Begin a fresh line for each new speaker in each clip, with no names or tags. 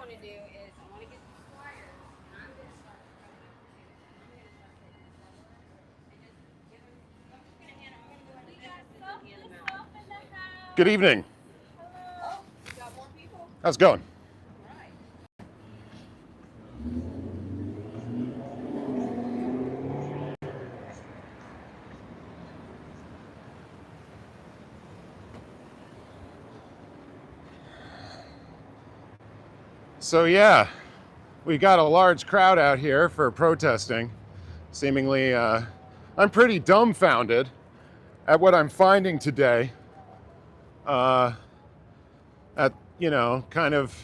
want to do is I want to get these flyers, and I'm going to start coming up to it. I'm going to start taking the photos and just give them. I'm just going to hand them. I'm going to go in the business and hand them out.
Good evening.
Hello. Oh, you got more people?
How's it going?
All right.
So yeah, we got a large crowd out here for protesting. Seemingly, I'm pretty dumbfounded at what I'm finding today. At, kind of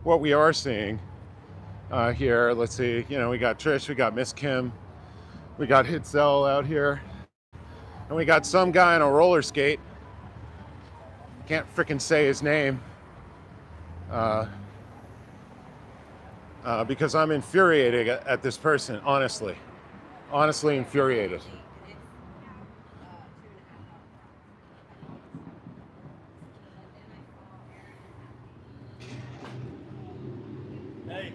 what we are seeing here. Let's see, we got Trish, we got Miss Kim, we got Hitzel out here, and we got some guy on a roller skate. Can't frickin' say his name. Because I'm infuriated at this person, honestly. Honestly infuriated.
Hey.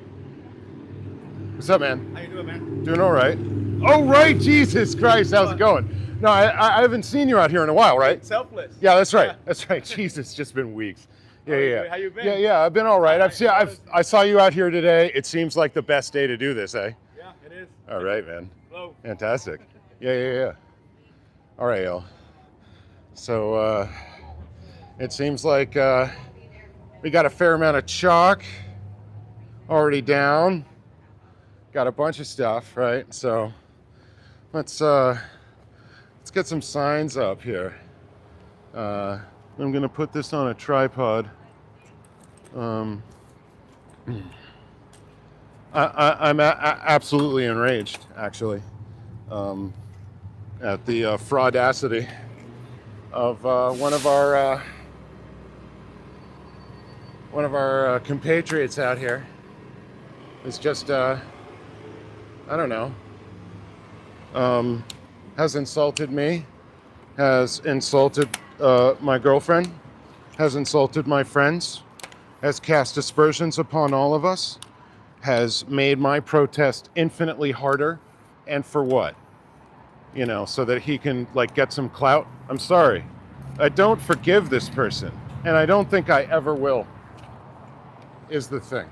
What's up, man?
How you doing, man?
Doing all right. Oh, right, Jesus Christ, how's it going? No, I haven't seen you out here in a while, right?
Selfless.
Yeah, that's right.
Yeah.
That's right. Jesus, it's just been weeks. Yeah.
How you been?
Yeah, I've been all right. I saw you out here today. It seems like the best day to do this, eh?
Yeah, it is.
All right, man.
Hello.
Fantastic. Yeah. All right, y'all. So it seems like we got a fair amount of chalk already down. Got a bunch of stuff, right? So let's get some signs up here. I'm gonna put this on a tripod. I'm absolutely enraged, actually, at the fraudacity of one of our compatriots out here. It's just I don't know. Has insulted me, has insulted my girlfriend, has insulted my friends, has cast aspersions upon all of us, has made my protest infinitely harder, and for what? So that he can get some clout. I'm sorry. I don't forgive this person, and I don't think I ever will, is the thing.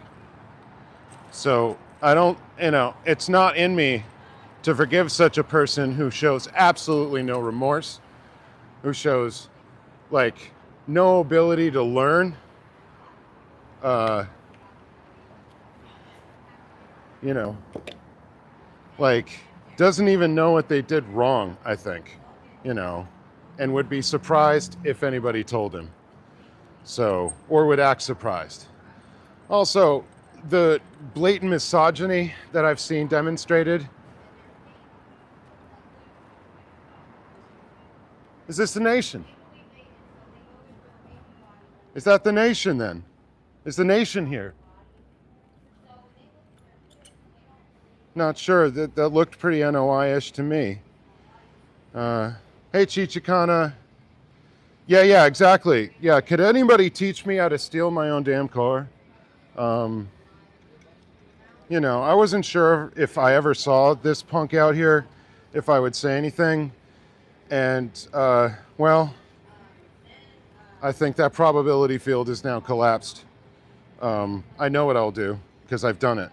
So I don't, it's not in me to forgive such a person who shows absolutely no remorse, who shows no ability to learn, doesn't even know what they did wrong, I think, and would be surprised if anybody told him. So, or would act surprised. Also, the blatant misogyny that I've seen demonstrated. Is this the nation? Is that the nation then? Is the nation here? Not sure. That looked pretty NOI-ish to me. Hey, Chichikana. Yeah, exactly. Yeah, could anybody teach me how to steal my own damn car? I wasn't sure if I ever saw this punk out here, if I would say anything. And, well, I think that probability field is now collapsed. I know what I'll do, because I've done it.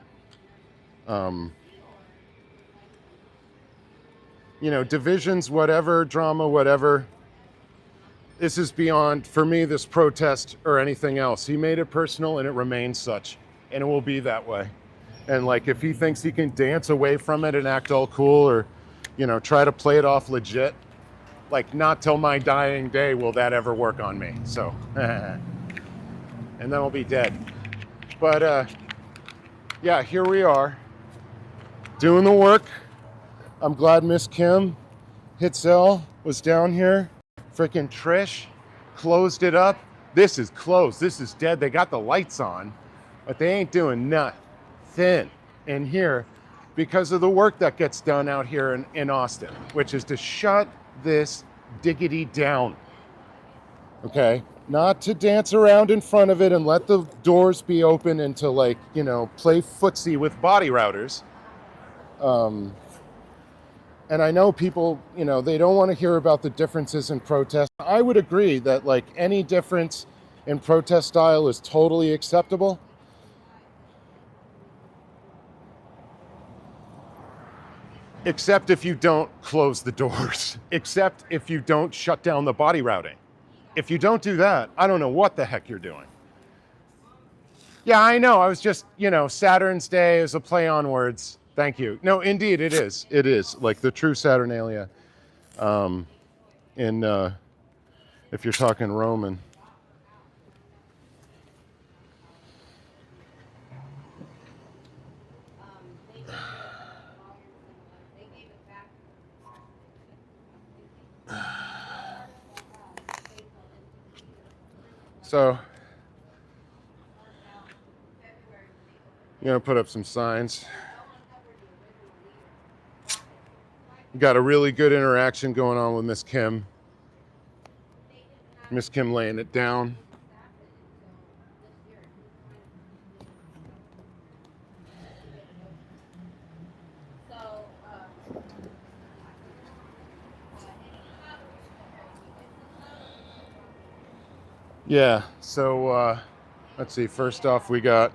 Divisions, whatever, drama, whatever. This is beyond, for me, this protest or anything else. He made it personal, and it remains such. And it will be that way. And, if he thinks he can dance away from it and act all cool or, try to play it off legit, not till my dying day will that ever work on me. So, and then I'll be dead. But, yeah, here we are, doing the work. I'm glad Miss Kim Hitzel was down here. Freaking Trish closed it up. This is closed. This is dead. They got the lights on, but they ain't doing nothing in here because of the work that gets done out here in Austin, which is to shut this diggity down. Okay? Not to dance around in front of it and let the doors be open and to, like, you know, play footsie with body routers. And I know people, you know, they don't want to hear about the differences in protest. I would agree that, like, any difference in protest style is totally acceptable. Except if you don't close the doors. Except if you don't shut down the body routing. If you don't do that, I don't know what the heck you're doing. Yeah, I know. I was just, you know, Saturn's Day is a play on words. Thank you. No, indeed, it is. It is. Like the true Saturnalia. If you're talking Roman. So, I'm going to put up some signs. Got a really good interaction going on with Miss Kim. Miss Kim laying it down. Yeah, so let's see. First off, we got,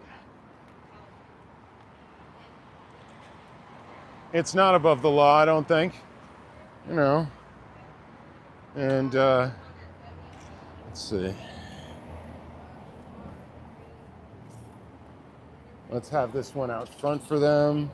it's not above the law, I don't think, you know. And let's see. Let's have this one out front for them.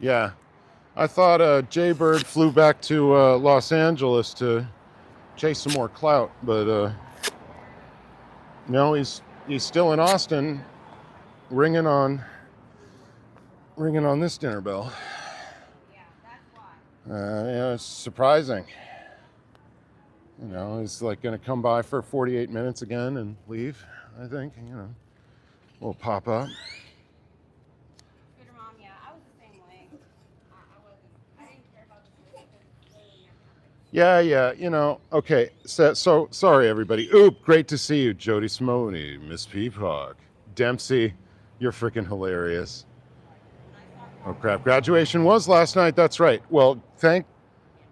Yeah, I thought Jaybird flew back to Los Angeles to chase some more clout, but no, he's still in Austin, ringing on this dinner bell. Yeah, it's surprising. You know, he's like going to come by for 48 minutes again and leave. I think, you know, we'll pop up. Yeah, you know, okay, so sorry, everybody. Oop, great to see you, Jody Simone, Miss Peacock. Dempsey, you're freaking hilarious. Oh, crap, graduation was last night, that's right. Well, thank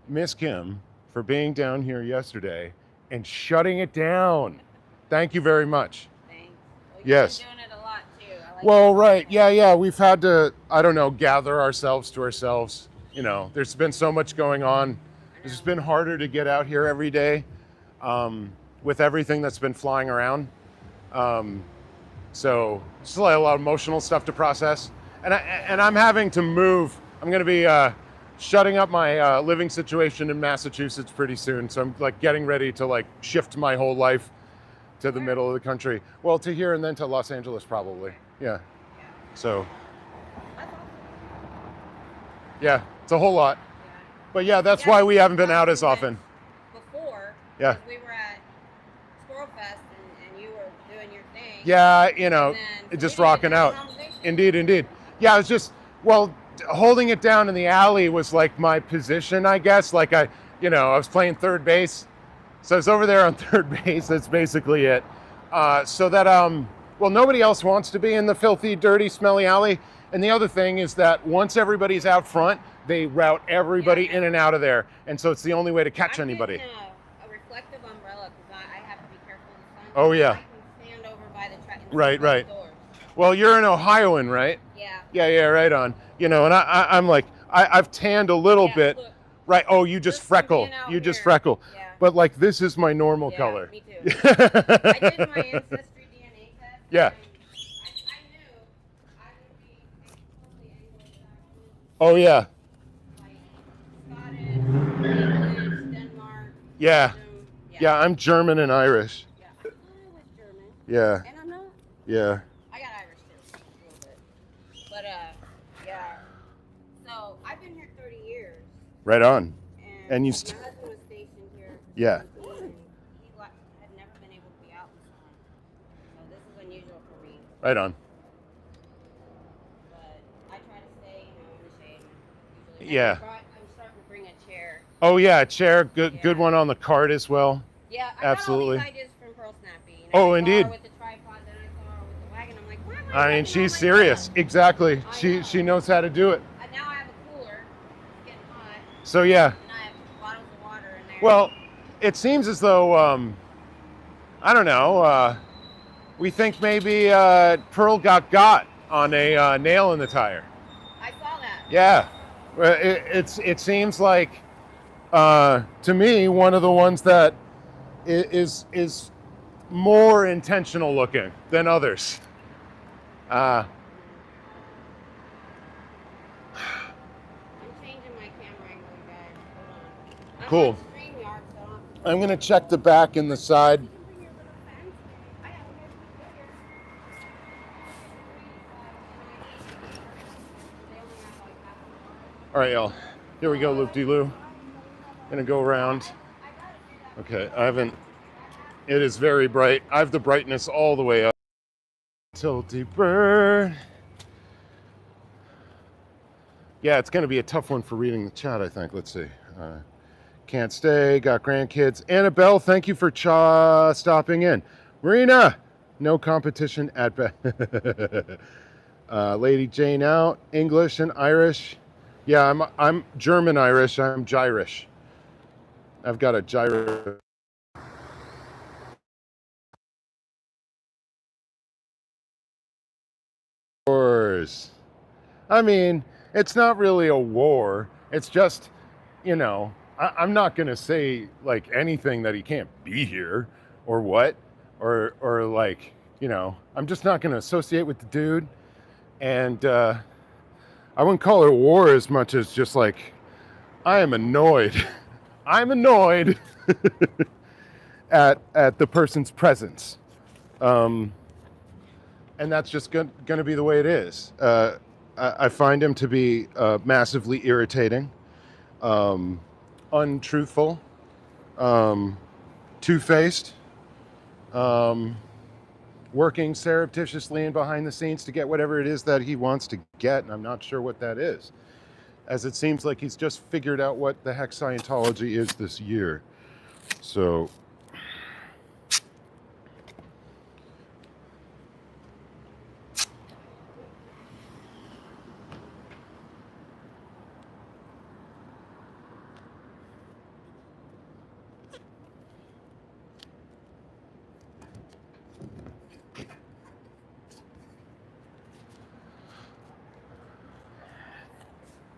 Miss Kim for being down here yesterday and shutting it down. Thank you very much.
Thanks. Well,
yes.
You've been doing it a lot, too. I like
well, right, yeah, we've had to, I don't know, gather ourselves to ourselves. You know, there's been so much going on. It's just been harder to get out here every day with everything that's been flying around. So still a lot of emotional stuff to process. And I'm having to move. I'm going to be shutting up my living situation in Massachusetts pretty soon. So I'm like getting ready to like shift my whole life to the middle of the country. Well, to here and then to Los Angeles probably. Yeah. So. Yeah, it's a whole lot. But yeah, that's why we haven't been out as often.
Before,
yeah.
We were at Squirrel Fest and you were doing your thing.
Yeah, you know, just rocking out. Indeed. Yeah, I was just, well, holding it down in the alley was like my position, I guess. Like I was playing third base. So I was over there on third base. That's basically it. So that, well, nobody else wants to be in the filthy, dirty, smelly alley. And the other thing is that once everybody's out front, they route everybody in and out of there. And so it's the only way to catch anybody.
A reflective umbrella because I have to be careful of the sun.
Oh, yeah.
I can stand over by the track.
Right. Well, you're an Ohioan, right? Yeah, right on. You know, and I'm like, I've tanned a little bit. Look, right. Oh, you just freckle. You just freckle. Yeah. But like, this is my normal color.
Me too. I did my ancestry DNA test.
Yeah.
I knew I would be totally Anglo-Saxon.
Oh, yeah.
Like Scottish, English, Denmark.
Yeah. Yeah, I'm German and Irish.
Yeah. I thought I was German.
Yeah.
And I'm not.
Yeah.
I got Irish too, a little bit. But yeah. So I've been here 30 years.
Right on.
And
you
my husband
Yeah.
He had never been able to be out in the sun. So this is unusual for me.
Right on.
But I try to stay, in the shade. Usually.
Yeah.
I'm starting to bring a chair.
Oh yeah, a chair. Good
Yeah.
good one on the cart as well.
Yeah, I
Absolutely.
got all these ideas from Pearl Snappy.
Oh,
I
indeed.
saw her with the tripod, then I saw her with the wagon. I'm like, why am I
I mean,
spending all
she's
my
serious.
stuff?
Exactly.
I
She
know.
she knows how to do it.
Now I have a cooler. It's getting hot.
So yeah.
And I have bottles of water in there.
Well, it seems as though I don't know. We think maybe Pearl got on a nail in the tire.
I saw that.
Yeah. It seems like to me one of the ones that is more intentional looking than others.
I'm changing my camera angle, you guys. Hold on.
Cool.
I'm on StreamYard, so I don't have to
I'm gonna check the back and the side.
You can bring your little fence. I have one here. They only have like half an hour.
All right, y'all. Here we go, loop-de-loo. Gonna go around. Okay, I haven't. It is very bright. I have the brightness all the way up. Tilty bird. Yeah, it's gonna be a tough one for reading the chat, I think. Let's see. Can't stay. Got grandkids. Annabelle, thank you for stopping in. Marina, no competition at best. Lady Jane out. English and Irish. Yeah, I'm German Irish. I'm Gyrish. I've got a gyro. Wars. I mean, it's not really a war. It's just, I'm not gonna say like anything that he can't be here or what, or like, I'm just not gonna associate with the dude. And I wouldn't call it a war as much as just like, I am annoyed. I'm annoyed at the person's presence. And that's just going to be the way it is. I find him to be massively irritating, untruthful, two-faced, working surreptitiously and behind the scenes to get whatever it is that he wants to get, and I'm not sure what that is, as it seems like he's just figured out what the heck Scientology is this year. So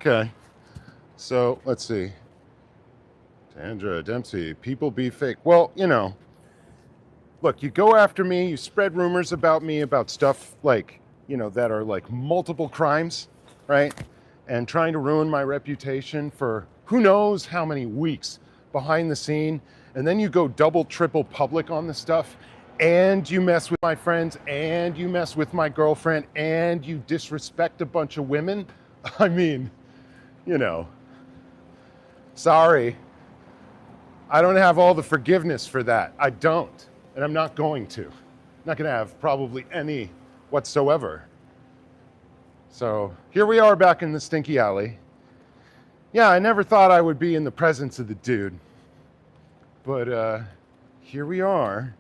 okay, so let's see. Tandra Dempsey, people be fake. Well, look, you go after me, you spread rumors about me, about stuff like, that are like multiple crimes, right? And trying to ruin my reputation for who knows how many weeks behind the scene. And then you go double, triple public on the stuff, and you mess with my friends, and you mess with my girlfriend, and you disrespect a bunch of women. I mean, sorry. I don't have all the forgiveness for that. I don't. And I'm not going to. I'm not going to have probably any whatsoever. So here we are back in the stinky alley. Yeah, I never thought I would be in the presence of the dude. But here we are.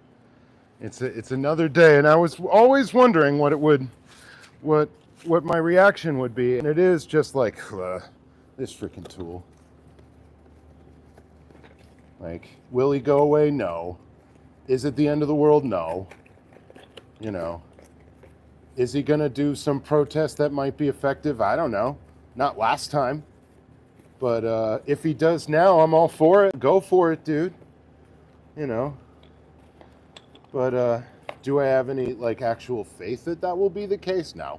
It's another day. And I was always wondering what my reaction would be. And it is just like, this freaking tool. Like, will he go away? No. Is it the end of the world? No. Is he going to do some protest that might be effective? I don't know. Not last time. But if he does now, I'm all for it. Go for it, dude. But do I have any, like, actual faith that that will be the case? No.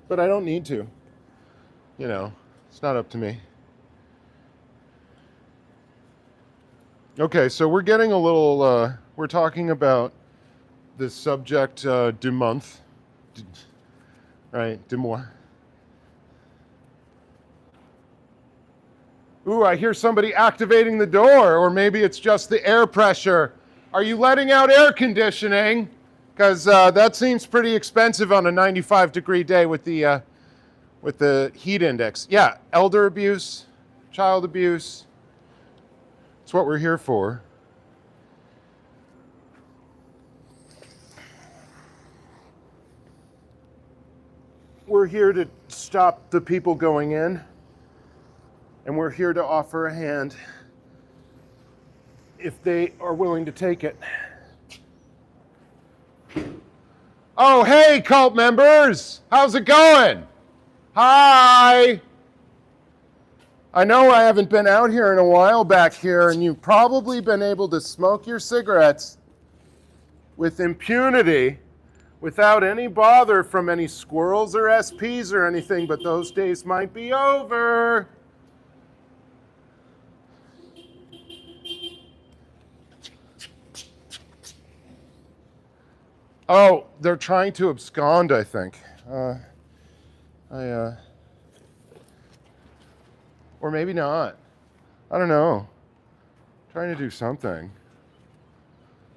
But I don't need to. It's not up to me. Okay, so we're getting a little, we're talking about the subject du month, right, du mois. Ooh, I hear somebody activating the door, or maybe it's just the air pressure. Are you letting out air conditioning? Because that seems pretty expensive on a 95-degree day with the heat index. Yeah, elder abuse, child abuse. It's what we're here for. We're here to stop the people going in, and we're here to offer a hand if they are willing to take it. Oh, hey, cult members! How's it going? Hi! I know I haven't been out here in a while back here, and you've probably been able to smoke your cigarettes with impunity without any bother from any squirrels or SPs or anything, but those days might be over. Oh, they're trying to abscond, I think. Or maybe not. I don't know. Trying to do something.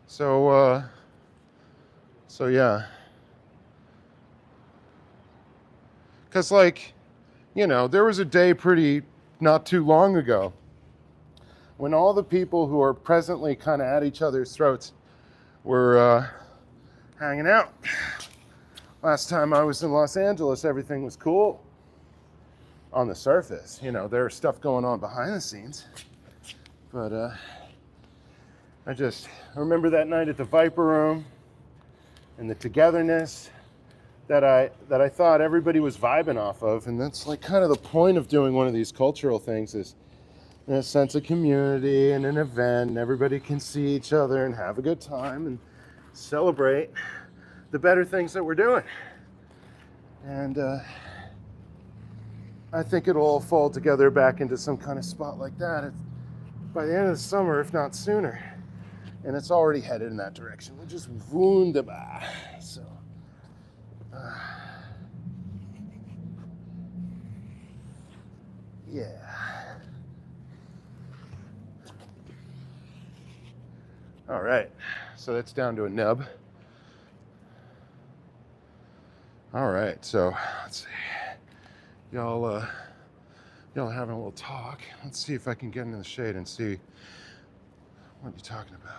So yeah. Because, like, you know, there was a day not too long ago when all the people who are presently kind of at each other's throats were hanging out. Last time I was in Los Angeles, everything was cool on the surface. You know, there's stuff going on behind the scenes. But I remember that night at the Viper Room and the togetherness that I thought everybody was vibing off of. And that's like kind of the point of doing one of these cultural things, is a sense of community and an event, and everybody can see each other and have a good time and celebrate the better things that we're doing. And I think it'll all fall together back into some kind of spot like that by the end of the summer, if not sooner. And it's already headed in that direction, which is wunderbar. So, yeah. All right, so that's down to a nub. All right, so let's see. Y'all having a little talk. Let's see if I can get into the shade and see what you're talking about.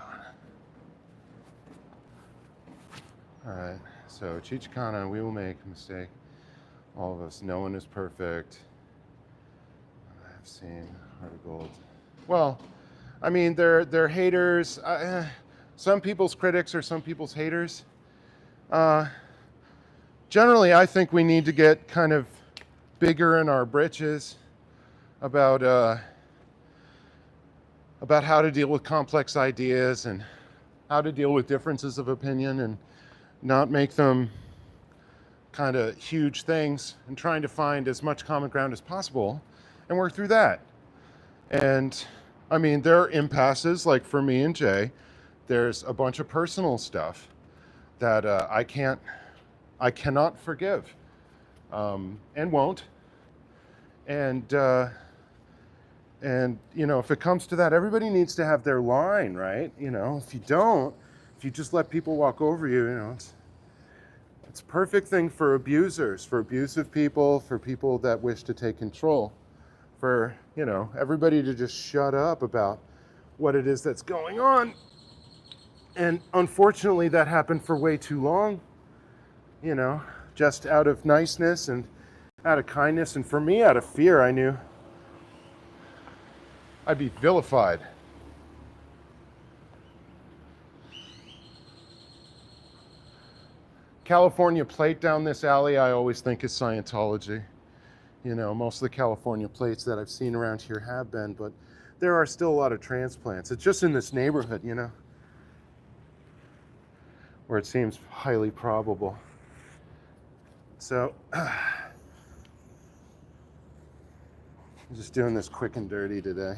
All right, so Chichikana, we will make a mistake. All of us, no one is perfect. I've seen Heart of Gold. Well, I mean, they're haters. Some people's critics are some people's haters. Generally, I think we need to get kind of bigger in our britches about how to deal with complex ideas and how to deal with differences of opinion and not make them kind of huge things, and trying to find as much common ground as possible and work through that. And I mean, there are impasses, like for me and Jay, there's a bunch of personal stuff that I cannot forgive, and won't. And you know, if it comes to that, everybody needs to have their line, right? You know, if you just let people walk over you, you know, it's a perfect thing for abusers, for abusive people, for people that wish to take control, for, you know, everybody to just shut up about what it is that's going on. And unfortunately, that happened for way too long, you know, just out of niceness and out of kindness. And for me, out of fear, I knew I'd be vilified. California plate down this alley, I always think is Scientology. You know, most of the California plates that I've seen around here have been, but there are still a lot of transplants. It's just in this neighborhood, you know, where it seems highly probable. So, I'm just doing this quick and dirty today,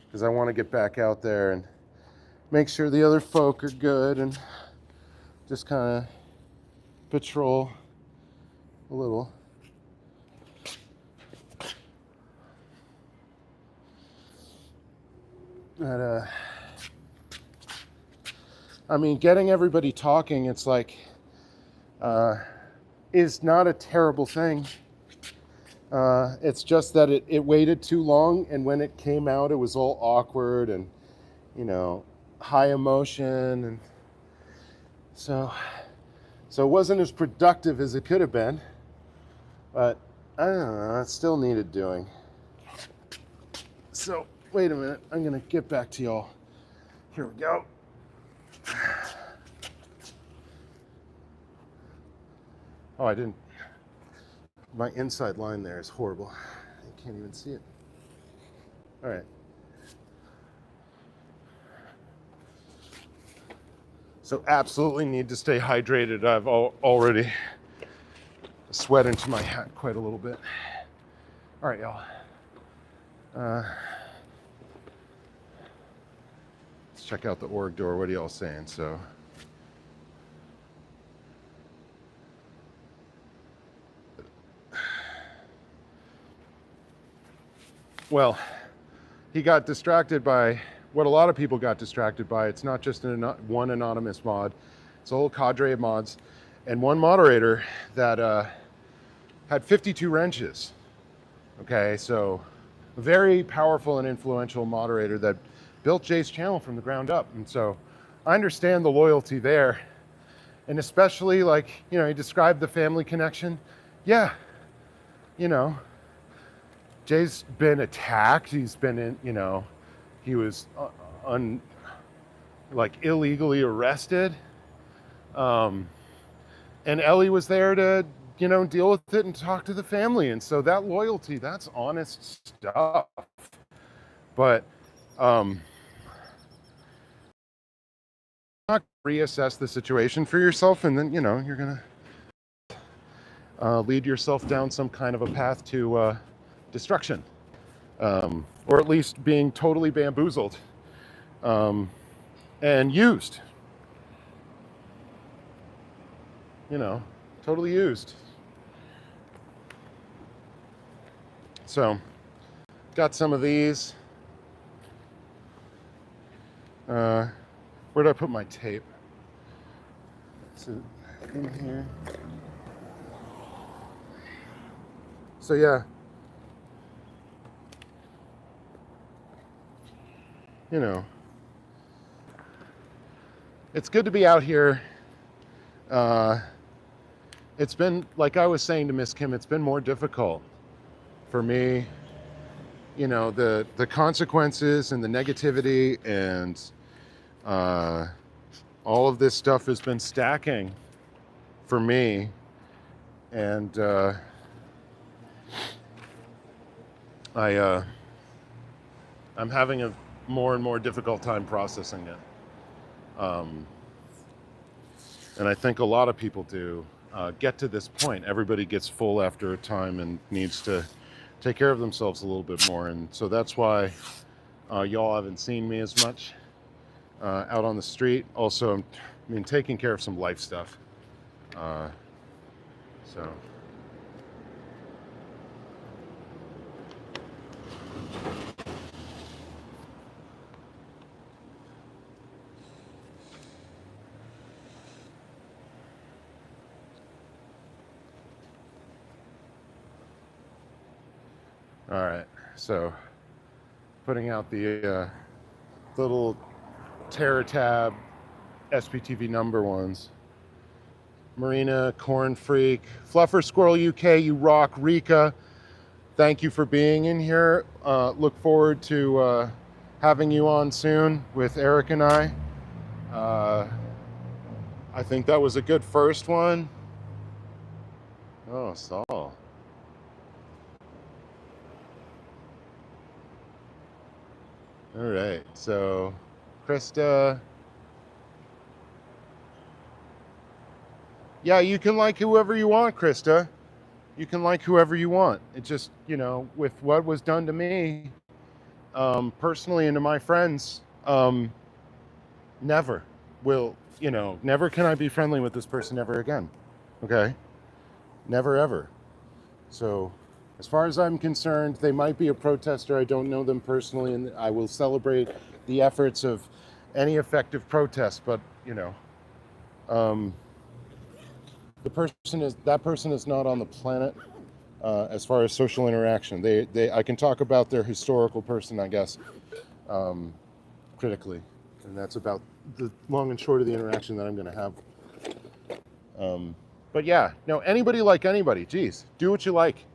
because I want to get back out there and make sure the other folk are good and just kind of patrol a little. But, I mean, getting everybody talking, it's like, is not a terrible thing. It's just that it waited too long, and when it came out, it was all awkward and, high emotion, and so it wasn't as productive as it could have been. But I don't know, it still needed doing. So wait a minute, I'm gonna get back to y'all. Here we go. Oh, I didn't. My inside line there is horrible. I can't even see it. All right. So absolutely need to stay hydrated. I've already sweat into my hat quite a little bit. All right, y'all. Let's check out the org door. What are y'all saying? So. Well, he got distracted by what a lot of people got distracted by. It's not just one anonymous mod. It's a whole cadre of mods. And one moderator that had 52 wrenches. Okay, so a very powerful and influential moderator that built Jay's channel from the ground up. And so I understand the loyalty there. And especially he described the family connection. Yeah, Jay's been attacked. He's been in, he was illegally arrested. And Ellie was there to, deal with it and talk to the family. And so that loyalty, that's honest stuff. But not reassess the situation for yourself, and then, you're going to lead yourself down some kind of a path to destruction, or at least being totally bamboozled and used, totally used. So got some of these. Where did I put my tape? Is it in here? So yeah, it's good to be out here. It's been, like I was saying to Miss Kim, it's been more difficult for me. The consequences and the negativity and all of this stuff has been stacking for me. And I'm having a more and more difficult time processing it. And I think a lot of people do get to this point. Everybody gets full after a time and needs to take care of themselves a little bit more. And so that's why y'all haven't seen me as much out on the street. Also, taking care of some life stuff. So. All right, so putting out the little Terror Tab SPTV number ones. Marina, Corn Freak, Fluffer Squirrel UK, you rock. Rika, thank you for being in here. Look forward to having you on soon with Eric and I. I think that was a good first one. Oh, Saul. All right, so Krista. Yeah, you can like whoever you want, Krista. You can like whoever you want. It just, with what was done to me, personally, and to my friends, never can I be friendly with this person ever again. Okay? Never, ever. So, As far as I'm concerned, they might be a protester. I don't know them personally, and I will celebrate the efforts of any effective protest. But that person is not on the planet. As far as social interaction, I can talk about their historical person, I guess, critically, and that's about the long and short of the interaction that I'm going to have. But yeah, no, anybody like anybody. Geez, do what you like.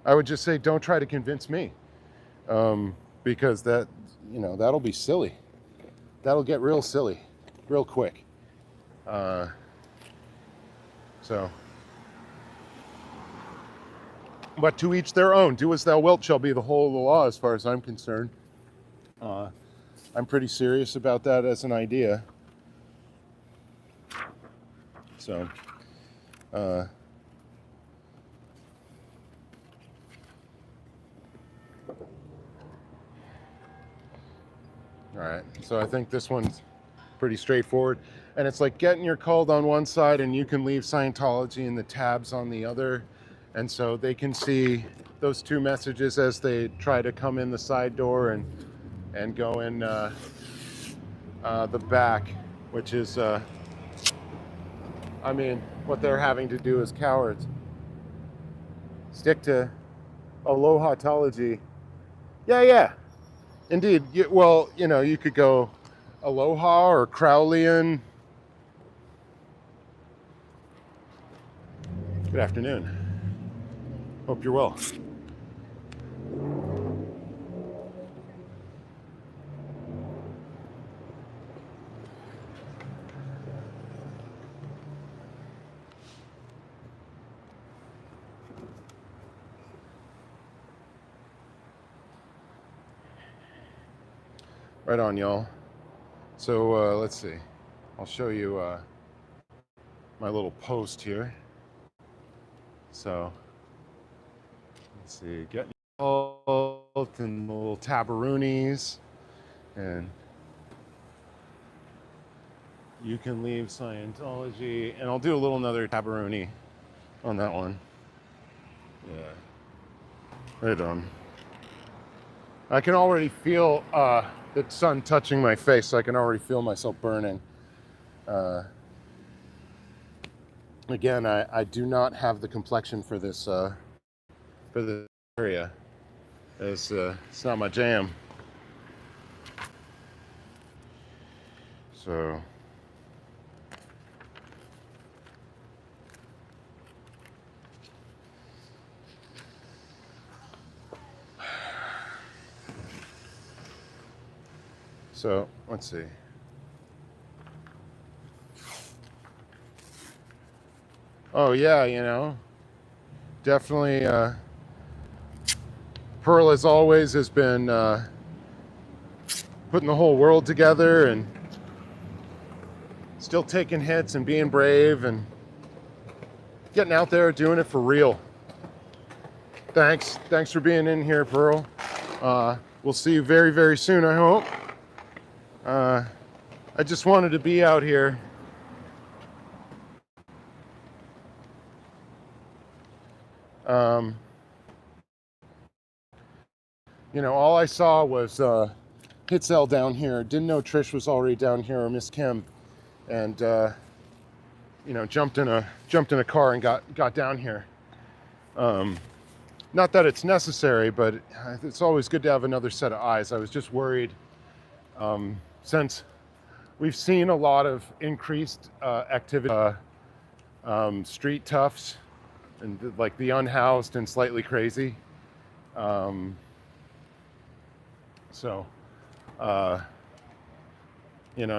I would just say don't try to convince me, because that'll be silly. That'll get real silly, real quick. But to each their own. Do as thou wilt shall be the whole of the law, as far as I'm concerned. I'm pretty serious about that as an idea. So, all right. So I think this one's pretty straightforward. And it's like getting your cult on one side and you can leave Scientology and the tabs on the other. And so they can see those two messages as they try to come in the side door and go in the back, which is, what they're having to do as cowards. Stick to alohatology. Yeah. Indeed. You could go aloha or Crowleyan. Good afternoon. Hope you're well. Right on, y'all. So let's see. I'll show you my little post here. So let's see, getting involved in little tabaroonies, and you can leave Scientology, and I'll do another tabaroonie on that one. Yeah, right on. I can already feel the sun touching my face, so I can already feel myself burning. Again, I do not have the complexion for this area. It's not my jam. So let's see. Oh yeah, definitely. Pearl, as always, has been putting the whole world together and still taking hits and being brave and getting out there, doing it for real. Thanks for being in here, Pearl. We'll see you very, very soon, I hope. I just wanted to be out here. All I saw was Hitzel down here. Didn't know Trish was already down here, or Miss Kim, and jumped in a car and got down here. Not that it's necessary, but it's always good to have another set of eyes. I was just worried, since we've seen a lot of increased activity, street toughs, and like the unhoused and slightly crazy.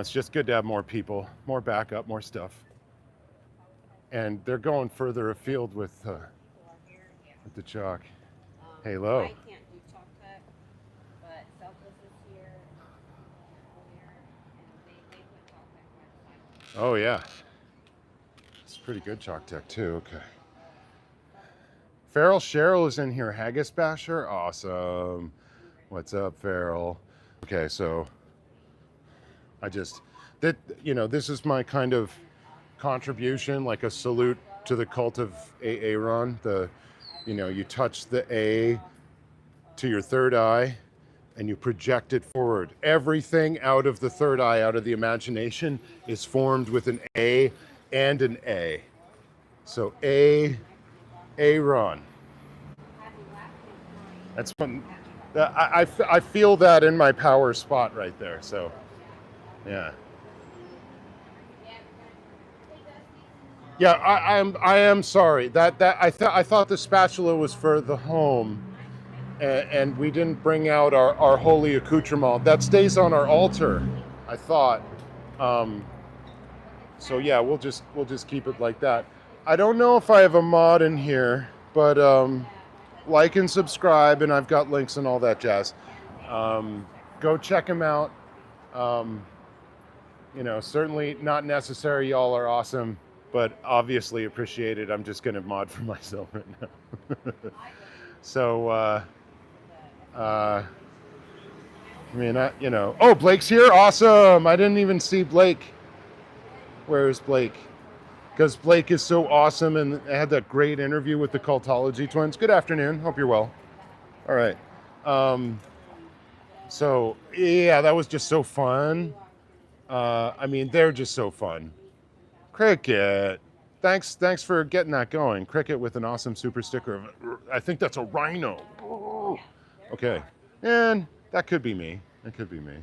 It's just good to have more people, more backup, more stuff. And they're going further afield with the chalk. Hello.
I can't do chalk cut, but Selfless is here earlier, and they put chalk cut quite a lot.
Oh yeah. It's pretty good chalk tech too, okay. Farrell Cheryl is in here. Haggis Basher? Awesome. What's up, Farrell? Okay, so this is my kind of contribution, like a salute to the cult of Aaron, the you touch the A to your third eye and you project it forward. Everything out of the third eye, out of the imagination, is formed with an A and an A. So Aaron. That's one. I feel that in my power spot right there. So, yeah. Yeah, I am sorry. I thought the spatula was for the home, and we didn't bring out our holy accoutrement. That stays on our altar, I thought. So yeah, we'll just keep it like that. I don't know if I have a mod in here, but like and subscribe, and I've got links and all that jazz. Go check them out. Certainly not necessary. Y'all are awesome, but obviously appreciated. I'm just gonna mod for myself right now. So, oh, Blake's here. Awesome. I didn't even see Blake. Where is Blake? Because Blake is so awesome, and I had that great interview with the Cultology twins. Good afternoon. Hope you're well. All right. So yeah, that was just so fun. They're just so fun. Cricket. Thanks for getting that going. Cricket with an awesome super sticker. I think that's a rhino. Okay. And that could be me. It could be me.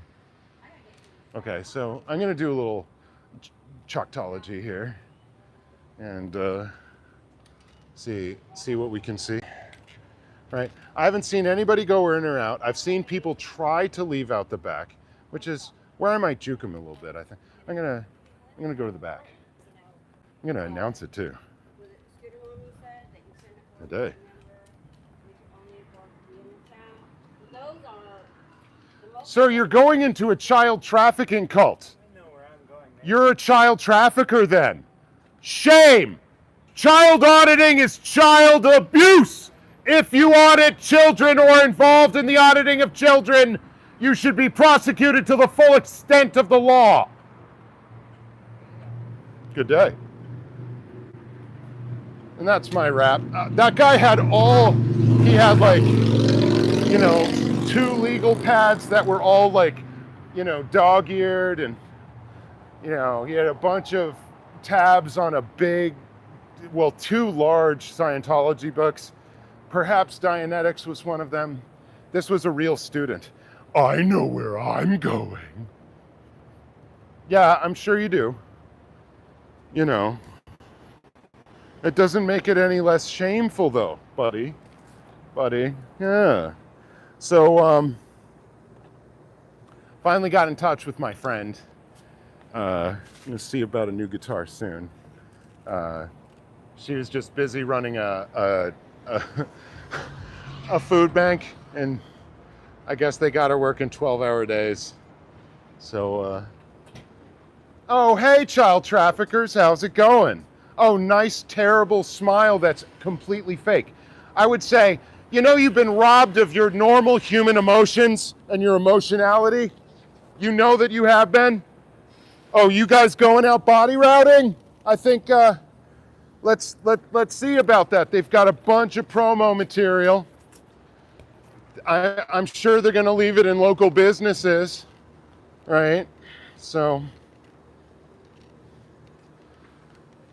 Okay, so I'm going to do a little Chalktology here. And see what we can see. Right? I haven't seen anybody go in or out. I've seen people try to leave out the back, which is where I might juke them a little bit. I think I'm gonna go to the back. I'm gonna announce it too. Today. Sir, you're going into a child trafficking cult. You're a child trafficker then. Shame! Child auditing is child abuse! If you audit children or are involved in the auditing of children, you should be prosecuted to the full extent of the law. Good day. And that's my rap. That guy had he had like, 2 legal pads that were all like, dog-eared, and, he had a bunch of tabs on 2 large Scientology books. Perhaps Dianetics was one of them. This was a real student. I know where I'm going. Yeah, I'm sure you do. It doesn't make it any less shameful though, buddy. Yeah. So, finally got in touch with my friend. I'm gonna see about a new guitar soon. She was just busy running a food bank, and I guess they got her working 12-hour days. So, oh, hey, child traffickers, how's it going? Oh, nice, terrible smile that's completely fake. I would say, you've been robbed of your normal human emotions and your emotionality. You know that you have been. Oh, you guys going out body routing? I think, let's see about that. They've got a bunch of promo material. I'm sure they're going to leave it in local businesses, right? So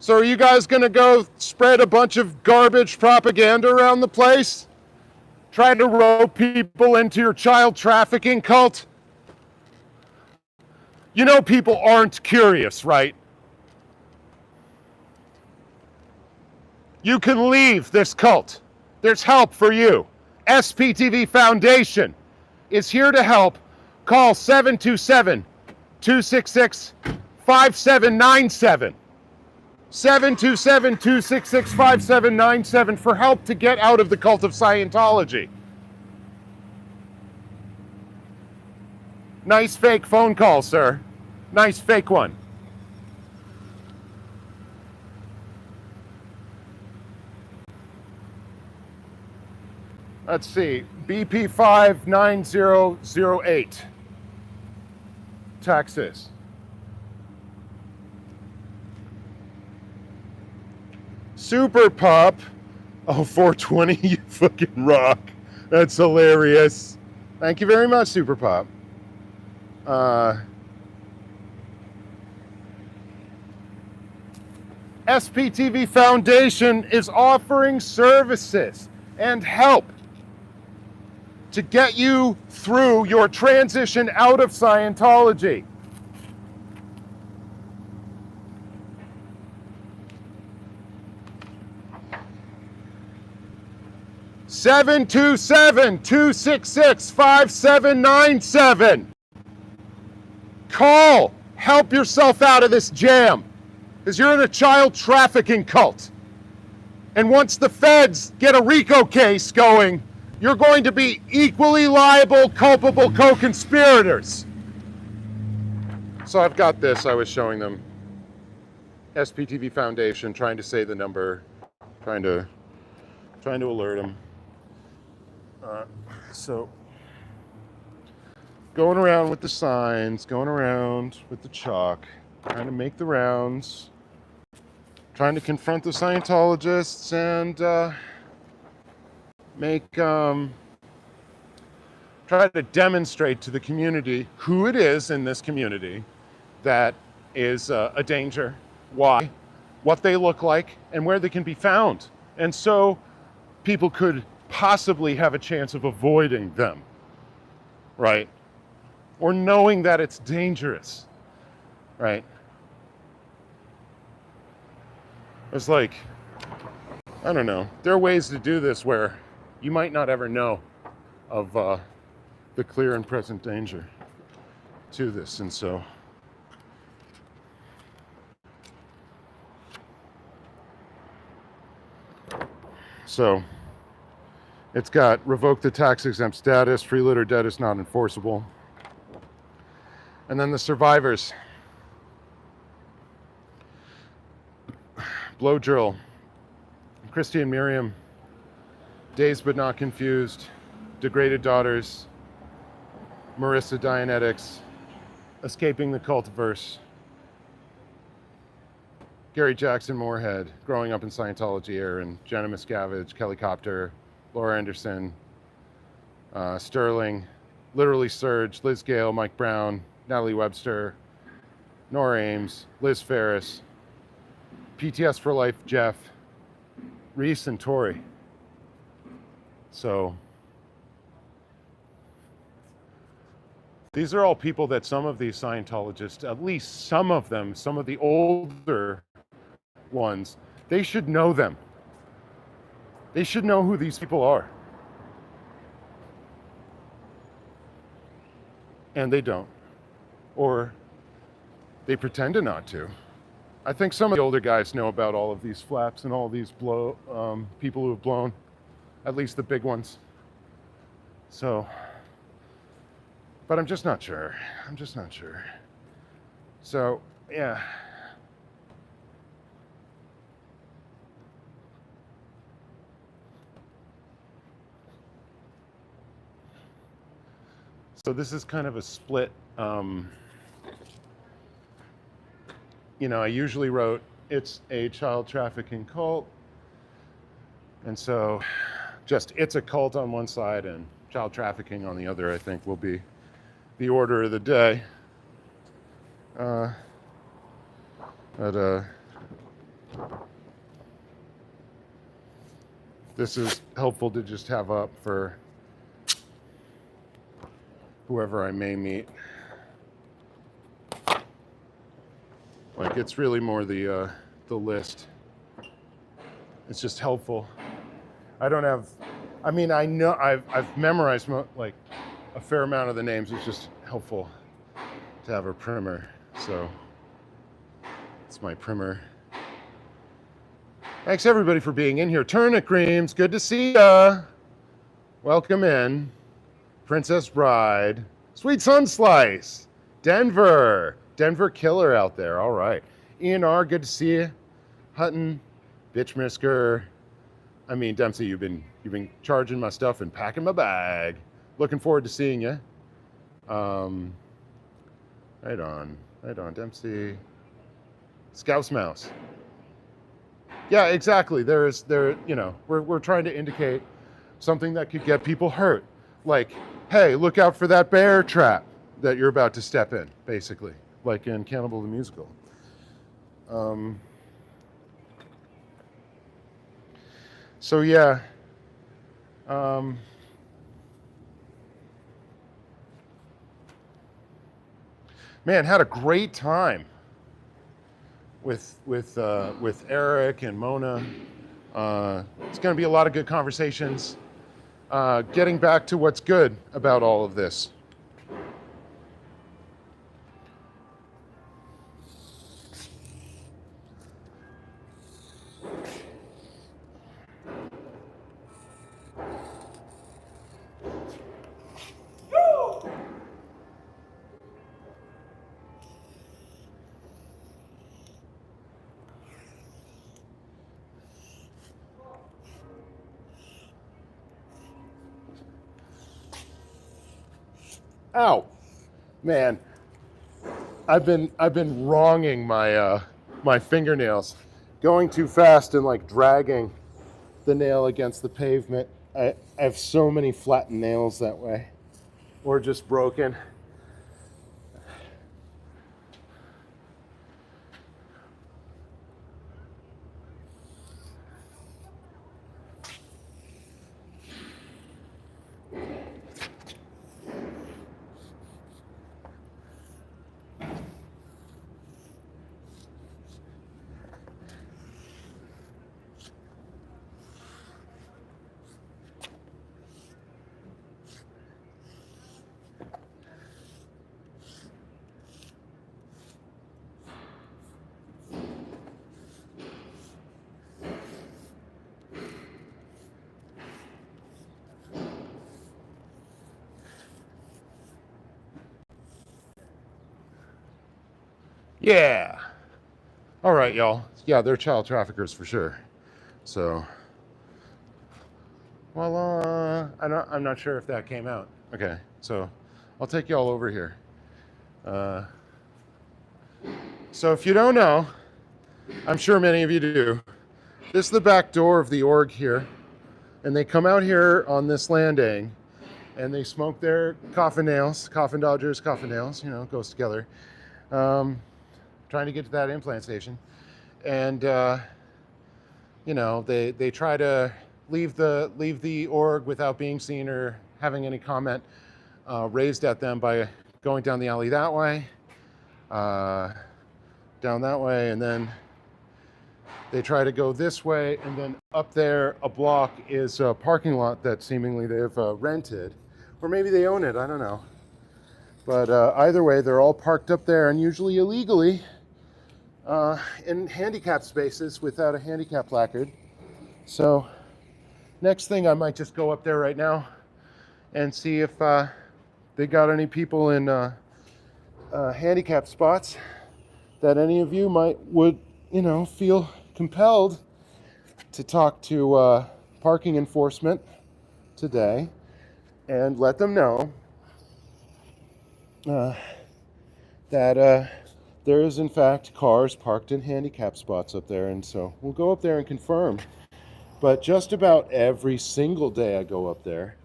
are you guys going to go spread a bunch of garbage propaganda around the place? Try to rope people into your child trafficking cult? People aren't curious, right? You can leave this cult. There's help for you. SPTV Foundation is here to help. Call 727-266-5797. 727-266-5797 for help to get out of the cult of Scientology. Nice fake phone call, sir. Nice fake one. Let's see, BP59008, Texas. Super Pup Oh, 420, you fucking rock. That's hilarious. Thank you very much, Super Pop. SPTV Foundation is offering services and help to get you through your transition out of Scientology. Seven 266-5797. Call. Help yourself out of this jam. Because you're in a child trafficking cult. And once the feds get a RICO case going, you're going to be equally liable, culpable co-conspirators. So I've got this. I was showing them. SPTV Foundation, trying to say the number, trying to alert them. So going around with the signs, going around with the chalk, trying to make the rounds, trying to confront the Scientologists and try to demonstrate to the community who it is in this community that is a danger, why, what they look like, and where they can be found. And so people could possibly have a chance of avoiding them, right? Or knowing that it's dangerous, right? It's like, I don't know. There are ways to do this where you might not ever know of the clear and present danger to this. And so it's got revoke the tax exempt status, free litter debt is not enforceable. And then the survivors. Blow drill. Christy and Miriam. Dazed but not confused. Degraded daughters. Marissa Dianetics. Escaping the cultiverse. Gary Jackson Moorhead. Growing up in Scientology era. And Jenna Miscavige. Kelly Copter. Laura Anderson. Sterling. Literally Surge. Liz Gale. Mike Brown. Natalie Webster. Nora Ames. Liz Ferris. PTS for Life, Jeff, Reese, and Tori. So these are all people that some of these Scientologists, at least some of them, some of the older ones, they should know them. They should know who these people are. And they don't. Or they pretend to not to. I think some of the older guys know about all of these flaps and all these people who have blown, at least the big ones. So, but I'm just not sure. I'm just not sure. So, yeah. So this is kind of a split. You know, I usually wrote, it's a child trafficking cult. And so just it's a cult on one side and child trafficking on the other, I think will be the order of the day. This is helpful to just have up for whoever I may meet. Like, it's really more the list. It's just helpful. I don't have, I mean, I know I've memorized like a fair amount of the names. It's just helpful to have a primer. So it's my primer. Thanks everybody for being in here. Turnip Creams, good to see ya. Welcome in. Princess Bride, Sweet Sun Slice, Denver Killer out there. All right. Ian R, good to see you. Hutton, Bitch Misker. I mean, Dempsey, you've been charging my stuff and packing my bag. Looking forward to seeing you. Right on, Dempsey. Scouse Mouse. Yeah, exactly. We're trying to indicate something that could get people hurt. Like, hey, look out for that bear trap that you're about to step in, basically, like in Cannibal the Musical. So yeah, man, had a great time with Eric and Mona. It's going to be a lot of good conversations. Getting back to what's good about all of this. Ow, man, I've been wronging my fingernails, going too fast and like dragging the nail against the pavement. I have so many flattened nails that way, or just broken. Yeah. All right, y'all. Yeah, they're child traffickers for sure. So, well, I'm not sure if that came out. Okay, so I'll take y'all over here. So if you don't know, I'm sure many of you do, this is the back door of the org here. And they come out here on this landing and they smoke their coffin nails, coffin dodgers, coffin nails, goes together. Trying to get to that implant station. And, they try to leave the org without being seen or having any comment raised at them by going down the alley that way, down that way, and then they try to go this way, and then up there a block is a parking lot that seemingly they've rented, or maybe they own it, I don't know. But either way, they're all parked up there, and usually illegally, in handicap spaces without a handicap placard. So next thing, I might just go up there right now and see if they got any people in handicap spots that any of you would feel compelled to talk to parking enforcement today and let them know that there is in fact cars parked in handicap spots up there. And so we'll go up there and confirm. But just about every single day I go up there,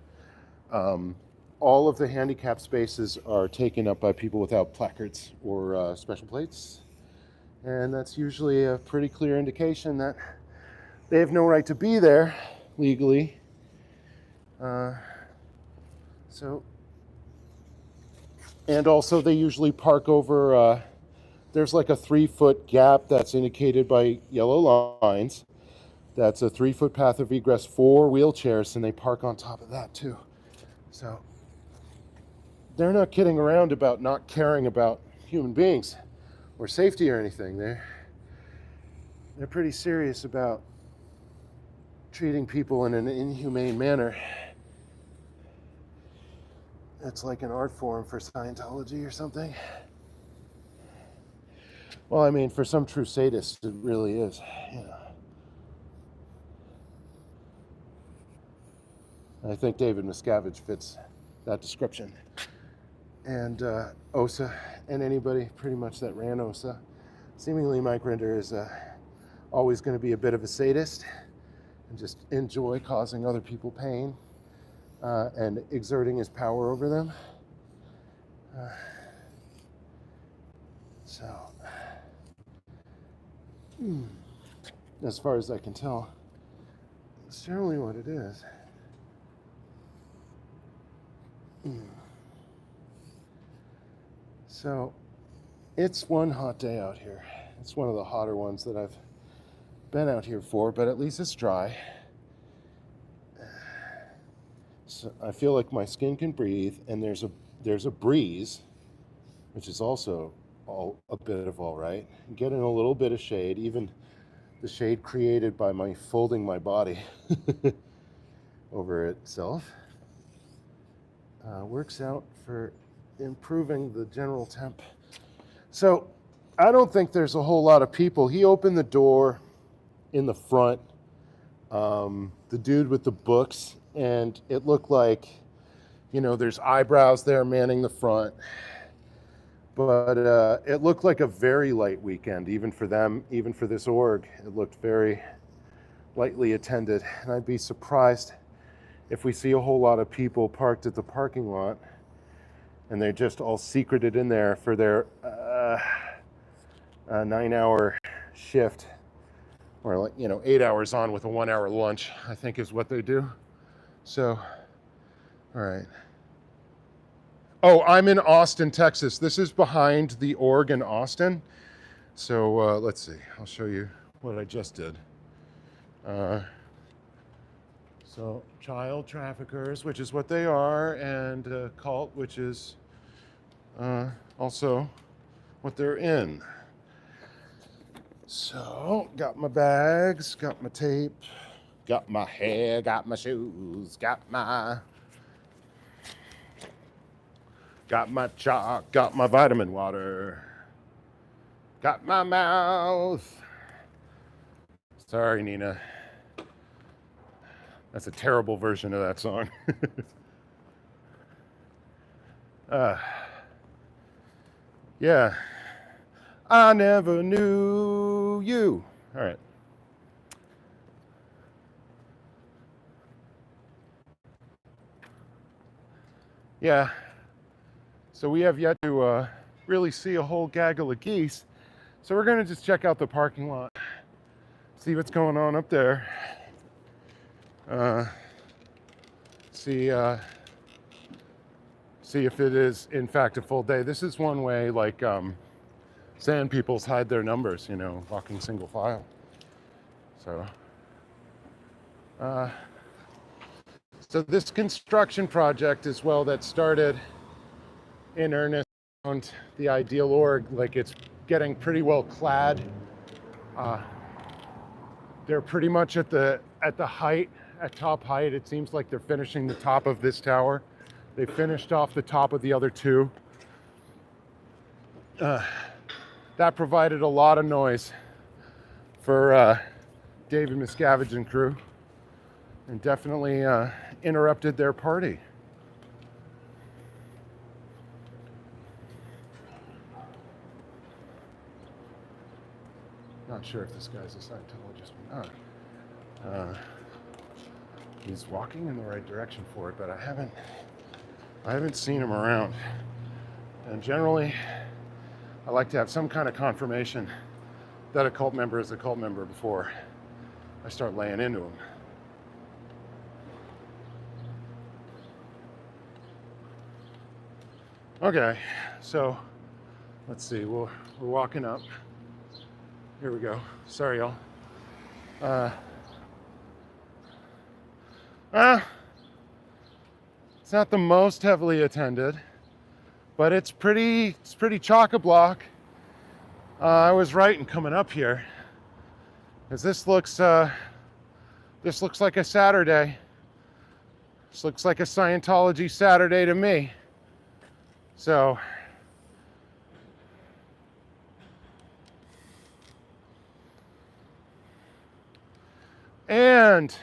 all of the handicap spaces are taken up by people without placards or special plates. And that's usually a pretty clear indication that they have no right to be there legally. And also they usually park over, there's like a 3-foot gap that's indicated by yellow lines. That's a 3-foot path of egress for wheelchairs, and they park on top of that too. So they're not kidding around about not caring about human beings or safety or anything. They're pretty serious about treating people in an inhumane manner. It's like an art form for Scientology or something. Well, I mean, for some true sadists, it really is. I think David Miscavige fits that description. And OSA, and anybody pretty much that ran OSA. Seemingly Mike Rinder is always going to be a bit of a sadist and just enjoy causing other people pain and exerting his power over them. As far as I can tell, it's generally what it is. So, it's one hot day out here. It's one of the hotter ones that I've been out here for, but at least it's dry. So I feel like my skin can breathe, and there's a breeze, which is also a bit of all right. Getting a little bit of shade, even the shade created by my folding my body over itself, works out for improving the general temp. So I don't think there's a whole lot of people. He opened the door in the front, the dude with the books, and it looked like, there's eyebrows there manning the front. But it looked like a very light weekend, even for them, even for this org. It looked very lightly attended. And I'd be surprised if we see a whole lot of people parked at the parking lot and they're just all secreted in there for their 9-hour shift, or 8 hours on with a 1-hour lunch, I think is what they do. So, all right. Oh, I'm in Austin, Texas. This is behind the org in Austin. So let's see. I'll show you what I just did. So child traffickers, which is what they are, and cult, which is also what they're in. So got my bags, got my tape, got my hair, got my shoes, got my chalk, got my vitamin water, got my mouth. Sorry, Nina. That's a terrible version of that song. Yeah. I never knew you. All right. Yeah. So we have yet to really see a whole gaggle of geese. So we're going to just check out the parking lot, see what's going on up there. See if it is in fact a full day. This is one way, like sand peoples hide their numbers, walking single file. So, so this construction project as well that started in earnest around the Ideal org, like it's getting pretty well clad. They're pretty much at the height, at top height. It seems like they're finishing the top of this tower. They finished off the top of the other two. That provided a lot of noise for David Miscavige and crew, and definitely interrupted their party. Not sure if this guy's a Scientologist or not. He's walking in the right direction for it, but I haven't seen him around. And generally, I like to have some kind of confirmation that a cult member is a cult member before I start laying into him. Okay, so let's see. We're walking up. Here we go. Sorry, y'all. It's not the most heavily attended, but it's pretty chock-a-block. I was right in coming up here, because this looks like a Saturday. This looks like a Scientology Saturday to me. So, and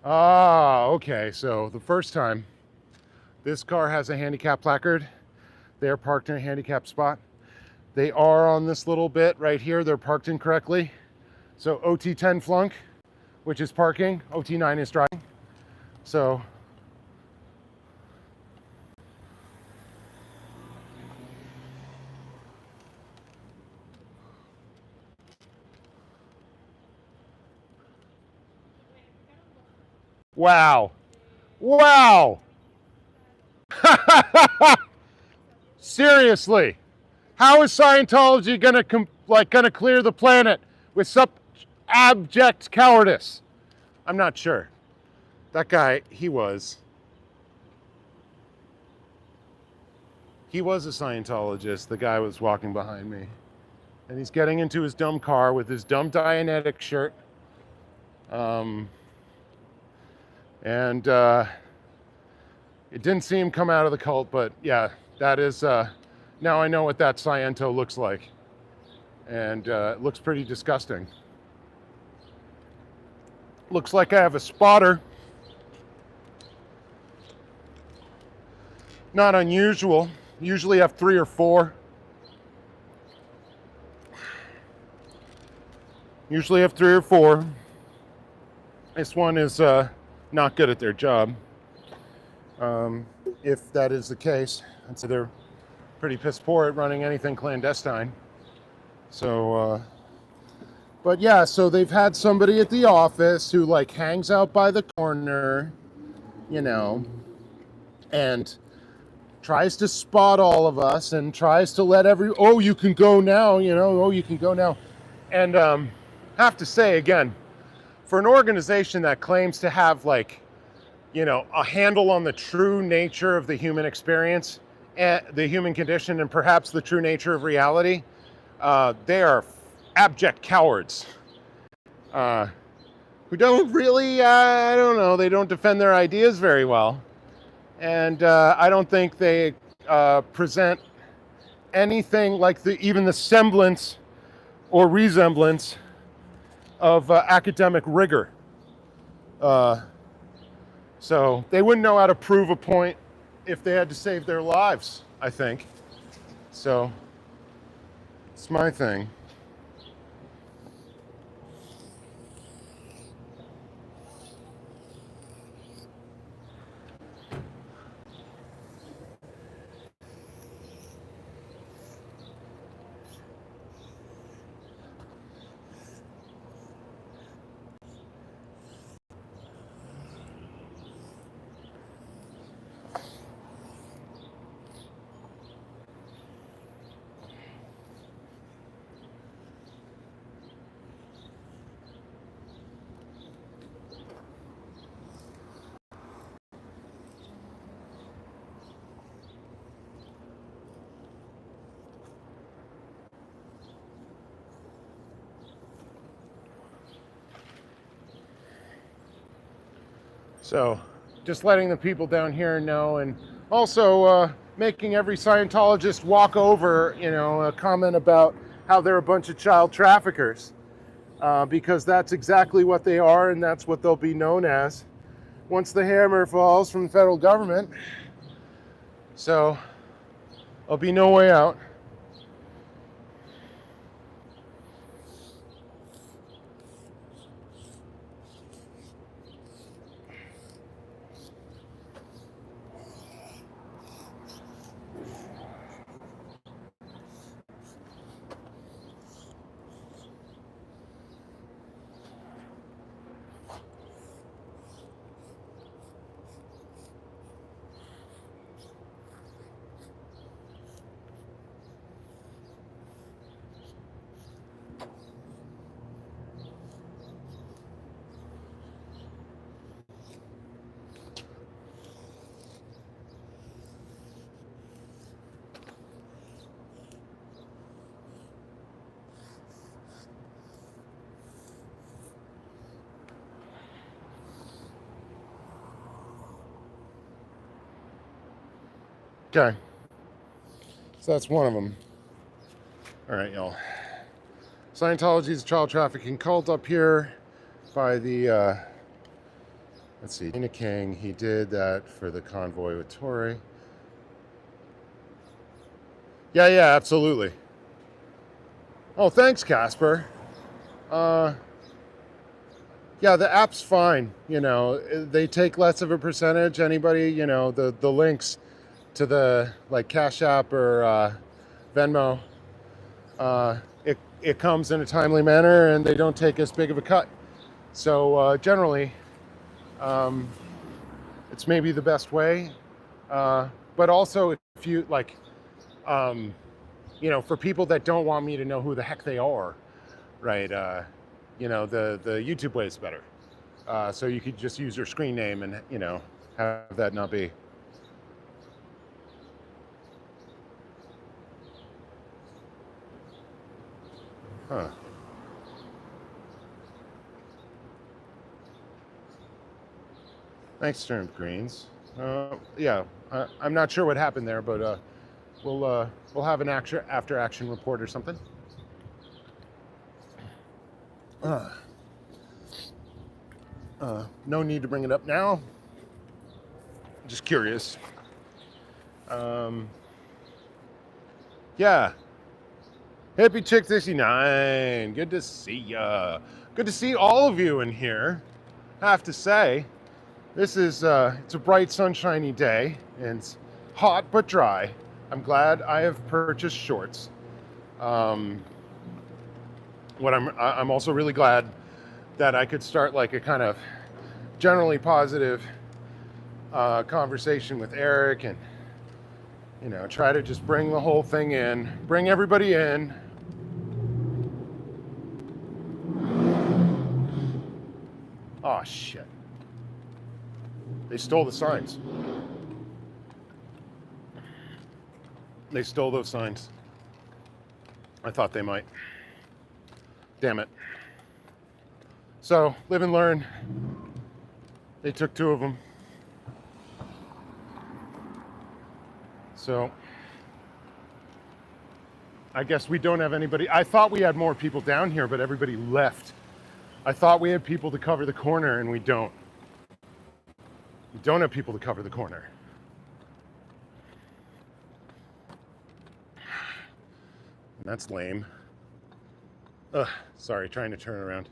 okay, so the first time, this car has a handicap placard. They're parked in a handicap spot. They are on this little bit right here. They're parked incorrectly. So OT10 flunk, which is parking. OT9 is driving. So wow. Wow. Seriously. How is Scientology gonna clear the planet with such abject cowardice? I'm not sure. That guy, he was a Scientologist. The guy was walking behind me. And he's getting into his dumb car with his dumb Dianetic shirt. And it didn't see him come out of the cult, but yeah, that is, now I know what that Sciento looks like. And it looks pretty disgusting. Looks like I have a spotter. Not unusual. Usually have 3 or 4. Usually have 3 or 4. This one is not good at their job. If that is the case. And so they're pretty piss poor at running anything clandestine. So, but yeah, so they've had somebody at the office who like hangs out by the corner, you know, and tries to spot all of us and tries to let oh, you can go now, you know, oh, you can go now. And have to say again, for an organization that claims to have like, you know, a handle on the true nature of the human experience, and the human condition, and perhaps the true nature of reality, they are abject cowards who don't really, I don't know, they don't defend their ideas very well. And I don't think they present anything like even the semblance or resemblance of academic rigor. So they wouldn't know how to prove a point if they had to save their lives, I think. So it's my thing. So just letting the people down here know, and also making every Scientologist walk over, you know, a comment about how they're a bunch of child traffickers, because that's exactly what they are, and that's what they'll be known as once the hammer falls from the federal government. So there'll be no way out. Okay, so that's one of them. All right, y'all. Scientology is a child trafficking cult up here by the, let's see, Dana King. He did that for the convoy with Tory. Yeah, absolutely. Oh, thanks, Casper. Yeah, the app's fine. You know, they take less of a percentage. Anybody, you know, the links to the like Cash App or Venmo, it comes in a timely manner, and they don't take as big of a cut. So generally, it's maybe the best way. But also, if you like, you know, for people that don't want me to know who the heck they are, right? You know, the YouTube way is better. So you could just use your screen name and, you know, have that not be. Huh. Thanks, Turnip Greens. Yeah, I'm not sure what happened there, but we'll have an after action report or something. No need to bring it up now. Just curious. Yeah. Hippie Chick 69. Good to see ya. Good to see all of you in here. I have to say, this is it's a bright, sunshiny day, and it's hot but dry. I'm glad I have purchased shorts. I'm also really glad that I could start like a kind of generally positive conversation with Eric, and you know, try to just bring the whole thing in, bring everybody in. Oh shit. They stole the signs. They stole those signs. I thought they might. Damn it. So, live and learn. They took 2 of them. So, I guess we don't have anybody. I thought we had more people down here, but everybody left. I thought we had people to cover the corner, and we don't. We don't have people to cover the corner. And that's lame. Ugh, sorry, trying to turn around.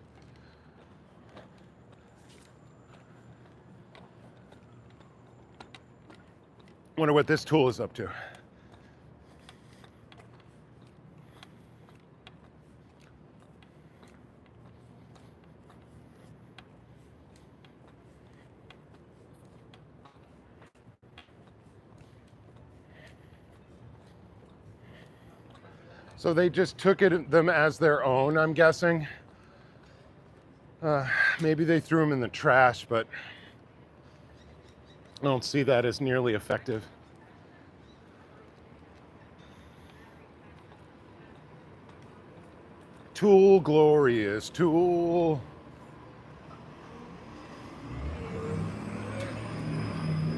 Wonder what this tool is up to. So they just took them as their own, I'm guessing. Maybe they threw them in the trash, but I don't see that as nearly effective. Tool, glorious tool.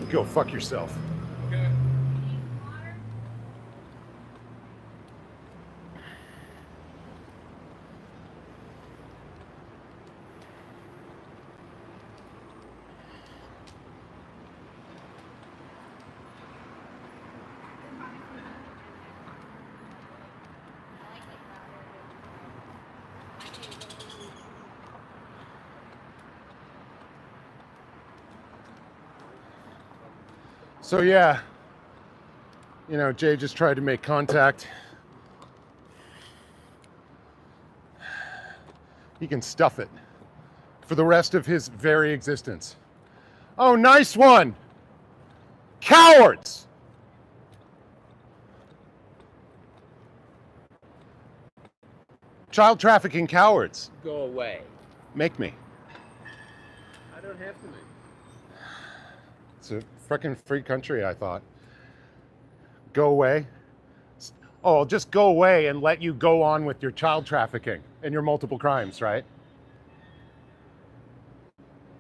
Go fuck yourself.
Okay.
So yeah, you know, Jay just tried to make contact. He can stuff it for the rest of his very existence. Oh, nice one! Cowards! Child trafficking cowards.
Go away.
Make me.
I don't have to make.
It's a frickin' free country, I thought. Go away. Oh, I'll just go away and let you go on with your child trafficking and your multiple crimes, right?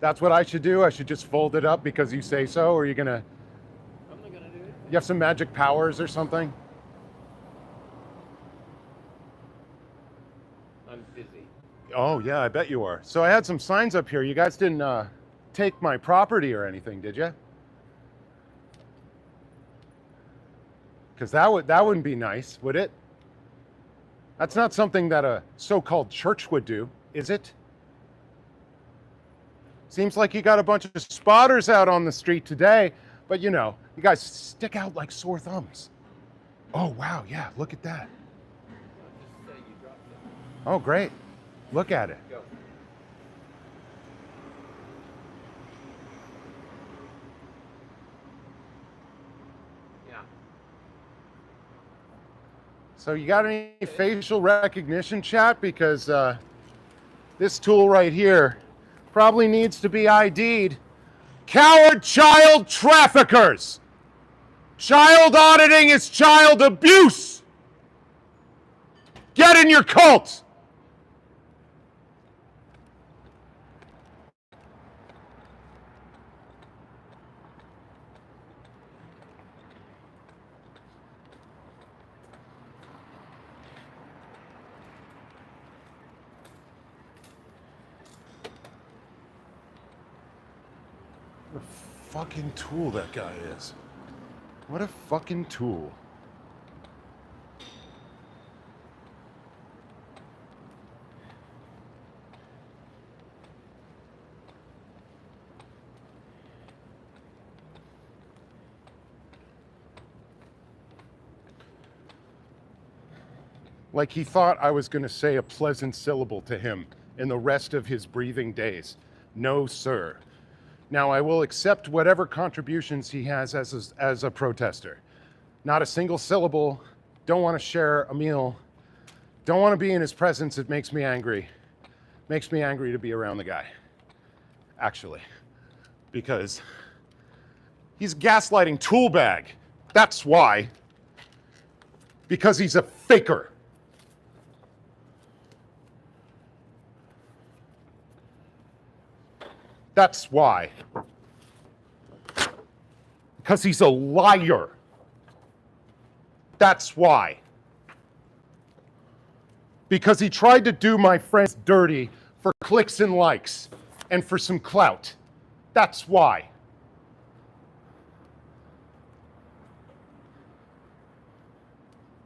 That's what I should do? I should just fold it up because you say so? Or are you gonna...
I'm not gonna do it.
You have some magic powers or something?
I'm busy.
Oh, yeah, I bet you are. So I had some signs up here. You guys didn't take my property or anything, did you? Because that wouldn't be nice, would it? That's not something that a so-called church would do, is it? Seems like you got a bunch of spotters out on the street today, but you know, you guys stick out like sore thumbs. Oh, wow, yeah, look at that.
Just say you dropped it.
Oh, great. Look at it.
Go. Yeah.
So you got any facial recognition, chat? Because this tool right here probably needs to be ID'd. Coward child traffickers! Child auditing is child abuse! Get in your cult! What a fucking tool that guy is. What a fucking tool. Like he thought I was going to say a pleasant syllable to him in the rest of his breathing days. No, sir. Now, I will accept whatever contributions he has as a protester. Not a single syllable. Don't want to share a meal. Don't want to be in his presence. It makes me angry. Makes me angry to be around the guy, actually, because he's a gaslighting tool bag. That's why. Because he's a faker. That's why. Because he's a liar. That's why. Because he tried to do my friends dirty for clicks and likes and for some clout. That's why.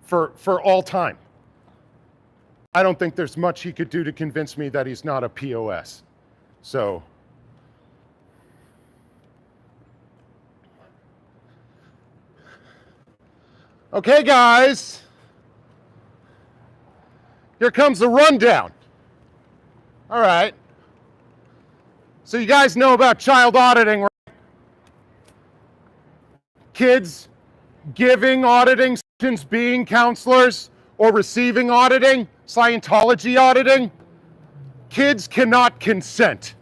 For all time. I don't think there's much he could do to convince me that he's not a POS. So, okay, guys. Here comes the rundown. All right. So you guys know about child auditing, right? Kids giving auditing sessions, being counselors, or receiving auditing, Scientology auditing. Kids cannot consent.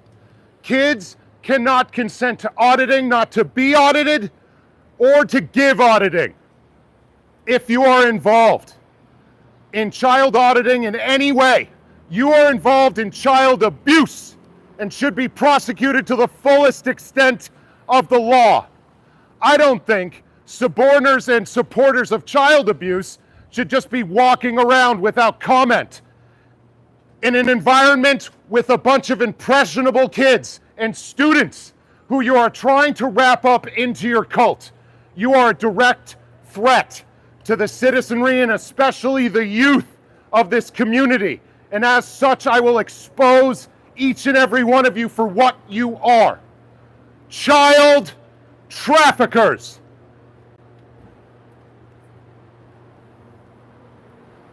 Kids cannot consent to auditing, not to be audited, or to give auditing. If you are involved in child auditing in any way, you are involved in child abuse and should be prosecuted to the fullest extent of the law. I don't think suborners and supporters of child abuse should just be walking around without comment in an environment with a bunch of impressionable kids and students who you are trying to wrap up into your cult. You are a direct threat to the citizenry and especially the youth of this community. And as such, I will expose each and every one of you for what you are. Child traffickers.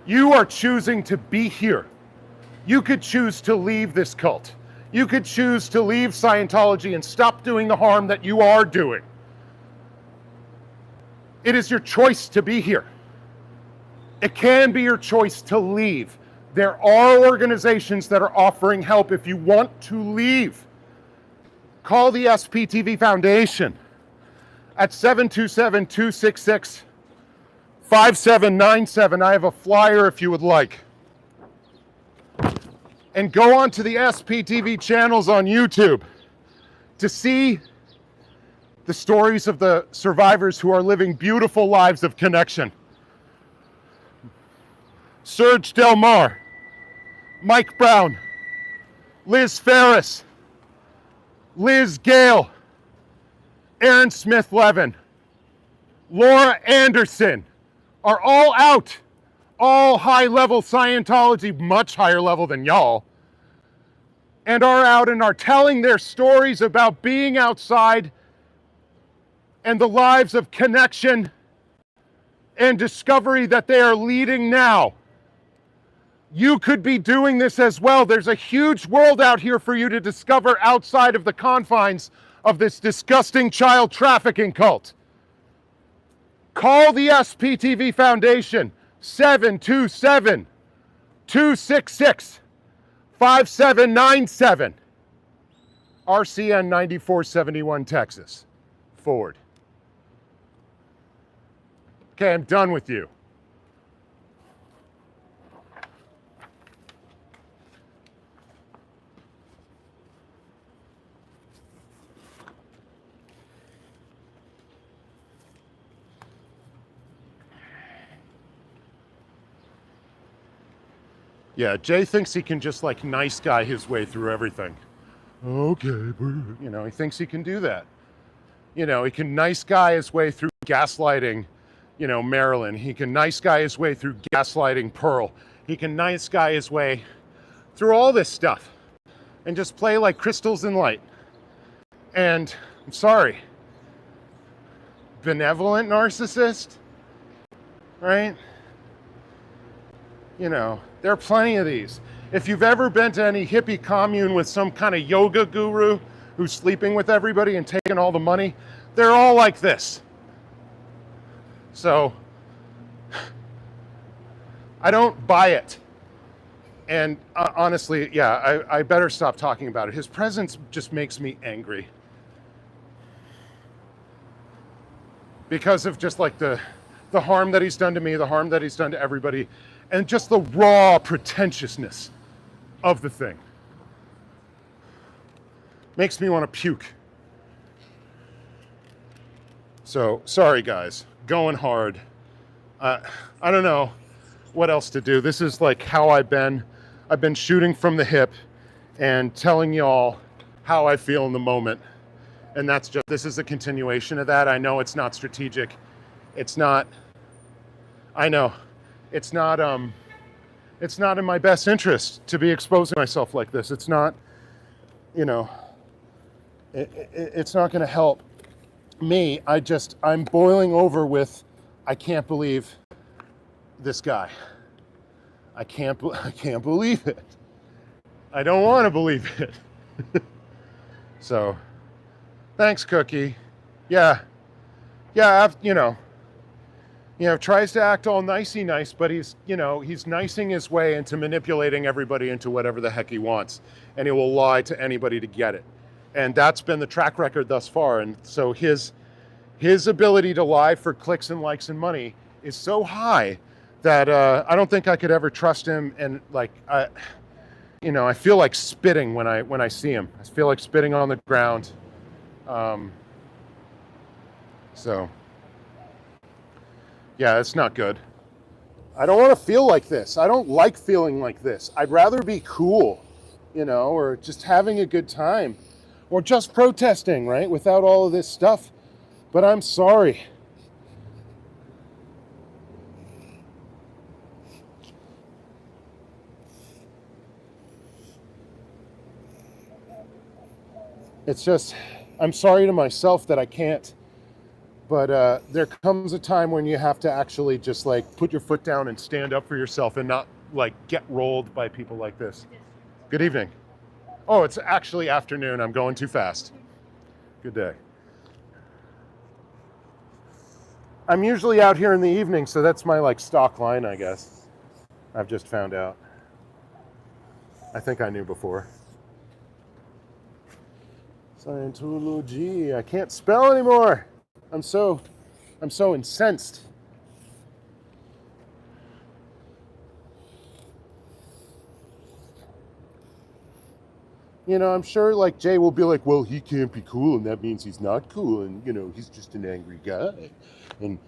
You are choosing to be here. You could choose to leave this cult. You could choose to leave Scientology and stop doing the harm that you are doing. It is your choice to be here. It can be your choice to leave. There are organizations that are offering help if you want to leave. Call the SPTV Foundation at 727-266-5797. I have a flyer if you would like. And go on to the SPTV channels on YouTube to see the stories of the survivors who are living beautiful lives of connection. Serge Delmar, Mike Brown, Liz Ferris, Liz Gale, Aaron Smith-Levin, Laura Anderson are all out all high-level Scientology, much higher level than y'all, and are out and are telling their stories about being outside and the lives of connection and discovery that they are leading now. You could be doing this as well. There's a huge world out here for you to discover outside of the confines of this disgusting child trafficking cult. Call the SPTV Foundation, 727-266-5797, RCN 9471, Texas. Forward. Okay, I'm done with you. Yeah, Jay thinks he can just like nice guy his way through everything. Okay, you know, he thinks he can do that. You know, he can nice guy his way through gaslighting, you know, Marilyn. He can nice guy his way through gaslighting Pearl. He can nice guy his way through all this stuff and just play like crystals in light. And I'm sorry, benevolent narcissist, right? You know, there are plenty of these. If you've ever been to any hippie commune with some kind of yoga guru who's sleeping with everybody and taking all the money, they're all like this. So, I don't buy it. And honestly, yeah, I better stop talking about it. His presence just makes me angry. Because of just like the harm that he's done to me, the harm that he's done to everybody, and just the raw pretentiousness of the thing. Makes me want to puke. So, sorry guys, going hard. I don't know what else to do. This is like how I've been shooting from the hip and telling y'all how I feel in the moment. And that's just, this is a continuation of that. I know it's not strategic. It's not, I know, it's not in my best interest to be exposing myself like this. It's not, you know, it's not going to help me. I'm boiling over with, I can't believe this guy. I can't believe it. I don't want to believe it. So, thanks, Cookie. Yeah, you know, tries to act all nicey nice, but he's nicing his way into manipulating everybody into whatever the heck he wants. And he will lie to anybody to get it. And that's been the track record thus far. And so his ability to lie for clicks and likes and money is so high that I don't think I could ever trust him. And like, I feel like spitting when I see him. I feel like spitting on the ground. So, yeah, it's not good. I don't want to feel like this. I don't like feeling like this. I'd rather be cool, or just having a good time, or just protesting, right? Without all of this stuff. But I'm sorry. It's just, I'm sorry to myself that I can't. But there comes a time when you have to actually just like put your foot down and stand up for yourself and not like get rolled by people like this. Good evening. Oh, it's actually afternoon. I'm going too fast. Good day. I'm usually out here in the evening, so that's my like stock line, I guess. I've just found out. I think I knew before. Scientology. I can't spell anymore. I'm so incensed. I'm sure like Jay will be like, well, he can't be cool, and that means he's not cool, and he's just an angry guy, and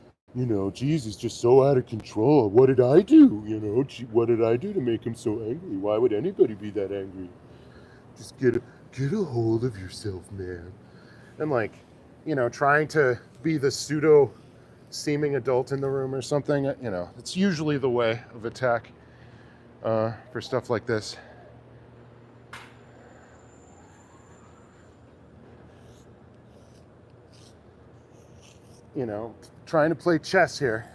geez, he's just so out of control. What did I do? What did I do to make him so angry? Why would anybody be that angry? Just get a hold of yourself, man. And like, trying to be the pseudo seeming adult in the room or something. You know, it's usually the way of attack for stuff like this. You know, trying to play chess here.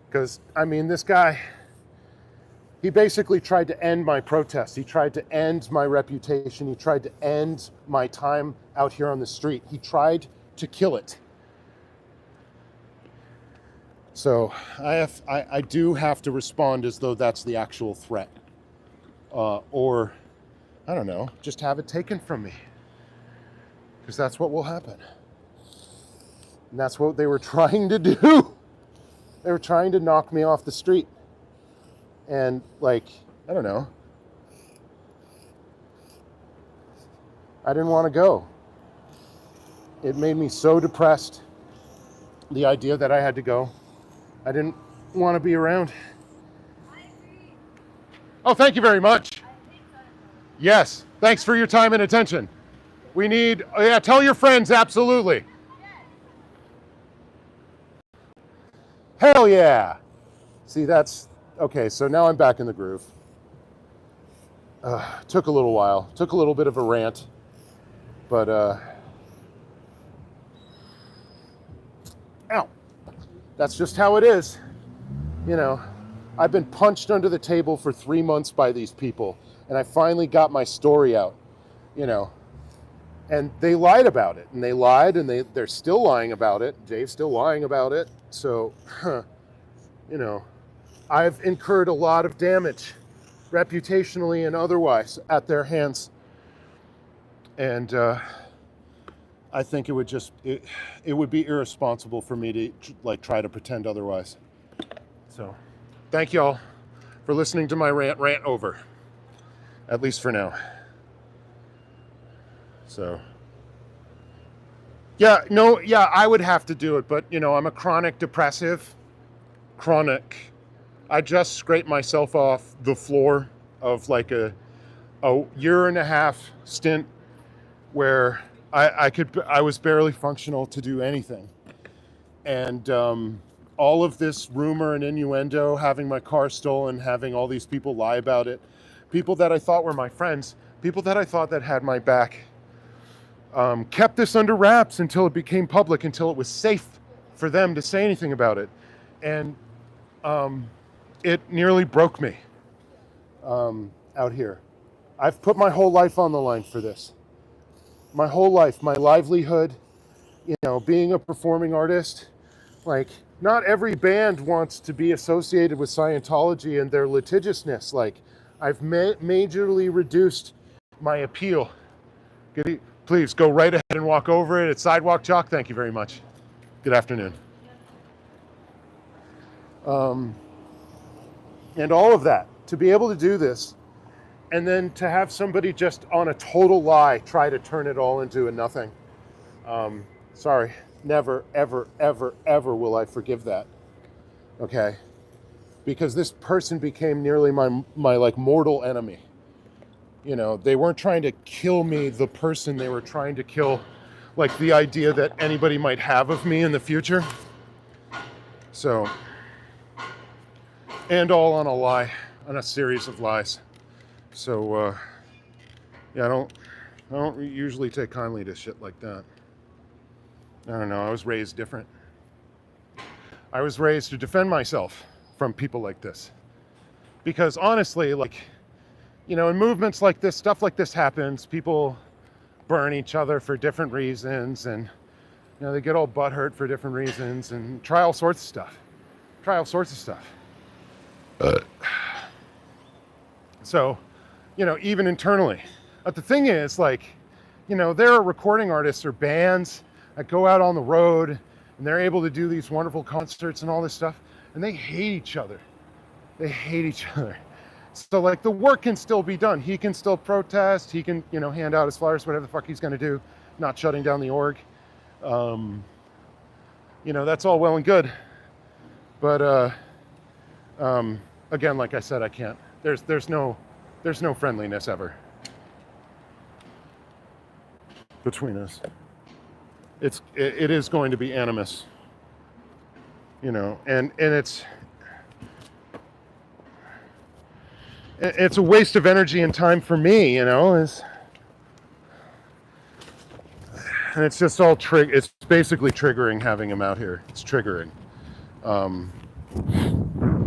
Because, I mean, this guy, he basically tried to end my protest. He tried to end my reputation. He tried to end my time out here on the street. He tried to kill it. So I do have to respond as though that's the actual threat. Or, I don't know, just have it taken from me. Because that's what will happen. And that's what they were trying to do. They were trying to knock me off the street. And, like, I don't know. I didn't want to go. It made me so depressed, the idea that I had to go. I didn't want to be around.
I agree.
Oh, thank you very much.
I think so.
Yes, thanks for your time and attention. We need, yeah, tell your friends, absolutely. Hell yeah. See, that's, okay, so now I'm back in the groove. Took a little while, took a little bit of a rant, but, ow, that's just how it is. You know, I've been punched under the table for 3 months by these people, and I finally got my story out, you know, and they lied about it, and they lied, and they're still lying about it. Dave's still lying about it. So, you know, I've incurred a lot of damage, reputationally and otherwise, at their hands. And I think it would just, it would be irresponsible for me to, like, try to pretend otherwise. So, thank y'all for listening to my rant over, at least for now. So, yeah, no, yeah, I would have to do it, but, you know, I'm a chronic depressive. Chronic. I just scraped myself off the floor of like a 1.5-year stint where I was barely functional to do anything. And all of this rumor and innuendo, having my car stolen, having all these people lie about it, people that I thought were my friends, people that I thought that had my back, kept this under wraps until it became public, until it was safe for them to say anything about it. And it nearly broke me out here. I've put my whole life on the line for this. My whole life, my livelihood, you know, being a performing artist. Like, not every band wants to be associated with Scientology and their litigiousness. Like, I've majorly reduced my appeal. Please go right ahead and walk over it. It's Sidewalk Chalk. Thank you very much. Good afternoon. And all of that, to be able to do this, and then to have somebody just on a total lie try to turn it all into a nothing. Sorry, never, ever, ever, ever will I forgive that. Okay? Because this person became nearly my like mortal enemy. You know, they weren't trying to kill me, the person, they were trying to kill like the idea that anybody might have of me in the future. So, and all on a lie, on a series of lies. So, yeah, I don't usually take kindly to shit like that. I don't know, I was raised different. I was raised to defend myself from people like this. Because honestly, like, you know, in movements like this, stuff like this happens, people burn each other for different reasons, and, you know, they get all butthurt for different reasons, and try all sorts of stuff. So, you know, even internally. But the thing is, like, you know, there are recording artists or bands that go out on the road and they're able to do these wonderful concerts and all this stuff, and they hate each other. They hate each other. So, like, the work can still be done. He can still protest. He can, you know, hand out his flyers, whatever the fuck he's going to do, not shutting down the org. You know, that's all well and good. But, again, like I said, I can't. There's no friendliness ever between us. it is going to be animus, you know, and it's a waste of energy and time for me, you know, and it's just all it's basically triggering having him out here. It's triggering.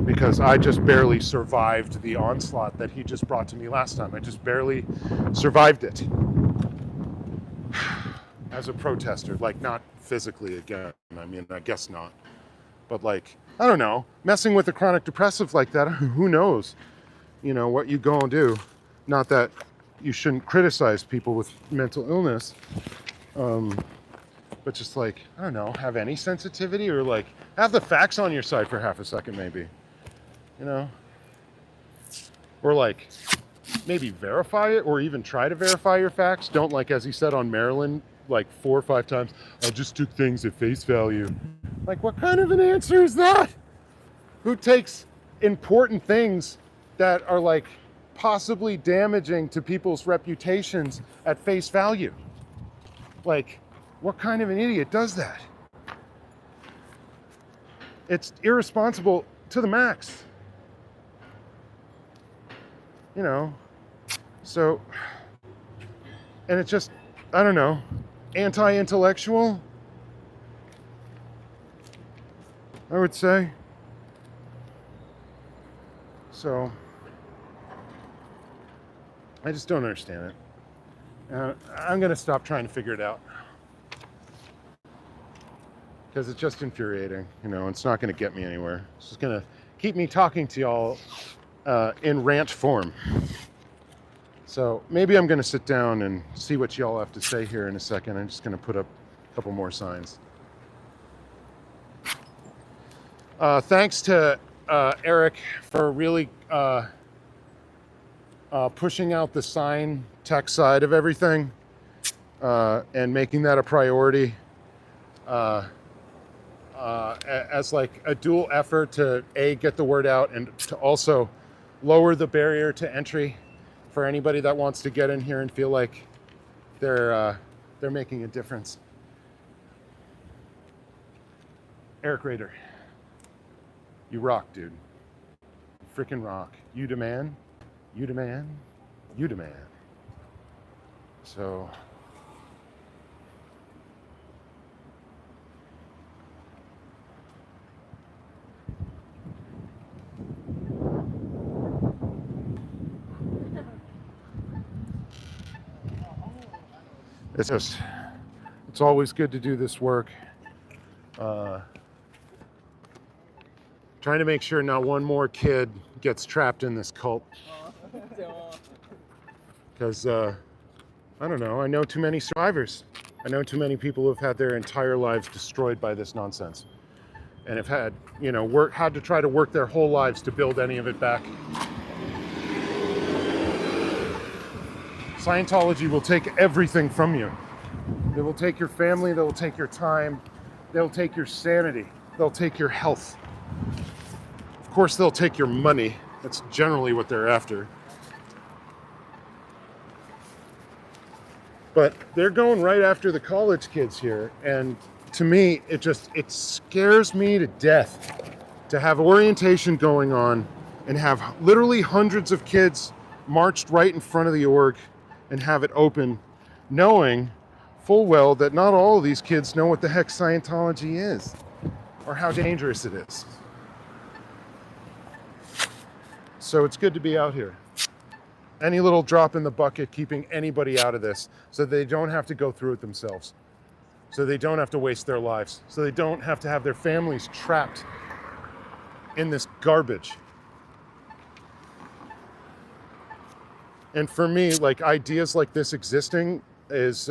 Because I just barely survived the onslaught that he just brought to me last time. I just barely survived it as a protester, like not physically again. I mean, I guess not. But like, I don't know, messing with a chronic depressive like that, who knows, you know, what you go and do. Not that you shouldn't criticize people with mental illness, but just like, I don't know, have any sensitivity or like have the facts on your side for half a second maybe, you know? Or like maybe verify it or even try to verify your facts. Don't, like as he said on Maryland, like 4 or 5 times, I just took things at face value. Like, what kind of an answer is that? Who takes important things that are like possibly damaging to people's reputations at face value? Like, what kind of an idiot does that? It's irresponsible to the max. You know, so, and it's just, I don't know, anti-intellectual, I would say. So, I just don't understand it. I'm going to stop trying to figure it out. Because it's just infuriating, you know, it's not going to get me anywhere. It's just going to keep me talking to y'all in rant form. So maybe I'm going to sit down and see what y'all have to say here in a second. I'm just going to put up a couple more signs. Thanks to Eric for really pushing out the sign tech side of everything and making that a priority as like a dual effort to get the word out and to also lower the barrier to entry for anybody that wants to get in here and feel like they're making a difference. Eric Rader, you rock, dude. You freaking rock. You demand, you demand, you demand. So, it's always good to do this work. Trying to make sure not one more kid gets trapped in this cult. Because, I don't know, I know too many survivors. I know too many people who have had their entire lives destroyed by this nonsense. And have had, you know, had to try to work their whole lives to build any of it back. Scientology will take everything from you. They will take your family, they will take your time, they'll take your sanity, they'll take your health. Of course, they'll take your money. That's generally what they're after. But they're going right after the college kids here. And to me, it scares me to death to have orientation going on and have literally hundreds of kids marched right in front of the org and have it open, knowing full well that not all of these kids know what the heck Scientology is or how dangerous it is. So it's good to be out here. Any little drop in the bucket keeping anybody out of this so they don't have to go through it themselves, so they don't have to waste their lives, so they don't have to have their families trapped in this garbage. And for me, like, ideas like this existing is,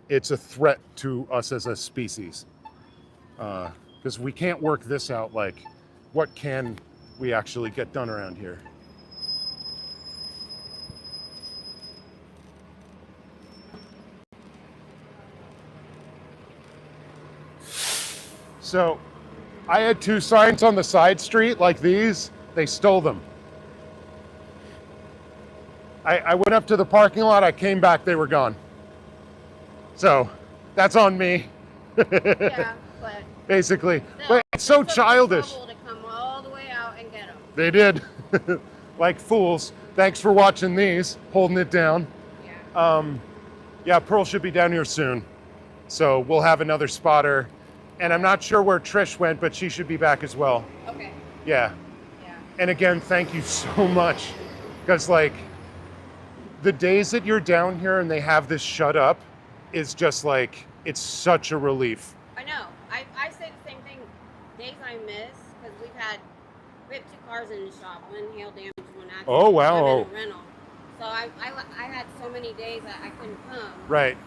it's a threat to us as a species. Because we can't work this out, like, what can we actually get done around here? So, I had 2 signs on the side street like these. They stole them. I went up to the parking lot, I came back, they were gone. So, That's on me.
Yeah, but
Basically.
still,
But it's so
it took the
childish.
trouble to come all the way out and get them.
They did. Like fools. Thanks for watching these, holding it down.
Yeah.
Yeah, Pearl should be down here soon. So we'll have another spotter. And I'm not sure where Trish went, but she should be back as well.
Okay.
Yeah.
Yeah.
And again, thank you so much. Because like the days that you're down here and they have this shut up is just like, it's such a relief.
I know. I say the same thing. Days I miss, because we have 2 cars in the shop. One hail damage, one accident.
Oh, wow.
I'm in a rental. So I had so many days that I couldn't come.
Right.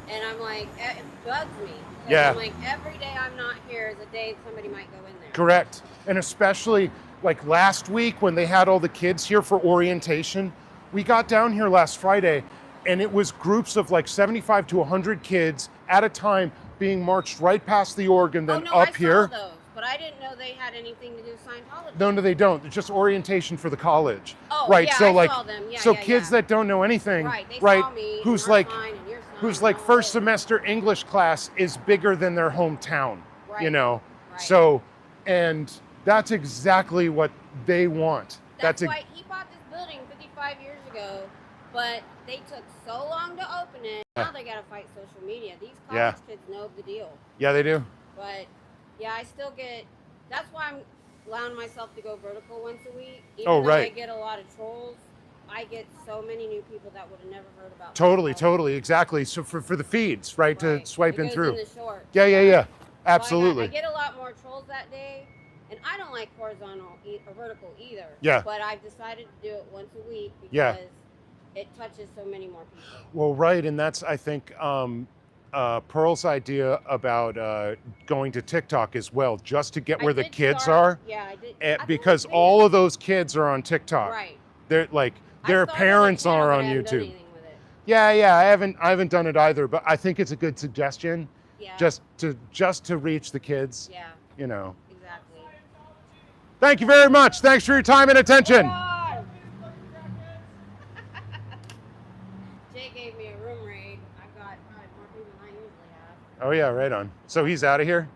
And I'm like, it bugs me.
Yeah.
I'm like, every day I'm not here is a day somebody might go in there.
Correct. And especially like last week when they had all the kids here for orientation, we got down here last Friday and it was groups of like 75 to 100 kids at a time being marched right past the org and then up here.
I saw those, but I didn't know they had anything to do with Scientology.
No, they don't. It's just orientation for the college.
Oh,
right.
Yeah,
So
I
like,
saw them. Yeah,
so
yeah,
kids
yeah.
that don't know anything,
Right, they
right?
saw me,
Who's
and
like,
mine and your son
who's
and
like
all
first
this.
semester English class is bigger than their hometown, you
Right,
know?
right.
So, and that's exactly what they want.
That's why he bought this building 55 years ago, but they took so long to open it. Now they got to fight social media. These college kids know the deal.
Yeah, they do.
But yeah, I still get. That's why I'm allowing myself to go vertical once a week. Even though I get a lot of trolls, I get so many new people that would have never heard about.
Totally, exactly. So for the feeds, right, to swipe in through.
In the short.
Yeah. Absolutely.
So I get a lot more trolls that day, and I don't like horizontal or vertical either.
Yeah.
But I've decided to do it once a week because
Yeah.
it touches so many more people.
Well, right, and that's I think Pearl's idea about going to TikTok as well, just to get where the kids are.
Yeah, I did.
Because all of those kids are on TikTok.
Right.
They're like their parents are on YouTube. Yeah, I haven't done it either, but I think it's a good suggestion.
Yeah.
Just to reach the kids.
Yeah.
You know.
Exactly.
Thank you very much. Thanks for your time and attention.
Jay gave me a room raid. I got probably more people than I usually have.
Oh yeah, right on. So he's out of here?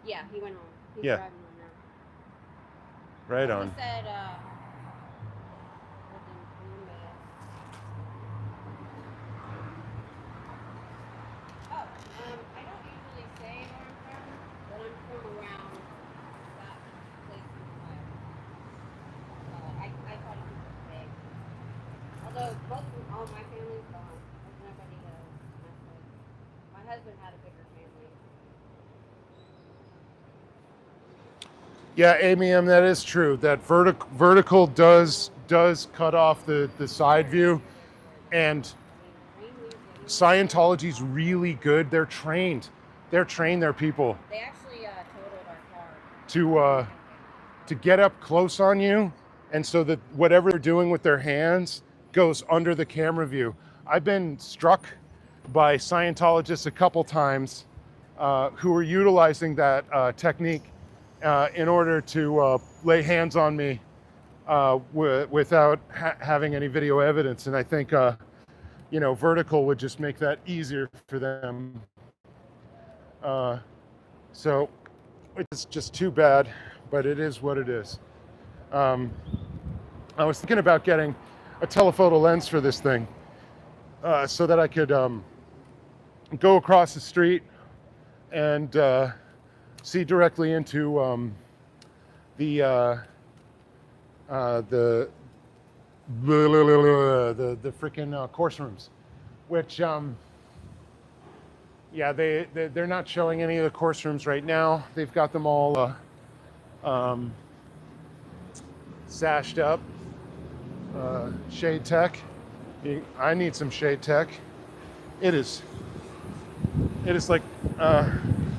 Yeah, he went home. He's
Yeah.
driving home now.
Right on.
He said, I don't usually say where I'm from, but I'm from around that place in Ohio. I thought it was big. Although all my family's gone. There's nobody to mess with. My husband had a bigger family.
Yeah, Amy M, that is true. That vertical does cut off the side view, and Scientology's really good. They're trained their people
They actually totaled our car.
to get up close on you, and so that whatever they're doing with their hands goes under the camera view. I've been struck by Scientologists a couple times who are utilizing that technique in order to lay hands on me without having any video evidence. And I think, vertical would just make that easier for them. So it's just too bad, but it is what it is. I was thinking about getting a telephoto lens for this thing so that I could go across the street and see directly into the freaking course rooms, which they're not showing any of the course rooms right now. They've got them all sashed up. Shade tech. I need some shade tech. It is like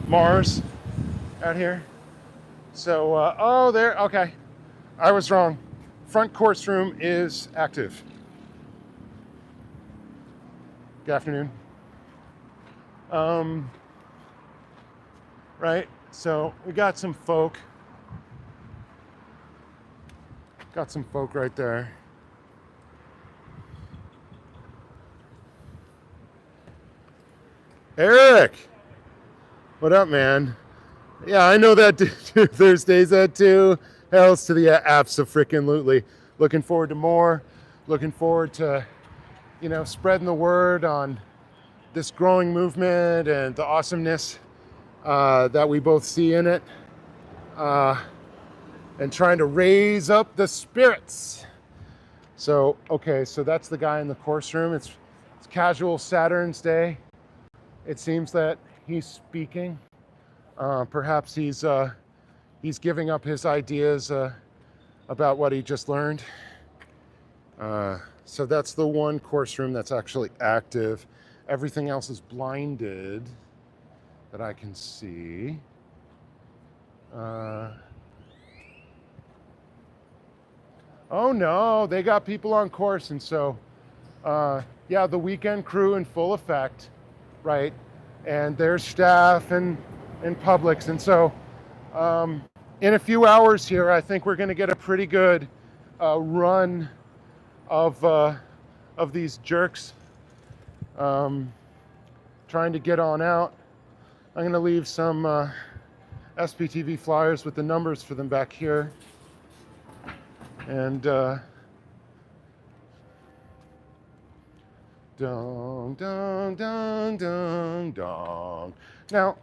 Mars out here. So, there, okay. I was wrong. Front course room is active. Good afternoon. Right, so we got some folk. Got some folk right there. Eric! What up, man? Yeah, I know that Thursdays at 2. Hells to the abso-freaking-lutely. Looking forward to more. Looking forward to, spreading the word on this growing movement and the awesomeness that we both see in it. And trying to raise up the spirits. So, okay, so that's the guy in the course room. It's casual Saturn's day. It seems that he's speaking. Perhaps he's giving up his ideas about what he just learned. So that's the one course room that's actually active. Everything else is blinded that I can see. Oh no, they got people on course, and so yeah, the weekend crew in full effect, right? And there's staff and Publix, and so in a few hours here, I think we're going to get a pretty good run of these jerks trying to get on out. I'm going to leave some SPTV flyers with the numbers for them back here. And dong, dong, dong, dong, dong. Now,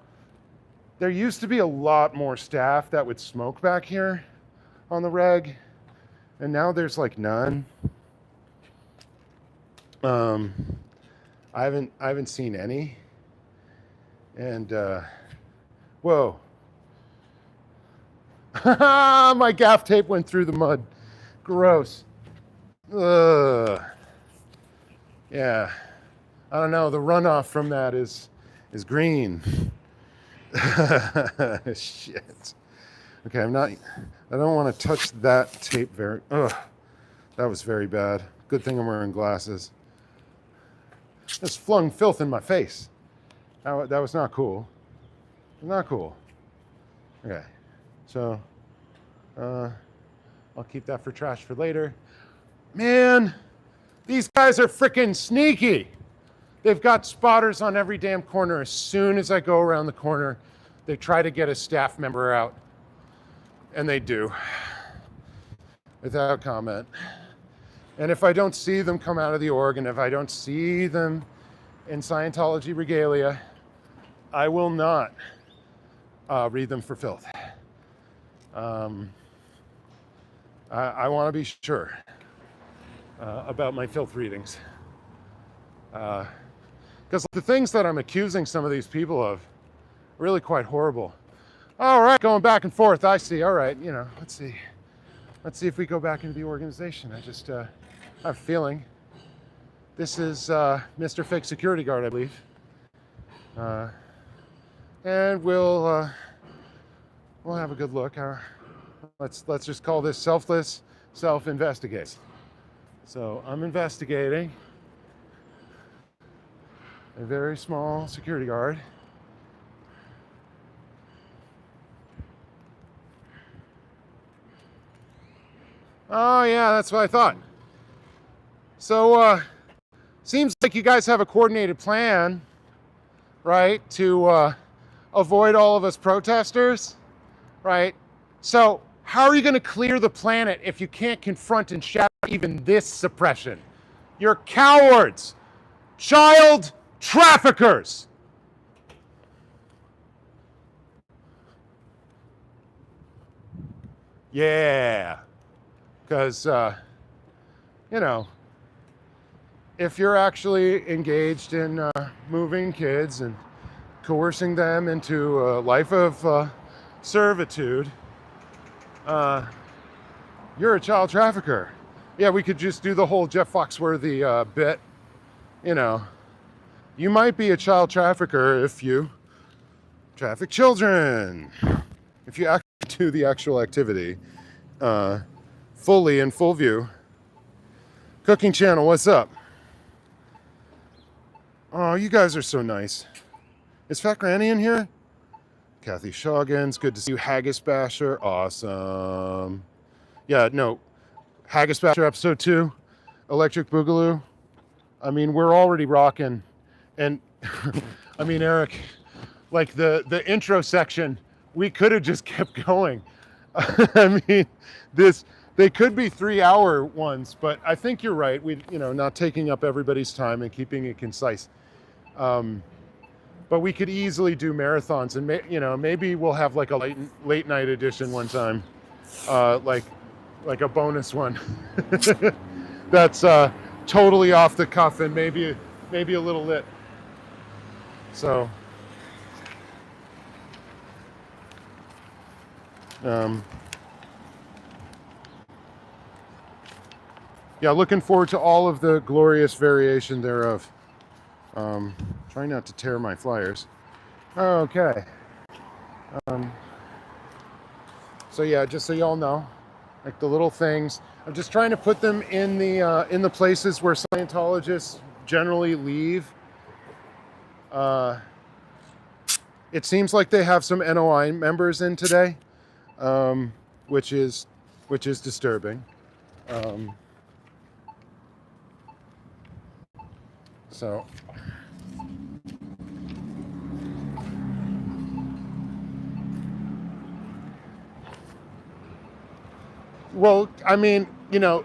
there used to be a lot more staff that would smoke back here on the reg, and now there's like none. I haven't seen any. And whoa. My gaff tape went through the mud. Gross. Ugh. Yeah. I don't know. The runoff from that is green. Shit. Okay, I don't want to touch that tape ugh. That was very bad. Good thing I'm wearing glasses. Just flung filth in my face. That was not cool. Not cool. Okay. So, I'll keep that for trash for later. Man, these guys are freaking sneaky. They've got spotters on every damn corner. As soon as I go around the corner, they try to get a staff member out. And they do. Without comment. And if I don't see them come out of the org, and if I don't see them in Scientology regalia, I will not read them for filth. I want to be sure about my filth readings. Because the things that I'm accusing some of these people of are really quite horrible. All right, going back and forth, I see. All right, let's see. Let's see if we go back into the organization. I just have a feeling. This is Mr. Fake Security Guard, I believe. And we'll have a good look. Let's just call this selfless self-investigate. So I'm investigating a very small security guard. Oh yeah, that's what I thought. So seems like you guys have a coordinated plan, right, to avoid all of us protesters, right? So how are you going to clear the planet if you can't confront and shatter even this suppression? You're cowards, child traffickers. Yeah, because, if you're actually engaged in moving kids and coercing them into a life of servitude, you're a child trafficker. Yeah, we could just do the whole Jeff Foxworthy bit. You might be a child trafficker if you traffic children. If you actually do the actual activity fully in full view. Cooking channel, what's up? Oh, you guys are so nice. Is Fat Granny in here? Kathy Shoggins, good to see you. Haggis Basher, awesome. Yeah, no, Haggis Basher episode 2, Electric Boogaloo. I mean, we're already rocking. And, I mean, Eric, like the intro section, we could have just kept going. I mean, they could be 3-hour ones, but I think you're right. Not taking up everybody's time and keeping it concise. But we could easily do marathons, and maybe we'll have like a late night edition one time, like a bonus one. That's totally off the cuff and maybe a little lit. So. Yeah, looking forward to all of the glorious variation thereof. Trying not to tear my flyers. Okay. So yeah, just so y'all know, like the little things, I'm just trying to put them in the places where Scientologists generally leave. It seems like they have some NOI members in today, which is disturbing. So. Well, I mean,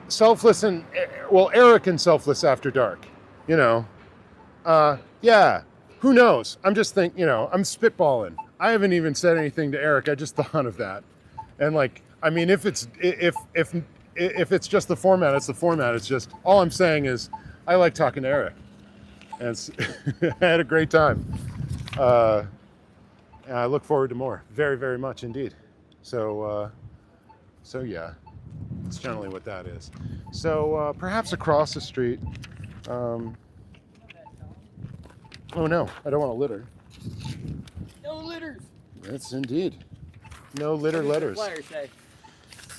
selfless and, Eric and selfless after dark, yeah, who knows? I'm just thinking, I'm spitballing. I haven't even said anything to Eric. I just thought of that. And like, I mean, if it's just the format, it's the format. It's just, all I'm saying is I like talking to Eric. And I had a great time. And I look forward to more. Very, very much indeed. So yeah. That's generally what that is. So perhaps across the street. Oh no, I don't want to litter.
No litters.
Yes, indeed. No litter letters.
What does the flyer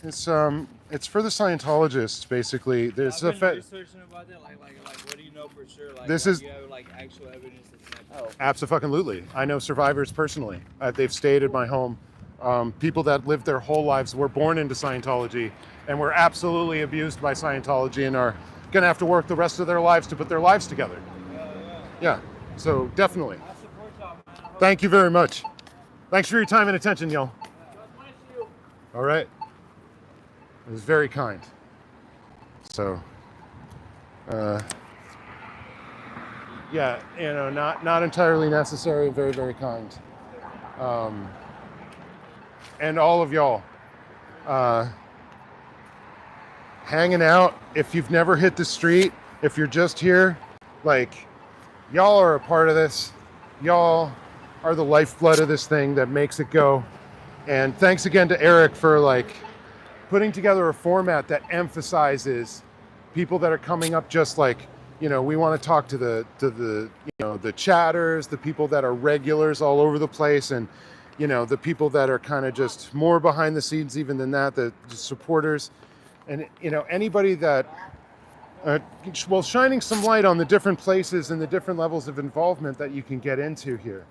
say?
It's for the Scientologists, basically. There's
I've been researching about that. Like, what do you know for sure? Like,
this is.
Do you have like actual evidence that's not?
Oh.
Absolutely. I know survivors personally. They've stayed at my home. People that lived their whole lives, were born into Scientology, and were absolutely abused by Scientology, and are going to have to work the rest of their lives to put their lives together. Yeah. So definitely.
I support y'all, man.
Thank you very much. Thanks for your time and attention, y'all.
God bless you.
All right. It was very kind. So, yeah, not entirely necessary, very, very kind. And all of y'all hanging out. If you've never hit the street, if you're just here, like, y'all are a part of this. Y'all are the lifeblood of this thing that makes it go. And thanks again to Eric for like putting together a format that emphasizes people that are coming up, just like, we want to talk to the chatters, the people that are regulars all over the place, and the people that are kind of just more behind the scenes even than that, the supporters, and anybody that shining some light on the different places and the different levels of involvement that you can get into here.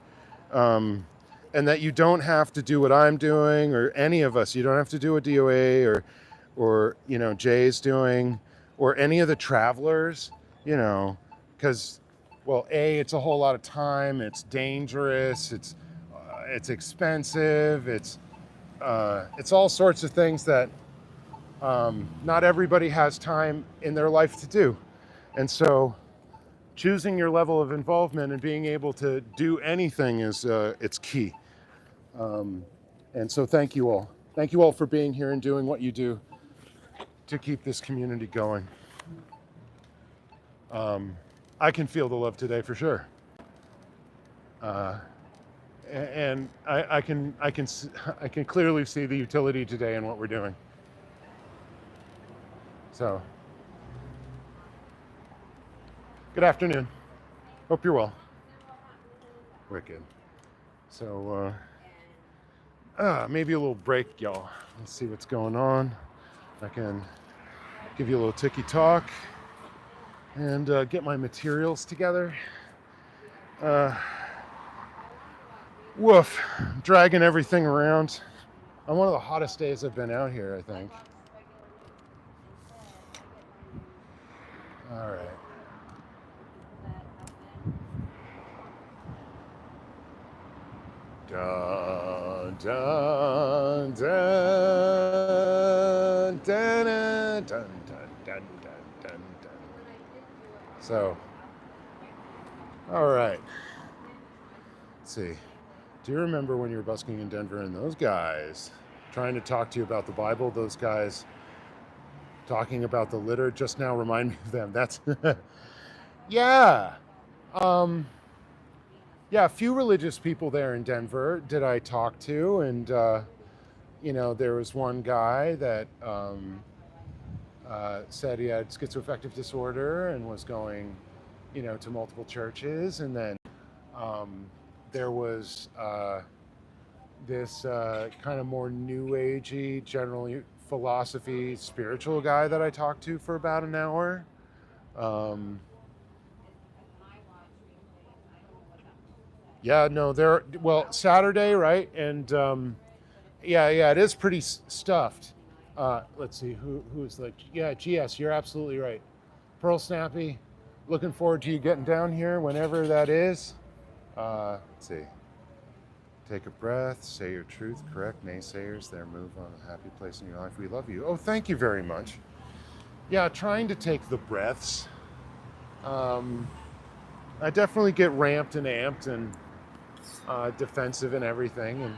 And that you don't have to do what I'm doing, or any of us. You don't have to do what DOA or Jay's doing, or any of the travelers, because, well, it's a whole lot of time. It's dangerous. It's expensive. It's all sorts of things that not everybody has time in their life to do. And so choosing your level of involvement and being able to do anything is it's key. And so thank you all. Thank you all for being here and doing what you do to keep this community going. I can feel the love today for sure. And I can clearly see the utility today in what we're doing. So, good afternoon. Hope you're well. Wicked. So, maybe a little break, y'all. Let's see what's going on. I can give you a little ticky talk and get my materials together. Woof, dragging everything around. On one of the hottest days I've been out here, I think. All right. Dun, dun, dun, dun, dun, dun, dun, dun, dun. So, all right. Let's see. Do you remember when you were busking in Denver and those guys trying to talk to you about the Bible? Those guys talking about the litter just now remind me of them. That's yeah. Yeah, a few religious people there in Denver did I talk to, and there was one guy that said he had schizoaffective disorder and was going, to multiple churches, and then there was this kind of more new agey, generally philosophy, spiritual guy that I talked to for about an hour. Yeah, no, Saturday, right? And yeah, it is pretty stuffed. Let's see, who's like, yeah, GS, you're absolutely right. Pearl Snappy, looking forward to you getting down here whenever that is. Let's see. Take a breath, say your truth, correct naysayers, there, move on, a happy place in your life. We love you. Oh, thank you very much. Yeah, trying to take the breaths. I definitely get ramped and amped and defensive and everything, and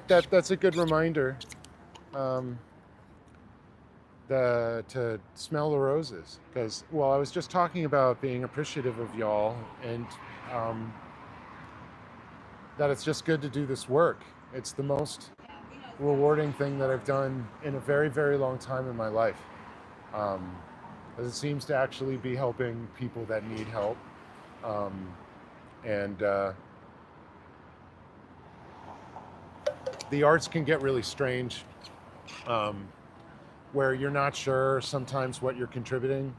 that's a good reminder to smell the roses, because I was just talking about being appreciative of y'all, and that it's just good to do this work. It's the most rewarding thing that I've done in a very, very long time in my life, as it seems to actually be helping people that need help, and the arts can get really strange, where you're not sure sometimes what you're contributing,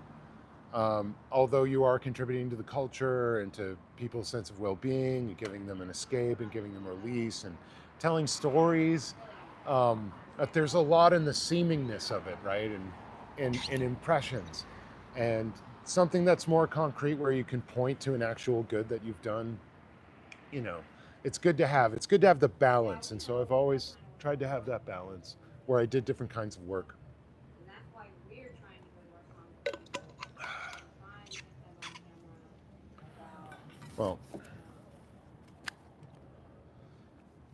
although you are contributing to the culture and to people's sense of well-being and giving them an escape and giving them release and telling stories. But there's a lot in the seemingness of it, right? And impressions, and something that's more concrete where you can point to an actual good that you've done. It's good to have the balance, and so I've always tried to have that balance where I did different kinds of work.
And that's why we're trying to work on
Well,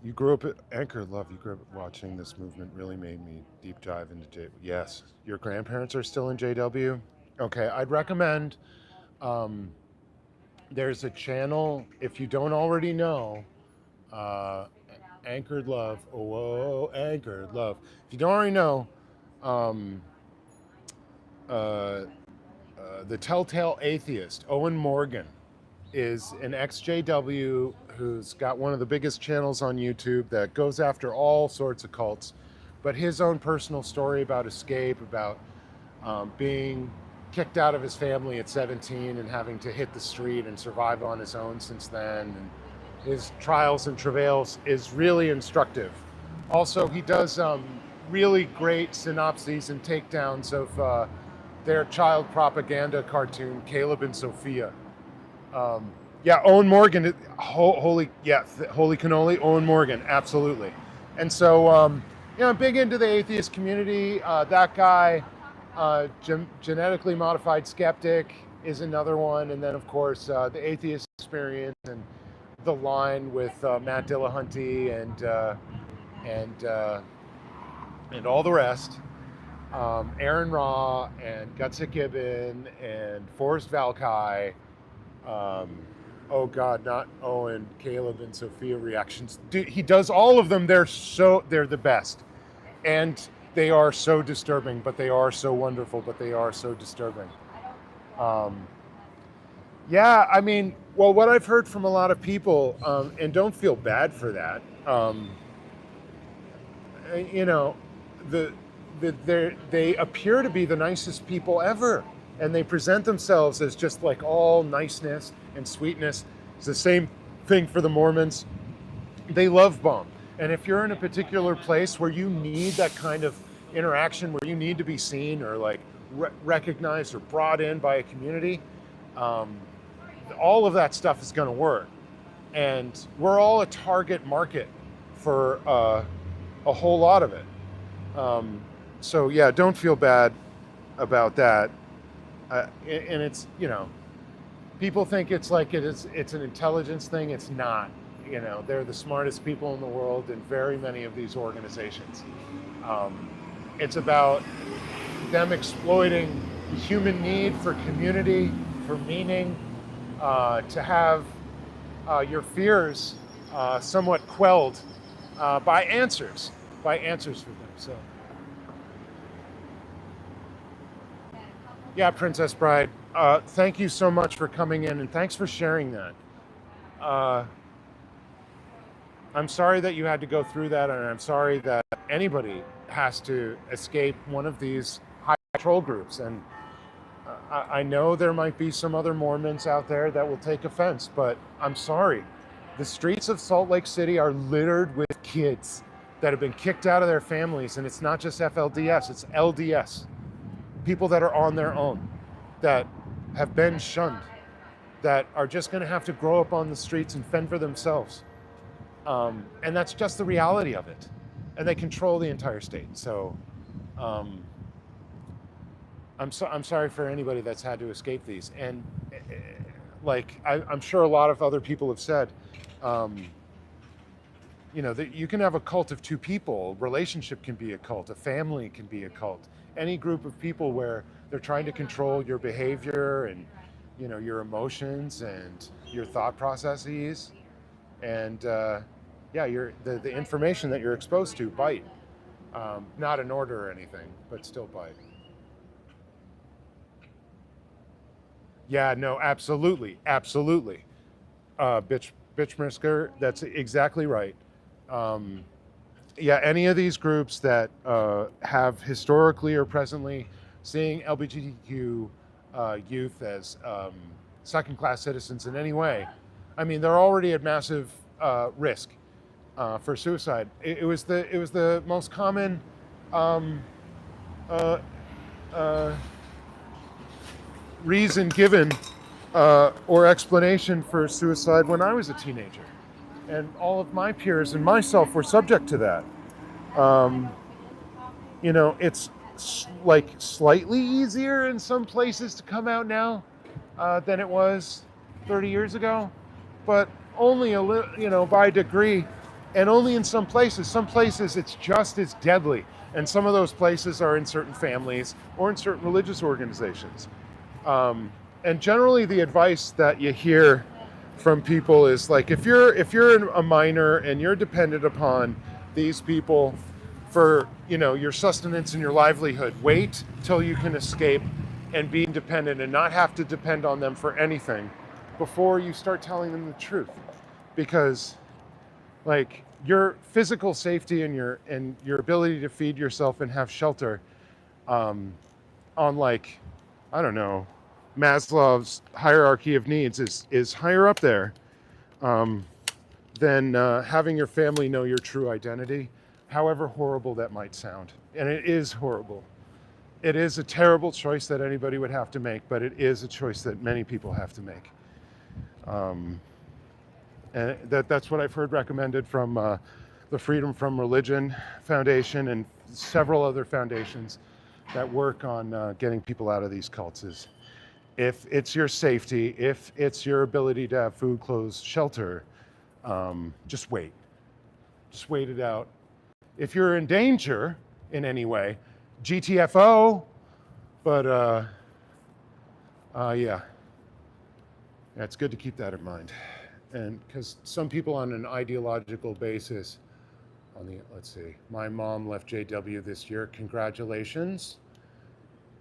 you grew up at Anchor Love. You grew up watching this movement. Really made me deep dive into J. Yes, your grandparents are still in JW. Okay, I'd recommend. There's a channel, if you don't already know, Anchored Love. Oh, Anchored Love. If you don't already know, the Telltale Atheist, Owen Morgan, is an ex-JW who's got one of the biggest channels on YouTube that goes after all sorts of cults, but his own personal story about escape, about being kicked out of his family at 17 and having to hit the street and survive on his own since then, and his trials and travails is really instructive. Also, he does really great synopses and takedowns of their child propaganda cartoon, Caleb and Sophia. Owen Morgan, holy cannoli, Owen Morgan, absolutely. And so, I'm big into the atheist community. That guy, genetically modified skeptic, is another one. And then, of course, the atheist experience and the line with Matt Dillahunty and all the rest. Aaron Ra and Gutsick Gibbon and Forrest Valkai. Oh God, not Owen, Caleb, and Sophia reactions. Dude, he does all of them. They're the best. And they are so disturbing, but they are so wonderful, but they are so disturbing. What I've heard from a lot of people, and don't feel bad for that, they appear to be the nicest people ever, and they present themselves as just like all niceness and sweetness. It's the same thing for the Mormons. They love bomb, and if you're in a particular place where you need that kind of interaction, where you need to be seen or like recognized or brought in by a community, all of that stuff is going to work. And we're all a target market for a whole lot of it. So yeah, don't feel bad about that. And it's, people think it's like it's an intelligence thing. It's not. They're the smartest people in the world in very many of these organizations. It's about them exploiting the human need for community, for meaning, to have your fears somewhat quelled by answers for them. So, yeah, Princess Bride, thank you so much for coming in, and thanks for sharing that. I'm sorry that you had to go through that, and I'm sorry that anybody has to escape one of these high control groups. And I know there might be some other Mormons out there that will take offense, but I'm sorry. The streets of Salt Lake City are littered with kids that have been kicked out of their families, and it's not just FLDS, it's LDS. People that are on their own, that have been shunned, that are just going to have to grow up on the streets and fend for themselves. And that's just the reality of it. And they control the entire state. So I'm sorry for anybody that's had to escape these. And like I'm sure a lot of other people have said, that you can have a cult of two people. Relationship can be a cult. A family can be a cult. Any group of people where they're trying to control your behavior and your emotions and your thought processes, and the information that you're exposed to bite. Not in order or anything, but still bite. Yeah, no, absolutely. Bitch Misker, that's exactly right. Any of these groups that have historically or presently seeing LGBTQ youth as second-class citizens in any way, I mean, they're already at massive risk for suicide. It was the most common reason given or explanation for suicide when I was a teenager. And all of my peers and myself were subject to that. It's like slightly easier in some places to come out now than it was 30 years ago, but only a little, by degree, and only in some places. Some places it's just as deadly, and some of those places are in certain families or in certain religious organizations. And generally, the advice that you hear from people is like, if you're a minor and you're dependent upon these people for your sustenance and your livelihood, wait till you can escape and be independent and not have to depend on them for anything before you start telling them the truth. Because like your physical safety and your ability to feed yourself and have shelter on, like, I don't know, Maslow's hierarchy of needs is higher up there than having your family know your true identity, however horrible that might sound. And it is horrible. It is a terrible choice that anybody would have to make, but it is a choice that many people have to make. And that's what I've heard recommended from the Freedom from Religion Foundation and several other foundations that work on getting people out of these cults is, if it's your safety, if it's your ability to have food, clothes, shelter, just wait. Just wait it out. If you're in danger in any way, GTFO, but yeah, it's good to keep that in mind. And because some people on an ideological basis, let's see, my mom left JW this year, congratulations.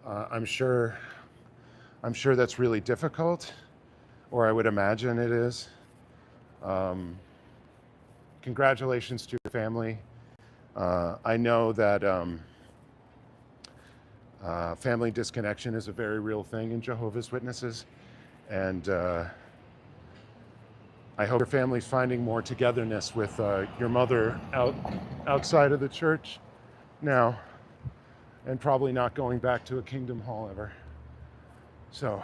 I'm sure that's really difficult, or I would imagine it is. Congratulations to your family. I know that family disconnection is a very real thing in Jehovah's Witnesses, and I hope your family's finding more togetherness with your mother outside of the church now, and probably not going back to a Kingdom Hall ever. So,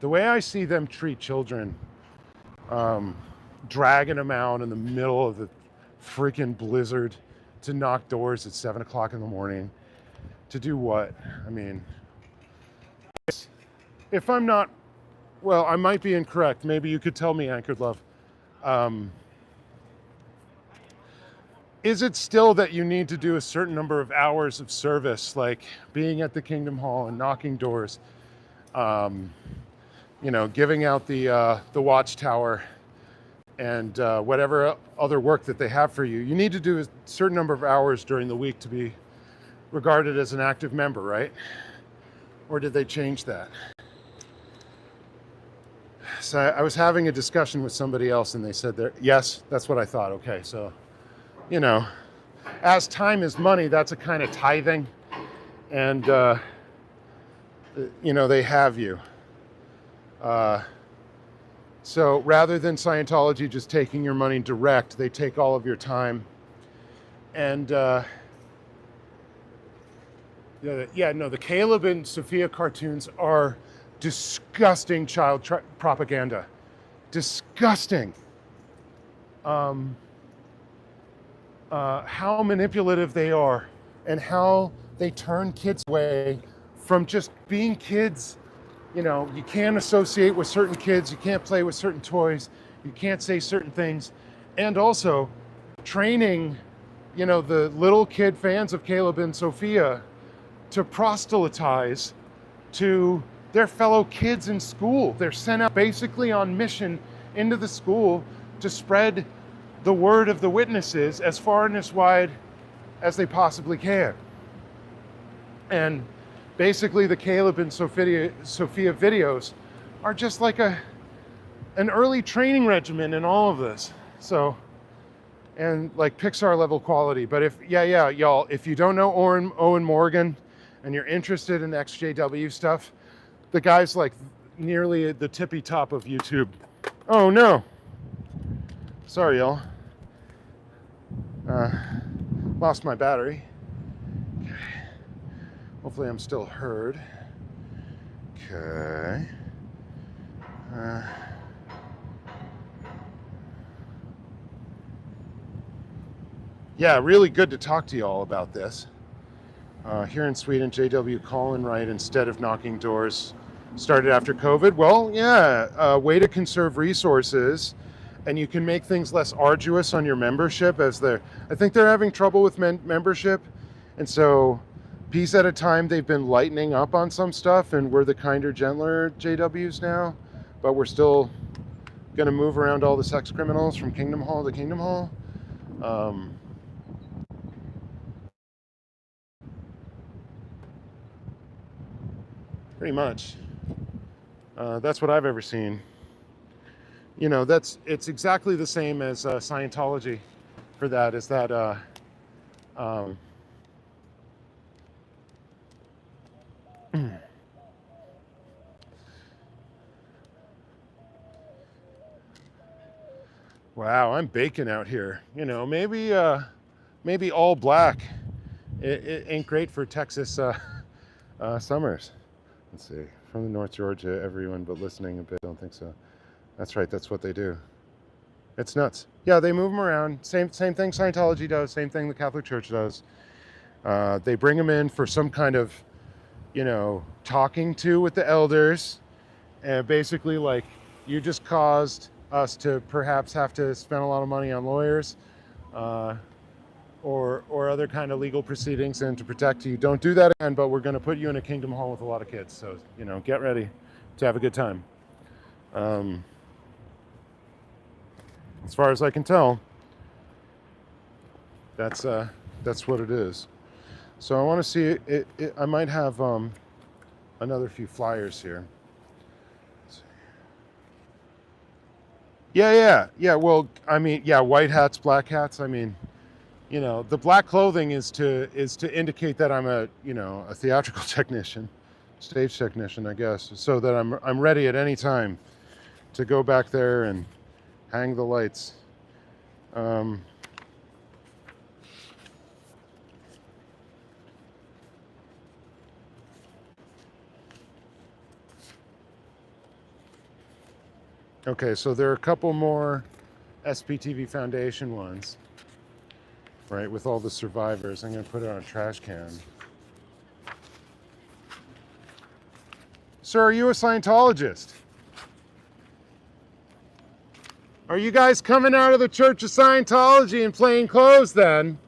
the way I see them treat children, dragging them out in the middle of the freaking blizzard to knock doors at 7 o'clock in the morning, to do what? I mean, if I'm not, well, I might be incorrect. Maybe you could tell me, Anchored Love. Is it still that you need to do a certain number of hours of service, like being at the Kingdom Hall and knocking doors, giving out the watchtower and whatever other work that they have for you? You need to do a certain number of hours during the week to be regarded as an active member, right? Or did they change that? So I was having a discussion with somebody else and they said, yes, that's what I thought. Okay, so, as time is money, that's a kind of tithing. And, they have you. So rather than Scientology just taking your money direct, they take all of your time. And, the Caleb and Sophia cartoons are disgusting child propaganda. Disgusting. How manipulative they are and how they turn kids away from just being kids. You can't associate with certain kids, you can't play with certain toys, you can't say certain things. And also training, the little kid fans of Caleb and Sophia to proselytize to their fellow kids in school. They're sent out basically on mission into the school to spread the word of the witnesses as far and as wide as they possibly can. And basically the Caleb and Sophia videos are just like an early training regimen in all of this. So, and like Pixar level quality. But y'all, if you don't know Owen Morgan and you're interested in XJW stuff, the guy's like nearly at the tippy top of YouTube. Oh no. Sorry, y'all. Lost my battery. Okay. Hopefully I'm still heard. Okay. Yeah, really good to talk to y'all about this. Here in Sweden, JW call and write instead of knocking doors started after COVID. Well, yeah, a way to conserve resources, and you can make things less arduous on your membership I think they're having trouble with membership. And so piece at a time, they've been lightening up on some stuff, and we're the kinder, gentler JWs now, but we're still going to move around all the sex criminals from Kingdom Hall to Kingdom Hall. Pretty much. That's what I've ever seen. It's exactly the same as Scientology for that, is that wow, I'm baking out here. Maybe all black. It ain't great for Texas summers. Let's see. From the North Georgia, everyone but listening a bit. Don't think so. That's right. That's what they do. It's nuts. Yeah, they move them around. Same thing Scientology does. Same thing the Catholic Church does. They bring them in for some kind of, talking to with the elders. And basically, like, you just caused us to perhaps have to spend a lot of money on lawyers or other kind of legal proceedings, and to protect you. Don't do that again, but we're going to put you in a Kingdom Hall with a lot of kids. So, get ready to have a good time. As far as I can tell, that's what it is. So I want to see it. I might have another few flyers here. Yeah. Well, I mean, yeah, white hats, black hats. I mean, the black clothing is to indicate that I'm a theatrical technician, stage technician, I guess, so that I'm ready at any time to go back there and hang the lights. Okay, so there are a couple more SPTV Foundation ones, right, with all the survivors. I'm going to put it on a trash can. Sir, are you a Scientologist? Are you guys coming out of the Church of Scientology in plain clothes then?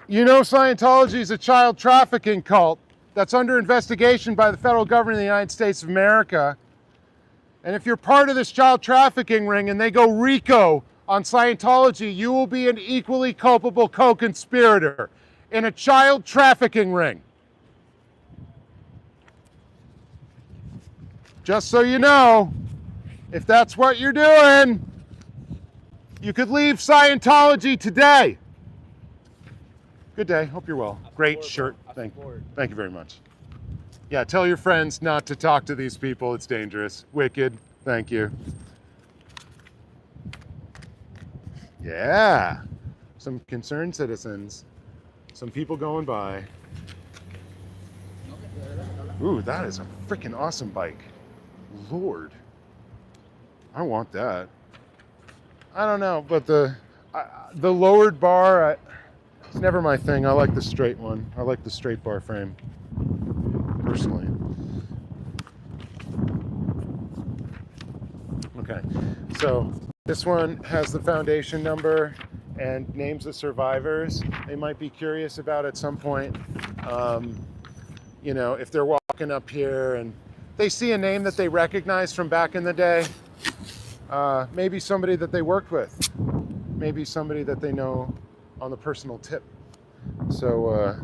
You know Scientology is a child trafficking cult that's under investigation by the federal government of the United States of America. And if you're part of this child trafficking ring and they go RICO on Scientology, you will be an equally culpable co-conspirator in a child trafficking ring. Just so you know, if that's what you're doing, you could leave Scientology today. Good day. Hope you're well. Great shirt. Thank you very much. Yeah, tell your friends not to talk to these people. It's dangerous. Wicked. Thank you. Yeah. Some concerned citizens. Some people going by. Ooh, that is a freaking awesome bike. Lord. I want that. I don't know, but the lowered bar, it's never my thing. I like the straight one. I like the straight bar frame, personally. Okay, so this one has the foundation number and names of survivors. They might be curious about at some point, you know, if they're walking up here and they see a name that they recognize from back in the day, maybe somebody that they worked with, maybe somebody that they know on the personal tip. So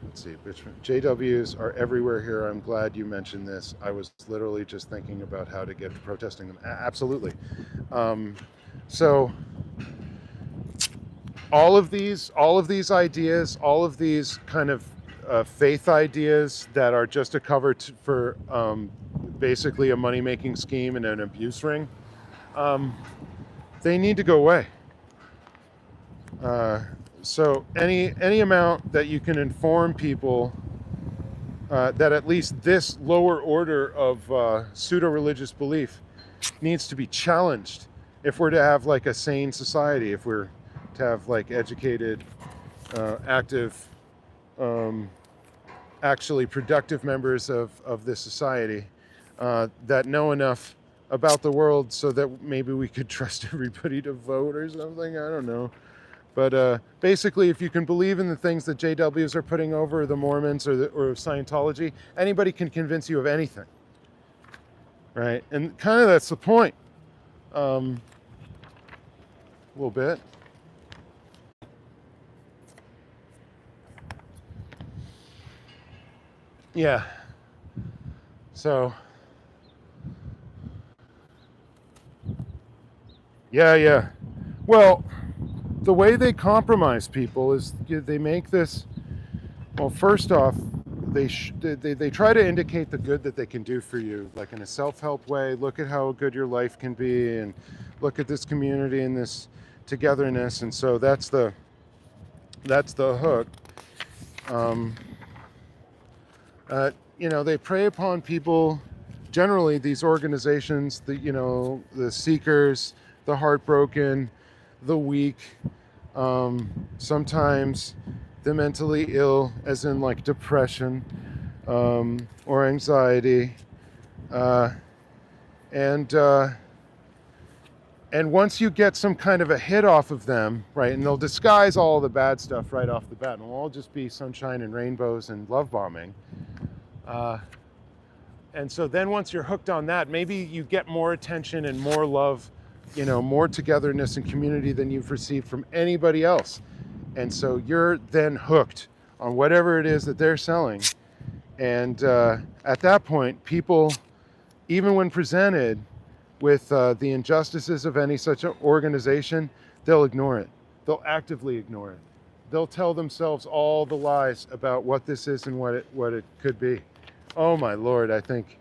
let's see, JWs are everywhere here. I'm glad you mentioned this. I was literally just thinking about how to get to protesting them. Absolutely. So all of these ideas, all of these kind of faith ideas that are just a cover for basically a money-making scheme and an abuse ring, they need to go away. So any amount that you can inform people that at least this lower order of pseudo-religious belief needs to be challenged if we're to have like a sane society, if we're to have like educated, active, actually productive members of this society that know enough about the world so that maybe we could trust everybody to vote or something. I don't know. But basically, if you can believe in the things that JWs are putting over, the Mormons or Scientology, anybody can convince you of anything, right? And kind of that's the point, a little bit. Yeah. So. Yeah. Well, the way they compromise people is they make this, well, first off, they try to indicate the good that they can do for you, like in a self-help way. Look at how good your life can be, and look at this community and this togetherness. And so that's the hook. You know, they prey upon people, generally these organizations, the seekers, the heartbroken, the weak, sometimes the mentally ill, as in like depression or anxiety, and once you get some kind of a hit off of them, right, and they'll disguise all the bad stuff right off the bat, and it'll all just be sunshine and rainbows and love bombing. And so then once you're hooked on that, maybe you get more attention and more love, you know, more togetherness and community than you've received from anybody else. And so you're then hooked on whatever it is that they're selling. And at that point, people, even when presented with the injustices of any such organization, they'll ignore it. They'll actively ignore it. They'll tell themselves all the lies about what this is and what it could be. Oh my Lord, I think,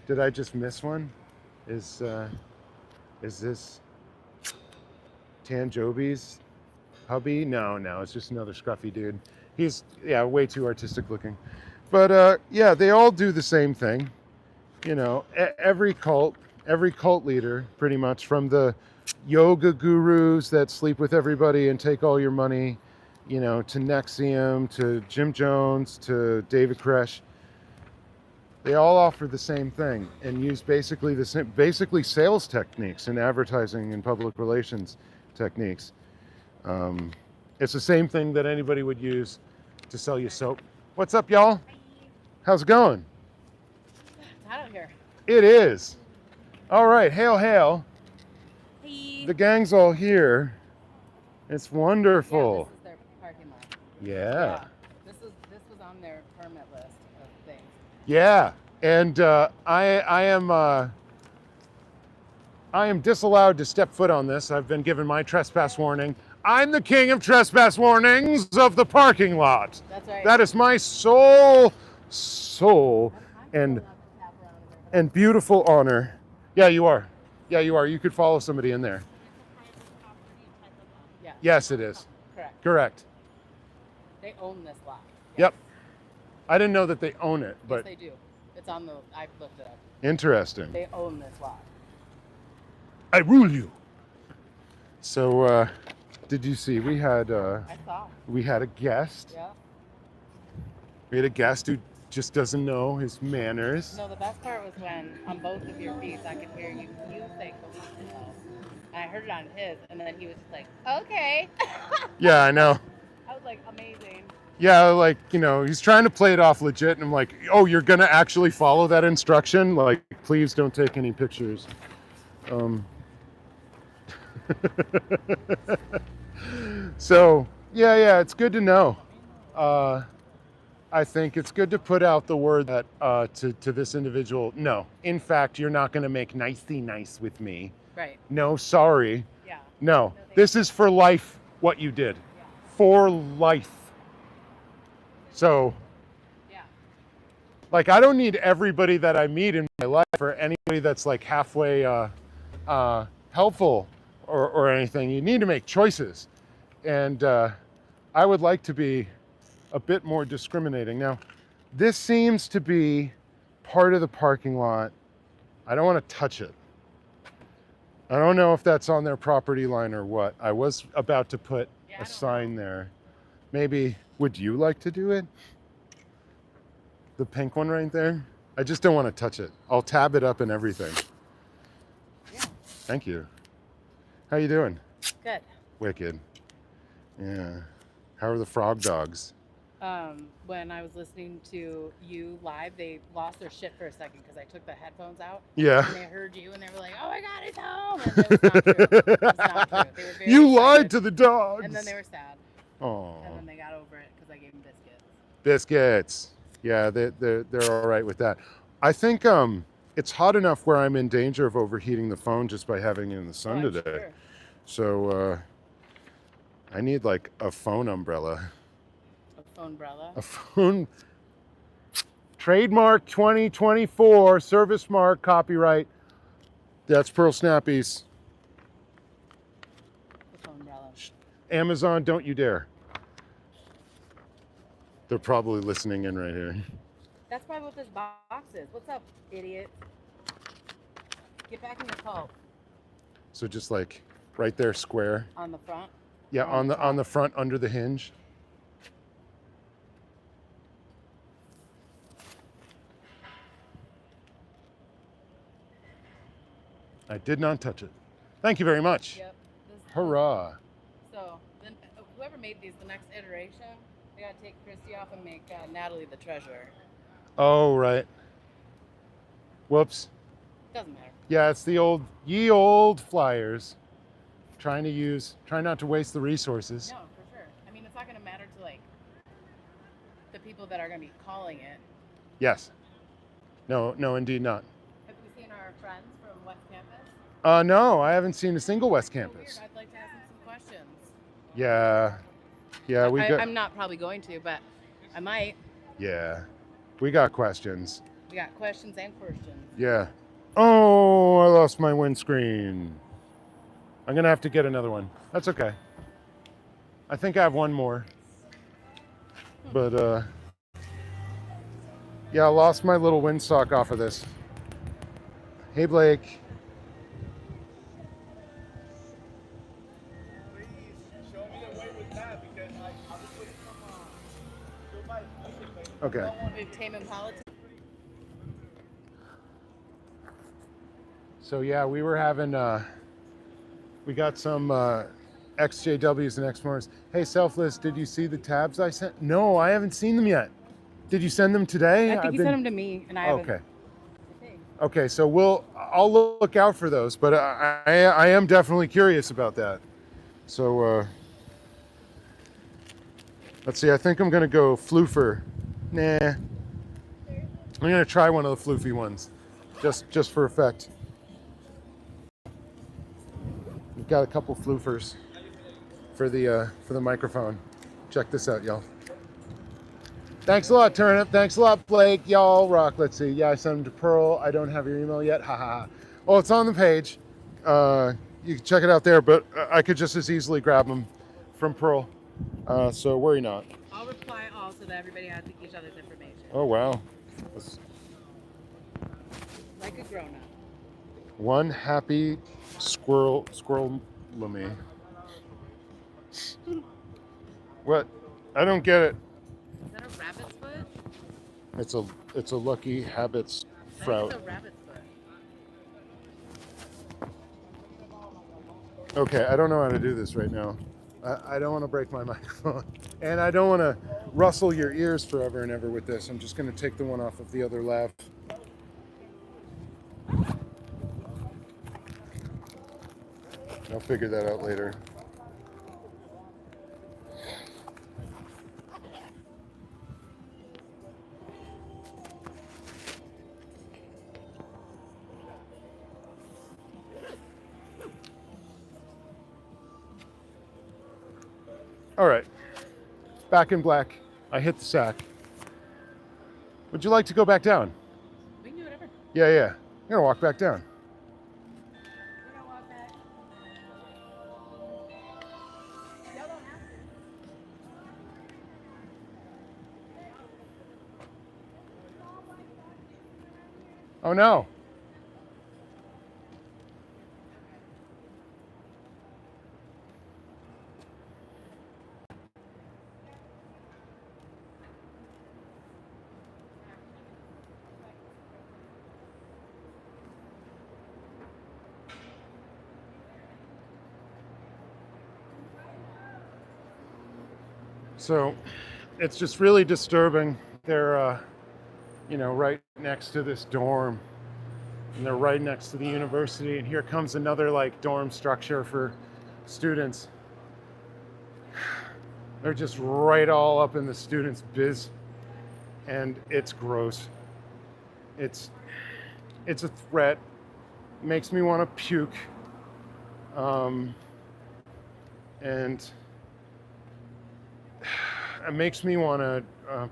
did I just miss one? Is this Tanjobi's hubby? No, it's just another scruffy dude. He's, yeah, way too artistic looking. But yeah, they all do the same thing. You know, every cult leader, pretty much, from the yoga gurus that sleep with everybody and take all your money, you know, to Nexium, to Jim Jones, to David Koresh, they all offer the same thing and use basically the same, basically sales techniques and advertising and public relations techniques. It's the same thing that anybody would use to sell you soap. What's up, y'all? How's it going?
It's hot out here.
It is. All right, hail, hail.
Hey.
The gang's all here. It's wonderful.
Yeah, this is their parking lot.
Yeah.
This was on their permit list of things.
Yeah. And I am disallowed to step foot on this. I've been given my trespass warning. I'm the king of trespass warnings of the parking lot.
That's right.
That is my sole and beautiful honor. Yeah, you are. Yeah, you are. You could follow somebody in there.
Yeah.
Yes, it is.
Correct.
Correct.
They own this lot.
Yep. I didn't know that they own it, but
yes, they do. It's on the. I've looked it up.
interesting.
They own this lot.
I rule you. So, did you see we had
I saw.
we had a guest.
Yeah.
We had a guest who just doesn't know his manners.
No, the best part was when on both of your feeds I could hear you say police. And I heard it on his, and then he was just like, "Okay."
Yeah, I know.
I was like, "Amazing."
Yeah, like, you know, he's trying to play it off legit, and I'm like, oh, you're gonna actually follow that instruction? Like, please don't take any pictures. So, yeah, it's good to know. I think it's good to put out the word that to this individual, no, in fact, you're not gonna make nicey nice with me.
Right.
No, sorry.
Yeah.
No, this is for life, what you did.
Yeah.
For life. So,
Yeah.
like, I don't need everybody that I meet in my life or anybody that's like halfway helpful or anything. You need to make choices. And I would like to be a bit more discriminating. Now, this seems to be part of the parking lot. I don't want to touch it. I don't know if that's on their property line or what. I was about to put a sign there. Maybe, would you like to do it? The pink one right there? I just don't want to touch it. I'll tab it up and everything.
Yeah.
Thank you. How you doing?
Good.
Wicked. Yeah. How are the frog dogs?
When I was listening to you live, they lost their shit for a second because I took the headphones out.
Yeah.
And they heard you and they were like, "Oh my God, he's home!" And it was not true. It was not true. They were very
You
excited.
lied to the dogs.
And then they were sad.
Oh.
And then they got over it because I gave them biscuits.
Biscuits. Yeah, they're all right with that. I think it's hot enough where I'm in danger of overheating the phone just by having it in the sun
I'm
today.
sure.
So I need like a phone umbrella.
A phone umbrella.
A phone trademark 2024 service mark copyright. That's Pearl Snappies.
A phone umbrella.
Amazon, don't you dare. They're probably listening in right here.
That's probably what this box is. What's up, idiot? Get back in the cult.
So just like right there, square.
On the front.
Yeah,
On the
on the
top.
front under the hinge. I did not touch it. Thank you very much.
Yep.
Hurrah.
So then, whoever made these, the next iteration, they gotta take Christy off and make Natalie the treasurer.
Oh, right. Whoops.
Doesn't matter.
Yeah, it's the ye old flyers. Try not to waste the resources.
No, for sure. I mean, it's not gonna matter to like the people that are gonna be calling it.
Yes. No, indeed not.
Have you seen our friends from West Campus?
No, I haven't seen a single West
So
Campus.
weird. I'd like to ask them some questions.
Yeah, we got.
I'm not probably going to, but I might.
Yeah, we got questions.
We got questions and questions.
Yeah. Oh, I lost my windscreen. I'm gonna have to get another one. That's okay. I think I have one more. But Yeah, I lost my little windsock off of this. Hey, Blake.
Please show me the way with that because I've been putting some Joe Biden's music lately.
Okay.
With Tame and Politics.
So yeah, we were having, we got some XJWs and XMORs. Hey, Selfless, did you see the tabs I sent? No, I haven't seen them yet. Did you send them today?
I think he sent them to me, and I haven't.
Okay. Okay, so I'll look out for those, but I am definitely curious about that. So let's see. I think I'm gonna go floofer. Nah, I'm gonna try one of the floofy ones, just for effect. We've got a couple floofers for the microphone. Check this out, y'all. Thanks a lot, Turnip. Thanks a lot, Blake. Y'all rock. Let's see. Yeah, I sent them to Pearl. I don't have your email yet. Ha ha ha. Well, it's on the page. You can check it out there, but I could just as easily grab them from Pearl. So worry not.
I'll reply all so that everybody has each other's information.
Oh, wow.
Like a grown-up.
One happy squirrel me. What? I don't get it.
Is that a rabbit's foot?
It's a Lucky Habits
That
Frout.
is a rabbit's foot.
Okay, I don't know how to do this right now. I don't want to break my microphone. And I don't want to rustle your ears forever and ever with this. I'm just going to take the one off of the other lav. I'll figure that out later. All right, back in black. I hit the sack. Would you like to go back down?
We can do whatever.
Yeah. I'm gonna walk back down.
We're gonna walk back. Y'all don't have to.
Oh no. So it's just really disturbing. They're, right next to this dorm, and they're right next to the university. And here comes another dorm structure for students. They're just right all up in the students' biz, and it's gross. It's a threat. It makes me want to puke. And it makes me want to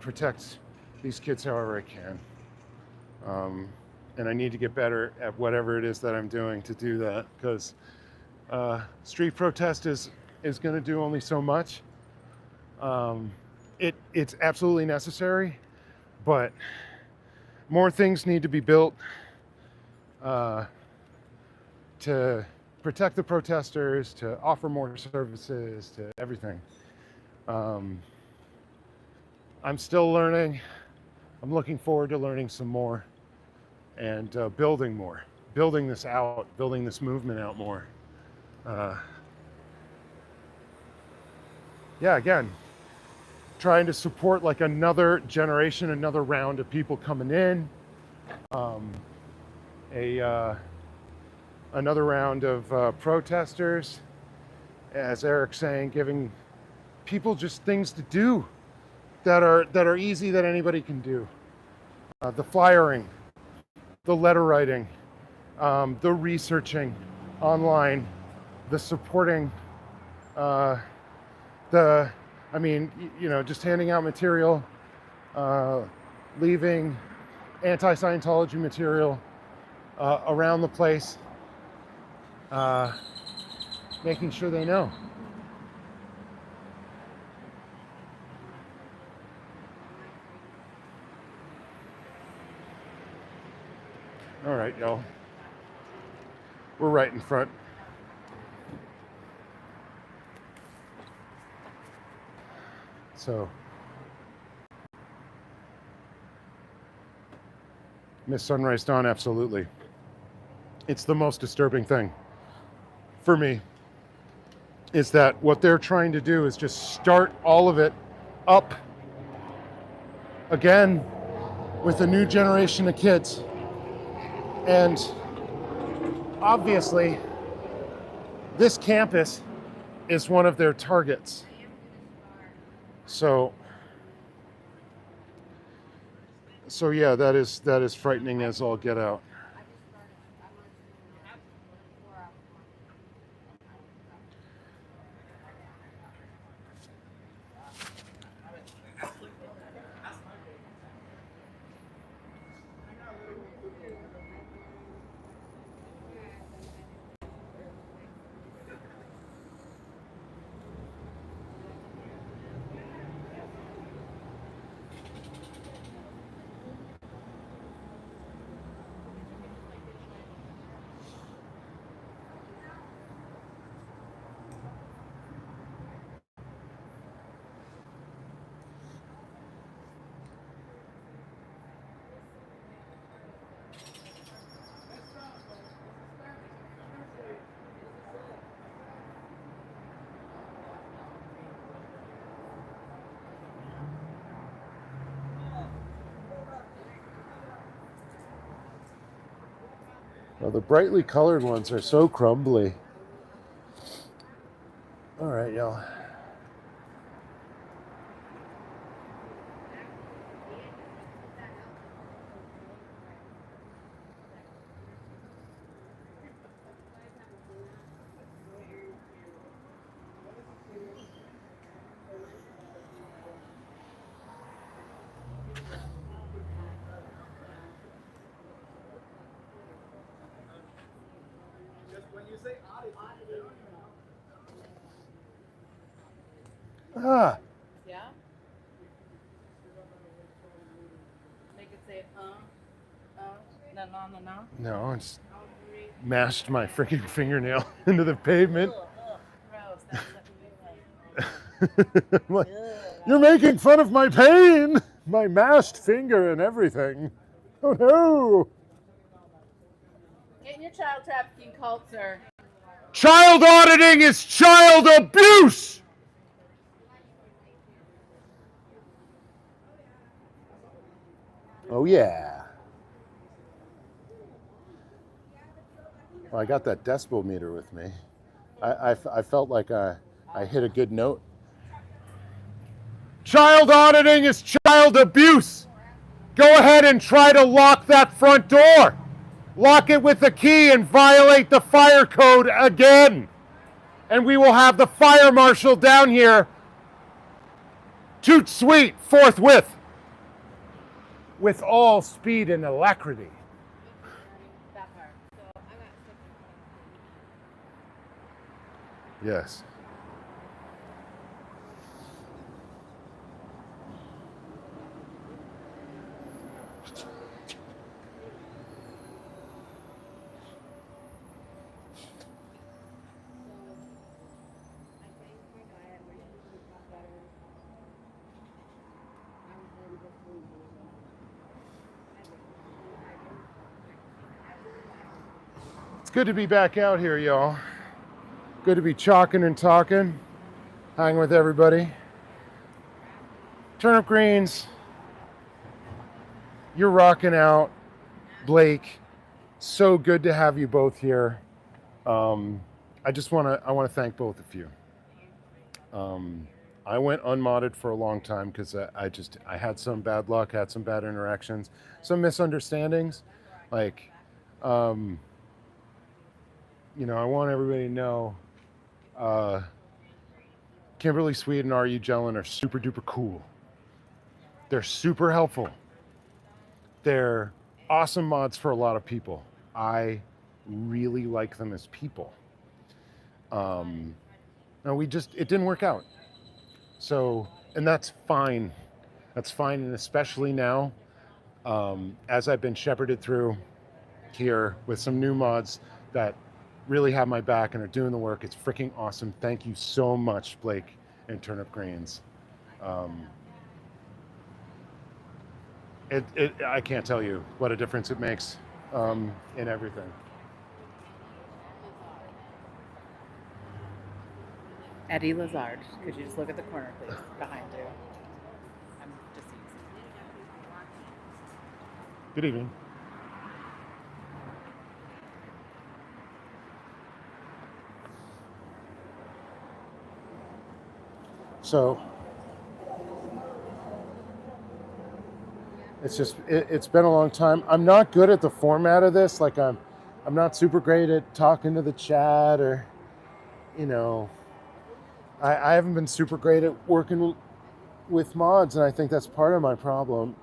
protect these kids however I can. And I need to get better at whatever it is that I'm doing to do that, because street protest is going to do only so much. It's absolutely necessary, but more things need to be built to protect the protesters, to offer more services, to everything. I'm still learning. I'm looking forward to learning some more and building this out, building this movement out more. Again, trying to support another generation, another round of people coming in, another round of protesters, as Eric's saying, giving people just things to do that are easy, that anybody can do. The flyering, the letter writing, the researching online, the supporting, just handing out material, leaving anti-Scientology material around the place, making sure they know. All right, y'all. We're right in front. So, Miss Sunrise Dawn, absolutely. It's the most disturbing thing for me, is that what they're trying to do is just start all of it up again with a new generation of kids. And obviously, this campus is one of their targets. So yeah, that is frightening as all get out. Well, the brightly colored ones are so crumbly. All right, y'all. Ah,
Yeah? Make it say, no.
no, it's mashed my freaking fingernail into the pavement.
Gross. That's what we like.
I'm like, you're making fun of my pain, my mashed finger and everything. Oh no!
Get in your child trafficking cult, sir.
Child auditing is child abuse! Oh yeah. Well, I got that decibel meter with me. I felt like I hit a good note. Child auditing is child abuse. Go ahead and try to lock that front door. Lock it with a key and violate the fire code again. And we will have the fire marshal down here, toot sweet, forthwith, with all speed and alacrity.
That part.
Yes. It's good to be back out here, y'all. Good to be chalking and talking, hanging with everybody. Turnip Greens, you're rocking out. Blake, so good to have you both here. I want to thank both of you. I went unmodded for a long time because I had some bad luck, had some bad interactions, some misunderstandings. Like, I want everybody to know, Kimberly Sweet and R.U. Jellin are super duper cool. They're super helpful. They're awesome mods for a lot of people. I really like them as people. No, it didn't work out. So, and that's fine. That's fine, and especially now, as I've been shepherded through here with some new mods that really have my back and are doing the work. It's freaking awesome. Thank you so much, Blake and Turnip Greens. I can't tell you what a difference it makes in everything.
Eddie Lazard. Could you just look at the corner, please, behind you? I'm just using.
Good evening. So it's been a long time. I'm not good at the format of this. Like I'm not super great at talking to the chat, or I haven't been super great at working with mods, and I think that's part of my problem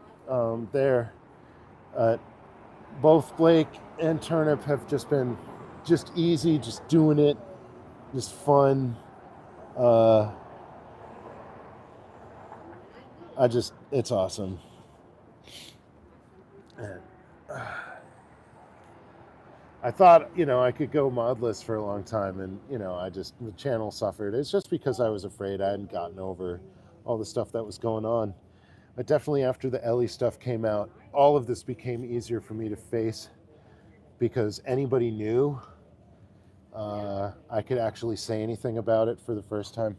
there. Both Blake and Turnip have just been just easy, just doing it, just fun. It's awesome. And, I thought, I could go modless for a long time, and, the channel suffered. It's just because I was afraid. I hadn't gotten over all the stuff that was going on. But definitely after the Ellie stuff came out, all of this became easier for me to face because anybody knew I could actually say anything about it for the first time.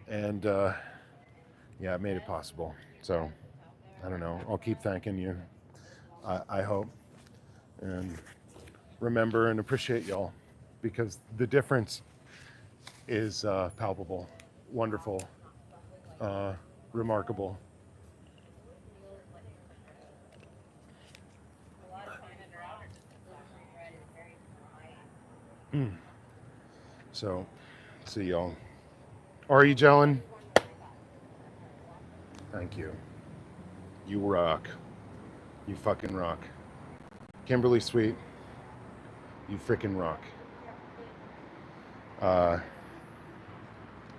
And yeah, it made it possible. So I don't know. I'll keep thanking you. I hope. And remember and appreciate y'all, because the difference is palpable, wonderful, remarkable. So, see y'all. Are you gelling? Thank you. You rock. You fucking rock. Kimberly Sweet, you freaking rock.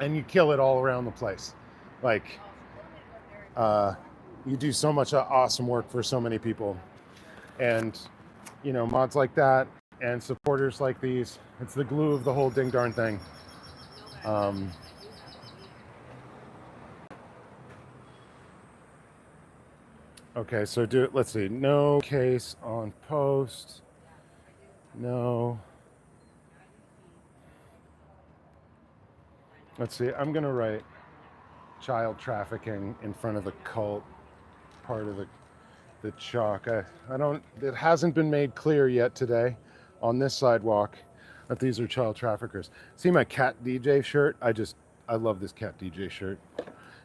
And you kill it all around the place. Like, you do so much awesome work for so many people. And, mods like that and supporters like these, it's the glue of the whole ding darn thing. Okay, so let's see. No case on post. No. Let's see. I'm going to write child trafficking in front of the cult part of the chalk. It hasn't been made clear yet today on this sidewalk that these are child traffickers. See my cat DJ shirt? I love this cat DJ shirt.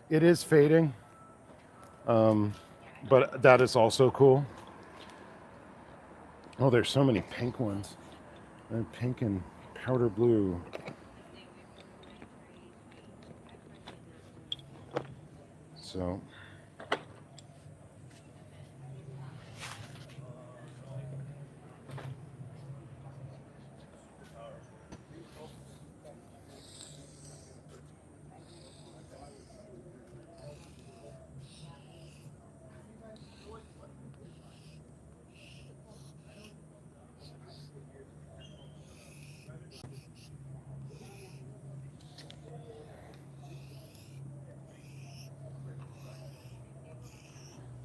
It is fading, but that is also cool. Oh, there's so many pink ones. And pink and powder blue. So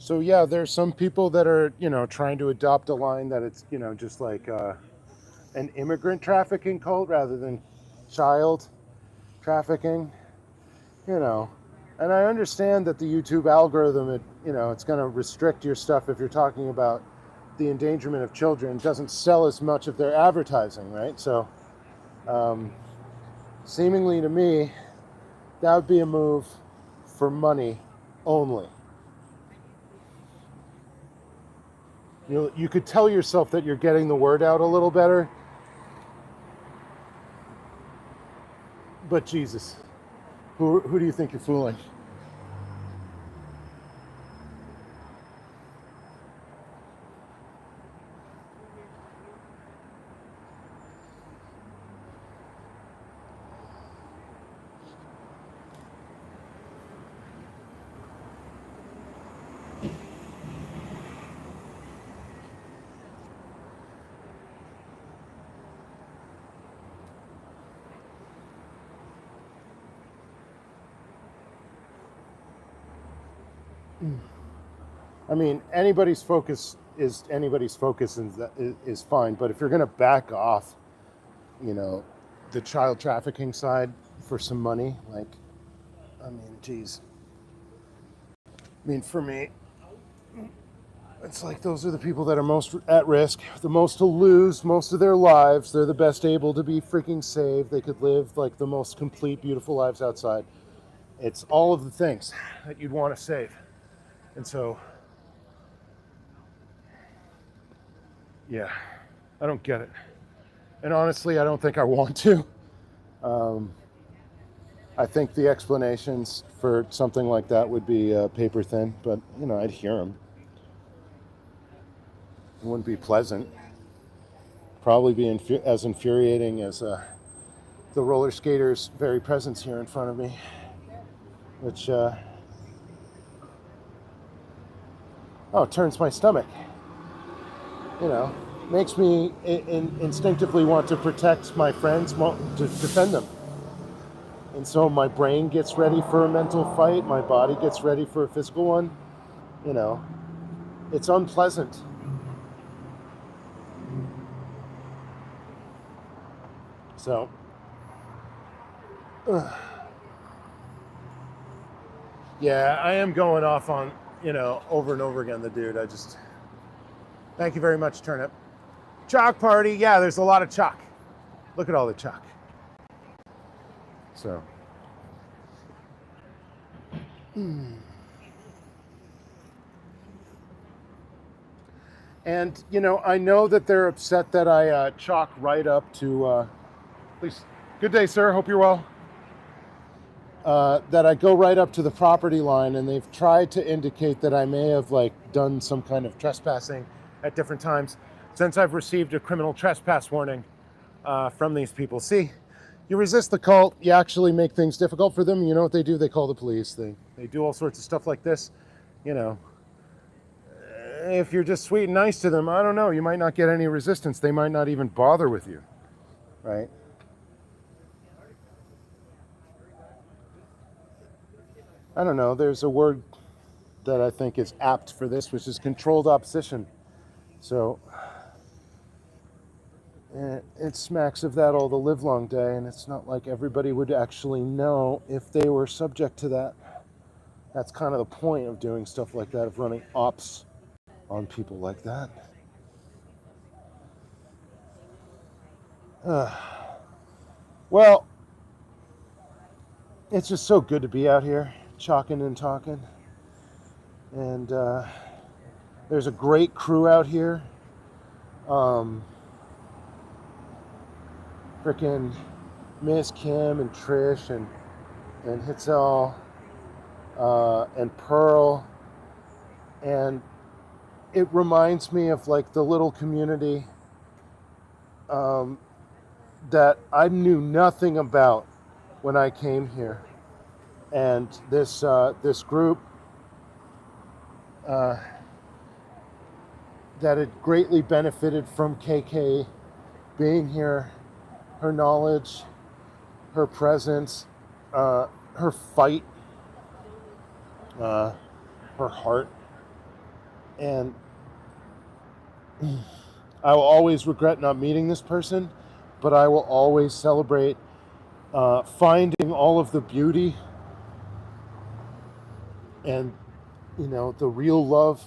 So yeah, there's some people that are, trying to adopt a line that it's, just like an immigrant trafficking cult rather than child trafficking, And I understand that the YouTube algorithm, it's going to restrict your stuff if you're talking about the endangerment of children. It doesn't sell as much of their advertising, right? So seemingly to me, that would be a move for money only. You could tell yourself that you're getting the word out a little better. But Jesus, who do you think you're fooling? I mean, anybody's focus is is fine. But if you're going to back off, you know, the child trafficking side for some money, like, I mean, geez. I mean, for me, it's like those are the people that are most at risk, the most to lose most of their lives. They're the best able to be freaking saved. They could live like the most complete, beautiful lives outside. It's all of the things that you'd want to save. And so, yeah, I don't get it. And honestly, I don't think I want to. I think the explanations for something like that would be paper thin, but, you know, I'd hear them. It wouldn't be pleasant. Probably be as infuriating as the roller skater's very presence here in front of me, which, turns my stomach. You know, makes me instinctively want to protect my friends, to defend them. And so my brain gets ready for a mental fight, my body gets ready for a physical one. You know, it's unpleasant. So, yeah, I am going off on, you know, over and over again, the dude. Thank you very much, Turnip. Chalk party, yeah, there's a lot of chalk. Look at all the chalk. So. And, you know, I know that they're upset that I chalk right up to, please, good day, sir, hope you're well. That I go right up to the property line, and they've tried to indicate that I may have, like, done some kind of trespassing at different times since I've received a criminal trespass warning from these people. See, you resist the cult, you actually make things difficult for them. You know what they do? They call the police. They do all sorts of stuff like this, you know. If you're just sweet and nice to them, I don't know, you might not get any resistance. They might not even bother with you, right? I don't know, there's a word that I think is apt for this, which is controlled opposition. So it smacks of that all the livelong day, and it's not like everybody would actually know if they were subject to that. That's kind of the point of doing stuff like that, of running ops on people like that. Well, it's just so good to be out here, chalking and talking. And there's a great crew out here. Frickin' Miss Kim and Trish and Hitzel and Pearl. And it reminds me of like the little community that I knew nothing about when I came here. And this group that had greatly benefited from KK being here, her knowledge, her presence, her fight, her heart. And I will always regret not meeting this person, but I will always celebrate finding all of the beauty and, you know, the real love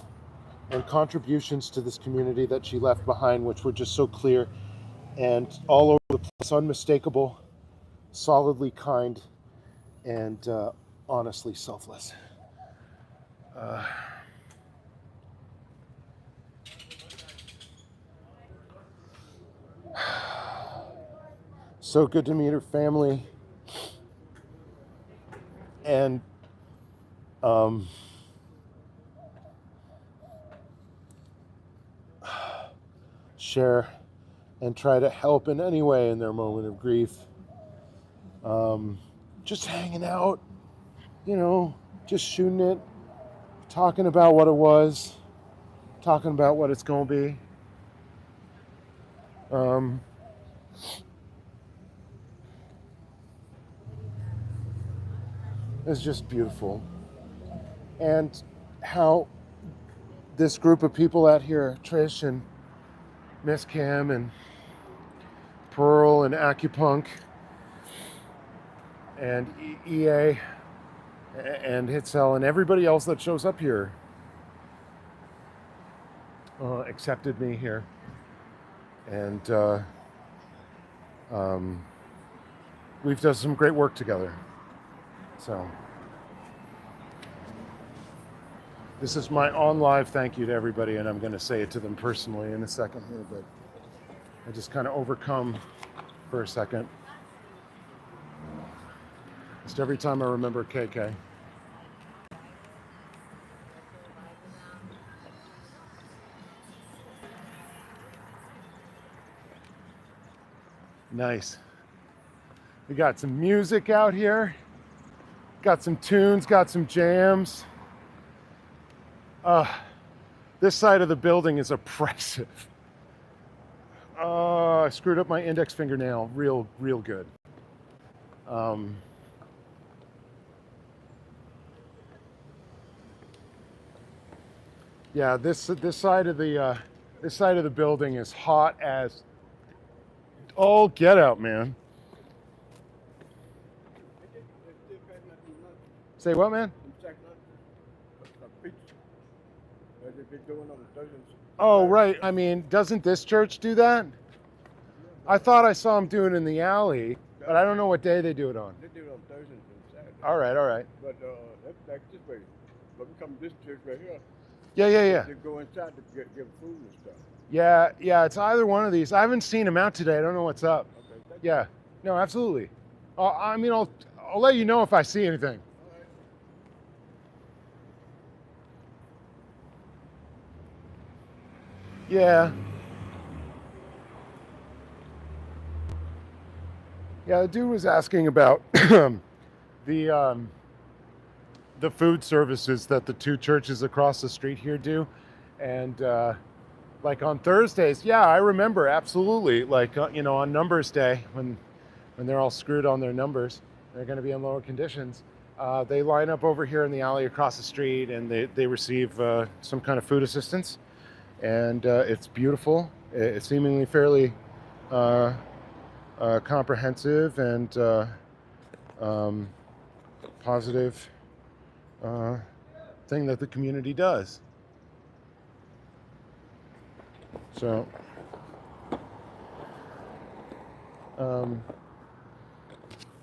and contributions to this community that she left behind, which were just so clear and all over the place, unmistakable, solidly kind, and honestly selfless. So good to meet her family, and share and try to help in any way in their moment of grief. Just hanging out, you know, just shooting it, talking about what it was, talking about what it's going to be. It's just beautiful. And how this group of people out here, Trish and Miss Cam and Pearl and Acupunk and EA and Hitcell and everybody else that shows up here accepted me here. And we've done some great work together. So this is my on live thank you to everybody, and I'm going to say it to them personally in a second here, but I just kind of overcome for a second. Just every time I remember KK. Nice. We got some music out here. Got some tunes, got some jams. This side of the building is oppressive. I screwed up my index fingernail real good. Yeah, this side of the building is hot as all get out, man. Say what, man? Oh, right. I mean, doesn't this church do that? I thought I saw them doing it in the alley, but I don't know what day they do it on.
They do it on Thursdays and Saturdays.
All right.
But that's this way. But we come to this church right here.
Yeah.
They go inside to give food and stuff.
Yeah, it's either one of these. I haven't seen them out today. I don't know what's up.
Okay,
Yeah, no, absolutely. I mean, I'll let you know if I see anything. Yeah. Yeah, the dude was asking about the food services that the two churches across the street here do, and like on Thursdays, yeah, I remember absolutely. Like on Numbers Day when they're all screwed on their numbers, they're going to be in lower conditions. They line up over here in the alley across the street, and they receive some kind of food assistance, and it's beautiful. It's seemingly fairly comprehensive and positive thing that the community does. So,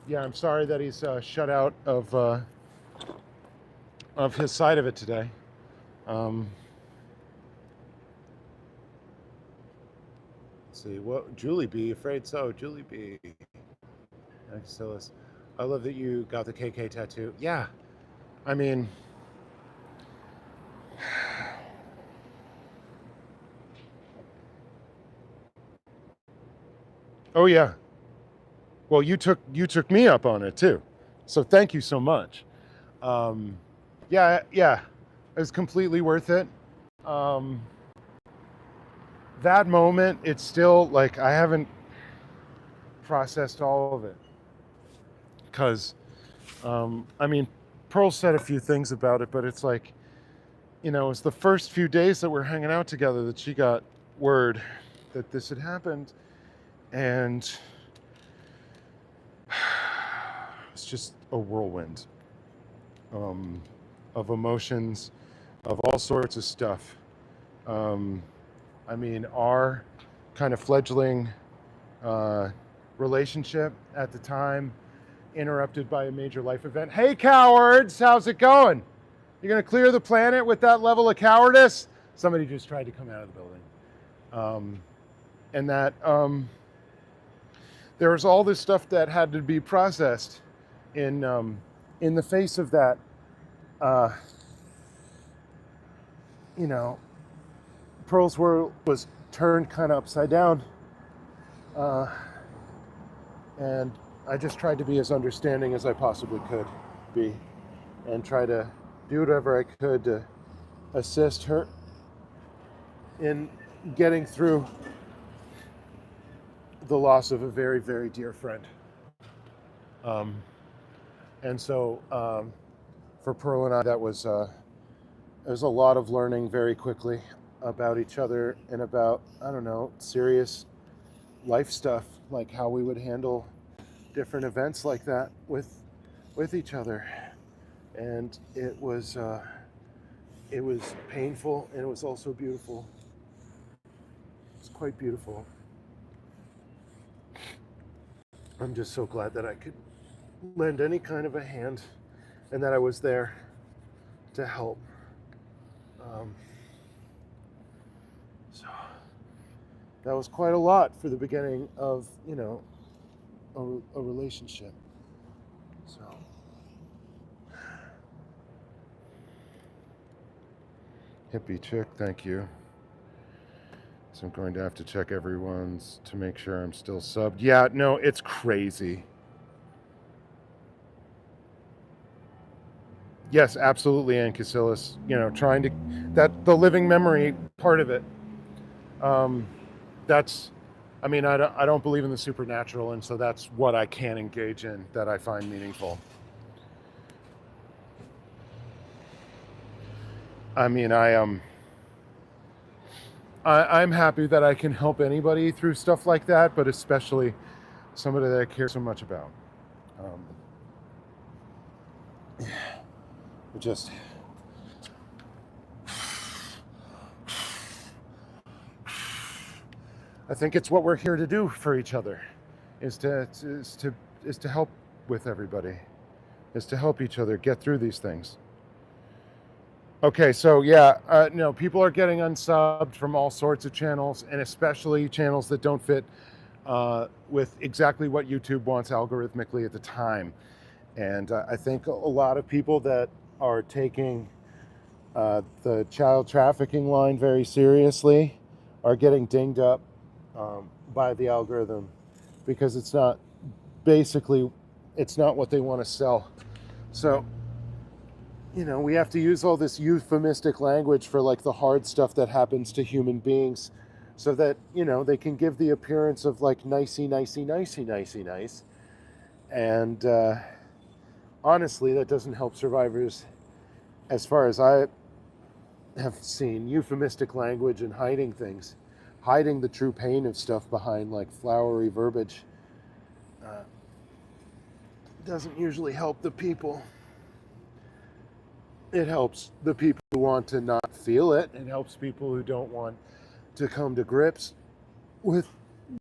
yeah, I'm sorry that he's shut out of his side of it today. Let's see, what Julie B, afraid so, Julie B. Axillus. I love that you got the KK tattoo. Yeah, I mean, oh yeah. Well, you took me up on it too, so thank you so much. Yeah, it was completely worth it. That moment, it's still like I haven't processed all of it, because I mean, Pearl said a few things about it, but it's like, it's the first few days that we're hanging out together that she got word that this had happened, and it's just a whirlwind of emotions, of all sorts of stuff. I mean, our kind of fledgling relationship at the time, interrupted by a major life event. Hey, cowards, how's it going? You're going to clear the planet with that level of cowardice? Somebody just tried to come out of the building. And that there was all this stuff that had to be processed in the face of that, Pearl's world was turned kind of upside down. And I just tried to be as understanding as I possibly could be, and try to do whatever I could to assist her in getting through the loss of a very, very dear friend. And so for Pearl and I, that was there's a lot of learning very quickly about each other and about, I don't know, serious life stuff, like how we would handle different events like that with each other. And it was painful, and it was also beautiful. It's quite beautiful. I'm just so glad that I could lend any kind of a hand and that I was there to help. So that was quite a lot for the beginning of, you know, a relationship. So hippie chick, thank you. So I'm going to have to check everyone's to make sure I'm still subbed. Yeah, no, it's crazy. Yes, absolutely, Ann Casillas. You know, trying to, that the living memory part of it. That's, I mean, I don't believe in the supernatural, and so that's what I can engage in that I find meaningful. I mean, I'm happy that I can help anybody through stuff like that, but especially somebody that I care so much about. Just I think it's what we're here to do for each other, is to help with everybody, is to help each other get through these things. Okay, so yeah, no, people are getting unsubbed from all sorts of channels, and especially channels that don't fit with exactly what YouTube wants algorithmically at the time. And I think a lot of people that are taking the child trafficking line very seriously are getting dinged up by the algorithm, because it's not what they want to sell. So, you know, we have to use all this euphemistic language for like the hard stuff that happens to human beings, so that, you know, they can give the appearance of like nicey. And honestly, that doesn't help survivors, as far as I have seen. Euphemistic language and hiding things, hiding the true pain of stuff behind like flowery verbiage, doesn't usually help the people. It helps the people who want to not feel it. It helps people who don't want to come to grips with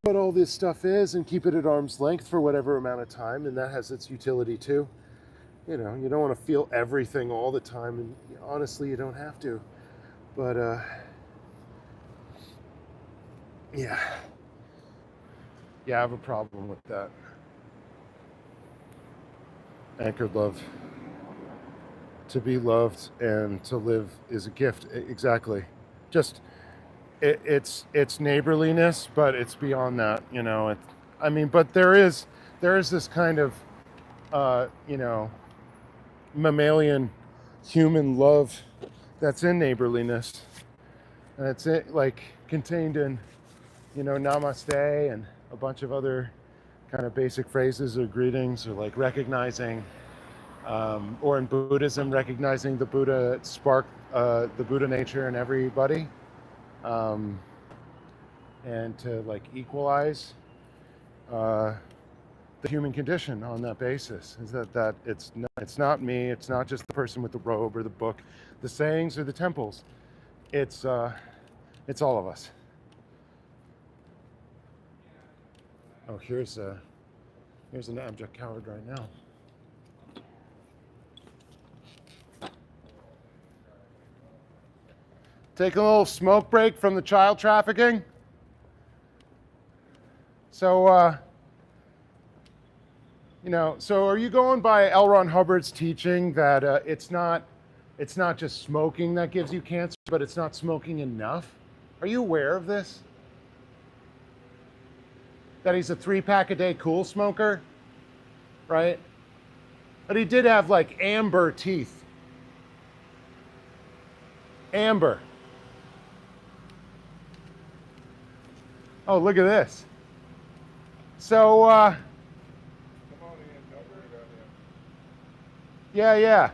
what all this stuff is and keep it at arm's length for whatever amount of time, and that has its utility too. You know, you don't want to feel everything all the time, and honestly, you don't have to. But yeah, I have a problem with that. Anchored love. To be loved and to live is a gift. Exactly. Just it's neighborliness, but it's beyond that. You know. I mean, but there is this kind of you know, mammalian human love that's in neighborliness, and it's like contained in, you know, namaste and a bunch of other kind of basic phrases or greetings, or like recognizing. Or in Buddhism, recognizing the Buddha spark, the Buddha nature in everybody, and to like equalize the human condition on that basis. Is that it's not me, it's not just the person with the robe or the book, the sayings or the temples. It's all of us. Oh, here's an abject coward right now. Take a little smoke break from the child trafficking. So, you know, so are you going by L. Ron Hubbard's teaching that it's not just smoking that gives you cancer, but it's not smoking enough? Are you aware of this? That he's a 3-pack a day cool smoker, right? But he did have like amber teeth. Amber. Oh, look at this. So, yeah.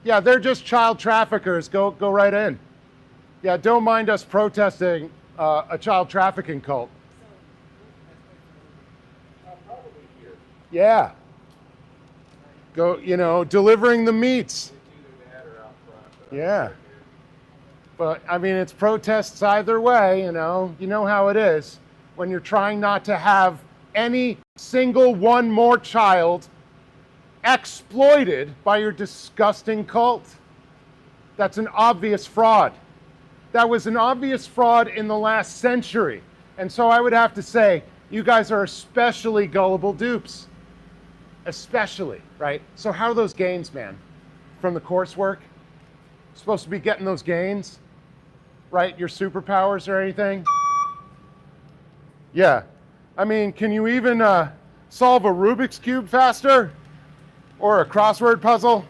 Yeah, they're just child traffickers. Go right in. Yeah, don't mind us protesting a child trafficking cult. Yeah. Go, delivering the meats. Yeah. But, I mean, it's protests either way, You know how it is. When you're trying not to have any single one more child exploited by your disgusting cult. That's an obvious fraud. That was an obvious fraud in the last century. And so I would have to say, you guys are especially gullible dupes. Especially, right? So how are those gains, man? From the coursework? Supposed to be getting those gains? Right? Your superpowers or anything? Yeah. I mean, can you even solve a Rubik's Cube faster? Or a crossword puzzle?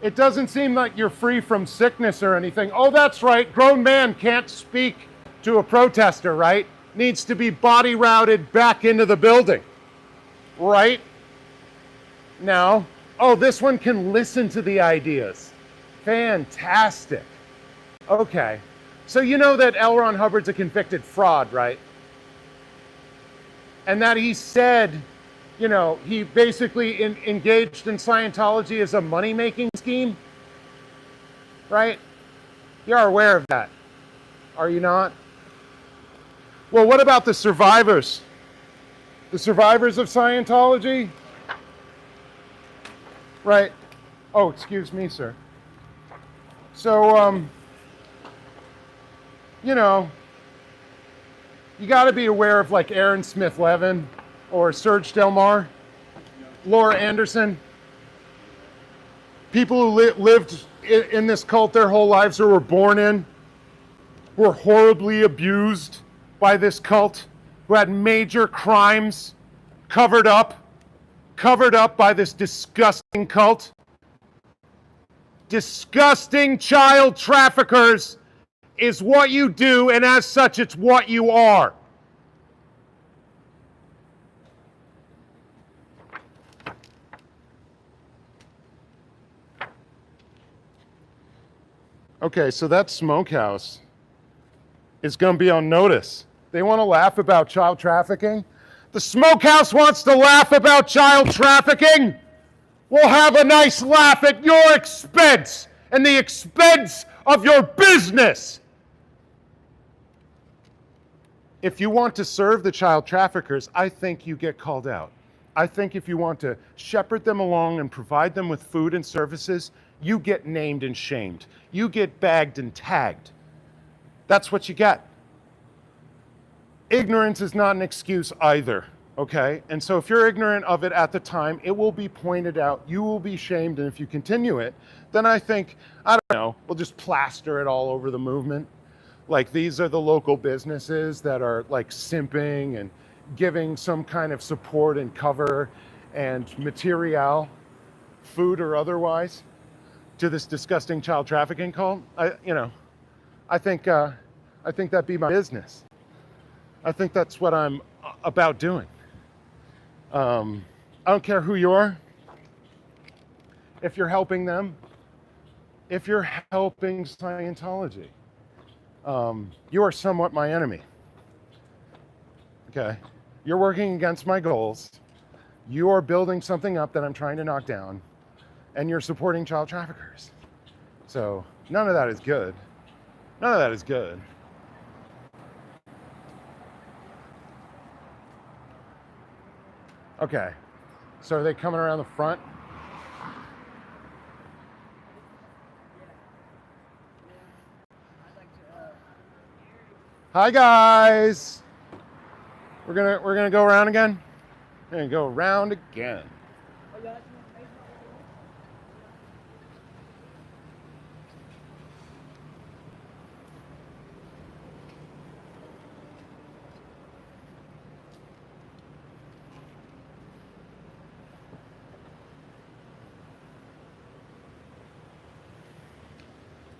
It doesn't seem like you're free from sickness or anything. Oh, that's right. Grown man can't speak to a protester, right? Needs to be body routed back into the building. Right? Now, oh, this one can listen to the ideas. Fantastic. Okay. So you know that L. Ron Hubbard's a convicted fraud, right? And that he said, he basically engaged in Scientology as a money-making scheme, right? You are aware of that, are you not? Well, what about the survivors? The survivors of Scientology? Right. Oh, excuse me, sir. So, you got to be aware of like Aaron Smith Levin or Serge Delmar, Laura Anderson, people who lived in this cult their whole lives or were born in, were horribly abused by this cult, who had major crimes covered up by this disgusting cult. Disgusting child traffickers is what you do, and as such, it's what you are. Okay, so that smokehouse is going to be on notice. They want to laugh about child trafficking. The smokehouse wants to laugh about child trafficking. We'll have a nice laugh at your expense and the expense of your business. If you want to serve the child traffickers, I think you get called out. I think if you want to shepherd them along and provide them with food and services, you get named and shamed. You get bagged and tagged. That's what you get. Ignorance is not an excuse either, okay? And so if you're ignorant of it at the time, it will be pointed out, you will be shamed, and if you continue it, then I think, I don't know, we'll just plaster it all over the movement. Like these are the local businesses that are like simping and giving some kind of support and cover and material, food or otherwise, to this disgusting child trafficking cult. I think that'd be my business. I think that's what I'm about doing. I don't care who you are. If you're helping them, if you're helping Scientology, you are somewhat my enemy. Okay? You're working against my goals. You are building something up that I'm trying to knock down, and you're supporting child traffickers. So none of that is good. None of that is good. Okay, so are they coming around the front? Hi guys. We're gonna go around again. We're gonna go around again.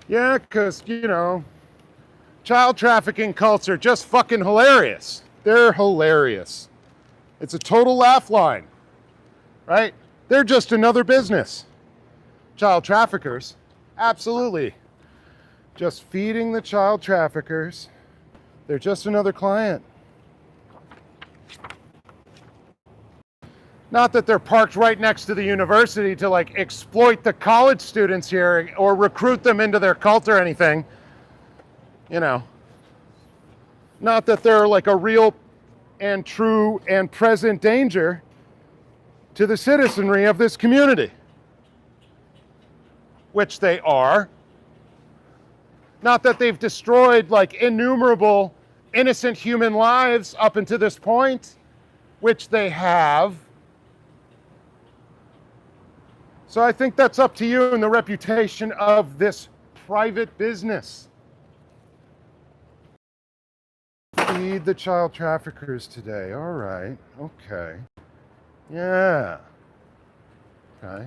Yeah, because, child trafficking cults are just fucking hilarious. They're hilarious. It's a total laugh line, right? They're just another business. child traffickers. Absolutely. Just feeding the child traffickers. They're just another client. Not that they're parked right next to the university to like exploit the college students here or recruit them into their cult or anything. You know, not that they're like a real and true and present danger to the citizenry of this community, which they are. Not that they've destroyed like innumerable innocent human lives up until this point, which they have. So I think that's up to you and the reputation of this private business. Feed the child traffickers today. All right. Okay. Yeah. Okay.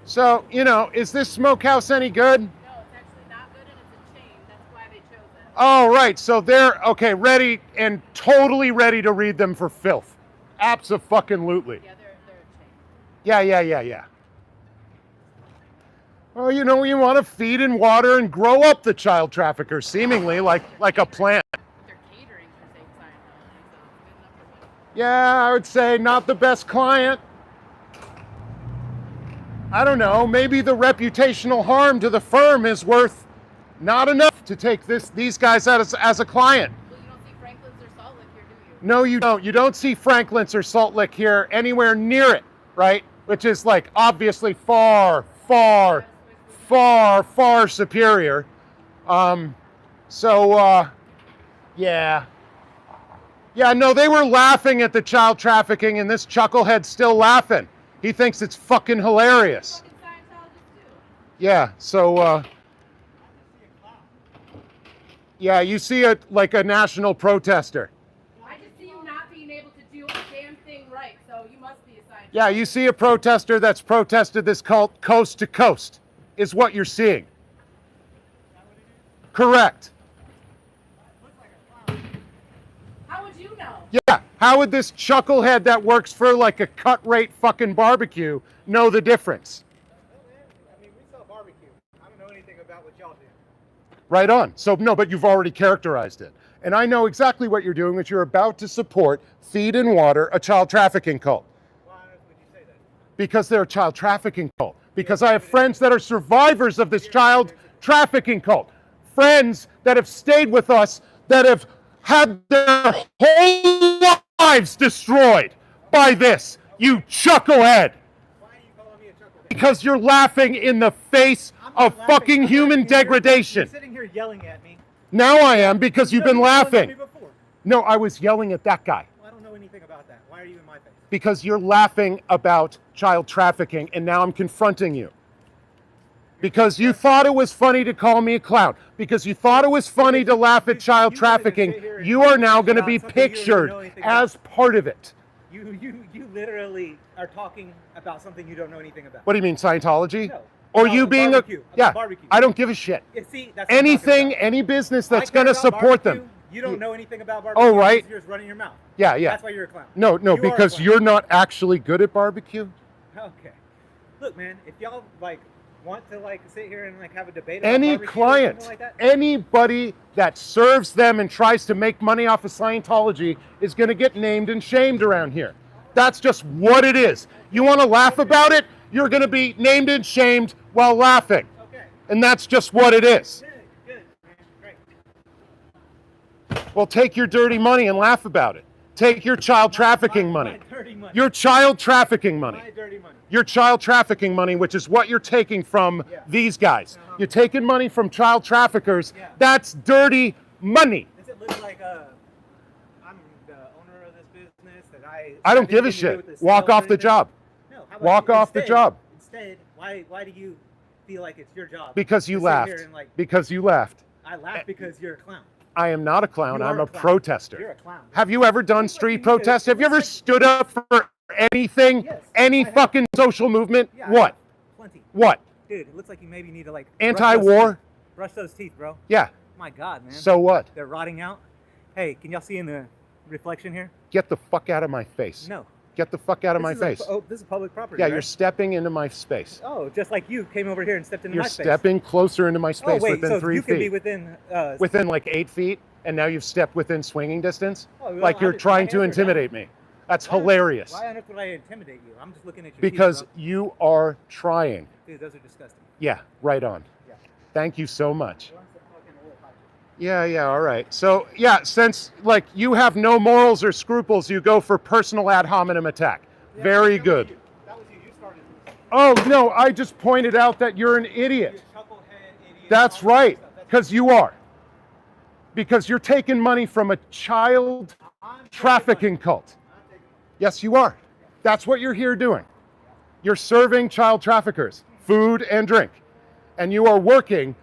So, you know, is this smokehouse any good?
No, it's actually not good, and it's a chain. That's why they chose it.
Oh, right. So they're, okay, ready and totally ready to read them for filth. Abso-fucking-lutely.
Yeah, they're a chain.
Yeah. Well, you know, you want to feed and water and grow up the child traffickers, seemingly like a plant.
But they're catering for Scientology, so it's good enough for them.
Yeah, I would say not the best client. I don't know, maybe the reputational harm to the firm is worth not enough to take these guys out as a client.
Well, you don't see Franklin's or Salt Lake here, do you?
No, you don't. You don't see Franklin's or Salt Lake here anywhere near it, right? Which is like obviously far superior. Yeah. Yeah, no, they were laughing at the child trafficking, and this chucklehead's still laughing. He thinks it's fucking hilarious.
Fucking Scientologists too.
Yeah, so, yeah, you see it like a national protester.
I just see you not being able to do a damn thing right, so you must be a Scientologist.
Yeah, you see a protester that's protested this cult coast to coast, is what you're seeing. Correct.
How would you know?
Yeah, how would this chucklehead that works for like a cut rate fucking barbecue know the difference?
I mean, we sell barbecue. I don't know anything about what y'all do.
Right on. So, no, but you've already characterized it. And I know exactly what you're doing, which you're about to support, feed and water, a child trafficking cult.
Why on earth would you say that?
Because they're a child trafficking cult. Because I have friends that are survivors of this child trafficking cult. Friends that have stayed with us, that have had their whole lives destroyed by this, you chucklehead.
Why are you calling me a chucklehead?
Because you're laughing in the face
I'm not
of
laughing.
fucking
I'm
human
sitting here-
degradation.
You're sitting here yelling at me.
Now I am, because you've been
You yelled at me
laughing.
before.
No, I was yelling at that guy.
Well, I don't know anything about that. Why are you in my face?
Because you're laughing about child trafficking, and now I'm confronting you. Because you thought it was funny to call me a clown. Because you thought it was funny to laugh at child
You wanted to
trafficking.
sit here and
You are now going to
about
be
something you don't
pictured
know anything about.
as part of it.
You literally are talking about something you don't know anything about.
What do you mean, Scientology?
No.
Or
About
you being
barbecue.
a... Yeah,
About barbecue.
I don't give a shit.
Yeah, see, that's what I'm
Anything,
talking
any business
about.
that's
I care
going to
about
support
barbecue.
them.
You don't know anything about barbecue.
Oh, right.
You're just running your mouth.
Yeah.
That's why you're a clown.
No,
You are a
because
clown.
you're not actually good at barbecue.
Okay. Look, man, if y'all like want to like sit here and like have a debate about
Any
barbecue or
client,
something like that,
anybody that serves them and tries to make money off of Scientology is going to get named and shamed around here. That's just what it is. You want to laugh about it? You're going to be named and shamed while laughing.
okay.
And that's just what it is.
Good, man. Great.
Well, take your dirty money and laugh about it. Take your child trafficking money.
My dirty money.
Your child trafficking money.
My dirty money.
Your child trafficking money, which is what you're taking from
Yeah.
these guys.
Uh-huh.
You're taking money from child traffickers.
Yeah.
That's dirty money.
Does it look like I'm the owner of this business that
I don't give a
anything to do
shit.
with
Walk
sales or
off the
anything?
job.
No. How about
Walk
you
off the job.
Instead, why do you feel like it's your job?
Because you
to sit
laughed.
here and, like,
Because you laughed.
I laugh because you're a clown.
I am not a clown.
You are
I'm a
clown.
protester.
You're a clown.
Have you ever done street
you need to-
protests? Have you ever stood up for anything?
Yes,
Any
I have.
fucking social movement?
Yeah, I
What?
have. Plenty.
What?
Dude, it looks like you maybe need to like
Anti-war?
Brush those teeth, bro.
Yeah.
My God, man.
So what?
They're rotting out. Hey, can y'all see in the reflection here?
Get the fuck out of my face.
No.
Get the fuck out of my face.
This is public property.
Yeah,
right?
you're stepping into my space.
Oh, just like you came over here and stepped into
You're
my space.
stepping closer into my space
Oh wait,
within
so
3
you
feet.
can be within.
Within like 8 feet, and now you've stepped within swinging distance.
Oh, well,
Like you're
my
trying to
hands are down.
intimidate me. That's
Why-
hilarious.
Why on earth would I intimidate you? I'm just looking at your
Because
teeth,
you are trying.
bro. Dude, those are disgusting.
Yeah, right on.
Yeah.
Thank you so much. Yeah, all right. So, yeah, since like you have no morals or scruples, you go for personal ad hominem attack.
Yeah,
Very
that was
good.
you. That was you. You started this.
Oh, no, I just pointed out that you're an
You're
idiot.
a chucklehead, idiot.
That's
all that
right,
stuff. That's-
because you are. Because you're taking money from a child
I'm taking
trafficking
money.
cult.
I'm taking money.
Yes, you are. That's what you're here doing. You're serving child traffickers food and drink. And you are working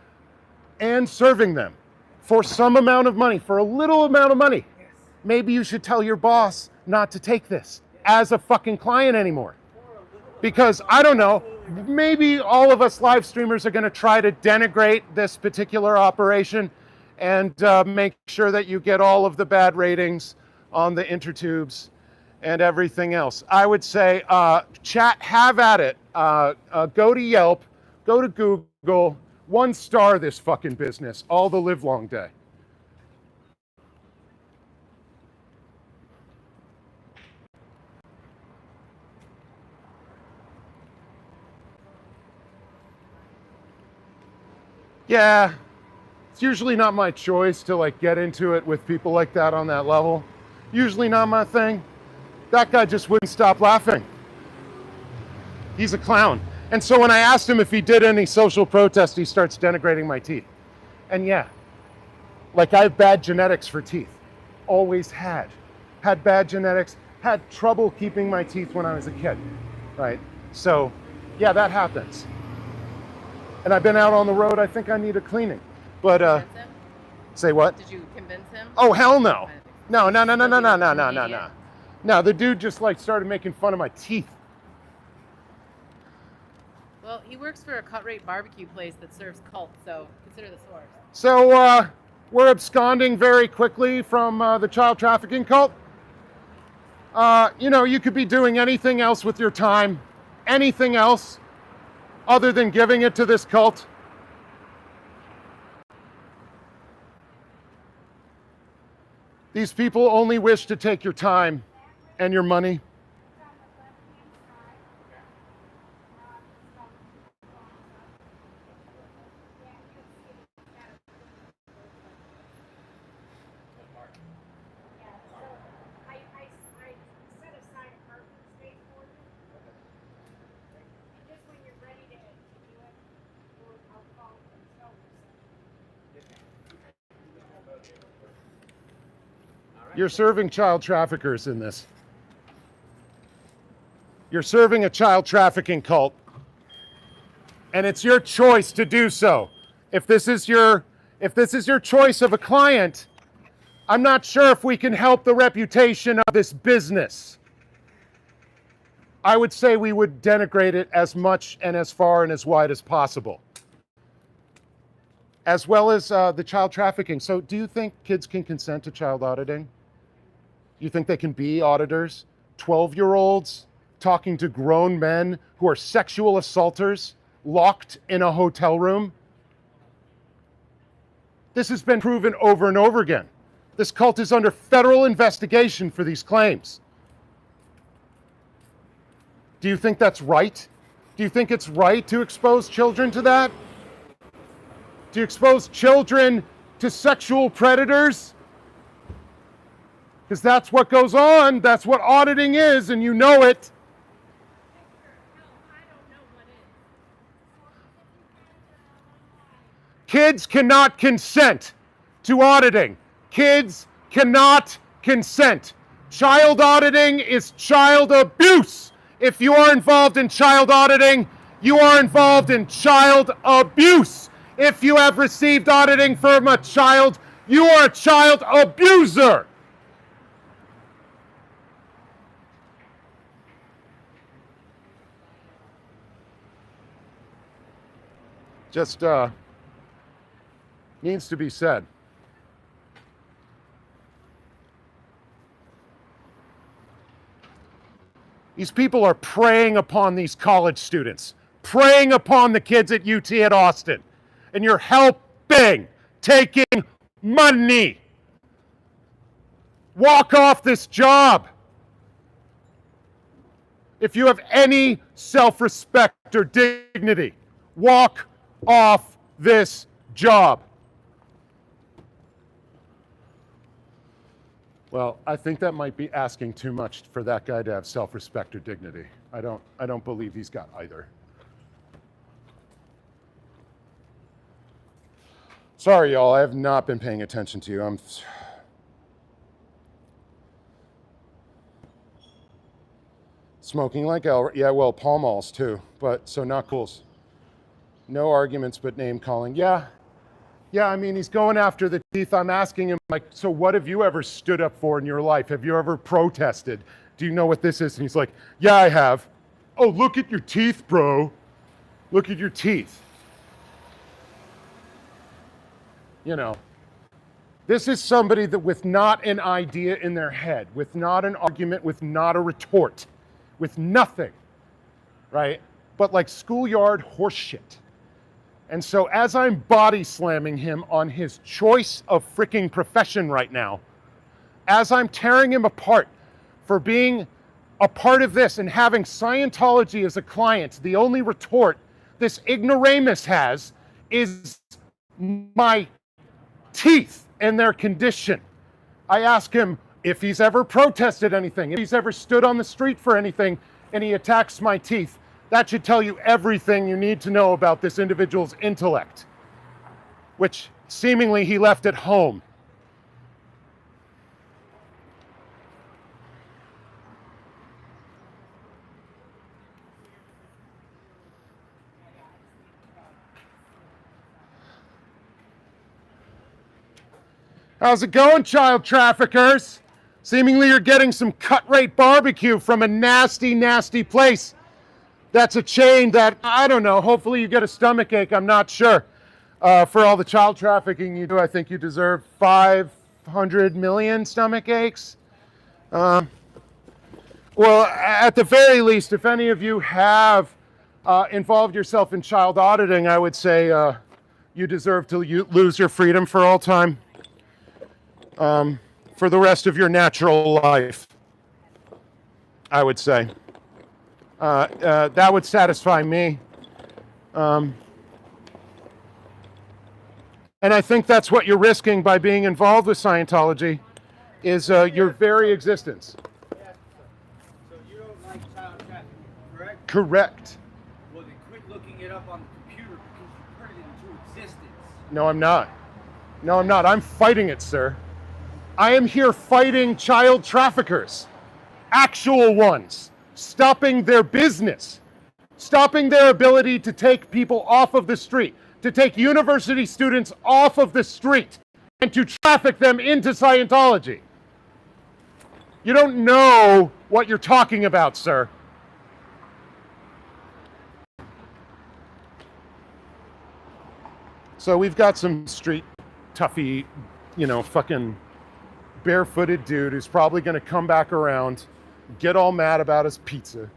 and serving them for some amount of money, for a little amount of money.
Yes.
Maybe you should tell your boss not to take this as a fucking client anymore. Because I don't know, maybe all of us live streamers are going to try to denigrate this particular operation and make sure that you get all of the bad ratings on the intertubes and everything else. I would say chat, have at it. Go to Yelp, go to Google, 1 star this fucking business all the live long day. Yeah, it's usually not my choice to like get into it with people like that on that level. Usually not my thing. That guy just wouldn't stop laughing. He's a clown. And so when I asked him if he did any social protest, he starts denigrating my teeth. And yeah, like I have bad genetics for teeth. Always had. Had bad genetics, had trouble keeping my teeth when I was a kid, right? So yeah, that happens. And I've been out on the road, I think I need a cleaning. But
Convince him?
say what?
Did you convince him?
Oh, hell no. No.
Comedian.
No, the dude just like started making fun of my teeth.
Well, he works for a cut rate barbecue place that serves cults, so consider the source.
So we're absconding very quickly from the child trafficking cult. You know, you could be doing anything else with your time, anything else other than giving it to this cult. These people only wish to take your time and your money.
set aside a parking space for you. And just when you're ready to do it, I'll call and tell you.
You're serving child traffickers in this. You're serving a child trafficking cult. And it's your choice to do so. If this is your choice of a client, I'm not sure if we can help the reputation of this business. I would say we would denigrate it as much and as far and as wide as possible. As well as the child trafficking. So do you think kids can consent to child auditing? You think they can be auditors? 12-year-olds talking to grown men who are sexual assaulters locked in a hotel room? This has been proven over and over again. This cult is under federal investigation for these claims. Do you think that's right? Do you think it's right to expose children to that? To expose children to sexual predators? Because that's what goes on. That's what auditing is, and you know it. Kids cannot consent to auditing. Kids cannot consent. Child auditing is child abuse. If you are involved in child auditing, you are involved in child abuse. If you have received auditing from a child, you are a child abuser. Just needs to be said. These people are preying upon these college students, preying upon the kids at UT at Austin, and you're helping, taking money. Walk off this job. If you have any self-respect or dignity, walk off this job. Well, I think that might be asking too much for that guy to have self-respect or dignity. I don't believe he's got either. Sorry, y'all, I have not been paying attention to you. I'm smoking like L. Yeah, well, Pall Malls too, but so not cools. No arguments, but name calling. Yeah, I mean, he's going after the teeth. I'm asking him, like, so what have you ever stood up for in your life? Have you ever protested? Do you know what this is? And he's like, yeah, I have. Oh, look at your teeth, bro. Look at your teeth. You know, this is somebody that with not an idea in their head, with not an argument, with not a retort, with nothing, right? But like schoolyard horseshit. And so as I'm body slamming him on his choice of freaking profession right now, as I'm tearing him apart for being a part of this and having Scientology as a client, the only retort this ignoramus has is my teeth and their condition. I ask him if he's ever protested anything, if he's ever stood on the street for anything, and he attacks my teeth. That should tell you everything you need to know about this individual's intellect, which seemingly he left at home. How's it going, child traffickers? Seemingly you're getting some cut-rate barbecue from a nasty, nasty place. That's a chain that, I don't know, hopefully you get a stomachache, I'm not sure. For all the child trafficking you do, I think you deserve 500 million stomach aches. Well, at the very least, if any of you have involved yourself in child auditing, I would say you deserve to lose your freedom for all time, for the rest of your natural life, I would say. That would satisfy me. And I think that's what you're risking by being involved with Scientology, is your very existence.
Yes, so you don't like child trafficking, correct?
Correct.
Well, then quit looking it up on the computer because you put it into existence.
No, I'm not. No, I'm not. I'm fighting it, sir. I am here fighting child traffickers, actual ones, stopping their business, stopping their ability to take people off of the street, to take university students off of the street, and to traffic them into Scientology. You don't know what you're talking about, sir. So we've got some street toughy, you know, fucking barefooted dude who's probably going to come back around, get all mad about his pizza.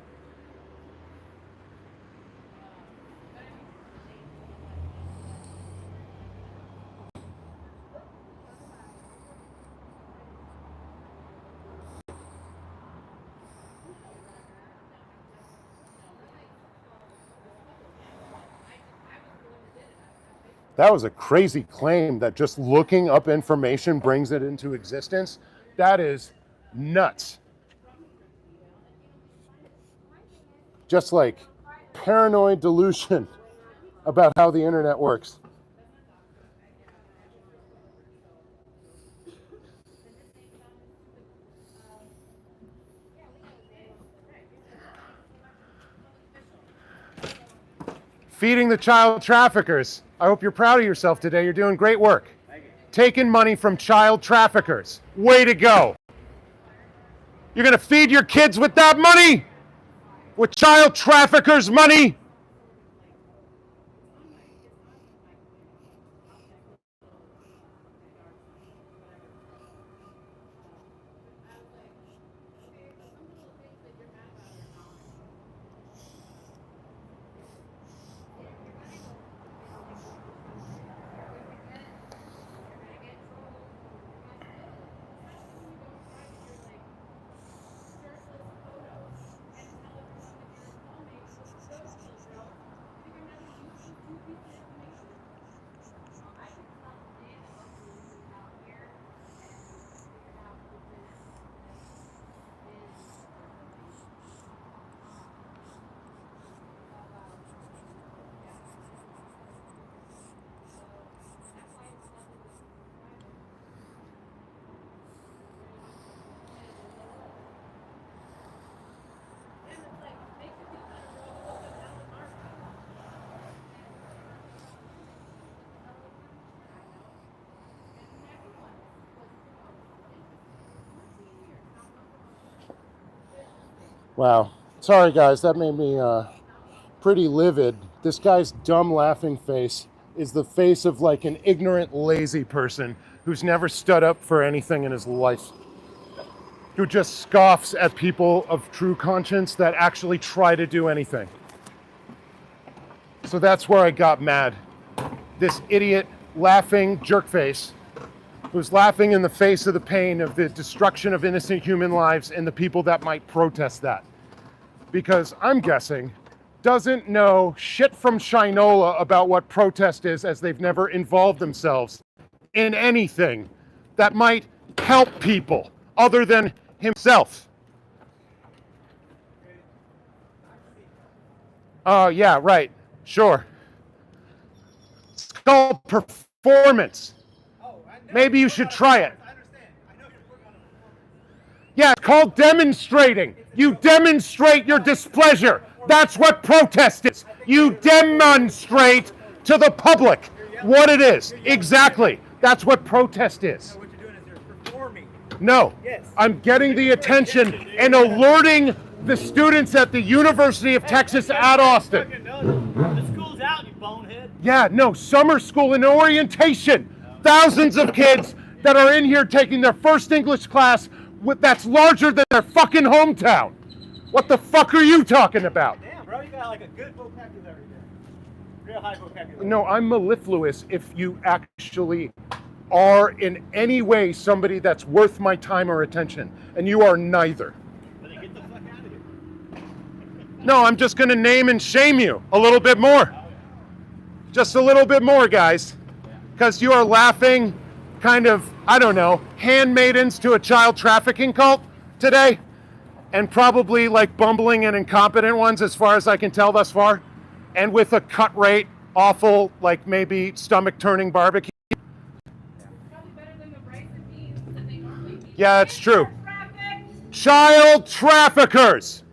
That was a crazy claim that just looking up information brings it into existence. That is nuts. Just like paranoid delusion about how the internet works. Feeding the child traffickers. I hope you're proud of yourself today. You're doing great work. Taking money from child traffickers. Way to go. You're going to feed your kids with that money? With child traffickers' money? Wow. Sorry, guys. That made me pretty livid. This guy's dumb laughing face is the face of like an ignorant, lazy person who's never stood up for anything in his life, who just scoffs at people of true conscience that actually try to do anything. So that's where I got mad. This idiot laughing jerkface who's laughing in the face of the pain of the destruction of innocent human lives and the people that might protest that. Because I'm guessing doesn't know shit from Shinola about what protest is, as they've never involved themselves in anything that might help people other than himself. Oh, yeah, right. Sure. It's called performance. Maybe you should try it. Yeah, it's called demonstrating. You demonstrate your displeasure. That's what protest is. You demonstrate to the public what it is. Exactly. That's what protest is.
What you're doing is you're performing.
No,
Yes.
I'm getting the attention and alerting the students at the University of Texas at Austin.
The school's out, you bonehead.
Yeah, no, summer school and orientation. Thousands of kids that are in here taking their first English class that's larger than their fucking hometown. What the fuck are you talking about?
Damn, bro, you got like a good vocabulary there. Real high vocabulary.
No, I'm mellifluous if you actually are in any way somebody that's worth my time or attention, and you are neither.
Then get the fuck out of here.
No, I'm just going to name and shame you a little bit more. Just a little bit more, guys. Because you are laughing kind of, I don't know, handmaidens to a child trafficking cult today. And probably like bumbling and incompetent ones as far as I can tell thus far. And with a cut rate, awful, like maybe stomach turning barbecue.
Probably better than the rice and beans that they normally eat.
Yeah, it's true.
Traffic.
Child traffickers.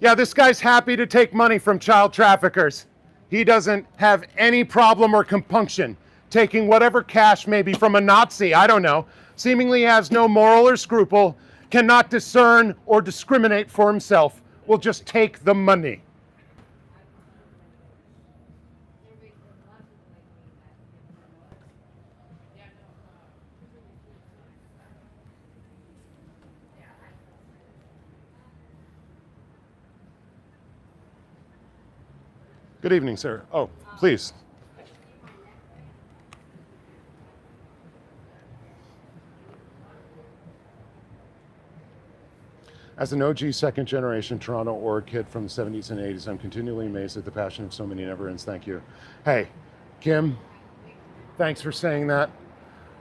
Yeah, this guy's happy to take money from child traffickers. He doesn't have any problem or compunction taking whatever cash maybe from a Nazi, I don't know, seemingly has no moral or scruple, cannot discern or discriminate for himself, will just take the money. Good evening, sir. Oh, please. As an OG second generation Toronto org kid from the 70s and 80s, I'm continually amazed at the passion of so many never ends. Thank you. Hey, Kim, thanks for saying that.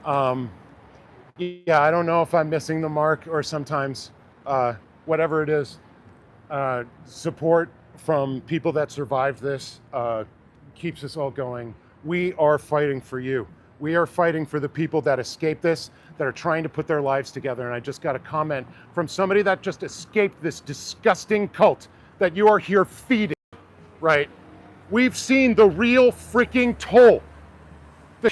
Yeah, I don't know if I'm missing the mark or sometimes, whatever it is, support from people that survived this keeps us all going. We are fighting for you. We are fighting for the people that escaped this, that are trying to put their lives together. And I just got a comment from somebody that just escaped this disgusting cult that you are here feeding, right? We've seen the real freaking toll, the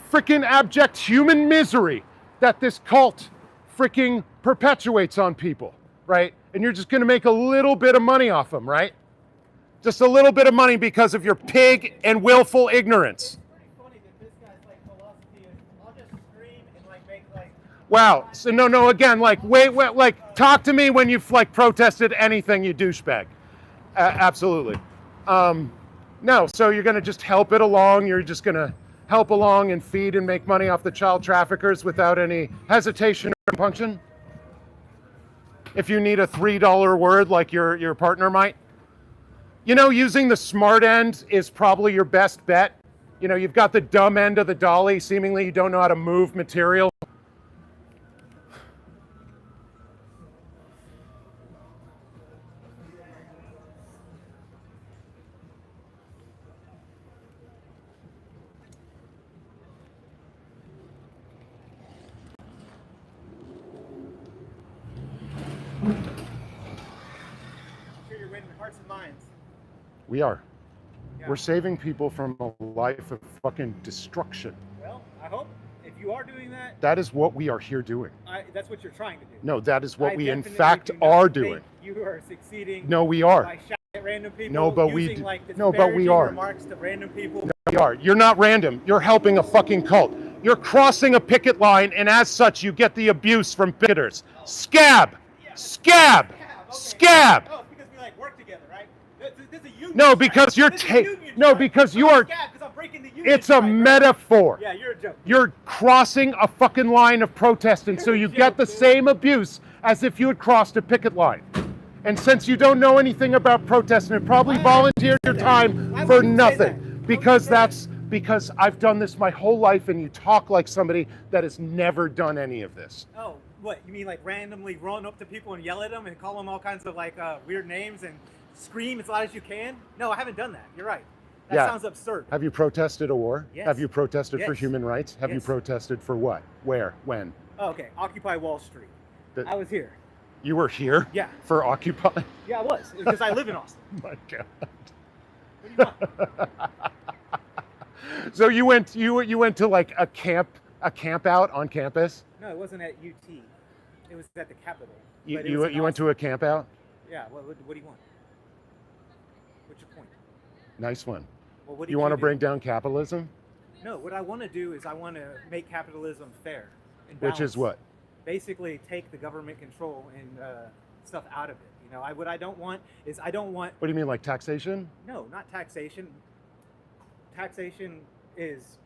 freaking abject human misery that this cult freaking perpetuates on people, right? And you're just gonna make a little bit of money off them, right? Just a little bit of money because of your pig and willful ignorance.
Funny that this guy's like philosophy is I'll just scream and like make like
Wow. So no, again, like, wait, like, talk to me when you've like protested anything, you douchebag. Absolutely. No, so you're gonna just help it along. You're just gonna help along and feed and make money off the child traffickers without any hesitation or compunction? If you need a $3 word like your partner might. You know, using the smart end is probably your best bet. You know, you've got the dumb end of the dolly. Seemingly you don't know how to move material.
I'm sure you're winning hearts and minds.
We are.
Yeah.
We're saving people from a life of fucking destruction.
Well, I hope if you are doing that,
That is what we are here doing.
that's what you're trying to do.
No, that is what
I
we in
definitely
fact
do not
are
think
doing.
You are succeeding.
No, we are.
By shouting at random people.
No, but we
using,
do-
like,
no, but we
disparaging
are.
remarks to random people.
We are. You're not random. You're helping a fucking cult. You're crossing a picket line, and as such, you get the abuse from picketers. Scab! Scab! Scab!
Oh, it's because we like work together, right? This is a union.
No, because you're because you are. It's a metaphor.
Yeah, you're a joke.
You're crossing a fucking line of protest, and so you get the same abuse as if you had crossed a picket line. And since you don't know anything about protest and probably volunteered your time for nothing, because I've done this my whole life, and you talk like somebody that has never done any of this.
Oh, what? You mean like randomly run up to people and yell at them and call them all kinds of like weird names and scream as loud as you can? No, I haven't done that. You're right. That sounds absurd.
Have you protested a war?
Yes.
Have you protested for
Yes.
human rights? Have you
Yes.
protested for what? Where? When?
Oh, okay. Occupy Wall Street.
The-
I was here.
You were here?
Yeah.
For Occupy?
Yeah, I was. Because I live in Austin.
Oh my God.
What do you want?
So you went to like a camp out on campus?
No, it wasn't at UT. It was at the Capitol.
You,
But it was in
you went to a camp out?
Yeah. What do you want? What's your point?
Nice one.
Well, what did
You want to
do?
bring down capitalism?
No, what I want to do is I want to make capitalism fair. And
Which is
balanced.
what?
Basically, take the government control and stuff out of it. You know, what I don't want is I don't want.
What do you mean, like taxation?
No, not taxation. Taxation is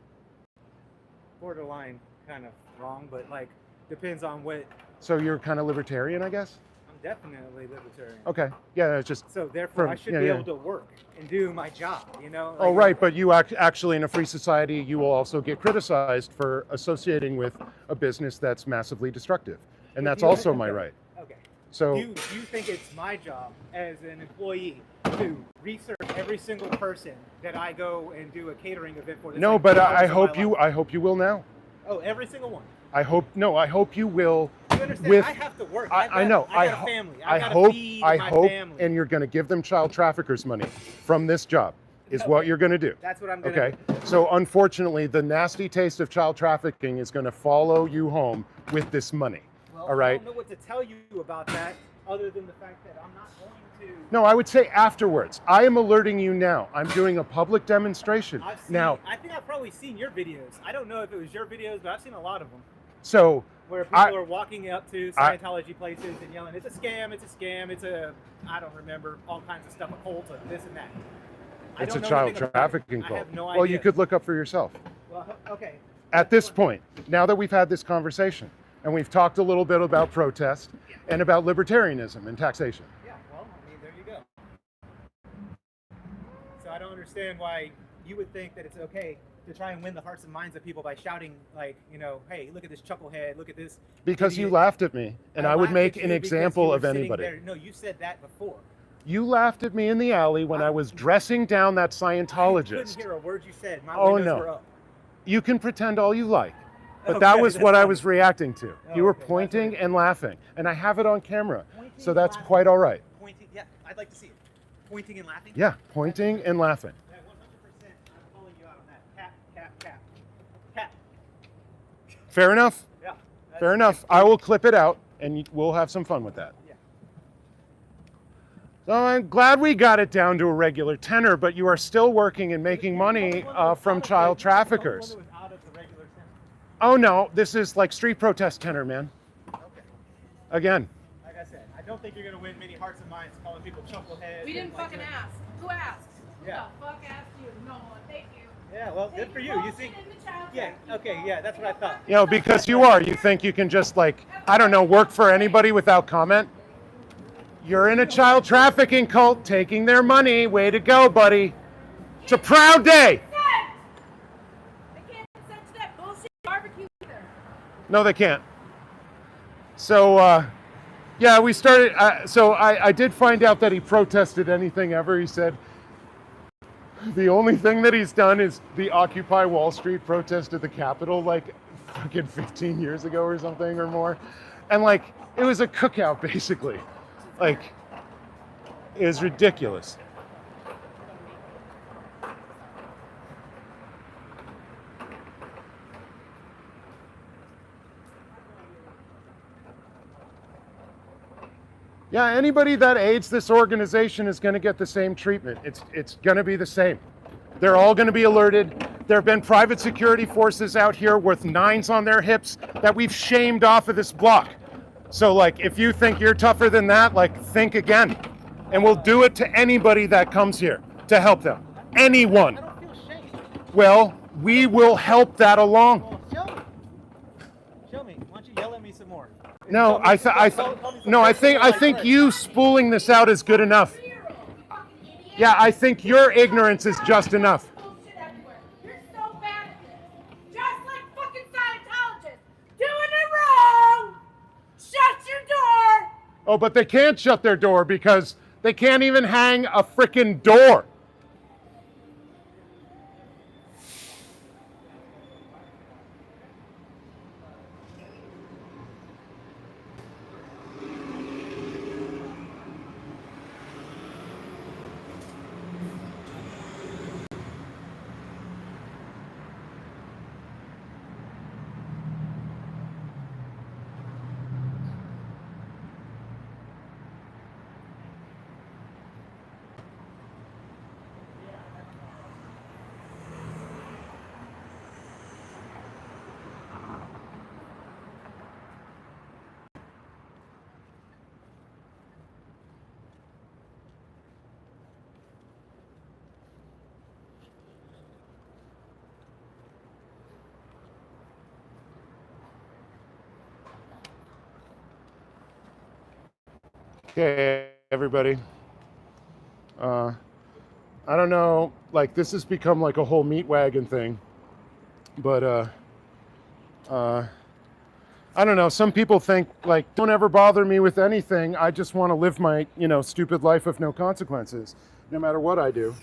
borderline kind of wrong, but like depends on what.
So you're kind of libertarian, I guess?
I'm definitely libertarian.
Okay. Yeah, it's just.
So therefore, I should be
yeah.
able to work and do my job. You know.
Oh, right. But you actually, in a free society, you will also get criticized for associating with a business that's massively destructive. And that's also my right.
Okay.
So
You think it's my job as an employee to research every single person that I go and do a catering event for?
no, but I hope you will now.
Oh, every single one.
I hope you will.
You understand?
With
I have to work.
I know.
I got a family. I gotta
hope.
feed
I
my
hope.
family.
And you're going to give them child traffickers money from this job. Is what you're going to do.
That's what I'm going
Okay.
to do.
So unfortunately, the nasty taste of child trafficking is going to follow you home with this money.
Well,
all right.
I don't know what to tell you about that, other than the fact that I'm not going to.
No, I would say afterwards. I am alerting you now. I'm doing a public demonstration
I think I've probably seen your videos. I don't know if it was your videos, but I've seen a lot of them
So
where people are walking up to Scientology places and yelling, "It's a scam! It's a scam! It's a I don't remember all kinds of stuff, a cult, this and that."
it's a child trafficking
I
cult.
have no
Well,
idea.
you could look up for yourself.
Well, okay.
At this point, now that we've had this conversation and we've talked a little bit about protest and about libertarianism and taxation.
Yeah, well, I mean, there you go. So I don't understand why you would think that it's okay to try and win the hearts and minds of people by shouting, like, you know, hey, look at this chucklehead, look at this.
Because you
idiot.
laughed at me, and I would
laughed
make
at
an
you because
example
you were
of
sitting
anybody.
there. No, you said that before.
You laughed at me in the alley when I was dressing down that
I
Scientologist.
couldn't hear a word you said. My
Oh,
windows
no.
were up.
You can pretend all you like, but that
Okay,
was
that's
what I
fine.
was reacting to.
Oh,
You were
okay, that's
pointing
okay.
and laughing, and I have it on camera,
Pointing
so
and
that's
laughing.
quite all right.
Pointing, yeah, I'd like to see it. Pointing and laughing?
Yeah, pointing and laughing.
Yeah, 100%. I'm calling you out on that. Cap, cap, cap. Cap.
Fair enough?
Yeah.
Fair enough. I will clip it out, and we'll have some fun with that.
Yeah.
So I'm glad we got it down to a regular tenor, but you are still working and making money from child traffickers. Oh no, this is like street protest tenor, man.
Okay.
Again.
Like I said, I don't think you're gonna win many hearts and minds calling people chuckleheads.
We didn't
and, like,
fucking ask. Who asked?
Yeah.
Who the fuck asked you? No one. Thank you.
Yeah, well, good for you. You think? Yeah. Okay. Yeah, that's what I thought.
You know, because you think you can just like, I don't know, work for anybody without comment? You're in a child trafficking cult taking their money. Way to go, buddy. It's a proud day.
They can't touch that bullshit barbecue either.
No, they can't. So, yeah, we started. So I did find out that he protested anything ever. He said the only thing that he's done is the Occupy Wall Street protest at the Capitol, like fucking 15 years ago or something or more. And like, it was a cookout basically. Like, it was ridiculous. Yeah, anybody that aids this organization is going to get the same treatment. It's going to be the same. They're all going to be alerted. There have been private security forces out here with 9s on their hips that we've shamed off of this block. So like, if you think you're tougher than that, like, think again. And we'll do it to anybody that comes here to help them. Anyone.
I don't feel shame.
Well, we will help that along.
Well, show me. Show me. Why don't you yell at me some more?
No, I think you spooling this out is good enough. Yeah, I think your ignorance is just enough.
Bullshit everywhere. You're so bad at this. Just like fucking Scientologists. Doing it wrong. Shut your door.
Oh, but they can't shut their door because they can't even hang a frickin' door. Okay, everybody. I don't know, like this has become like a whole meat wagon thing, but I don't know. Some people think like, don't ever bother me with anything. I just want to live my, stupid life of no consequences, no matter what I do.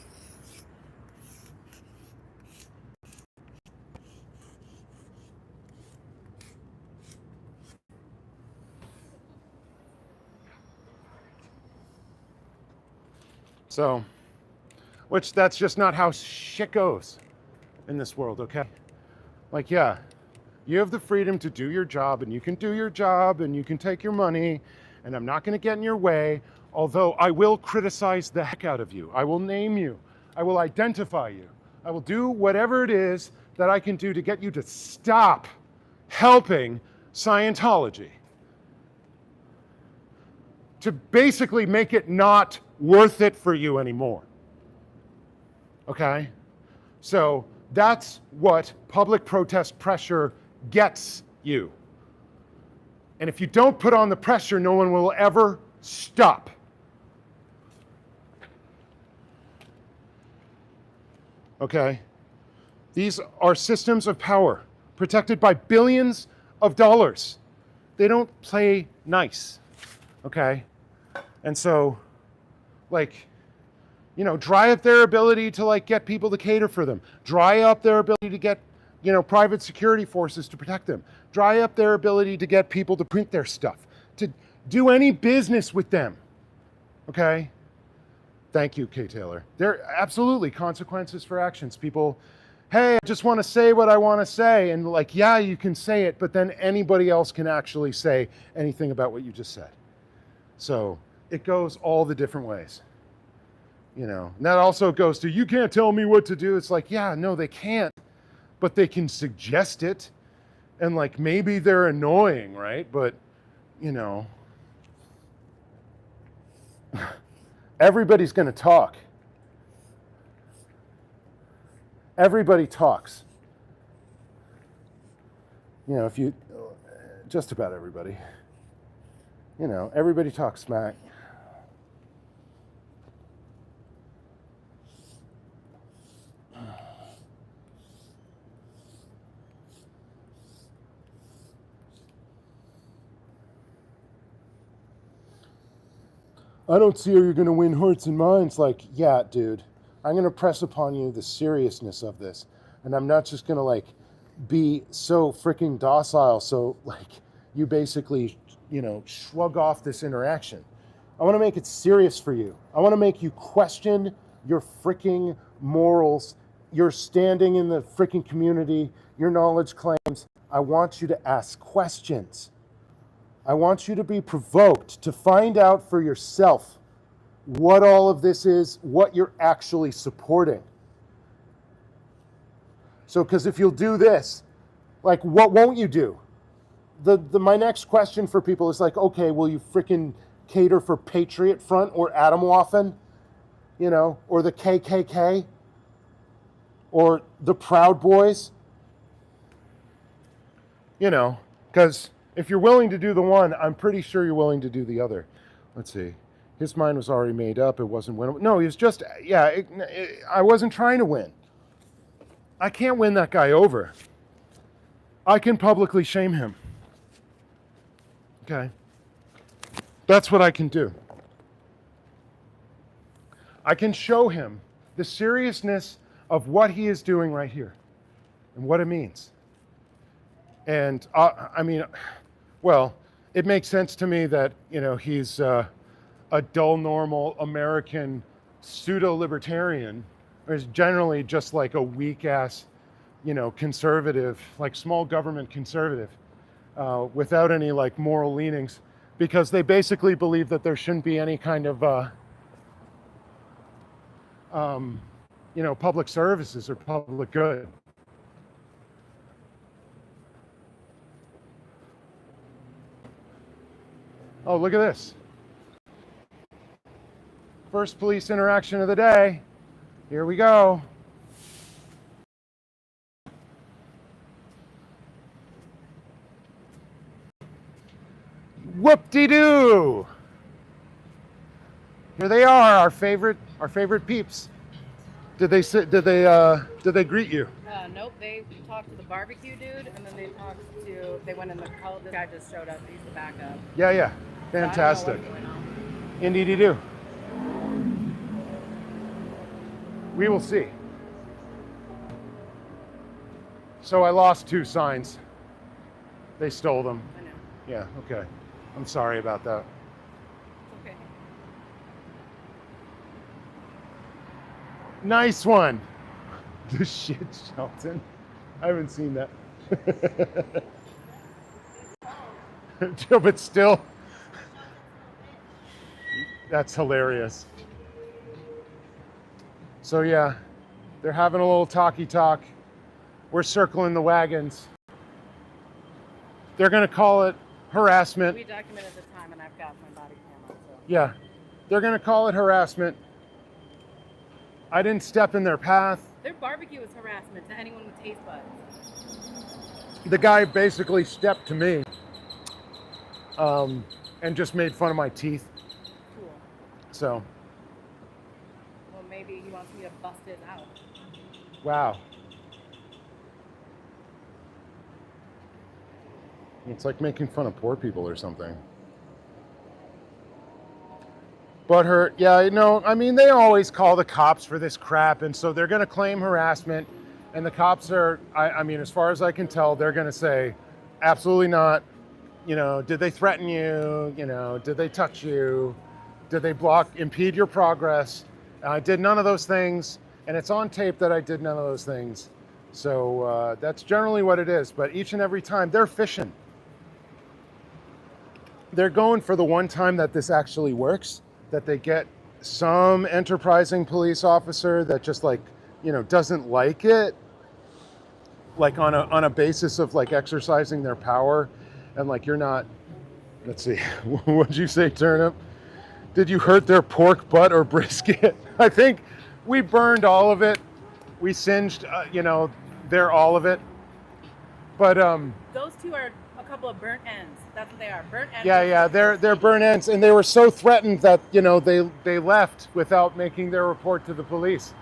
So, which that's just not how shit goes in this world, okay? Like, yeah, you have the freedom to do your job, and you can do your job, and you can take your money, and I'm not gonna get in your way, although I will criticize the heck out of you. I will name you. I will identify you. I will do whatever it is that I can do to get you to stop helping Scientology. To basically make it not worth it for you anymore. Okay? So that's what public protest pressure gets you. And if you don't put on the pressure, no one will ever stop. Okay? These are systems of power protected by billions of dollars. They don't play nice. Okay? And so, like, dry up their ability to like get people to cater for them. Dry up their ability to get, private security forces to protect them. Dry up their ability to get people to print their stuff, to do any business with them. Okay? Thank you, Kay Taylor. There are absolutely consequences for actions. People, hey, I just want to say what I want to say. And like, yeah, you can say it, but then anybody else can actually say anything about what you just said. So it goes all the different ways. And that also goes to, you can't tell me what to do. It's like, yeah, no, they can't, but they can suggest it. And like, maybe they're annoying, right? But, everybody's going to talk. Everybody talks. If you, just about everybody. Everybody talks smack. I don't see how you're going to win hearts and minds. Like, yeah, dude, I'm going to press upon you the seriousness of this. And I'm not just going to, like, be so freaking docile. So, like, you basically, shrug off this interaction. I want to make it serious for you. I want to make you question your freaking morals, your standing in the freaking community, your knowledge claims. I want you to ask questions. I want you to be provoked to find out for yourself what all of this is, what you're actually supporting. So, because if you'll do this, like, what won't you do? My next question for people is like, okay, will you freaking cater for Patriot Front or Atomwaffen, you know, or the KKK, or the Proud Boys? You know, because if you're willing to do the one, I'm pretty sure you're willing to do the other. Let's see. His mind was already made up. It wasn't winnable. No, he was just, yeah, I wasn't trying to win. I can't win that guy over. I can publicly shame him. Okay? That's what I can do. I can show him the seriousness of what he is doing right here and what it means. And I mean, well, it makes sense to me that, you know, he's a dull, normal American pseudo-libertarian, or is generally just like a weak-ass, you know, conservative, like small government conservative, without any like moral leanings, because they basically believe that there shouldn't be any kind of, you know, public services or public good. Oh, look at this. First police interaction of the day. Here we go. Whoop-de-doo. Here they are, our favorite peeps. Did they greet you?
Nope, they talked to the barbecue dude, and then they went in the call. This guy just showed up. He's the backup.
Yeah. Fantastic. Indeed you do. We will see. So I lost 2 signs. They stole them.
I know.
Yeah, okay. I'm sorry about that.
It's okay.
Nice one. The shit, Shelton. I haven't seen that. But still, that's hilarious. So yeah, they're having a little talky talk. We're circling the wagons. They're gonna call it harassment.
We documented the time, and I've got my body cam on. So.
Yeah, they're gonna call it harassment. I didn't step in their path.
Their barbecue is harassment to anyone with taste buds.
The guy basically stepped to me and just made fun of my teeth.
Cool.
So.
Well, maybe he wants me to bust it out.
Wow. It's like making fun of poor people or something. Butthurt, yeah, you know, I mean, they always call the cops for this crap, and so they're going to claim harassment, and the cops are, I mean, as far as I can tell, they're going to say, absolutely not. You know, did they threaten you? You know, did they touch you? Did they impede your progress? I did none of those things, and it's on tape that I did none of those things. So that's generally what it is, but each and every time, they're fishing. They're going for the one time that this actually works, that they get some enterprising police officer that just like, you know, doesn't like it, like on a basis of like exercising their power, and like you're not, let's see, what'd you say, Turnip? Did you hurt their pork butt or brisket? I think we burned all of it. We singed, you know, all of it. But
Those two are a couple of burnt ends. That's what they are. Burnt ends.
yeah, they're burnt ends, and they were so threatened that, you know, they left without making their report to the police.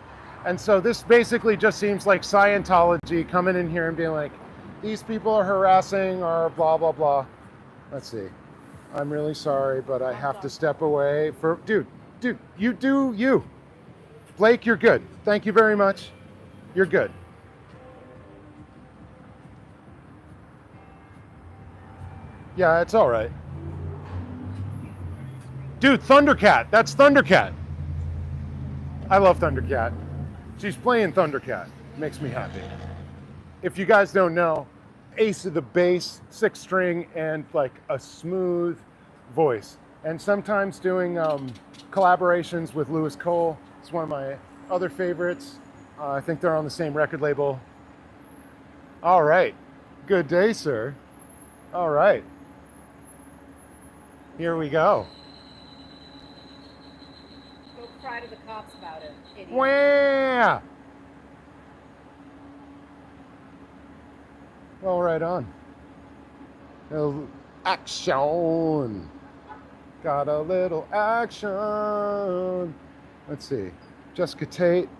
And so this basically just seems like Scientology coming in here and being like, these people are harassing or blah blah blah. Let's see. I'm really sorry, but I have to step away for dude, you do you. Blake, you're good. Thank you very much. You're good. Yeah, it's all right. Dude, Thundercat. That's Thundercat. I love Thundercat. She's playing Thundercat. Makes me happy. If you guys don't know, ace of the bass, 6th string, and like a smooth voice. And sometimes doing collaborations with Lewis Cole. It's one of my other favorites. I think they're on the same record label. All right. Good day, sir. All right. Here we go.
Go cry to the cops about it, idiot.
Wah! Well, right on. Action. Got a little action. Let's see. Jessica Tate.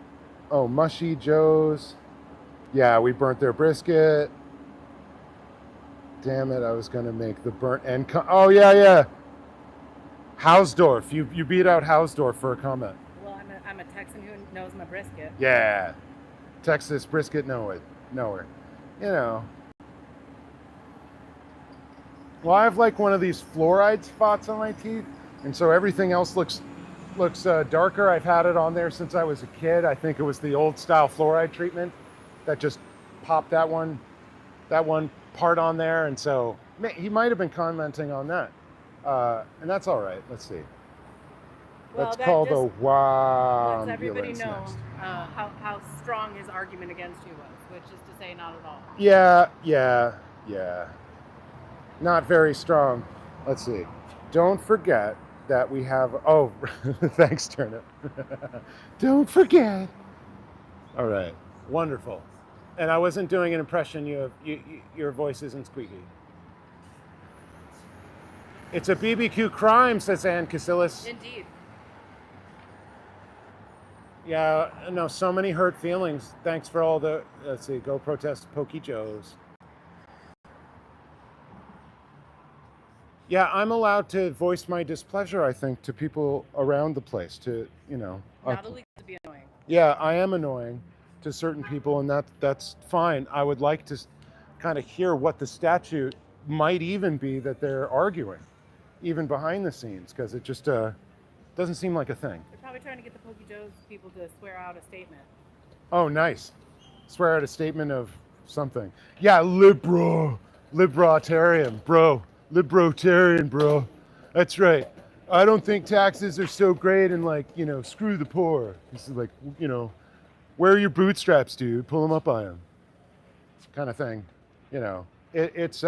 Oh, Mushy Joe's. Yeah, we burnt their brisket. Damn it, I was going to make the burnt end. Oh, yeah. Hausdorff. You beat out Hausdorff for a comment.
Well, I'm a Texan who knows my brisket.
Yeah. Texas brisket, nowhere. You know. Well, I have like one of these fluoride spots on my teeth, and so everything else looks darker. I've had it on there since I was a kid. I think it was the old style fluoride treatment that just popped that one part on there, and so he might have been commenting on that, and that's all right. Let's see.
Well,
Let's call the wow.
Lets everybody know how strong his argument against you was, which is to say, not at all.
Yeah. Not very strong. Let's see. Don't forget that we have. Oh, thanks, Turnip. Don't forget. All right. Wonderful. And I wasn't doing an impression. Your voice isn't squeaky. It's a BBQ crime, says Ann Casillas.
Indeed.
Yeah, no, so many hurt feelings. Thanks for all the, let's see, go protest Pokey Joe's. Yeah, I'm allowed to voice my displeasure, I think, to people around the place, to, you know.
Not illegal to be annoying.
Yeah, I am annoying to certain people, and that's fine. I would like to kind of hear what the statute might even be that they're arguing, even behind the scenes, because it just doesn't seem like a thing.
They're probably trying to get the Pokey Joe's people to swear out a statement.
Oh, nice. Swear out a statement of something. Yeah, libertarian, bro. Libertarian, bro. That's right. I don't think taxes are so great and, like, you know, screw the poor. This is like, you know, wear your bootstraps, dude. Pull them up on them. Kind of thing. You know, it's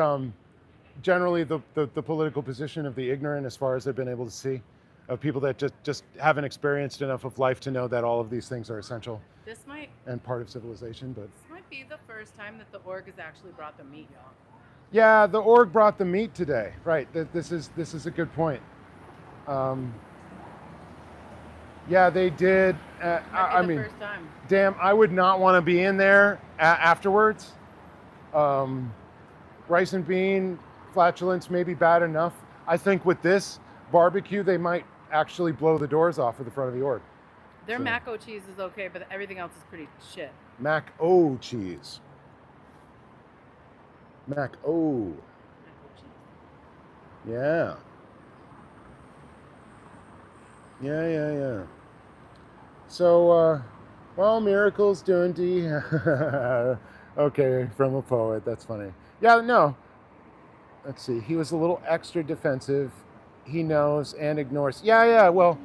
generally the political position of the ignorant, as far as I've been able to see, of people that just haven't experienced enough of life to know that all of these things are essential and part of civilization. But
this might be the first time that the org has actually brought the meat, y'all.
Yeah, the org brought the meat today. Right. This is a good point. Yeah, they did. I mean,
first time.
Damn, I would not want to be in there afterwards. Rice and bean flatulence may be bad enough. I think with this barbecue, they might actually blow the doors off of the front of the org.
Their mac-o cheese is okay, but everything else is pretty shit.
Mac-o cheese. Mac-o. Yeah. Yeah. So, well, miracles doing D. Okay, from a poet. That's funny. Yeah, no. Let's see. He was a little extra defensive. He knows and ignores. Yeah. Well,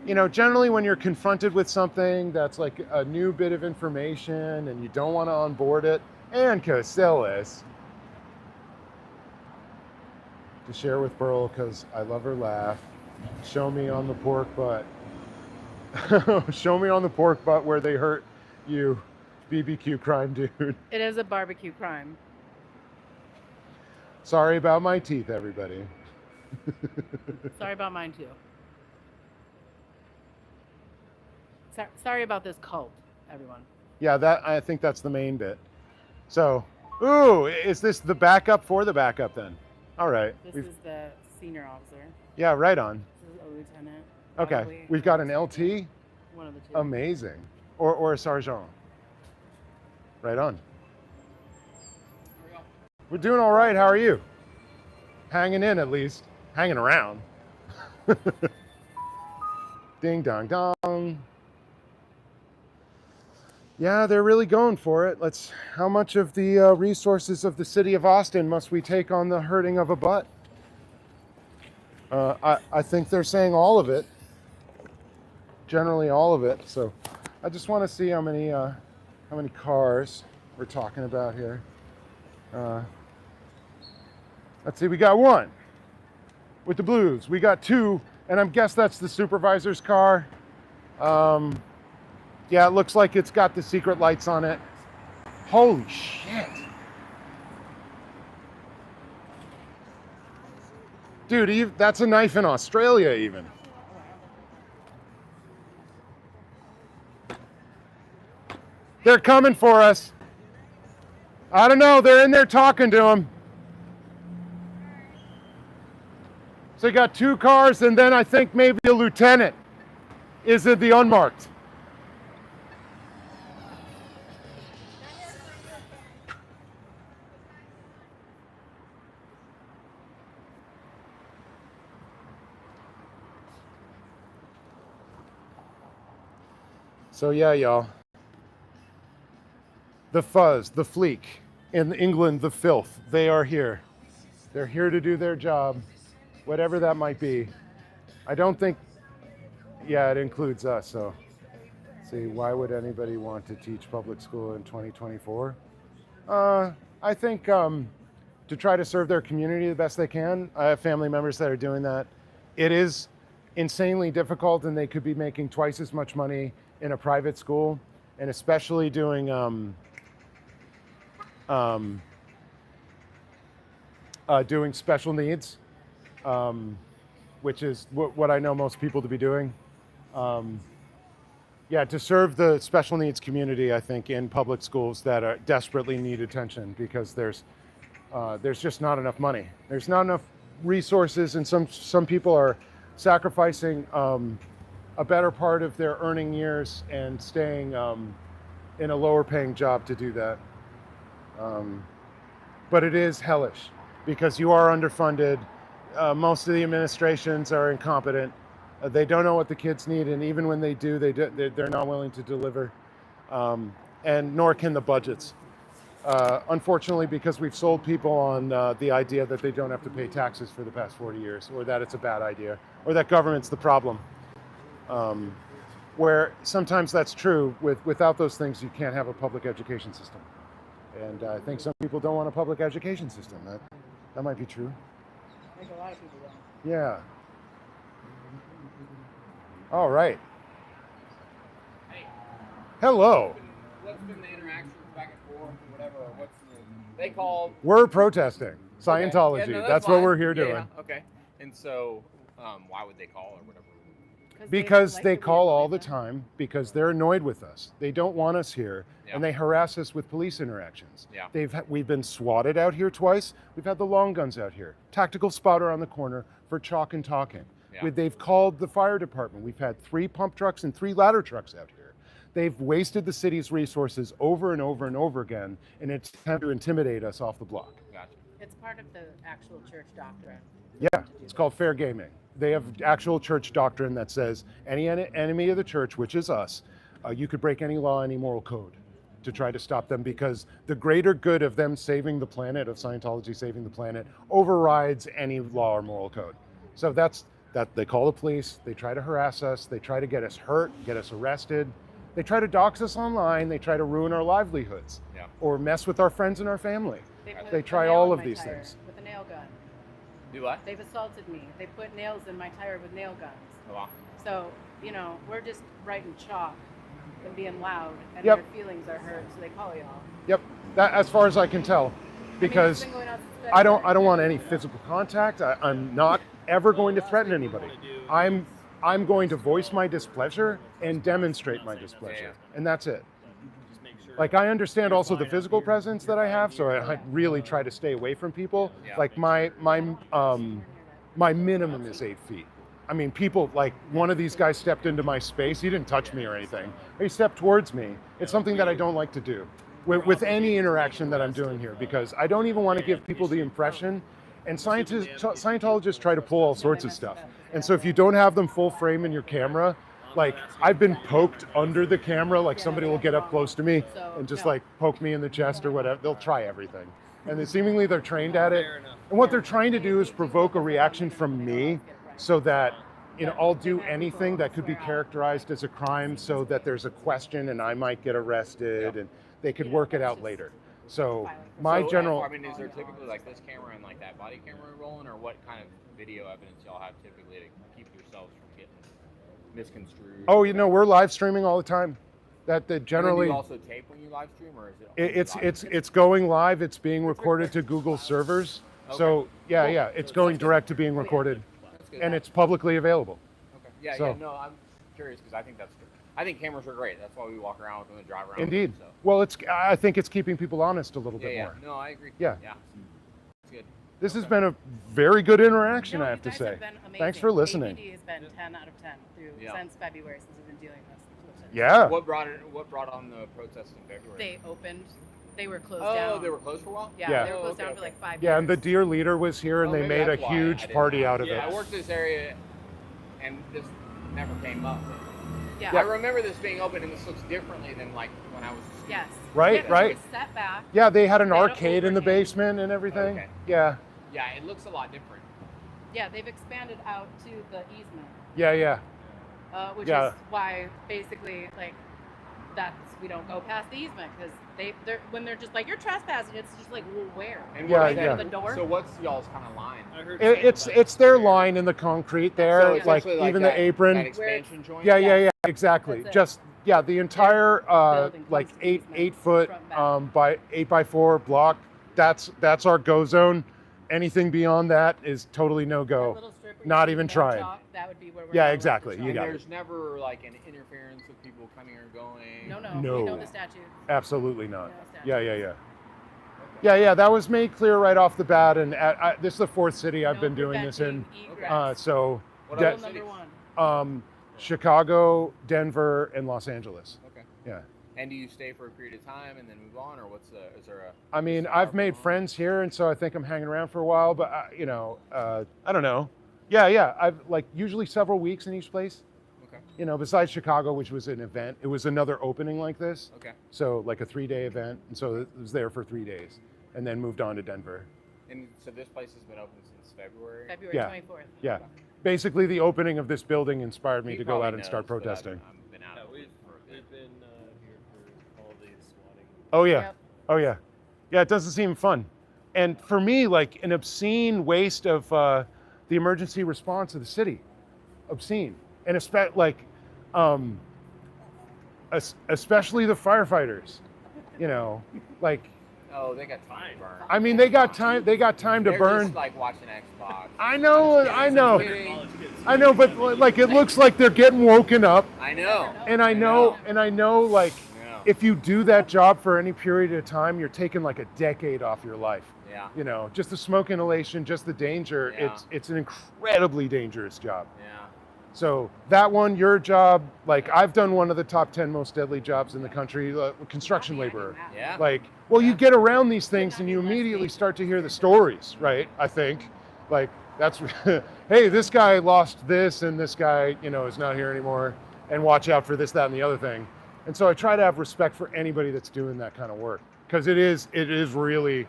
you know, generally when you're confronted with something that's like a new bit of information and you don't want to onboard it, and Casillas, to share with Pearl because I love her laugh. Show me on the pork butt. Show me on the pork butt where they hurt you, BBQ crime dude.
It is a barbecue crime.
Sorry about my teeth, everybody.
Sorry about mine too. Sorry about this cult, everyone.
Yeah, I think that's the main bit. So, ooh, is this the backup for the backup then? All right.
This is the senior officer.
Yeah, right on.
This is a lieutenant.
Okay,
Probably.
we've got an LT.
One of the two.
Amazing. Or a sergeant. Right on. We're doing all right. How are you? Hanging in, at least. Hanging around. Ding dong dong. Yeah, they're really going for it. How much of the resources of the city of Austin must we take on the hurting of a butt? I think they're saying all of it, generally all of it. So I just want to see how many cars we're talking about here. Let's see, we got one with the blues. We got two, and I guess that's the supervisor's car. Yeah, it looks like it's got the secret lights on it. Holy shit. Dude, that's a knife in Australia even. They're coming for us. I don't know, they're in there talking to him. So you got two cars, and then I think maybe a lieutenant is in the unmarked. So yeah, y'all. The fuzz, the fleek, in England, the filth, they are here. They're here to do their job, whatever that might be. I don't think, yeah, it includes us, so. See, why would anybody want to teach public school in 2024? I think to try to serve their community the best they can. I have family members that are doing that. It is insanely difficult, and they could be making twice as much money in a private school, and especially doing doing special needs, which is what I know most people to be doing. Yeah, to serve the special needs community, I think, in public schools that are desperately need attention, because there's just not enough money. There's not enough resources, and some people are sacrificing a better part of their earning years and staying in a lower paying job to do that. But it is hellish because you are underfunded. Most of the administrations are incompetent. They don't know what the kids need, and even when they do, they're not willing to deliver, and nor can the budgets. Unfortunately, because we've sold people on the idea that they don't have to pay taxes for the past 40 years, or that it's a bad idea, or that government's the problem. Where sometimes that's true. Without those things, you can't have a public education system. And I think some people don't want a public education system. That might be true.
I think a lot of people don't.
Yeah. All right.
Hey.
Hello.
What's been the interactions back and forth, or whatever? What's they called?
We're protesting Scientology.
Okay. Yeah, no,
that's
fine.
what we're here doing.
Yeah, okay. And so, why would they call or whatever?
Because they call all the time, because they're annoyed with us. They don't want us here,
Yeah.
and they harass us with police interactions.
Yeah.
We've been swatted out here twice. We've had the long guns out here. Tactical spotter on the corner for chalk and talking.
Yeah.
They've called the fire department. We've had 3 pump trucks and 3 ladder trucks out here. They've wasted the city's resources over and over and over again in an attempt to intimidate us off the block.
Gotcha.
It's part of the actual church doctrine.
Yeah, it's called fair gaming. They have actual church doctrine that says any enemy of the church, which is us, you could break any law, any moral code to try to stop them, because the greater good of them saving the planet, of Scientology saving the planet, overrides any law or moral code. So that they call the police, they try to harass us, they try to get us hurt, get us arrested, they try to dox us online, they try to ruin our livelihoods,
Yeah.
or mess with our friends and our family.
Put
They
a
try
nail
all
in
of
my
these
tire
things.
with a nail gun.
Do what?
They've assaulted me. They put nails in my tire with nail guns.
Oh, wow.
So, we're just writing chalk and being loud, and
Yep.
their feelings are hurt, so they call y'all.
Yep, that as far as I can tell, because
it's been going on since
I don't
February.
want any physical contact. I'm not ever going to threaten anybody. I'm going to voice my displeasure and demonstrate my displeasure, and that's it. Like, I understand also the physical presence that I have, so I really try to stay away from people.
Yeah.
Like my minimum is 8 feet. I mean, people, like, one of these guys stepped into my space. He didn't touch me or anything. He stepped towards me. It's something that I don't like to do with any interaction that I'm doing here, because I don't even want to give people the impression. And Scientologists try to pull all sorts of stuff. And so if you don't have them full frame in your camera, Like I've been poked under the camera, like somebody will get up close to me
So,
and just
no.
like poke me in the chest or whatever. They'll try everything. And then seemingly they're trained at it.
Fair enough.
And what they're trying to do is provoke a reaction from me so that I'll do anything that could be characterized as a crime so that there's a question and I might get arrested and they could work it out later. So my
So,
general,
I mean, is there typically like this camera and like that body camera rolling, or what kind of video evidence y'all have typically to keep yourselves from getting misconstrued?
oh, we're live streaming all the time. That
And then
generally,
do you also tape when you live stream, or is it?
it's going live. It's being recorded to Google servers. So yeah, it's going direct to being recorded,
That's good.
and it's publicly available.
Okay. Yeah,
so-
yeah. No, I'm curious because I think that's good. I think cameras are great. That's why we walk around with them and drive around.
Indeed.
With them,
Well, I think it's keeping people honest a little
so.
bit
Yeah,
more.
No, I agree.
Yeah.
Yeah. It's good.
This has been a very good interaction,
No,
I
you
have to
guys
say.
have been amazing.
Thanks for listening.
APD has been 10 out of 10 since February, since we've been doing this.
Yeah.
What brought on the protests in February?
They were closed
Oh,
down.
they were closed for a while.
Yeah,
Yeah.
they were closed
Oh,
down
okay,
for like 5 years.
Yeah, and the dear leader was here, and
Oh,
they
maybe
made a
that's why I
huge
didn't
party
know.
out of
I
it.
worked this area, and this never came up.
Yeah.
I remember this being open, and this looks differently than like when I was a student.
Yes.
Right,
Yeah,
right.
It was set back.
Yeah, they had an
They had an
arcade in the
overhang.
basement and everything.
Okay.
Yeah,
Yeah, it looks a lot different.
Yeah, they've expanded out to the easement,
yeah.
which
Yeah.
is why basically we don't go past the easement because when they're just like you're trespassing, it's just like well, where?
And
Yeah,
what-
yeah.
The door.
So what's y'all's kind of line?
I heard
It's their line in the concrete there,
So it's
like
actually
even
that,
the apron.
That expansion joint.
Yeah, exactly.
That's it.
Just the entire
Building
like
comes to
eight
easement,
foot
front, back.
by 8x4 block. That's our go zone. Anything beyond that is totally no
That
go.
little strip where you
Not
see
even
no
trying.
chalk, that would be where we're
Yeah,
gonna
exactly.
let the
You
And
chalk.
got it.
there's never like an interference with people coming or going.
No,
No.
we know the statute.
Absolutely not.
No statute.
Yeah. That was made clear right off the bat, and this is the fourth city I've
No
been doing this in.
preventing egress.
So
What
De-
other
Rule number
cities?
one.
Chicago, Denver, and Los Angeles.
Okay.
Yeah.
And do you stay for a period of time and then move on, or is there a?
I mean, I've made friends here, and so I think I'm hanging around for a while. But I don't know. Yeah. I've like usually several weeks in each place.
Okay.
Besides Chicago, which was an event, it was another opening like this.
Okay.
So like a 3-day event, and so it was there for 3 days, and then moved on to Denver.
And so this place has been open since February.
February
Yeah.
24th.
Yeah. Basically, the opening of this building inspired me
He
to go
probably
out and start
knows, but
protesting.
I've been out
Yeah,
of
we've
it for a bit.
been here for all these swatting.
Oh yeah.
Yep.
Oh yeah. Yeah, it doesn't seem fun. And for me, like an obscene waste of the emergency response of the city. Obscene. And especially the firefighters. Like
Oh, they got time to burn.
I mean they got time to
They're
burn.
just like watching Xbox.
I know,
Kidding.
but like it looks like they're getting woken up.
I know.
And I know like
Yeah.
if you do that job for any period of time, you're taking like a decade off your life.
Yeah.
Just the smoke inhalation, just the danger.
Yeah.
It's an incredibly dangerous job.
Yeah.
So that one, your job, like I've done one of the top 10 most deadly jobs in the country, construction laborer.
Yeah.
Like, well, you get around these things and you immediately start to hear the stories, right? I think, like that's, hey, this guy lost this and this guy, is not here anymore, and watch out for this, that, and the other thing. And so I try to have respect for anybody that's doing that kind of work because it is really,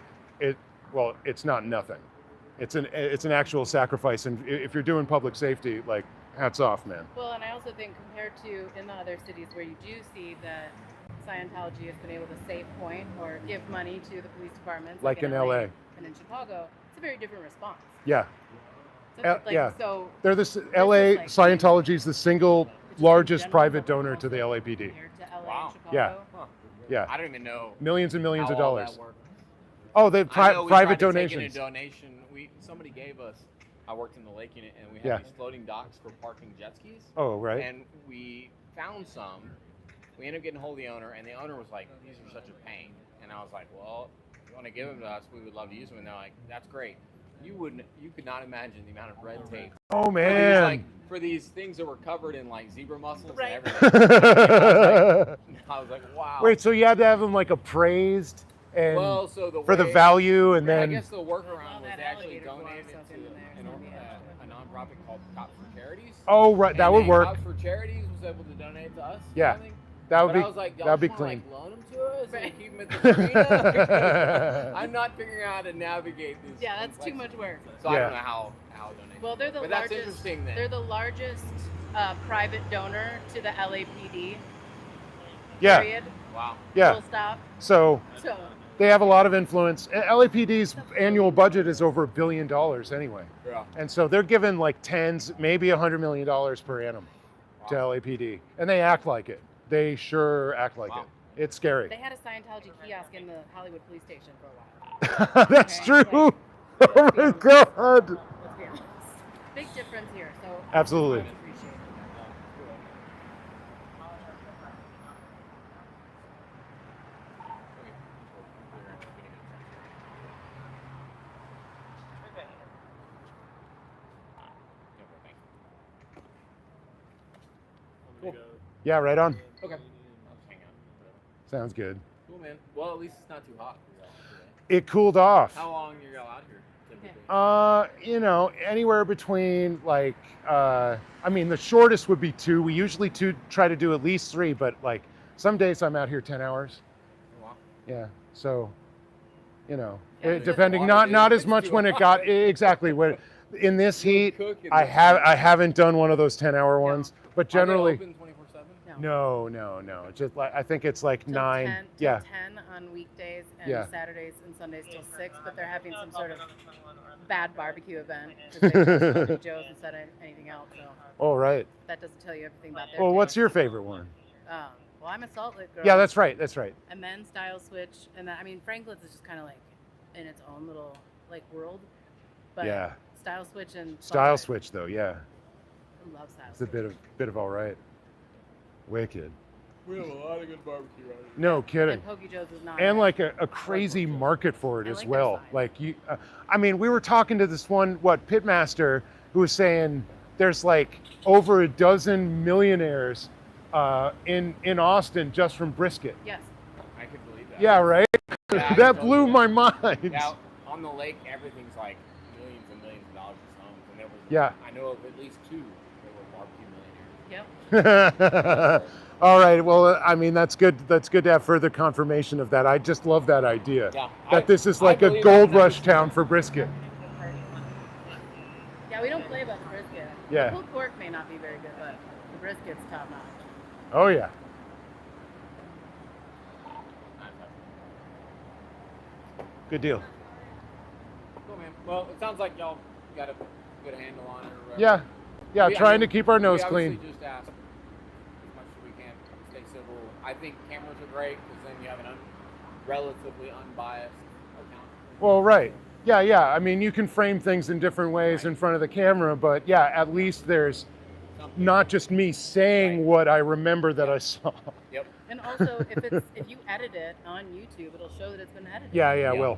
it's not nothing. It's an actual sacrifice, and if you're doing public safety, like hats off, man.
Well, and I also think compared to in the other cities where you do see that Scientology has been able to save point or give money to the police departments,
Like in LA.
and in Chicago, it's a very different response.
Yeah,
So,
yeah.
So
they're LA.
like-
Scientology is the single largest
general
private
public
donor
also
to the LAPD.
compared to LA
Wow.
and Chicago.
Yeah.
Huh.
Yeah,
I don't even know
millions and millions
how
of
all
dollars.
that worked.
Oh, they
I know
private
we tried to take in
donations.
a donation. Somebody gave us. I worked in the lake unit, and we had
Yeah.
these floating docks for parking jet skis.
Oh, right.
And we found some. We ended up getting a hold of the owner, and the owner was like, "These are such a pain." And I was like, "Well, if you want to give them to us, we would love to use them." And they're like, "That's great." You could not imagine the amount of red tape
Oh
for these,
man.
for these things that were covered in like zebra mussels
Right.
and everything. I was like, "Wow."
Wait, so you had to have them like appraised and
well, so
for the
way-
value, and
I
then
guess the
Well,
workaround was
that
they actually
alligator blowing
donated
stuff
to
into there,
a nonprofit called Cops for Charities.
oh right, that
And
would
then
work.
Cops for Charities was was able to donate to us.
Yeah.
I think.
That would
But
be
I was like, y'all
that'd be
just wanna,
clean.
like, loan them to us
Right.
and keep them at the marina. I'm not figuring out how to navigate this.
Yeah, that's too much work.
So I
Yeah.
don't know how donate.
Well, they're the
But that's
largest.
interesting then.
They're the largest private donor to the LAPD.
Yeah.
Period.
Wow.
Yeah.
Full stop.
So
So
they have a lot of influence. LAPD's annual budget is over $1 billion anyway.
Yeah.
And so they're given like tens, maybe $100 million per annum to
Wow.
LAPD. And they act like it. They sure act like
Wow.
it. It's scary.
they had a Scientology kiosk in the Hollywood police station for a while.
That's
Okay,
true.
like,
Oh my God.
Let's be honest. Big difference here. So
Absolutely.
I appreciate it.
Cool.
Yeah, right on.
Okay. I'll just hang out.
Sounds good.
Cool, man. Well, at least it's not too hot for y'all today.
It cooled off.
How long are y'all out here typically?
You know, anywhere between like, I mean, the shortest would be 2. We usually try to do at least 3, but like some days I'm out here 10 hours.
Oh, wow.
Yeah. So, you know,
Yeah,
it-
it's
depending,
water,
not
dude.
as much
It's
when it
too
got
hot.
exactly when in this heat.
Cook in
I
this
haven't done one of those 10-hour ones, but
Are they
generally,
open 24/7?
no. Just like I think it's like
Till
9.
10, till
Yeah.
10 on weekdays and
Yeah.
Saturdays and Sundays till 6, but they're having some sort of bad barbecue event because they just Kobe Joe's instead of anything else. So
Oh, right.
that doesn't tell you everything about their
Well, what's
taste.
your favorite one?
Well, I'm a Salt Lick girl.
Yeah, that's right. That's right.
And then Style Switch, and then, I mean Franklin's is just kind of like in its own little like world. But
Yeah.
Style Switch and Salt
Style
Lick,
Switch though, yeah.
I love Style
It's a
Switch.
bit of all right. Wicked.
We have a lot of good barbecue right here.
No kidding.
And Kobe Joe's is not.
And like a crazy market for it
I
as
like their
well.
sign.
Like you, I mean, we were talking to this one pitmaster who was saying there's like over a dozen millionaires in Austin just from brisket.
Yes.
I could believe that.
Yeah, right.
Yeah, I
That
totally
blew
get
my
it.
mind.
Now, on the lake, everything's like millions and millions of dollars in homes. And there was,
Yeah.
I know of at least 2 that were barbecue millionaires.
Yep.
All right. Well, I mean, that's good. That's good to have further confirmation of that. I just love that idea.
Yeah.
That this is like
I
a
believe
gold
that
rush
100%.
town for brisket.
Yeah, we don't play about the brisket.
Yeah.
The pulled pork may not be very good, but the brisket's top notch.
Oh yeah. Good deal.
Cool, man. Well, it sounds like y'all got a good handle on it. Or whatever.
Yeah. Yeah.
I
trying
mean,
to keep our nose
we
clean.
obviously just ask as much as we can. Stay civil. I think cameras are great because then you have an relatively unbiased account.
Well, right. Yeah, yeah. I mean, you can frame things in different ways in front of the camera, but yeah, at least there's
Something.
not just me saying
Right.
what I remember that I saw.
Yep.
And also, if you edit it on YouTube, it'll show that it's been edited.
Yeah, yeah,
Yeah.
will.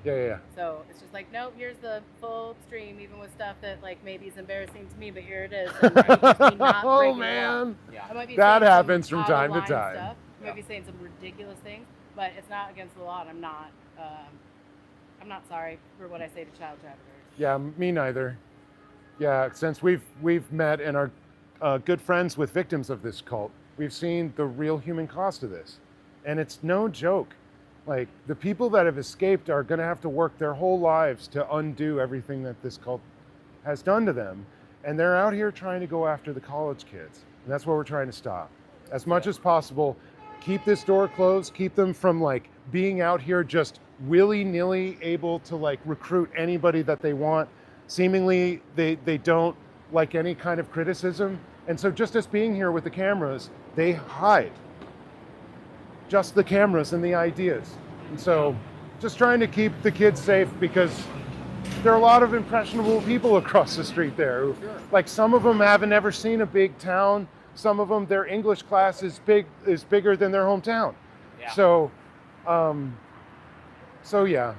Yeah.
So it's just like, nope, here's the full stream, even with stuff that like maybe is embarrassing to me, but here it is. And it just me not
Oh
breaking it out.
man.
Yeah.
I might be
That
saying some
happens from time to
out-of-line
time.
Stuff. I might
Yeah.
be saying some ridiculous things, but it's not against the law, and I'm not sorry for what I say to child traffickers.
Yeah, me neither. Yeah, since we've met and are good friends with victims of this cult, we've seen the real human cost of this, and it's no joke. Like, the people that have escaped are going to have to work their whole lives to undo everything that this cult has done to them, and they're out here trying to go after the college kids, and that's what we're trying to stop as much as possible. Keep this door closed, keep them from like being out here just willy-nilly able to like recruit anybody that they want. Seemingly they don't like any kind of criticism, and so just as being here with the cameras, they hide just the cameras and the ideas. And so just trying to keep the kids safe, because there are a lot of impressionable people across the street there who,
Sure.
like, some of them haven't ever seen a big town. Some of them, their English class is bigger than their hometown.
Yeah.
So yeah,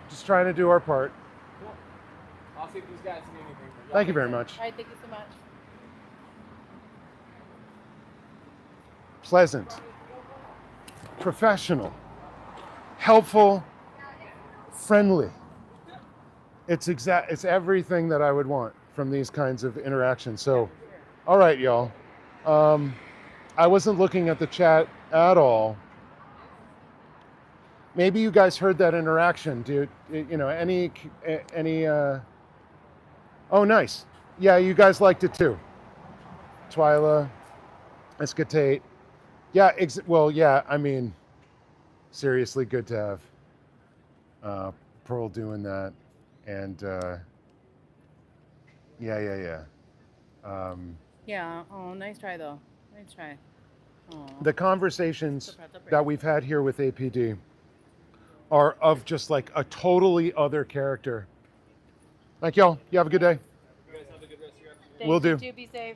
just trying to do our part.
Cool. I'll see if these guys need anything.
Thank you very much.
All right, thank you so much.
Pleasant, professional, helpful, friendly. It's everything that I would want from these kinds of interactions. So, all right, y'all. I wasn't looking at the chat at all. Maybe you guys heard that interaction, dude. You know, any, oh, nice. Yeah, you guys liked it too. Twyla, Escatate. Yeah, well, yeah, I mean, seriously, good to have Pearl doing that. And yeah.
Yeah. Oh, nice try though. Nice try. Oh.
The conversations that we've had here with APD are of just like a totally other character. Like, y'all, you have a good day.
You guys have a good rest of your afternoon.
Thank
Will
you
do.
too. Be safe.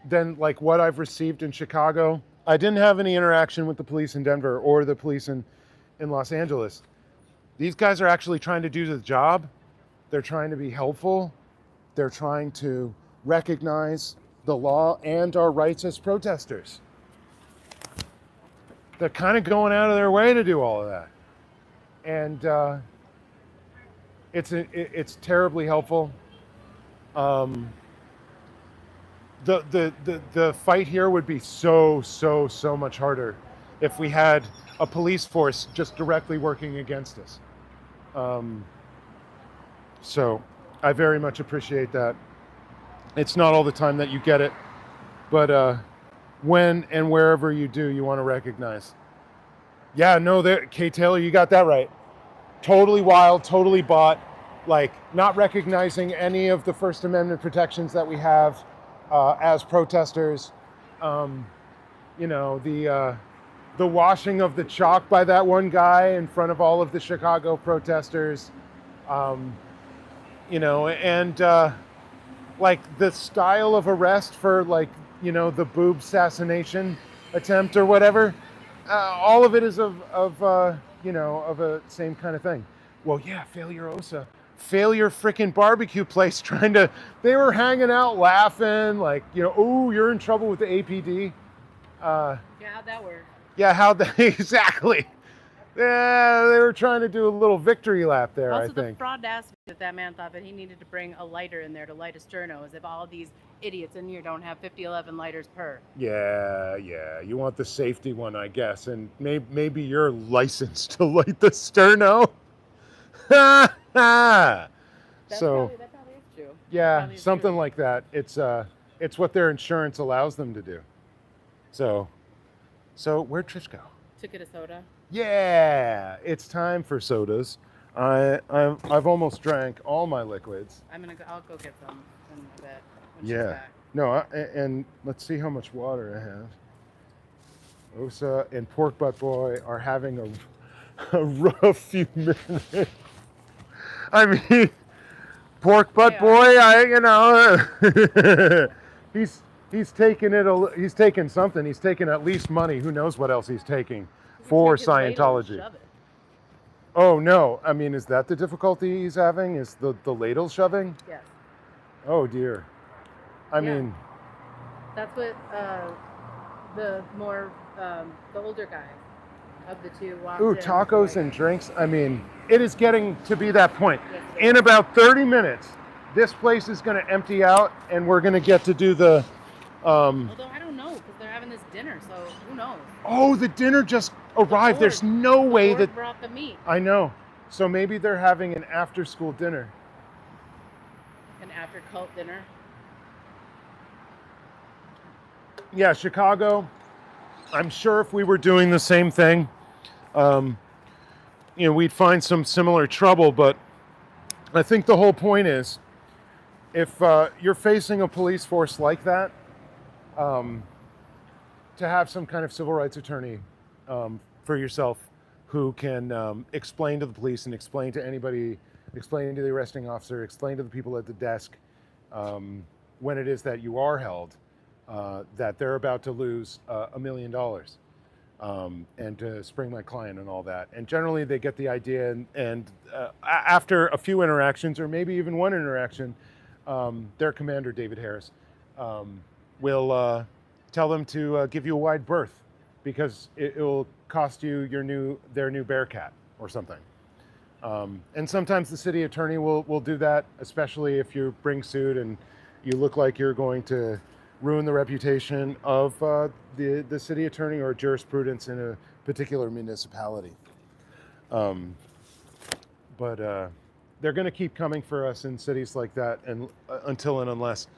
Then like what I've received in Chicago, I didn't have any interaction with the police in Denver or the police in Los Angeles. These guys are actually trying to do the job. They're trying to be helpful. They're trying to recognize the law and our rights as protesters. They're kind of going out of their way to do all of that. And it's terribly helpful. The fight here would be so much harder if we had a police force just directly working against us. So I very much appreciate that. It's not all the time that you get it, but when and wherever you do, you want to recognize. Yeah, no, Kay Taylor, you got that right. Totally wild, totally bought, like not recognizing any of the First Amendment protections that we have as protesters. You know, the washing of the chalk by that one guy in front of all of the Chicago protesters. You know, and like the style of arrest for like, you know, the boob assassination attempt or whatever. All of it is of you know, of a same kind of thing. Well, yeah, Failure Osa. Failure freaking barbecue place they were hanging out laughing like, you know, oh, you're in trouble with the APD.
Yeah, how'd that work?
Yeah, exactly. Yeah, they were trying to do a little victory lap there,
Also,
I think.
the fraud aspect that man thought that he needed to bring a lighter in there to light a sterno, as if all these idiots in here don't have 5011 lighters per.
Yeah, you want the safety one, I guess, and maybe you're licensed to light the sterno.
That
So
probably is true.
yeah,
Probably is
something
true.
like that. It's what their insurance allows them to do. So where'd Trish go?
Took it a soda.
Yeah, it's time for sodas. I've almost drank all my liquids.
I'll go get some in a bit when she's
Yeah.
back.
No, and let's see how much water I have. Osa and Pork Butt Boy are having a rough few minutes. I mean, Pork Butt Boy, he's taking something. He's taking at least money. Who knows what else he's taking for
Take his ladle and
Scientology.
shove it.
Oh no! I mean, is that the difficulty he's having? Is the ladle shoving?
Yes.
Oh dear. I mean,
That's what the older guy of the two walked
ooh,
in.
tacos and drinks. I mean, it is getting to be that point.
Yes,
In about 30 minutes, this place is going to empty out, and we're going to get to do the.
Although I don't know, because they're having this dinner, so who knows?
Oh, the dinner just arrived.
board-
There's no way
Lord
that.
brought the meat.
I know. So maybe they're having an after-school dinner.
An after cult dinner.
Yeah, Chicago. I'm sure if we were doing the same thing, you know, we'd find some similar trouble. But I think the whole point is, if you're facing a police force like that, to have some kind of civil rights attorney for yourself who can explain to the police and explain to anybody, explain to the arresting officer, explain to the people at the desk when it is that you are held, that they're about to lose $1 million and to spring my client and all that. And generally they get the idea, and after a few interactions, or maybe even one interaction, their commander, David Harris, will tell them to give you a wide berth because it will cost you their new Bearcat or something. And sometimes the city attorney will do that, especially if you bring suit and you look like you're going to ruin the reputation of the city attorney or jurisprudence in a particular municipality. But they're going to keep coming for us in cities like that, and until and unless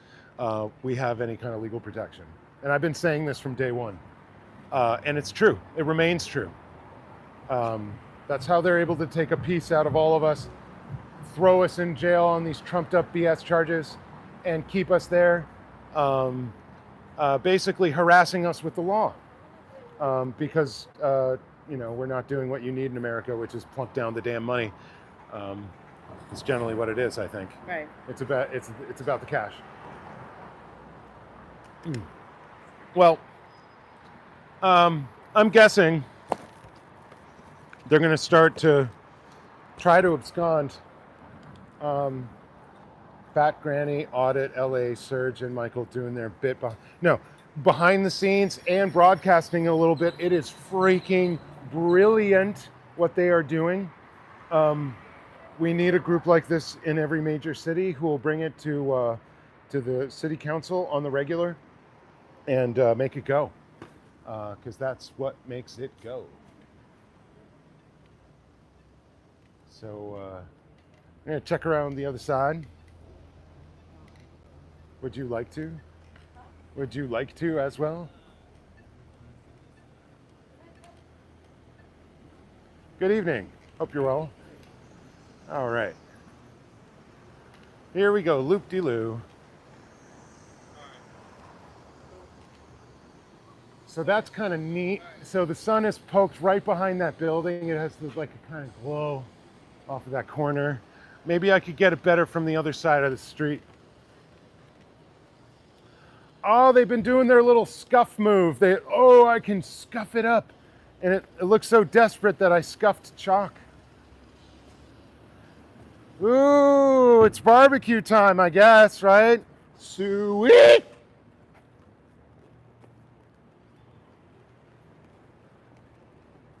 we have any kind of legal protection. And I've been saying this from day one, and it's true. It remains true. That's how they're able to take a piece out of all of us, throw us in jail on these trumped up BS charges, and keep us there, basically harassing us with the law, because we're not doing what you need in America, which is plunk down the damn money. It's generally what it is, I think.
Right.
It's about the cash. Well, I'm guessing they're going to start to try to abscond. Fat Granny, Audit, LA, Serge, and Michael doing their bit. Behind the scenes and broadcasting a little bit. It is freaking brilliant what they are doing. We need a group like this in every major city who will bring it to the city council on the regular and make it go, because that's what makes it go. So I'm gonna check around the other side. Would you like to? Would you like to as well? Good evening. Hope you're well. All right. Here we go, loop-de-loo. So that's kind of neat. So the sun is poked right behind that building. It has this, like a kind of glow off of that corner. Maybe I could get it better from the other side of the street. Oh, they've been doing their little scuff move. I can scuff it up. And it looks so desperate that I scuffed chalk. Ooh, it's barbecue time, I guess, right? Sweet!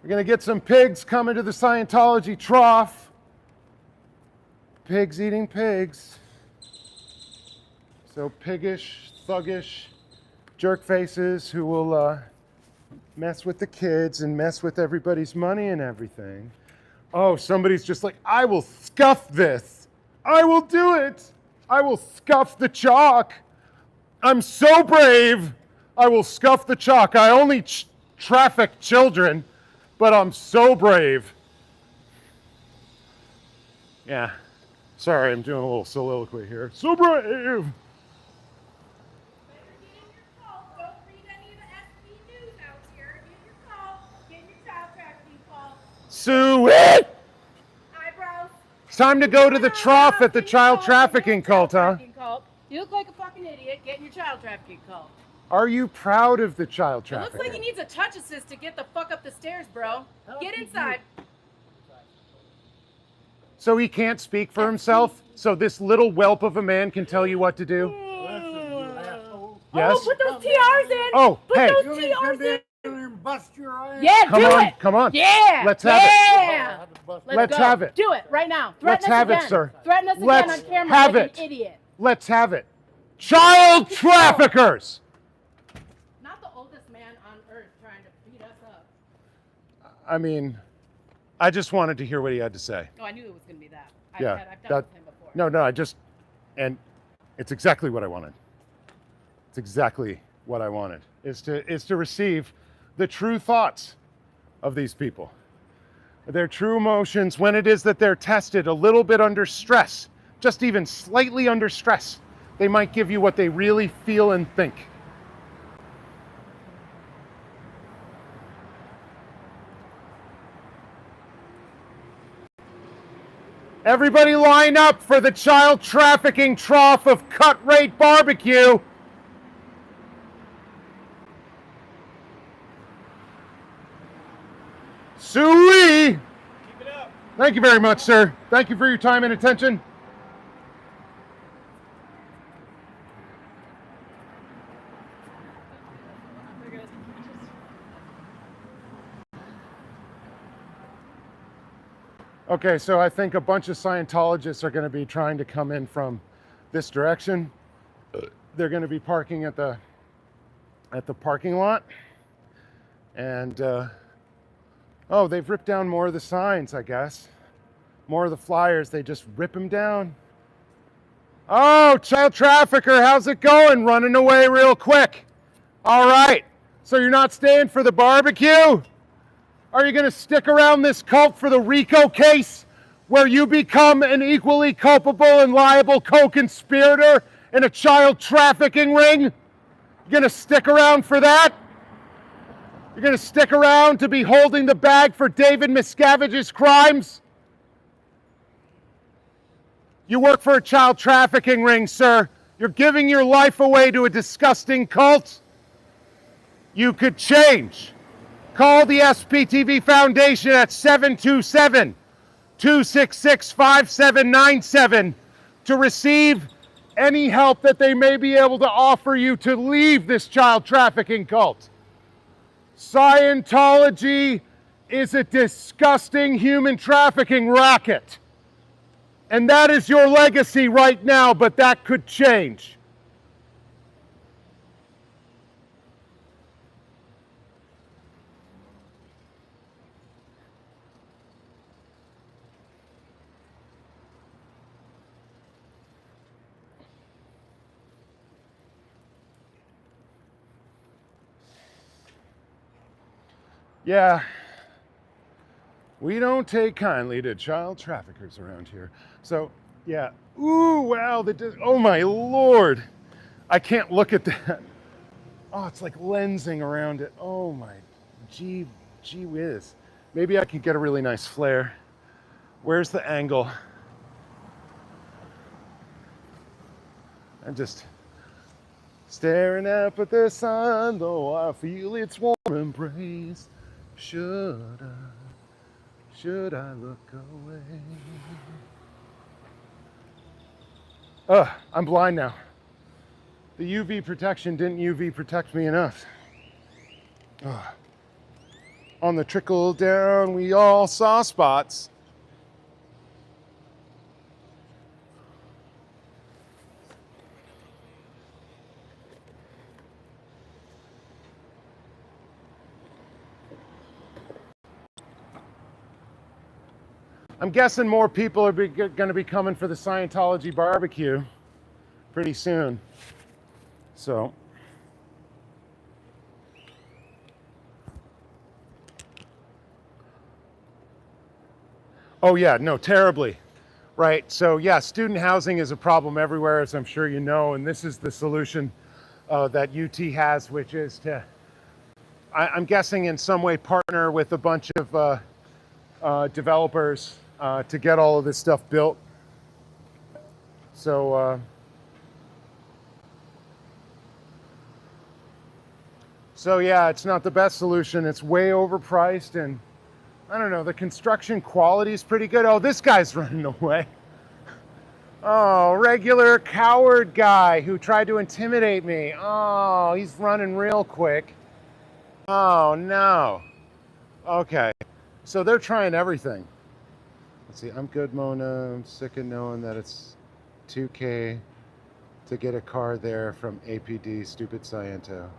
We're gonna get some pigs coming to the Scientology trough. Pigs eating pigs. So piggish, thuggish jerk faces who will mess with the kids and mess with everybody's money and everything. Oh, somebody's just like, I will scuff this. I will do it. I will scuff the chalk. I'm so brave. I will scuff the chalk. I only traffic children, but I'm so brave. Yeah. Sorry, I'm doing a little soliloquy here. So brave.
Don't read any of the SB news out here. Get your call. Get your child trafficking call.
Sweet!
Eyebrows.
It's time to go to the trough at the child trafficking cult, huh?
You look like a fucking idiot getting your child trafficking cult.
Are you proud of the child
It looks
trafficking?
like he needs a touch assist to get the fuck up the stairs, bro. Get inside.
So he can't speak for himself? So this little whelp of a man can tell you what to do? Yes?
Oh, put those TRs in.
Oh,
Put
hey.
those TRs in.
And bust your ass.
Yeah,
Come
do
on,
it.
come on.
Yeah.
Let's have it.
Yeah.
Let's
go.
have it.
Do it right now.
Let's
Threaten us
have it,
again.
sir.
Threaten us
Let's
again on camera
have
like
it.
an idiot.
Let's have it. Child traffickers!
Not the oldest man on earth trying to beat us up.
I mean, I just wanted to hear what he had to say.
Oh, I knew it was going to be that. I've
Yeah,
done
that-
it with him before.
No, and it's exactly what I wanted. It's exactly what I wanted, is to receive the true thoughts of these people, their true emotions when it is that they're tested a little bit under stress, just even slightly under stress. They might give you what they really feel and think. Everybody line up for the child trafficking trough of cut rate barbecue. Suey!
Keep it up.
Thank you very much, sir. Thank you for your time and attention. Okay, so I think a bunch of Scientologists are going to be trying to come in from this direction. They're going to be parking at the at the parking lot. And, oh, they've ripped down more of the signs, I guess. More of the flyers, they just rip them down. Oh, child trafficker, how's it going? Running away real quick. All right, so you're not staying for the barbecue? Are you gonna stick around this cult for the RICO case, where you become an equally culpable and liable co-conspirator in a child trafficking ring? You're gonna stick around for that? You're gonna stick around to be holding the bag for David Miscavige's crimes? You work for a child trafficking ring, sir. You're giving your life away to a disgusting cult. You could change. Call the SPTV Foundation at 727-266-5797 to receive any help that they may be able to offer you to leave this child trafficking cult. Scientology is a disgusting human trafficking racket. And that is your legacy right now, but that could change. Yeah, we don't take kindly to child traffickers around here. So, yeah. Ooh, wow. Oh, my Lord. I can't look at that. Oh, it's like lensing around it. Oh, my gee whiz. Maybe I can get a really nice flare. Where's the angle? I'm just staring up at the sun, though I feel its warm embrace. Should I look away? I'm blind now. The UV protection didn't UV protect me enough. On the trickle down, we all saw spots. I'm guessing more people are going to be coming for the Scientology barbecue pretty soon. So, oh yeah, no, terribly, right? So yeah, student housing is a problem everywhere, as I'm sure you know, and this is the solution that UT has, which is to, I'm guessing in some way, partner with a bunch of developers to get all of this stuff built. So yeah, it's not the best solution. It's way overpriced, and I don't know, the construction quality is pretty good. Oh, this guy's running away. Oh, regular coward guy who tried to intimidate me. Oh, he's running real quick. Oh no. Okay, so they're trying everything. Let's see, I'm good, Mona. I'm sick of knowing that it's $2K to get a car there from APD, stupid Sciento.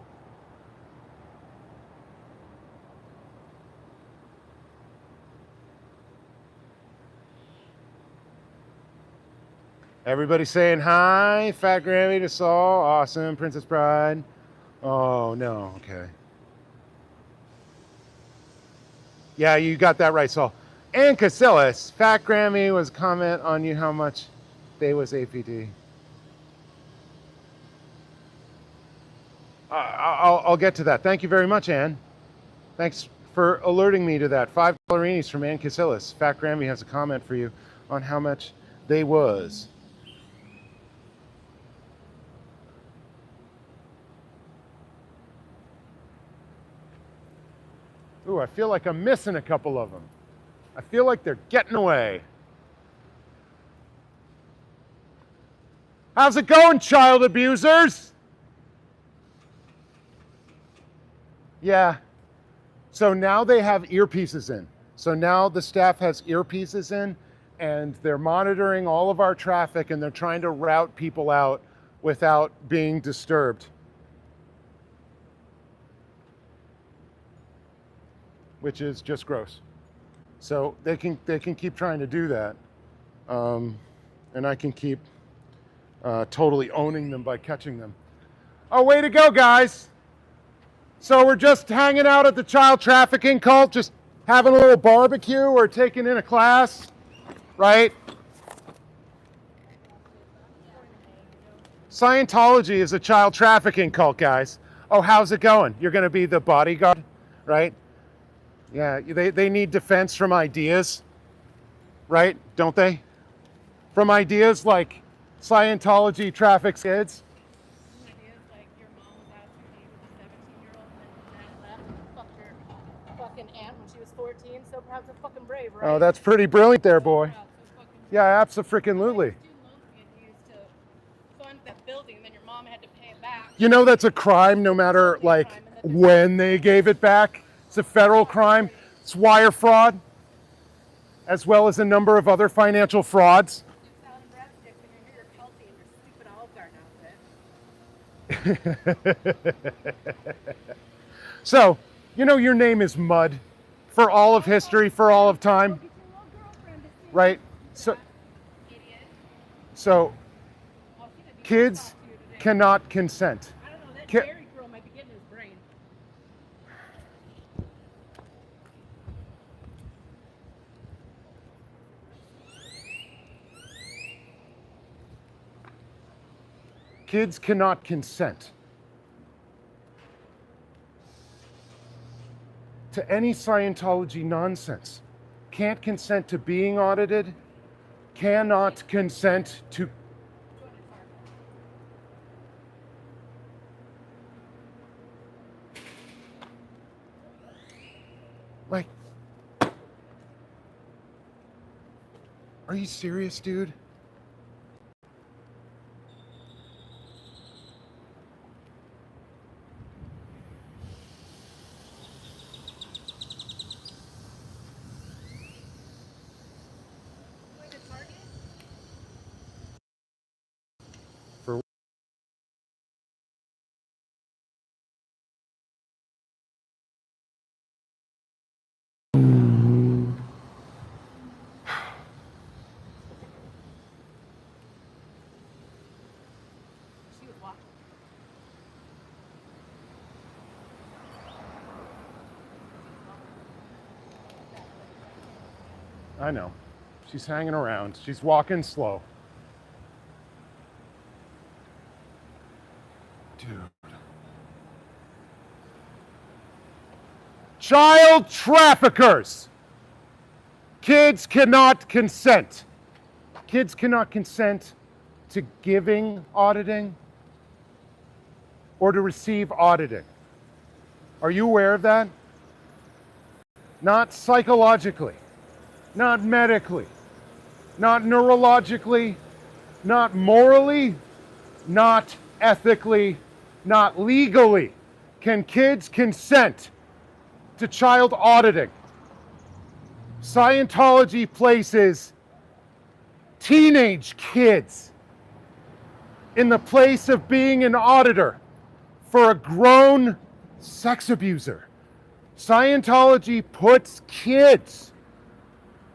Everybody saying hi. Fat Grammy to Saul. Awesome. Princess Bride. Oh, no. Okay. Yeah, you got that right, Saul. And Casillas. Fat Grammy was comment on you how much they was APD. I'll get to that. Thank you very much, Ann. Thanks for alerting me to that. $5 from Ann Casillas. Fat Grammy has a comment for you on how much they was. Ooh, I feel like I'm missing a couple of them. I feel like they're getting away. How's it going, child abusers? Yeah. So now they have earpieces in. So now the staff has earpieces in, and they're monitoring all of our traffic, and they're trying to route people out without being disturbed. which is just gross. So they can keep trying to do that, and I can keep totally owning them by catching them. Oh, way to go, guys! So we're just hanging out at the child trafficking cult, just having a little barbecue or taking in a class, right? Scientology is a child trafficking cult, guys. Oh, how's it going? You're going to be the bodyguard, right? Yeah, they need defense from ideas, right? Don't they? From ideas like Scientology traffics kids.
Ideas like your mom was out to date with a 17-year-old and then left and fucked her fucking aunt when she was 14. So perhaps a fucking brave, right?
Oh, that's pretty brilliant there, boy.
Proud, so fucking
Yeah, abso-freaking-lutely.
student loans being used to fund that building, and then your mom had to pay it back.
You know that's a crime no matter like when they gave it back. It's a federal crime. It's wire fraud, as well as a number of other financial frauds.
Salad and breadsticks, and you're here healthy in your stupid Olive Garden outfit.
So, you know your name is Mud for all of history, for all of time, right? So kids cannot consent.
I don't know, that
Ki-
Jerry girl might be getting his brain.
Kids cannot consent to any Scientology nonsense. Can't consent to being audited, cannot consent to... Like, are you serious, dude? For
She was watching.
I know. She's hanging around. She's walking slow. Dude. Child traffickers. Kids cannot consent. Kids cannot consent to giving auditing or to receive auditing. Are you aware of that? Not psychologically, not medically, not neurologically, not morally, not ethically, not legally can kids consent to child auditing. Scientology places teenage kids in the place of being an auditor for a grown sex abuser. Scientology puts kids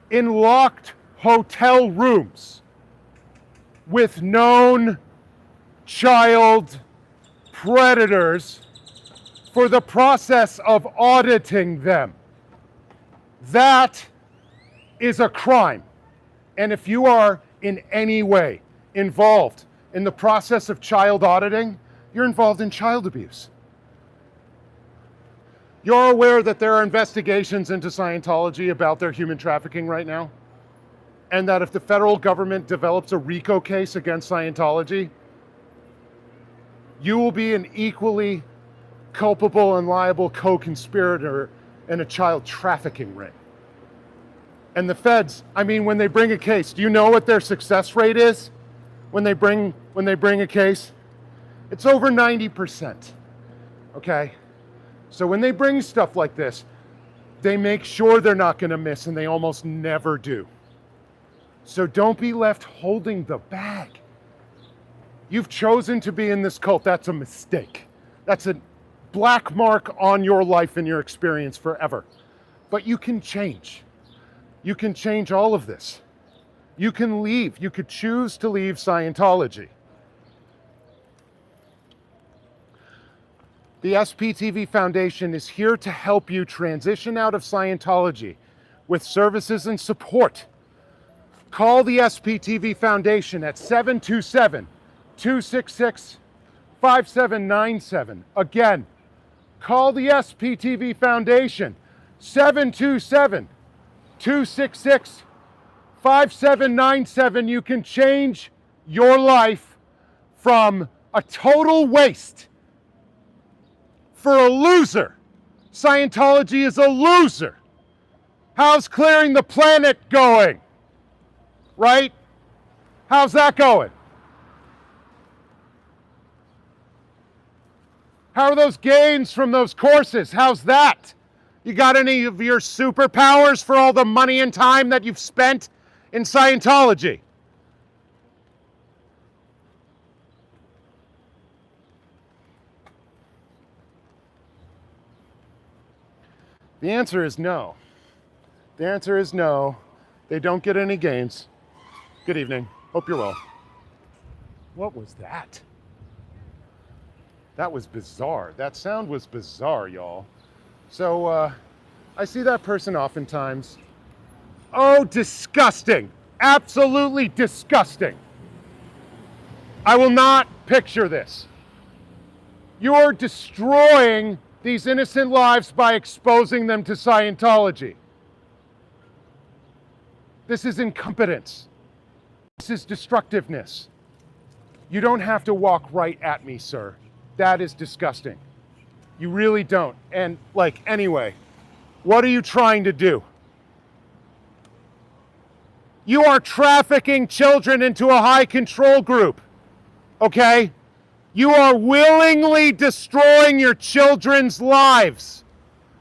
in locked hotel rooms with known child predators for the process of auditing them. That is a crime. And if you are in any way involved in the process of child auditing, you're involved in child abuse. You're aware that there are investigations into Scientology about their human trafficking right now? And that if the federal government develops a RICO case against Scientology, you will be an equally culpable and liable co-conspirator in a child trafficking ring. And the feds, I mean, when they bring a case, do you know what their success rate is when they bring a case? It's over 90%. Okay? So when they bring stuff like this, they make sure they're not going to miss, and they almost never do. So don't be left holding the bag. You've chosen to be in this cult. That's a mistake. That's a black mark on your life and your experience forever. But you can change. You can change all of this. You can leave. You could choose to leave Scientology. The SPTV Foundation is here to help you transition out of Scientology with services and support. Call the SPTV Foundation at 727-266-5797. Again, call the SPTV Foundation, 727-266-5797. You can change your life from a total waste for a loser. Scientology is a loser. How's clearing the planet going? Right? How's that going? How are those gains from those courses? How's that? You got any of your superpowers for all the money and time that you've spent in Scientology? The answer is no. The answer is no. They don't get any gains. Good evening. Hope you're well. What was that? That was bizarre. That sound was bizarre, y'all. So, I see that person oftentimes. Oh, disgusting. Absolutely disgusting. I will not picture this. You're destroying these innocent lives by exposing them to Scientology. This is incompetence. This is destructiveness. You don't have to walk right at me, sir. That is disgusting. You really don't. And anyway, what are you trying to do? You are trafficking children into a high control group, okay? You are willingly destroying your children's lives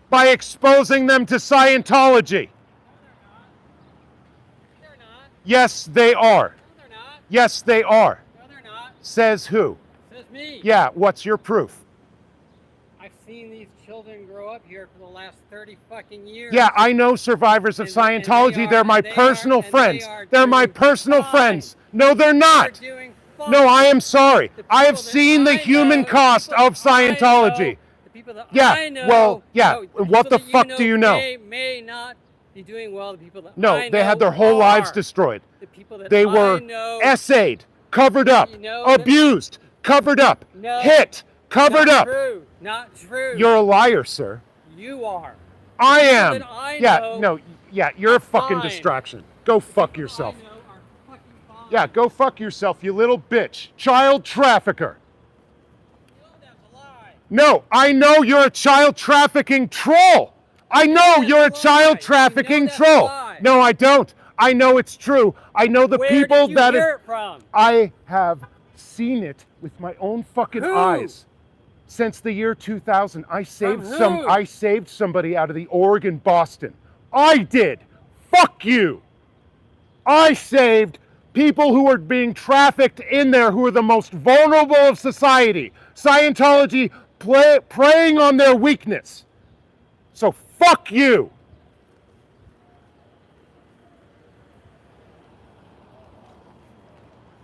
by exposing them to Scientology.
They're not.
Yes, they are.
No, they're not.
Yes, they are.
No, they're not.
Says who?
Says me.
Yeah, what's your proof?
I've seen these children grow up here for the last 30 fucking years.
Yeah, I know survivors of
And
Scientology. They're my personal friends.
they are
They're my
doing
personal
fine.
friends. No, they're not.
They're doing fine.
No, I am sorry.
The
I have
people that
seen the
I
human
know,
cost
people
of
that I
Scientology.
know, the people that
Yeah,
I know,
well, yeah,
no, the
what
people
the
that
fuck do you know?
May not be doing well. The people that
No,
I
they had
know
their whole lives
are.
destroyed.
The people that
They
I
were
know,
essayed, covered up,
You know that-
abused, covered up,
No,
hit, covered
not
up.
True. Not true.
You're a liar, sir.
You are.
I
people
am.
that I
Yeah,
know
no, yeah, you're a fucking
fine.
distraction. Go fuck yourself.
I know are fucking fine.
Yeah, go fuck yourself, you little bitch. Child trafficker.
You know that's a lie.
No, I know you're a child trafficking troll. I know
that's
you're a
a lie.
child
You
trafficking
know that's a
troll.
lie.
No, I don't. I know it's true. I know the
Where
people
did you
that
hear it from?
I have seen it with my own fucking
Who?
eyes. Since the year 2000, I saved
who?
I saved somebody out of the Oregon Boston. I did. Fuck you. I saved people who were being trafficked in there, who are the most vulnerable of society. Scientology preying on their weakness. So fuck you.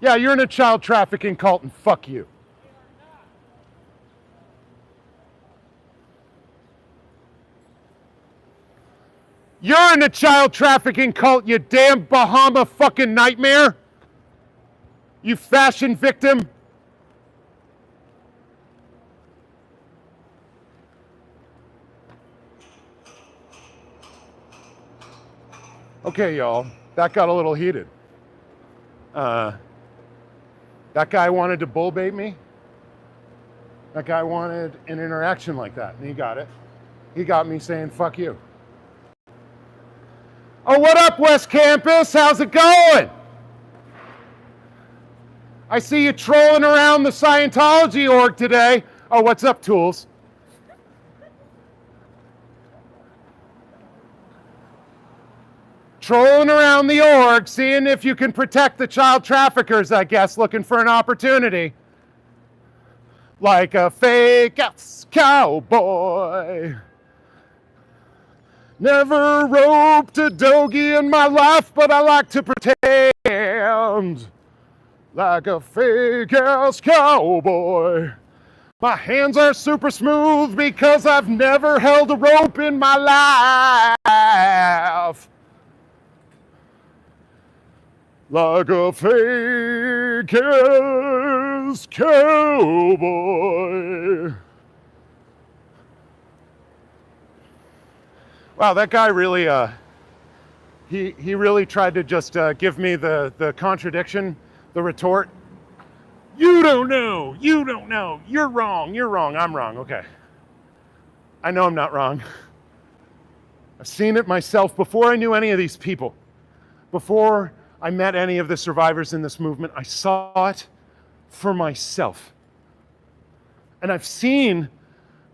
Yeah, you're in a child trafficking cult and fuck you. You're in a child trafficking cult, you damn Bahama fucking nightmare. You fashion victim. Okay, y'all, that got a little heated. That guy wanted to bull bait me. That guy wanted an interaction like that, and he got it. He got me saying, fuck you. Oh, what up, West Campus? How's it going? I see you trolling around the Scientology org today. Oh, what's up, Tools? Trolling around the org, seeing if you can protect the child traffickers, I guess, looking for an opportunity. Like a fake ass cowboy. Never roped a doggy in my life, but I like to pretend like a fake ass cowboy. My hands are super smooth because I've never held a rope in my life. Like a fake ass cowboy. Wow, that guy really, he really tried to just give me the contradiction, the retort. You don't know, you're wrong, I'm wrong, okay. I know I'm not wrong. I've seen it myself before I knew any of these people. Before I met any of the survivors in this movement, I saw it for myself. And I've seen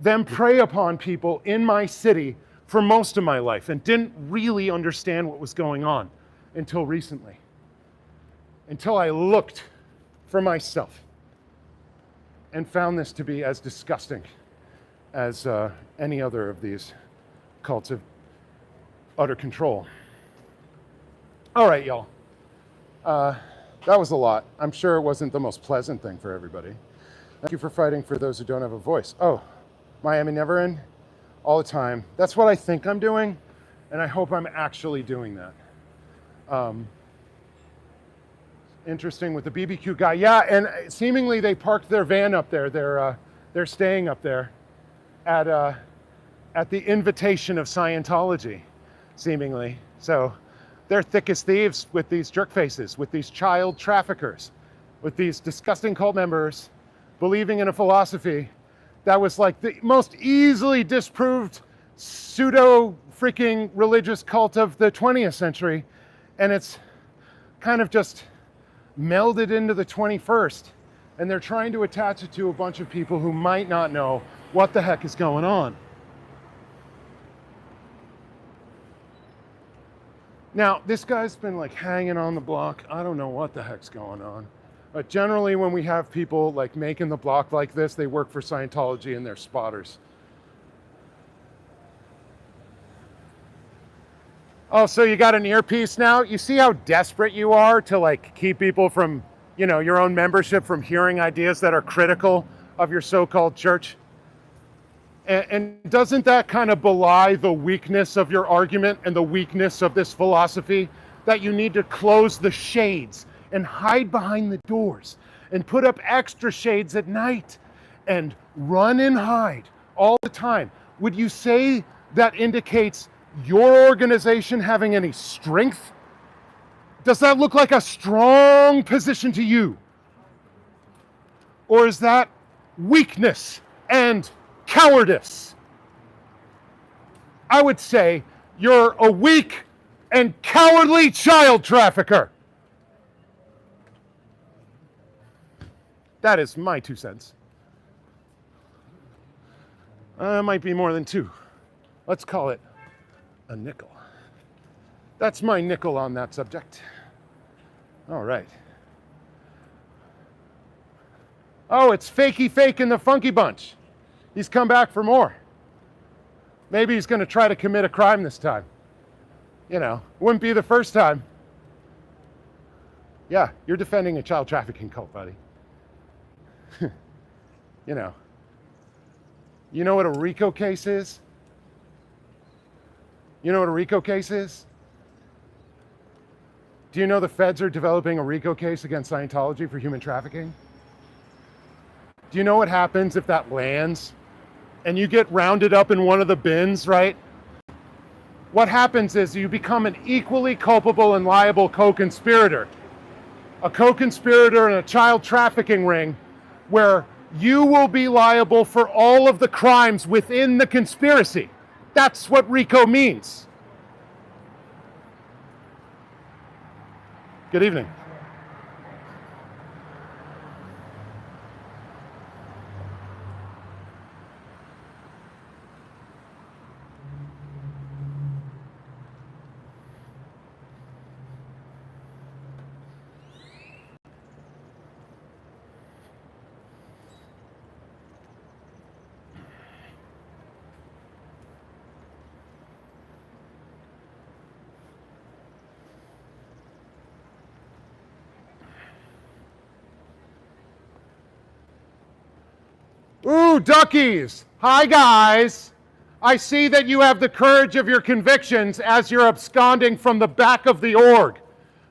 them prey upon people in my city for most of my life and didn't really understand what was going on until recently. Until I looked for myself and found this to be as disgusting as any other of these cults of utter control. All right, y'all. That was a lot. I'm sure it wasn't the most pleasant thing for everybody. Thank you for fighting for those who don't have a voice. Oh, Miami Never End? All the time. That's what I think I'm doing, and I hope I'm actually doing that. Interesting with the BBQ guy. Yeah, and seemingly they parked their van up there. They're staying up there at the invitation of Scientology, seemingly. So they're thick as thieves with these jerk faces, with these child traffickers, with these disgusting cult members believing in a philosophy that was like the most easily disproved pseudo freaking religious cult of the 20th century. And it's kind of just melded into the 21st. And they're trying to attach it to a bunch of people who might not know what the heck is going on. Now, this guy's been like hanging on the block. I don't know what the heck's going on. But generally when we have people like making the block like this, they work for Scientology and they're spotters. Oh, so you got an earpiece now? You see how desperate you are to like keep people from, you know, your own membership from hearing ideas that are critical of your so-called church? And doesn't that kind of belie the weakness of your argument and the weakness of this philosophy? That you need to close the shades and hide behind the doors and put up extra shades at night and run and hide all the time. Would you say that indicates your organization having any strength? Does that look like a strong position to you? Or is that weakness and cowardice? I would say you're a weak and cowardly child trafficker. That is my 2 cents. Might be more than 2. Let's call it a nickel. That's my nickel on that subject. All right. Oh, it's Fakey Fake and the Funky Bunch. He's come back for more. Maybe he's going to try to commit a crime this time. You know, wouldn't be the first time. Yeah, you're defending a child trafficking cult, buddy. You know what a RICO case is? You know what a RICO case is? Do you know the feds are developing a RICO case against Scientology for human trafficking? Do you know what happens if that lands and you get rounded up in one of the bins, right? What happens is you become an equally culpable and liable co-conspirator. A co-conspirator in a child trafficking ring where you will be liable for all of the crimes within the conspiracy. That's what RICO means. Good evening. Ooh, duckies. Hi, guys. I see that you have the courage of your convictions as you're absconding from the back of the org,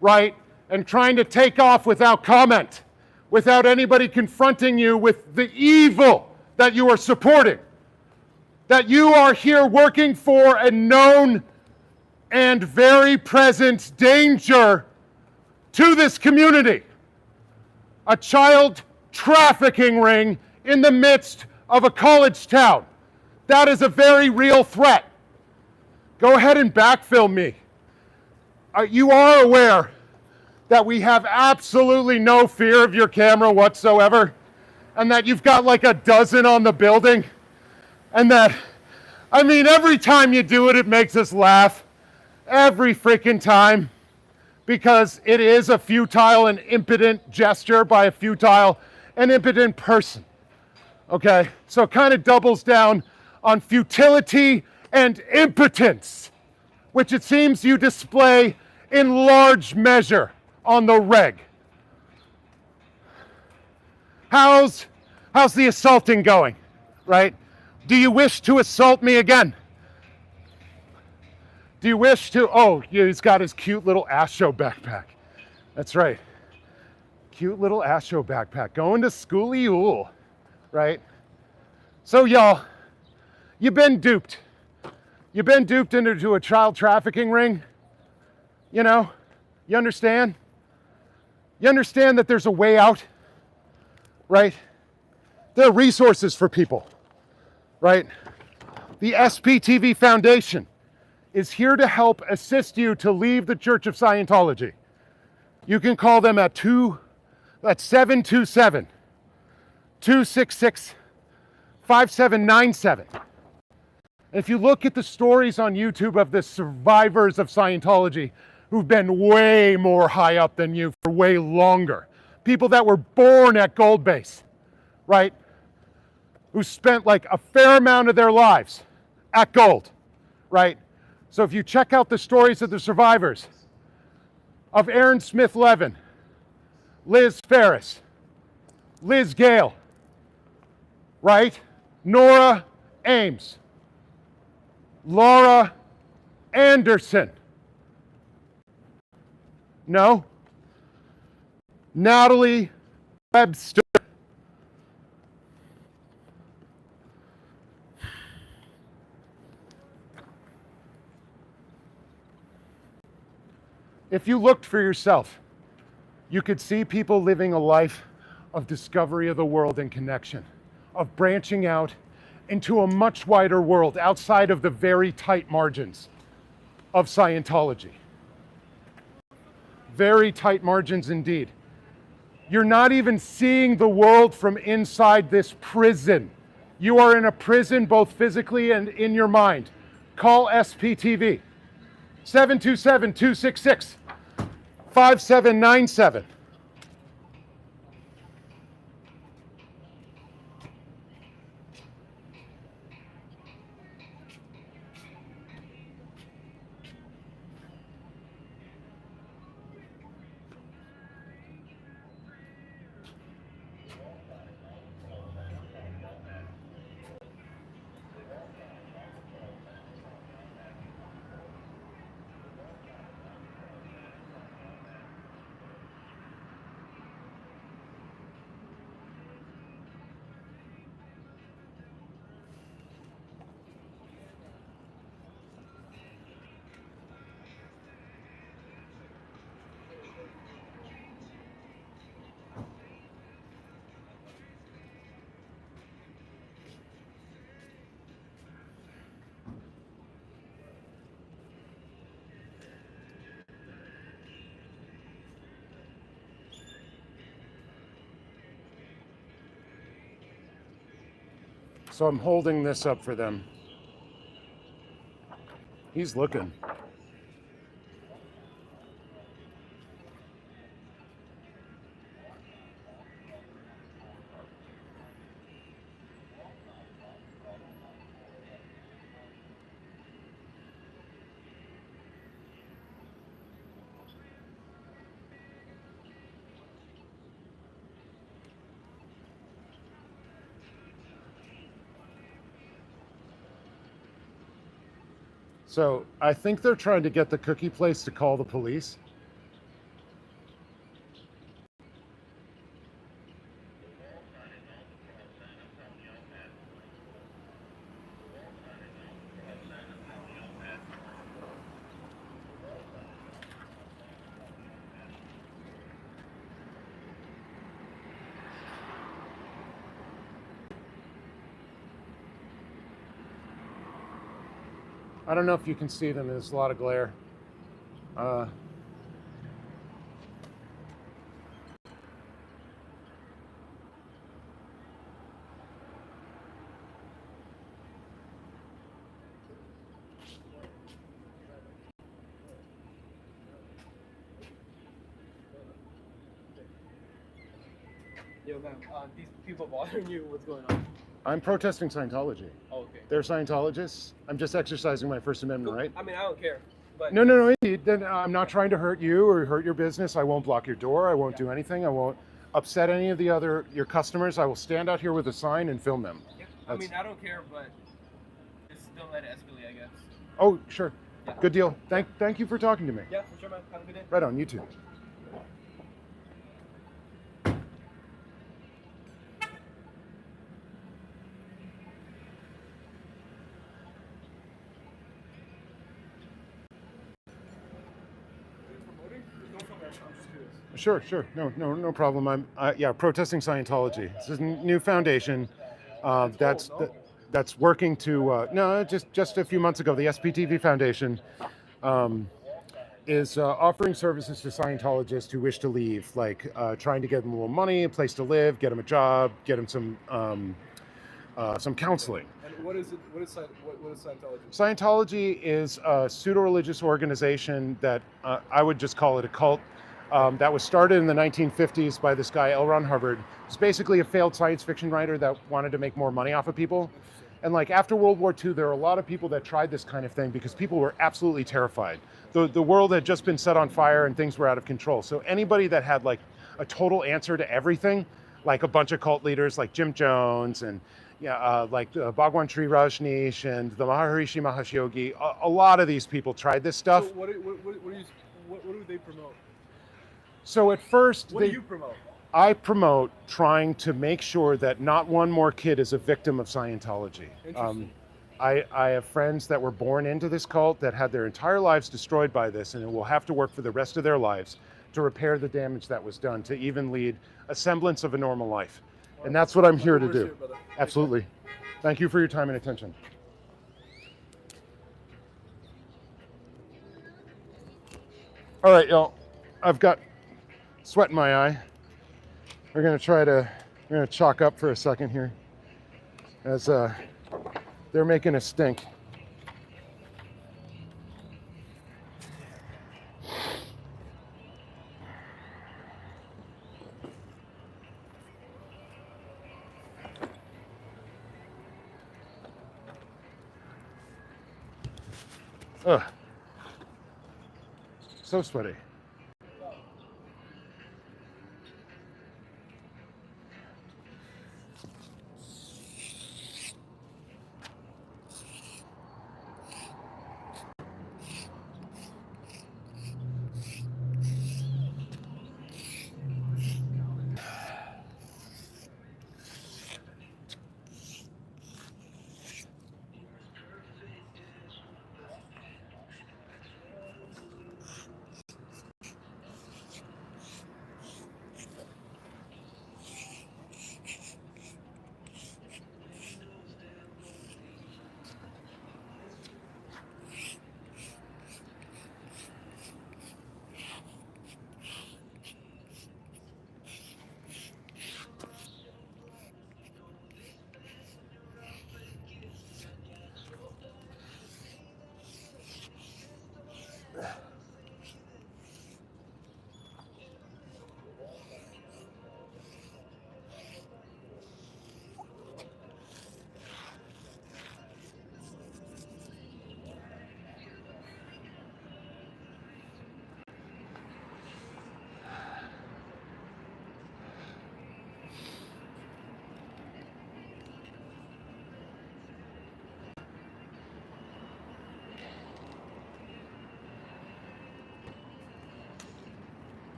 right? And trying to take off without comment, without anybody confronting you with the evil that you are supporting. That you are here working for a known and very present danger to this community. A child trafficking ring in the midst of a college town. That is a very real threat. Go ahead and backfill me. You are aware that we have absolutely no fear of your camera whatsoever, and that you've got like a dozen on the building, and that, I mean, every time you do it, it makes us laugh. Every freaking time. Because it is a futile and impotent gesture by a futile and impotent person. Okay? So it kind of doubles down on futility and impotence, which it seems you display in large measure on the reg. How's the assaulting going? Right? Do you wish to assault me again? Do you wish to, oh, he's got his cute little Astro backpack. That's right. Cute little Astro backpack. Going to schooly-ool, right? So y'all, you've been duped. You've been duped into a child trafficking ring. You know, you understand? You understand that there's a way out, right? There are resources for people, right? The SPTV Foundation is here to help assist you to leave the Church of Scientology. You can call them at 727-266-5797. If you look at the stories on YouTube of the survivors of Scientology who've been way more high up than you for way longer, people that were born at Gold Base, right? Who spent like a fair amount of their lives at Gold, right? So if you check out the stories of the survivors, of Aaron Smith Levin, Liz Ferris, Liz Gale, right? Nora Ames, Laura Anderson. No? Natalie Webster. If you looked for yourself, you could see people living a life of discovery of the world and connection, of branching out into a much wider world outside of the very tight margins of Scientology. Very tight margins indeed. You're not even seeing the world from inside this prison. You are in a prison both physically and in your mind. Call SPTV. 727-266-5797. So I'm holding this up for them. He's looking. So I think they're trying to get the cookie place to call the police. I don't know if you can see them. There's a lot of glare.
Yo, man, these people bothering you, what's going on?
I'm protesting Scientology.
Oh, okay.
They're Scientologists. I'm just exercising my First Amendment
Cool.
right.
I mean, I don't care. But
No, indeed. Then I'm not trying to hurt you or hurt your business. I won't block your door. I won't do anything. I won't upset any of your customers. I will stand out here with a sign and film them.
Yeah, I mean, I don't care, but just don't let it escalate, I guess.
Oh, sure.
Yeah.
Good deal. Thank you for talking to me.
Yeah, for sure, man. Have a good day.
Right on, you too. Sure. No problem. I'm protesting Scientology. This is a new foundation that's working to just a few months ago, the SPTV Foundation is offering services to Scientologists who wish to leave, like trying to get them a little money, a place to live, get them a job, get them some counseling.
And what is it? What is Scientology?
Scientology is a pseudo-religious organization that I would just call it a cult. That was started in the 1950s by this guy, L. Ron Hubbard. He's basically a failed science fiction writer that wanted to make more money off of people. And like after World War II, there were a lot of people that tried this kind of thing because people were absolutely terrified. The world had just been set on fire and things were out of control. So anybody that had like a total answer to everything, like a bunch of cult leaders like Jim Jones and like Bhagwan Sri Rajneesh and the Maharishi Mahesh Yogi, a lot of these people tried this stuff.
So what do they promote?
So at first,
What do you promote?
I promote trying to make sure that not one more kid is a victim of Scientology.
Interesting.
I have friends that were born into this cult that had their entire lives destroyed by this and will have to work for the rest of their lives to repair the damage that was done, to even lead a semblance of a normal life. And that's what I'm here to do. Absolutely. Thank you for your time and attention. All right, y'all. I've got sweat in my eye. We're gonna chalk up for a second here as they're making a stink. Ugh. So sweaty.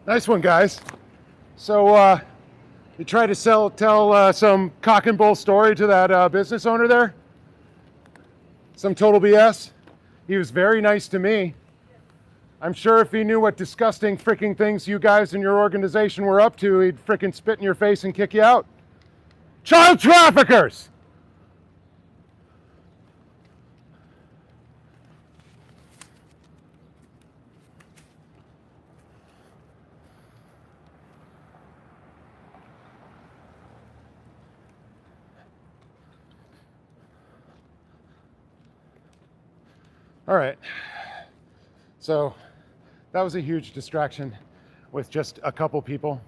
Nice one, guys. So you tried to tell some cock and bull story to that business owner there? Some total BS? He was very nice to me. I'm sure if he knew what disgusting freaking things you guys and your organization were up to, he'd freaking spit in your face and kick you out. Child traffickers! All right, so that was a huge distraction with just a couple people.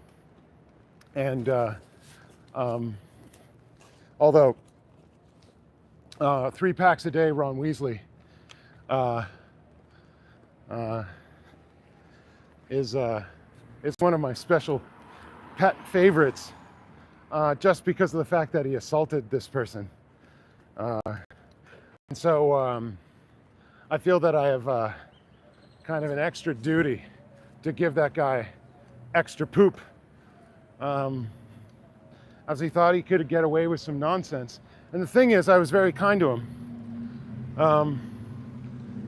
And although 3 packs a day, Ron Weasley is one of my special pet favorites, just because of the fact that he assaulted this person. And so I feel that I have kind of an extra duty to give that guy extra poop, as he thought he could get away with some nonsense. And the thing is, I was very kind to him,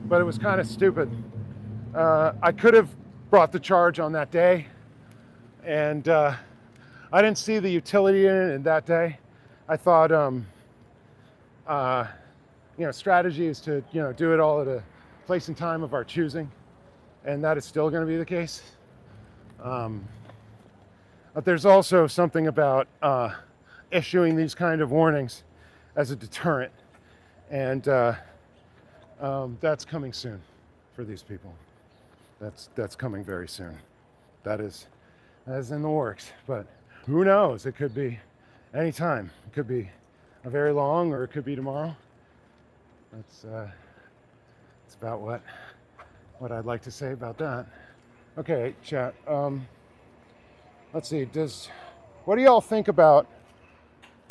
but it was kind of stupid. I could have brought the charge on that day, and I didn't see the utility in it that day. I thought, strategy is to, do it all at a place and time of our choosing, and that is still going to be the case. But there's also something about issuing these kind of warnings as a deterrent, and that's coming soon for these people. That's coming very soon. That is in the works, but who knows? It could be any time. It could be a very long, or it could be tomorrow. That's about what I'd like to say about that. Okay, chat. Let's see. What do y'all think about?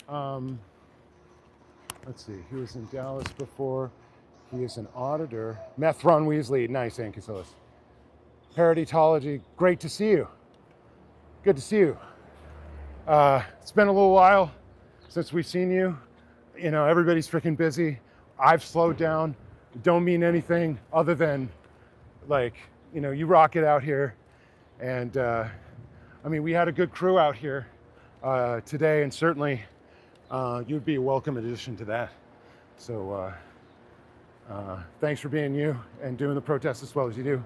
Let's see. He was in Dallas before. He is an auditor. Meth Ron Weasley. Nice, Aunt Casillas. Ideological. Great to see you. Good to see you. It's been a little while since we've seen you. Everybody's freaking busy. I've slowed down. Don't mean anything other than, you rock it out here. And we had a good crew out here today, and certainly you'd be a welcome addition to that. So thanks for being you and doing the protest as well as you do.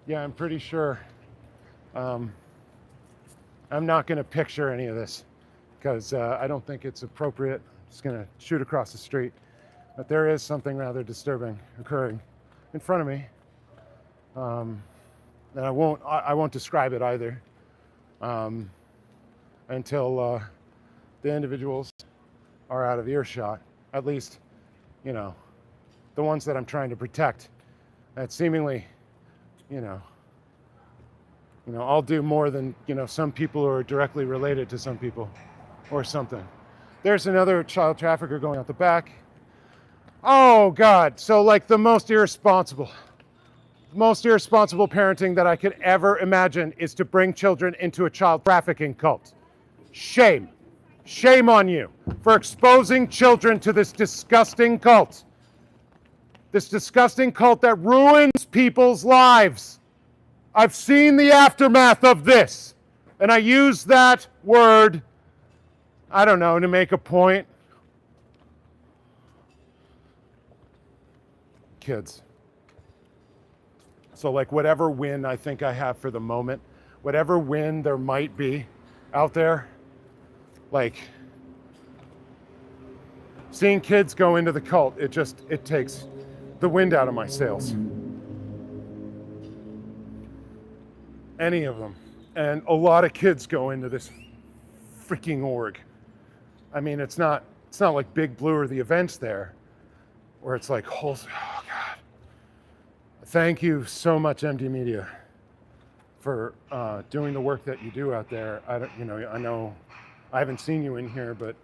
Yeah, I'm pretty sure I'm not going to picture any of this because I don't think it's appropriate. I'm just going to shoot across the street. But there is something rather disturbing occurring in front of me. And I won't describe it either until the individuals are out of earshot. At least, the ones that I'm trying to protect. That seemingly, I'll do more than, some people who are directly related to some people or something. There's another child trafficker going out the back. Oh God, so the most irresponsible parenting that I could ever imagine is to bring children into a child trafficking cult. Shame. Shame on you for exposing children to this disgusting cult. This disgusting cult that ruins people's lives. I've seen the aftermath of this, and I use that word, I don't know, to make a point. Kids. So whatever win I think I have for the moment, whatever win there might be out there, seeing kids go into the cult, it takes the wind out of my sails. Any of them. And a lot of kids go into this freaking org. I mean, it's not like Big Blue or the events there, where it's like, oh God. Thank you so much, MD Media, for doing the work that you do out there. I know I haven't seen you in here, but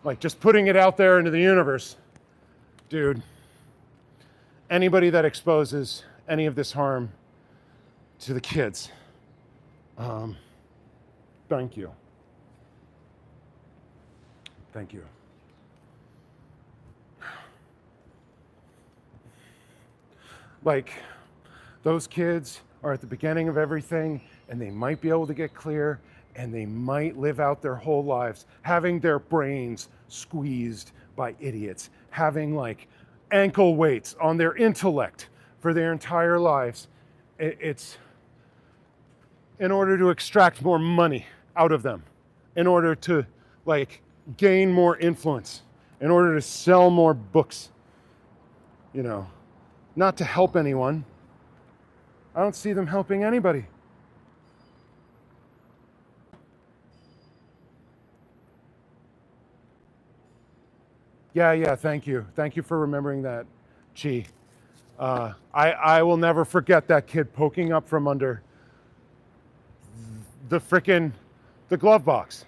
like just putting it out there into the universe, dude. Anybody that exposes any of this harm to the kids, thank you. Thank you. Like, those kids are at the beginning of everything, and they might be able to get clear, and they might live out their whole lives having their brains squeezed by idiots, having like ankle weights on their intellect for their entire lives. It's in order to extract more money out of them, in order to like gain more influence, in order to sell more books, not to help anyone. I don't see them helping anybody. Yeah, thank you. Thank you for remembering that, Chi. I will never forget that kid poking up from under the glove box.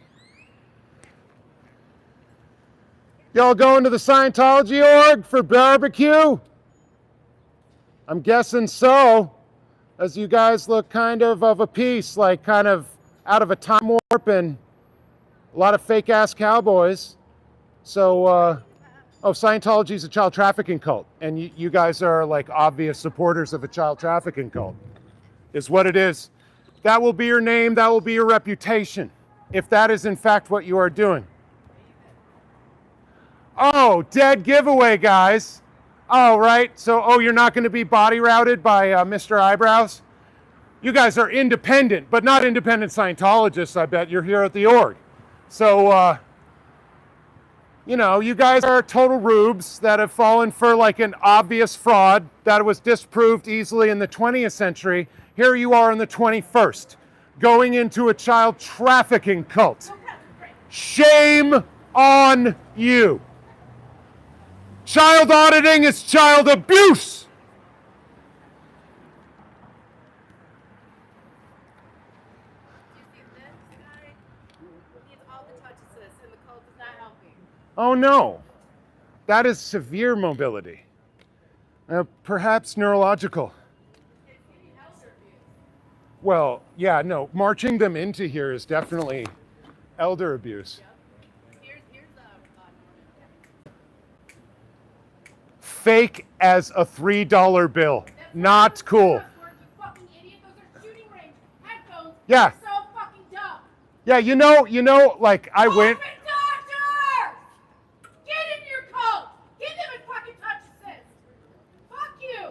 Y'all going to the Scientology org for barbecue? I'm guessing so, as you guys look kind of a piece, like kind of out of a time warp and a lot of fake ass cowboys. So, Scientology is a child trafficking cult, and you guys are like obvious supporters of a child trafficking cult, is what it is. That will be your name, that will be your reputation, if that is in fact what you are doing. Oh, dead giveaway, guys. Oh, right. So, you're not going to be body routed by Mr. Eyebrows? You guys are independent, but not independent Scientologists, I bet. You're here at the org. So, you guys are total rubes that have fallen for like an obvious fraud that was disproved easily in the 20th century. Here you are in the 21st, going into a child trafficking cult. Shame on you. Child auditing is child abuse.
You see this guy? He needs all the touches, and the cult is not helping.
Oh no, that is severe mobility. Perhaps neurological. Well, yeah, no, marching them into here is definitely elder abuse.
Here's
Fake as a $3 bill. Not cool.
You fucking idiot. Those are shooting range headphones.
Yeah.
You're so fucking dumb.
Yeah, like I went.
Open doctor! Get in your coat. Give them a fucking touch assist. Fuck you.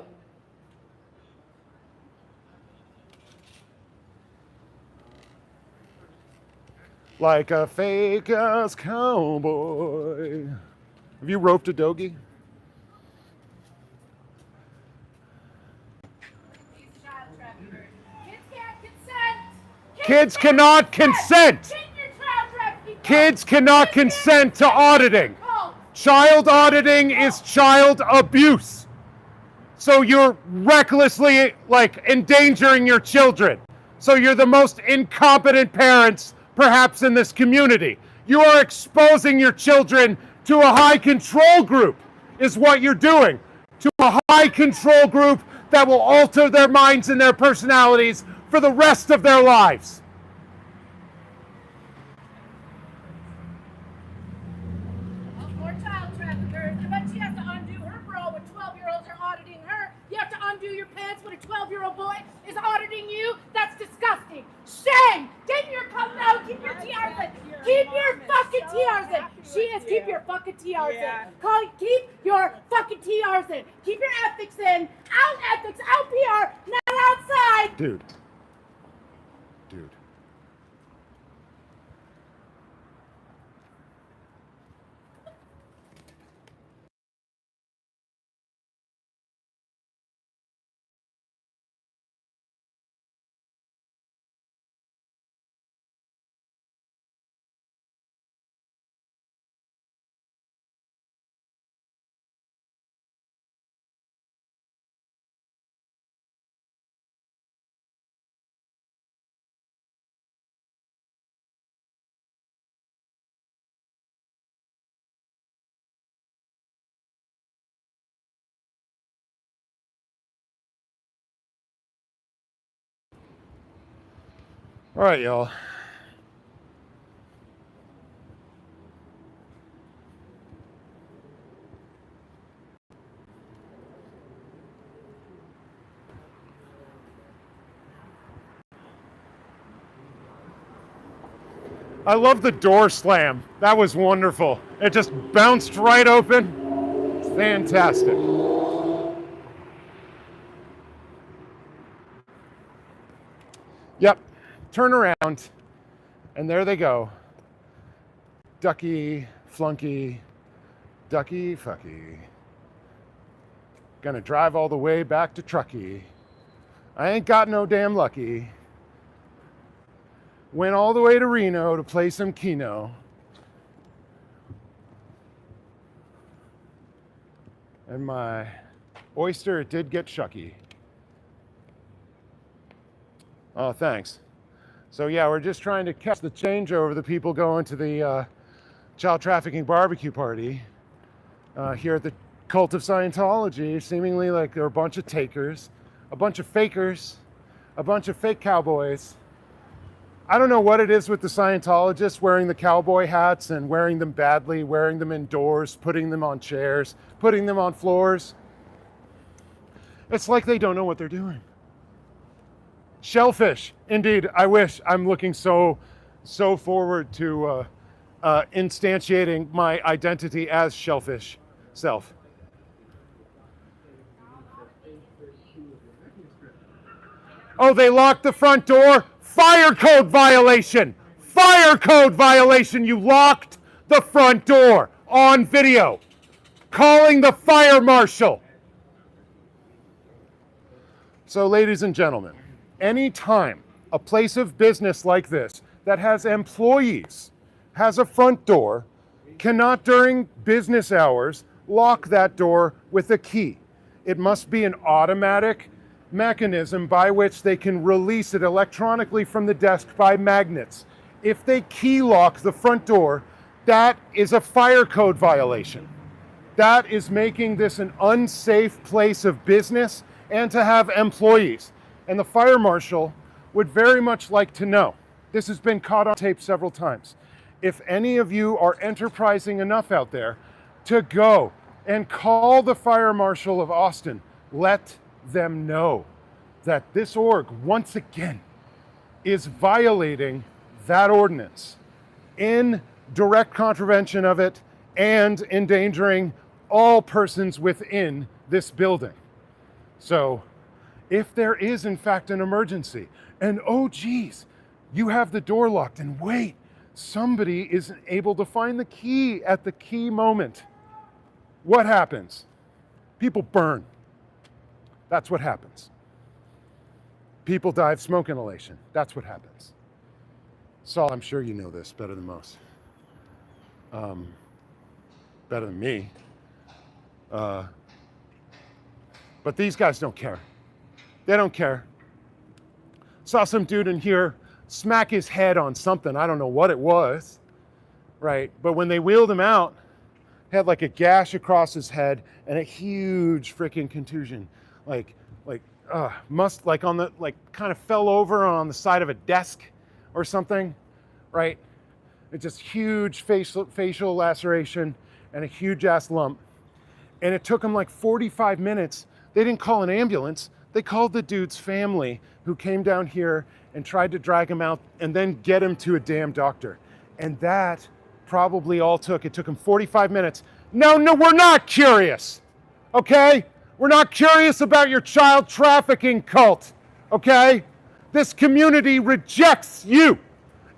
Like a fake ass cowboy. Have you roped a doggy?
These child traffickers. Kids can't consent.
Kids cannot consent.
Get in your child trafficking coat.
Kids cannot consent to auditing.
Coat.
Child auditing is child abuse. So you're recklessly like endangering your children. So you're the most incompetent parents perhaps in this community. You are exposing your children to a high control group is what you're doing. To a high control group that will alter their minds and their personalities for the rest of their lives.
More child traffickers. I bet she has to undo her bra when 12-year-olds are auditing her. You have to undo your pants when a 12-year-old boy is auditing you. That's disgusting. Shame! Get your coat now. Keep your TRs in. Keep your fucking TRs in. She is. Keep your fucking TRs in. Keep your fucking TRs in. Keep your ethics in. Out ethics, out PR, not outside.
Dude. All right, y'all. I love the door slam. That was wonderful. It just bounced right open. It's fantastic. Yep. Turn around, and there they go. Ducky, flunky, ducky, fucky. Gonna drive all the way back to Truckee. I ain't got no damn lucky. Went all the way to Reno to play some Keno. And my oyster, it did get shucky. Oh, thanks. So yeah, we're just trying to catch the changeover of the people going to the child trafficking barbecue party here at the Cult of Scientology. Seemingly like they're a bunch of takers, a bunch of fakers, a bunch of fake cowboys. I don't know what it is with the Scientologists wearing the cowboy hats and wearing them badly, wearing them indoors, putting them on chairs, putting them on floors. It's like they don't know what they're doing. Shellfish, indeed. I wish. I'm looking so forward to instantiating my identity as Shellfish self. Oh, they locked the front door? Fire code violation! Fire code violation! You locked the front door on video. Calling the fire marshal. So, ladies and gentlemen, anytime a place of business like this that has employees, has a front door, cannot during business hours lock that door with a key. It must be an automatic mechanism by which they can release it electronically from the desk by magnets. If they key lock the front door, that is a fire code violation. That is making this an unsafe place of business and to have employees. And the fire marshal would very much like to know. This has been caught on tape several times. If any of you are enterprising enough out there to go and call the fire marshal of Austin, let them know that this org, once again, is violating that ordinance in direct contravention of it and endangering all persons within this building. So if there is in fact an emergency and oh geez, you have the door locked and wait, somebody isn't able to find the key at the key moment, what happens? People burn. That's what happens. People die of smoke inhalation. That's what happens. Saul, I'm sure you know this better than most. Better than me. But these guys don't care. They don't care. Saw some dude in here smack his head on something. I don't know what it was, right? But when they wheeled him out, had like a gash across his head and a huge freaking contusion. Must like on the, like kind of fell over on the side of a desk or something, right? It's just huge facial laceration and a huge ass lump. And it took them like 45 minutes. They didn't call an ambulance. They called the dude's family who came down here and tried to drag him out and then get him to a damn doctor. And that probably all it took him 45 minutes. No, we're not curious, okay? We're not curious about your child trafficking cult, okay? This community rejects you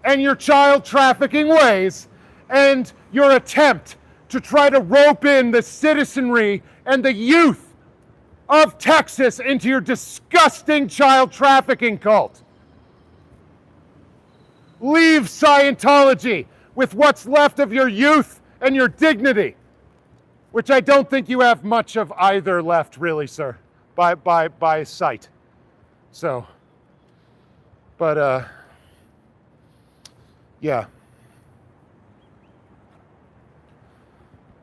and your child trafficking ways and your attempt to try to rope in the citizenry and the youth of Texas into your disgusting child trafficking cult. Leave Scientology with what's left of your youth and your dignity, which I don't think you have much of either left, really, sir, by sight. So, but yeah.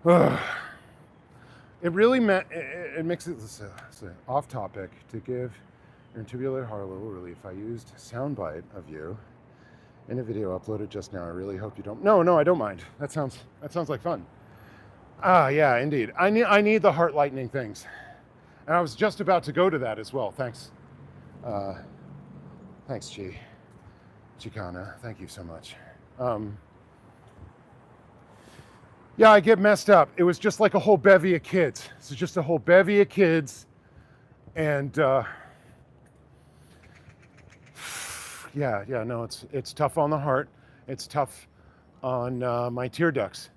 It really meant, it makes it off topic to give your tubular Harlow relief. I used a soundbite of you In a video uploaded just now. I really hope you don't. No, I don't mind. That sounds like fun. Yeah, indeed. I need the heart lightening things, and I was just about to go to that as well. Thanks, thanks, Chicana. Thank you so much. Yeah, I get messed up. It was just like a whole bevy of kids. It's just a whole bevy of kids, and yeah, no, it's tough on the heart. It's tough on my tear ducts.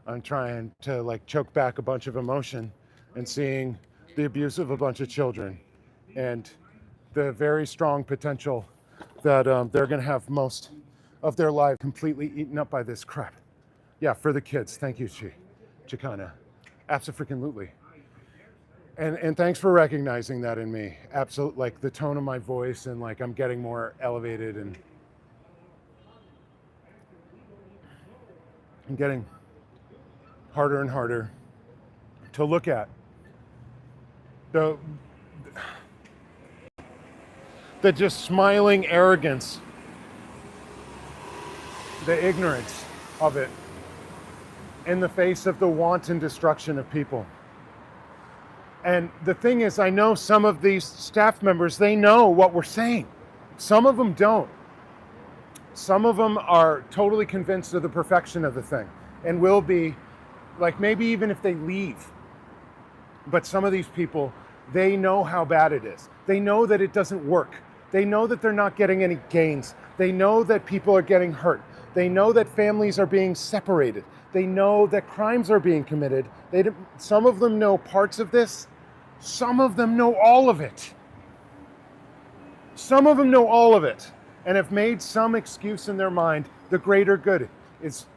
I'm trying to like choke back a bunch of emotion and seeing the abuse of a bunch of children and the very strong potential that they're going to have most of their life completely eaten up by this crap. Yeah, for the kids. Thank you, Chicana. Abso-freaking-lutely. And thanks for recognizing that in me. Absolutely, like the tone of my voice and like I'm getting more elevated and I'm getting harder and harder to look at. The just smiling arrogance, the ignorance of it in the face of the wanton destruction of people. And the thing is, I know some of these staff members, they know what we're saying. Some of them don't. Some of them are totally convinced of the perfection of the thing and will be, like maybe even if they leave. But some of these people, they know how bad it is. They know that it doesn't work. They know that they're not getting any gains. They know that people are getting hurt. They know that families are being separated. They know that crimes are being committed. Some of them know parts of this. Some of them know all of it. Some of them know all of it and have made some excuse in their mind. The greater good is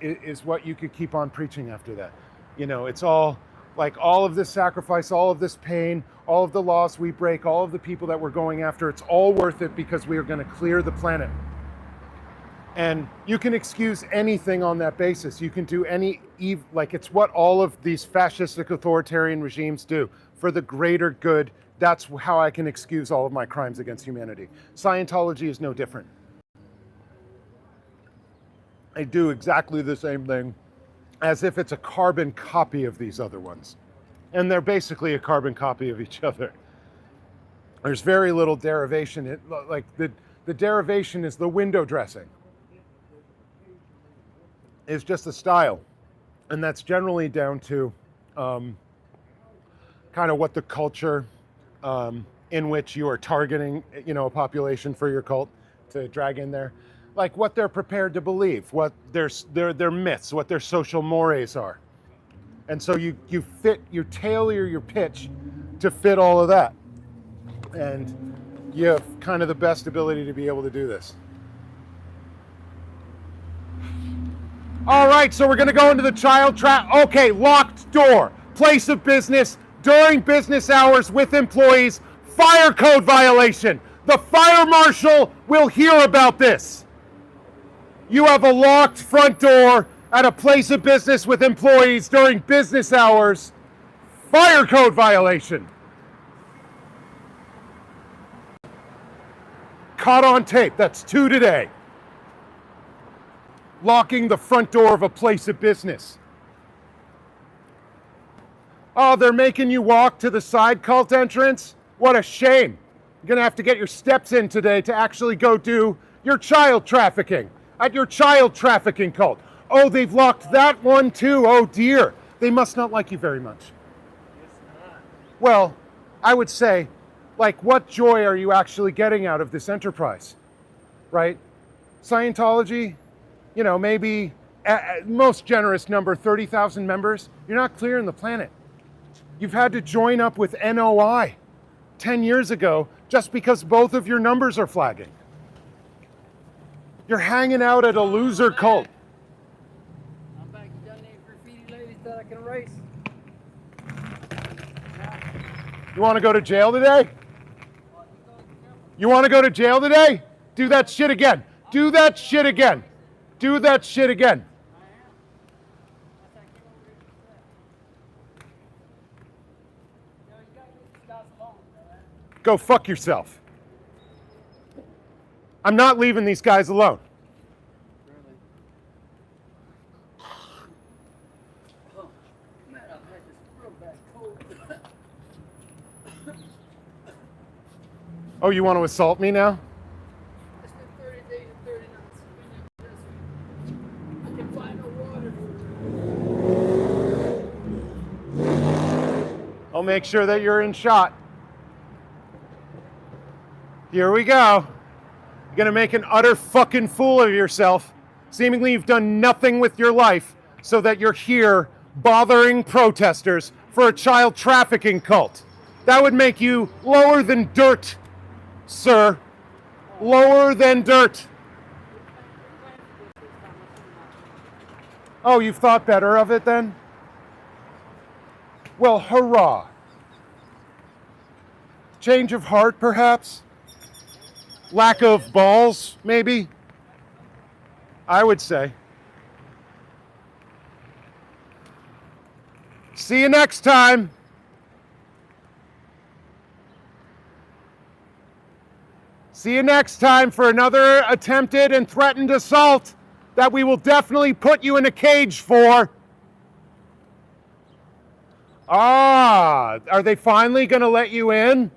what you could keep on preaching after that. You know, it's all like all of this sacrifice, all of this pain, all of the loss we break, all of the people that we're going after, it's all worth it because we are going to clear the planet. And you can excuse anything on that basis. You can do any, like it's what all of these fascistic authoritarian regimes do. For the greater good, that's how I can excuse all of my crimes against humanity. Scientology is no different. They do exactly the same thing as if it's a carbon copy of these other ones. And they're basically a carbon copy of each other. There's very little derivation. Like the derivation is the window dressing. It's just a style. And that's generally down to kind of what the culture in which you are targeting, you know, a population for your cult to drag in there. Like what they're prepared to believe, what their myths, what their social mores are. And so you tailor your pitch to fit all of that. And you have kind of the best ability to be able to do this. All right, so we're gonna go into the child trap. Okay, locked door, place of business, during business hours with employees, fire code violation. The fire marshal will hear about this. You have a locked front door at a place of business with employees during business hours. Fire code violation. Caught on tape. That's 2 today. Locking the front door of a place of business. Oh, they're making you walk to the side cult entrance? What a shame. You're going to have to get your steps in today to actually go do your child trafficking at your child trafficking cult. Oh, they've locked that one too. Oh dear. They must not like you very much. Well, I would say, like, what joy are you actually getting out of this enterprise? Right? Scientology, you know, maybe at most generous number, 30,000 members. You're not clearing the planet. You've had to join up with NOI 10 years ago just because both of your numbers are flagging. You're hanging out at a loser cult.
I'm back to done named graffiti ladies that I can erase.
You want to go to jail today? You want to go to jail today? Do that shit again. Do that shit again. Do that shit again. Go fuck yourself. I'm not leaving these guys alone. Oh, you want to assault me now?
I spent 30 days and 30 nights in the desert. I can find no water.
I'll make sure that you're in shot. Here we go. You're gonna make an utter fucking fool of yourself. Seemingly you've done nothing with your life so that you're here bothering protesters for a child trafficking cult. That would make you lower than dirt, sir. Lower than dirt. Oh, you've thought better of it then? Well, hurrah. Change of heart, perhaps? Lack of balls, maybe? I would say. See you next time. See you next time for another attempted and threatened assault that we will definitely put you in a cage for. Ah, are they finally going to let you in?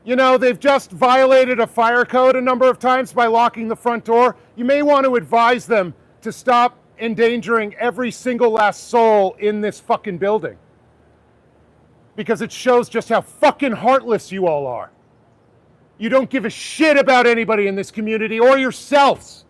You know, they've just violated a fire code a number of times by locking the front door. You may want to advise them to stop endangering every single last soul in this fucking building. Because it shows just how fucking heartless you all are. You don't give a shit about anybody in this community or yourselves.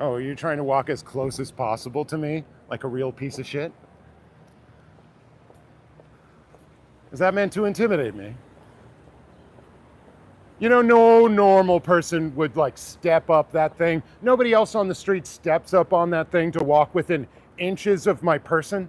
Oh, are you trying to walk as close as possible to me, like a real piece of shit? Is that meant to intimidate me? You know, no normal person would like step up that thing. Nobody else on the street steps up on that thing to walk within inches of my person.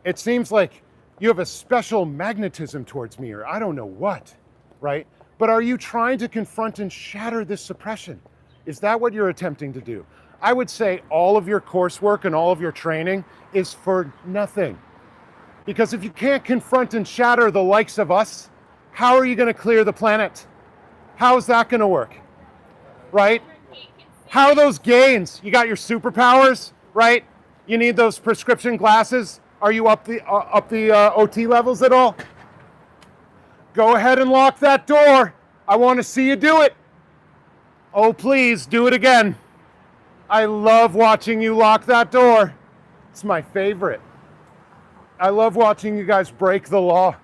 It seems like you have a special magnetism towards me, or I don't know what, right? But are you trying to confront and shatter this suppression? Is that what you're attempting to do? I would say all of your coursework and all of your training is for nothing. Because if you can't confront and shatter the likes of us, how are you going to clear the planet? How is that going to work? Right? How are those gains? You got your superpowers, right? You need those prescription glasses. Are you up the OT levels at all? Go ahead and lock that door. I want to see you do it. Oh, please do it again. I love watching you lock that door. It's my favorite. I love watching you guys break the law.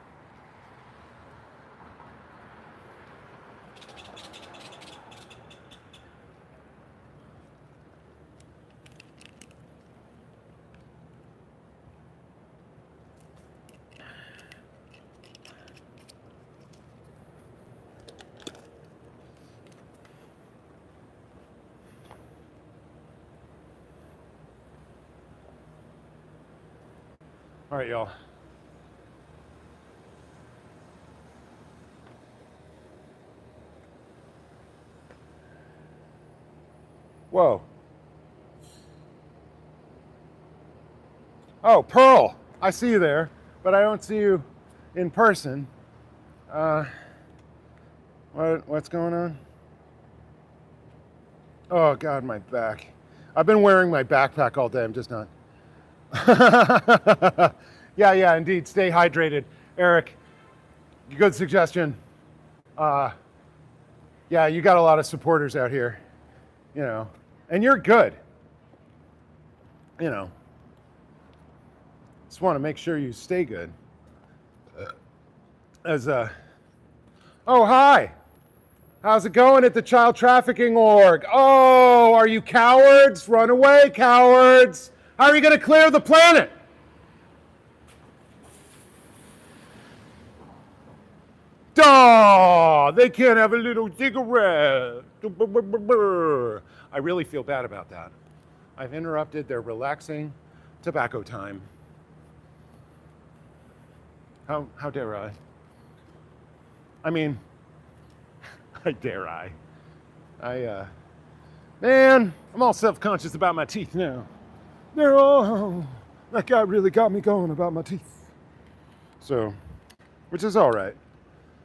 All right, y'all. Whoa. Oh, Pearl, I see you there, but I don't see you in person. What's going on? Oh God, my back. I've been wearing my backpack all day. I'm just not. Yeah, indeed. Stay hydrated. Eric, good suggestion. Yeah, you got a lot of supporters out here, you know, and you're good. You know, just want to make sure you stay good. Oh, hi. How's it going at the child trafficking org? Oh, are you cowards? Run away, cowards. How are you going to clear the planet? Duh, they can't have a little cigarette. I really feel bad about that. I've interrupted their relaxing tobacco time. How dare I? I mean, how dare I? Man, I'm all self-conscious about my teeth now. they're all, that guy really got me going about my teeth. So, which is all right.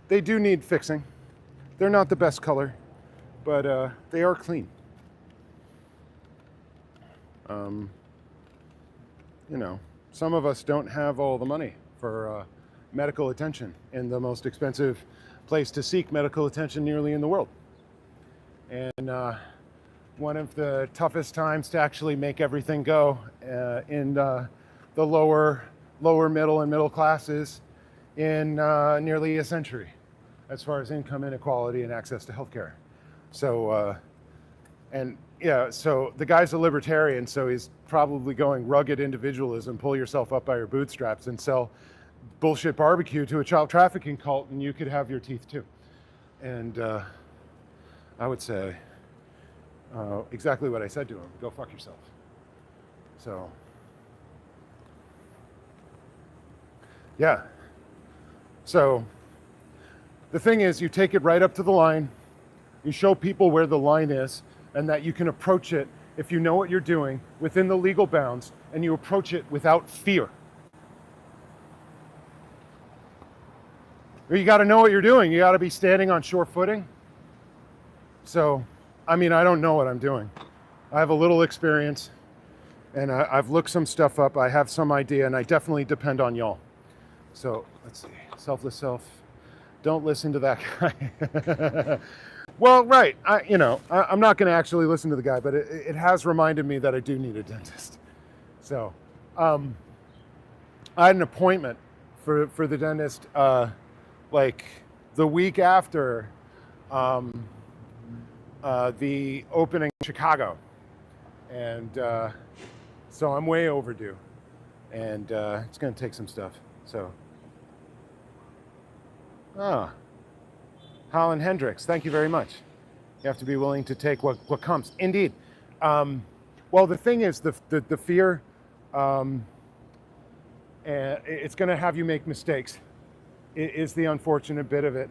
They do need fixing. They're not the best color, but they are clean. You know, some of us don't have all the money for medical attention in the most expensive place to seek medical attention nearly in the world. And one of the toughest times to actually make everything go in the lower, middle, and middle classes in nearly a century, as far as income inequality and access to healthcare. So, and yeah, so the guy's a libertarian, so he's probably going rugged individualism, pull yourself up by your bootstraps and sell bullshit barbecue to a child trafficking cult, and you could have your teeth too. And I would say exactly what I said to him: go fuck yourself. So, yeah. So the thing is, you take it right up to the line, you show people where the line is, and that you can approach it, if you know what you're doing, within the legal bounds, and you approach it without fear. You got to know what you're doing. You got to be standing on sure footing. So, I mean, I don't know what I'm doing. I have a little experience, and I've looked some stuff up. I have some idea, and I definitely depend on y'all. So, let's see. Selfless self. Don't listen to that guy. Well, right. I'm not going to actually listen to the guy, but it has reminded me that I do need a dentist. So, I had an appointment for the dentist like the week after the opening in Chicago. And so I'm way overdue. And it's going to take some stuff. So, Holland Hendricks, thank you very much. You have to be willing to take what comes. Indeed. Well, the thing is, the fear, it's going to have you make mistakes. It is the unfortunate bit of it.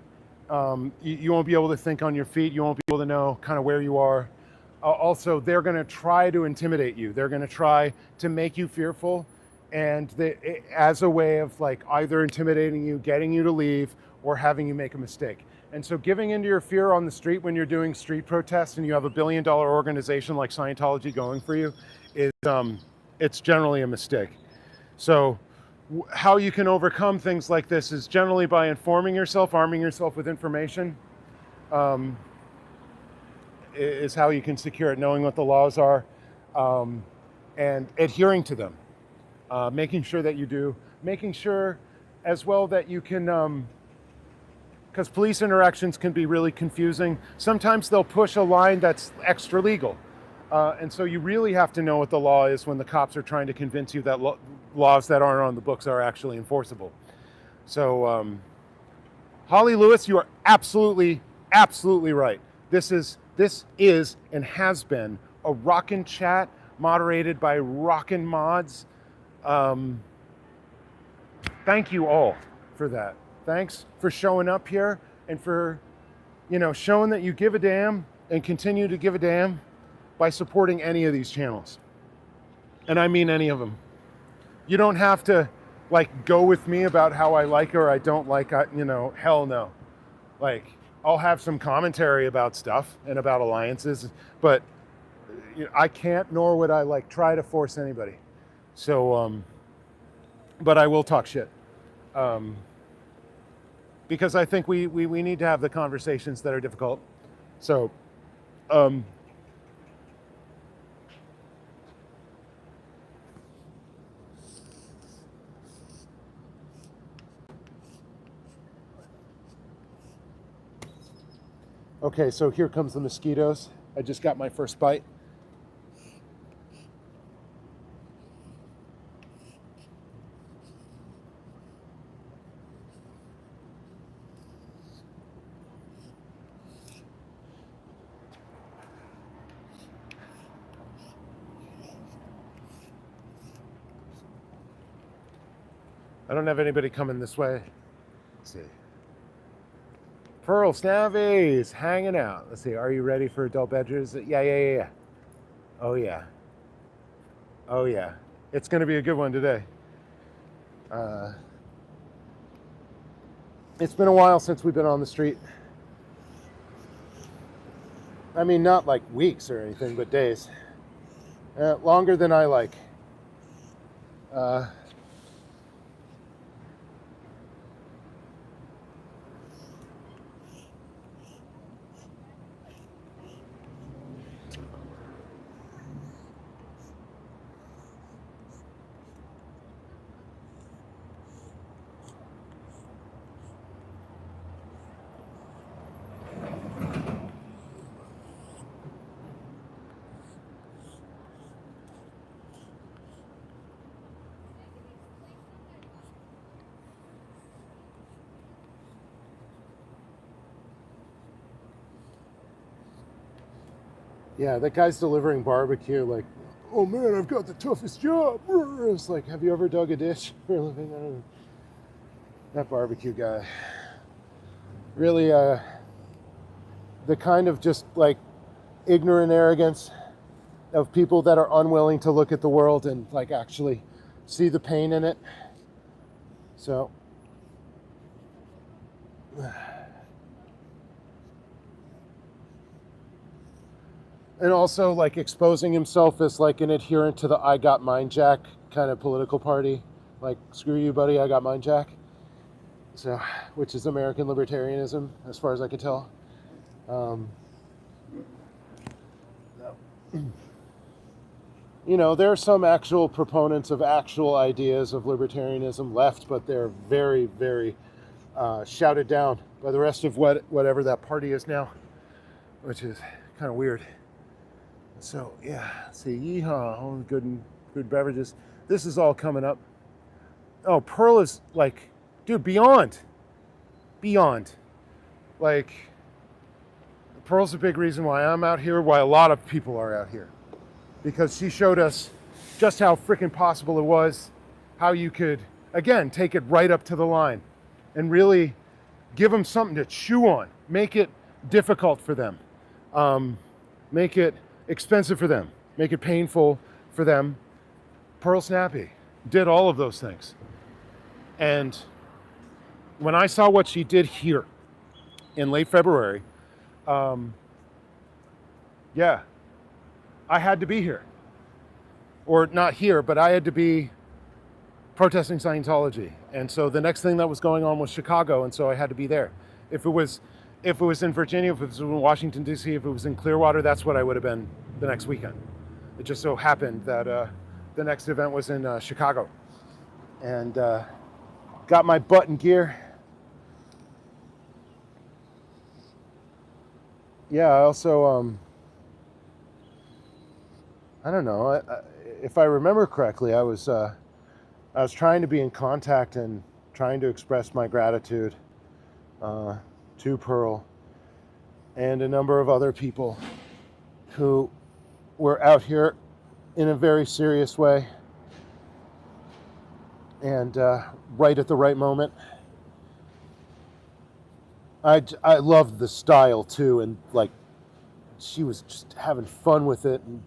You won't be able to think on your feet. You won't be able to know kind of where you are. Also, they're going to try to intimidate you. They're going to try to make you fearful, and as a way of like either intimidating you, getting you to leave, or having you make a mistake. And so giving into your fear on the street when you're doing street protests and you have a $1 billion organization like Scientology going for you is it's generally a mistake. So how you can overcome things like this is generally by informing yourself, arming yourself with information, is how you can secure it, knowing what the laws are, and adhering to them, making sure that you do, making sure as well that you can, because police interactions can be really confusing. Sometimes they'll push a line that's extra legal. And so you really have to know what the law is when the cops are trying to convince you that laws that aren't on the books are actually enforceable. So, Holly Lewis, you are absolutely right. This is and has been a rockin' chat moderated by rockin' mods. Thank you all for that. Thanks for showing up here and for, showing that you give a damn and continue to give a damn by supporting any of these channels. And I mean any of them. You don't have to go with me about how I like or I don't like, hell no. I'll have some commentary about stuff and about alliances, but I can't, nor would I try to force anybody. So, but I will talk shit. Because I think we need to have the conversations that are difficult. So, okay, so here comes the mosquitoes. I just got my first bite. I don't have anybody coming this way. Let's see. Pearl Snavies hanging out. Let's see. Are you ready for adult bedrooms? Yeah. Oh, yeah. Oh yeah, it's going to be a good one today. It's been a while since we've been on the street. I mean, not like weeks or anything, but days. Longer than I like. Yeah, that guy's delivering barbecue like, oh man, I've got the toughest job. It's like, have you ever dug a ditch for a living? I don't know. That barbecue guy. Really, the kind of just like ignorant arrogance of people that are unwilling to look at the world and like actually see the pain in it. So, and also like exposing himself as like an adherent to the I got mine Jack kind of political party. Like, screw you, buddy, I got mine Jack. So, which is American libertarianism, as far as I can tell. You know, there are some actual proponents of actual ideas of libertarianism left, but they're very, very shouted down by the rest of whatever that party is now, which is kind of weird. So yeah, see, yeehaw, all the good beverages. This is all coming up. Oh, Pearl is like, dude, beyond. Like, Pearl's a big reason why I'm out here, why a lot of people are out here. Because she showed us just how freaking possible it was, how you could, again, take it right up to the line and really give them something to chew on, make it difficult for them, make it expensive for them, make it painful for them. Pearl Snappy did all of those things. And when I saw what she did here in late February, yeah, I had to be here. Or not here, but I had to be protesting Scientology. And so the next thing that was going on was Chicago, and so I had to be there. If it was in Virginia, if it was in Washington, D.C., if it was in Clearwater, that's what I would have been the next weekend. It just so happened that the next event was in Chicago. And got my butt in gear. Yeah, I also, I don't know, if I remember correctly, I was trying to be in contact and trying to express my gratitude to Pearl and a number of other people who were out here in a very serious way and right at the right moment. I loved the style too, and like she was just having fun with it, and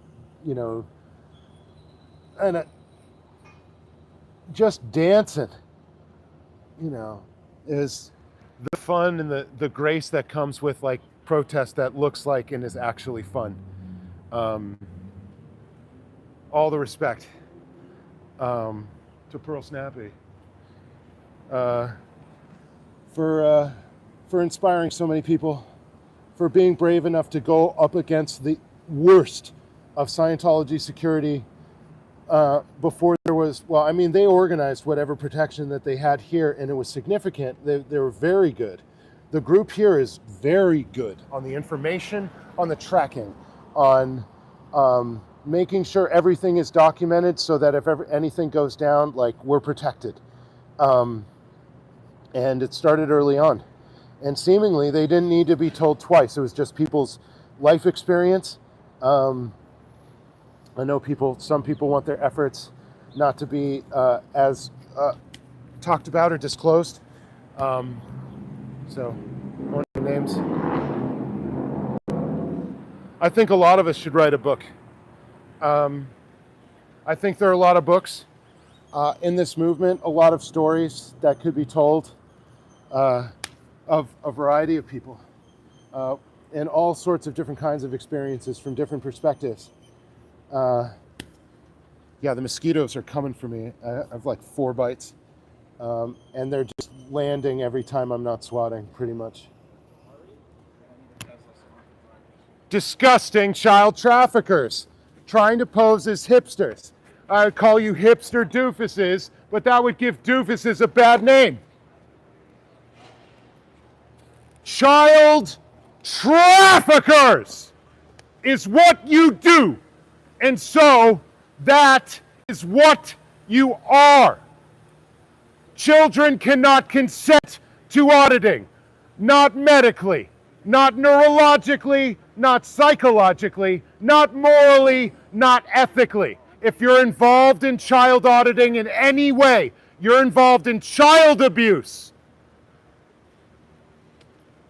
you know, and just dancing, you know, is the fun and the grace that comes with like protest that looks like and is actually fun. All the respect to Pearl Snappy for inspiring so many people, for being brave enough to go up against the worst of Scientology security before there was, well, I mean, they organized whatever protection that they had here, and it was significant. They were very good. The group here is very good on the information, on the tracking, on making sure everything is documented so that if ever anything goes down, like, we're protected. And it started early on. And seemingly, they didn't need to be told twice. It was just people's life experience. I know some people want their efforts not to be as talked about or disclosed. So, one of the names. I think a lot of us should write a book. I I think there are a lot of books in this movement, a lot of stories that could be told of a variety of people and all sorts of different kinds of experiences from different perspectives. Yeah, the mosquitoes are coming for me. I have like 4 bites, and they're just landing every time I'm not swatting, pretty much. Disgusting child traffickers trying to pose as hipsters. I would call you hipster doofuses, but that would give doofuses a bad name. Child traffickers is what you do. And so that is what you are. Children cannot consent to auditing, not medically, not neurologically, not psychologically, not morally, not ethically. If you're involved in child auditing in any way, you're involved in child abuse.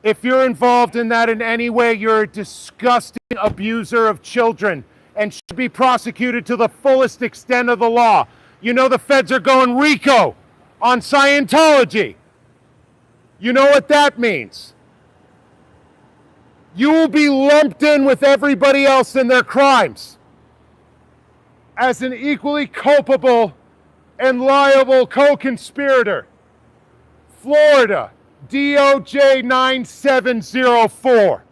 If you're involved in that in any way, you're a disgusting abuser of children and should be prosecuted to the fullest extent of the law. You know the feds are going RICO on Scientology. You know what that means. You will be lumped in with everybody else in their crimes as an equally culpable and liable co-conspirator. Florida, DOJ 9704.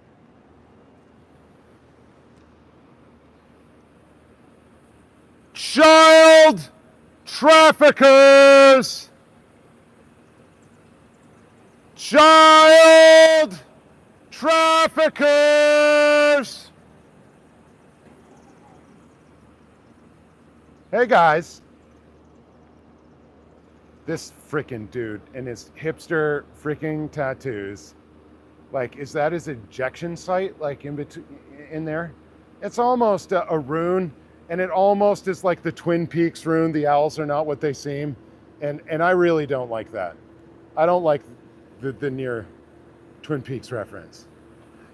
Child traffickers. Child traffickers. Hey guys. This freaking dude and his hipster freaking tattoos. Like, is that his ejection site? Like in there? It's almost a rune, and it almost is like the Twin Peaks rune. The owls are not what they seem. And I really don't like that. I don't like the near Twin Peaks reference.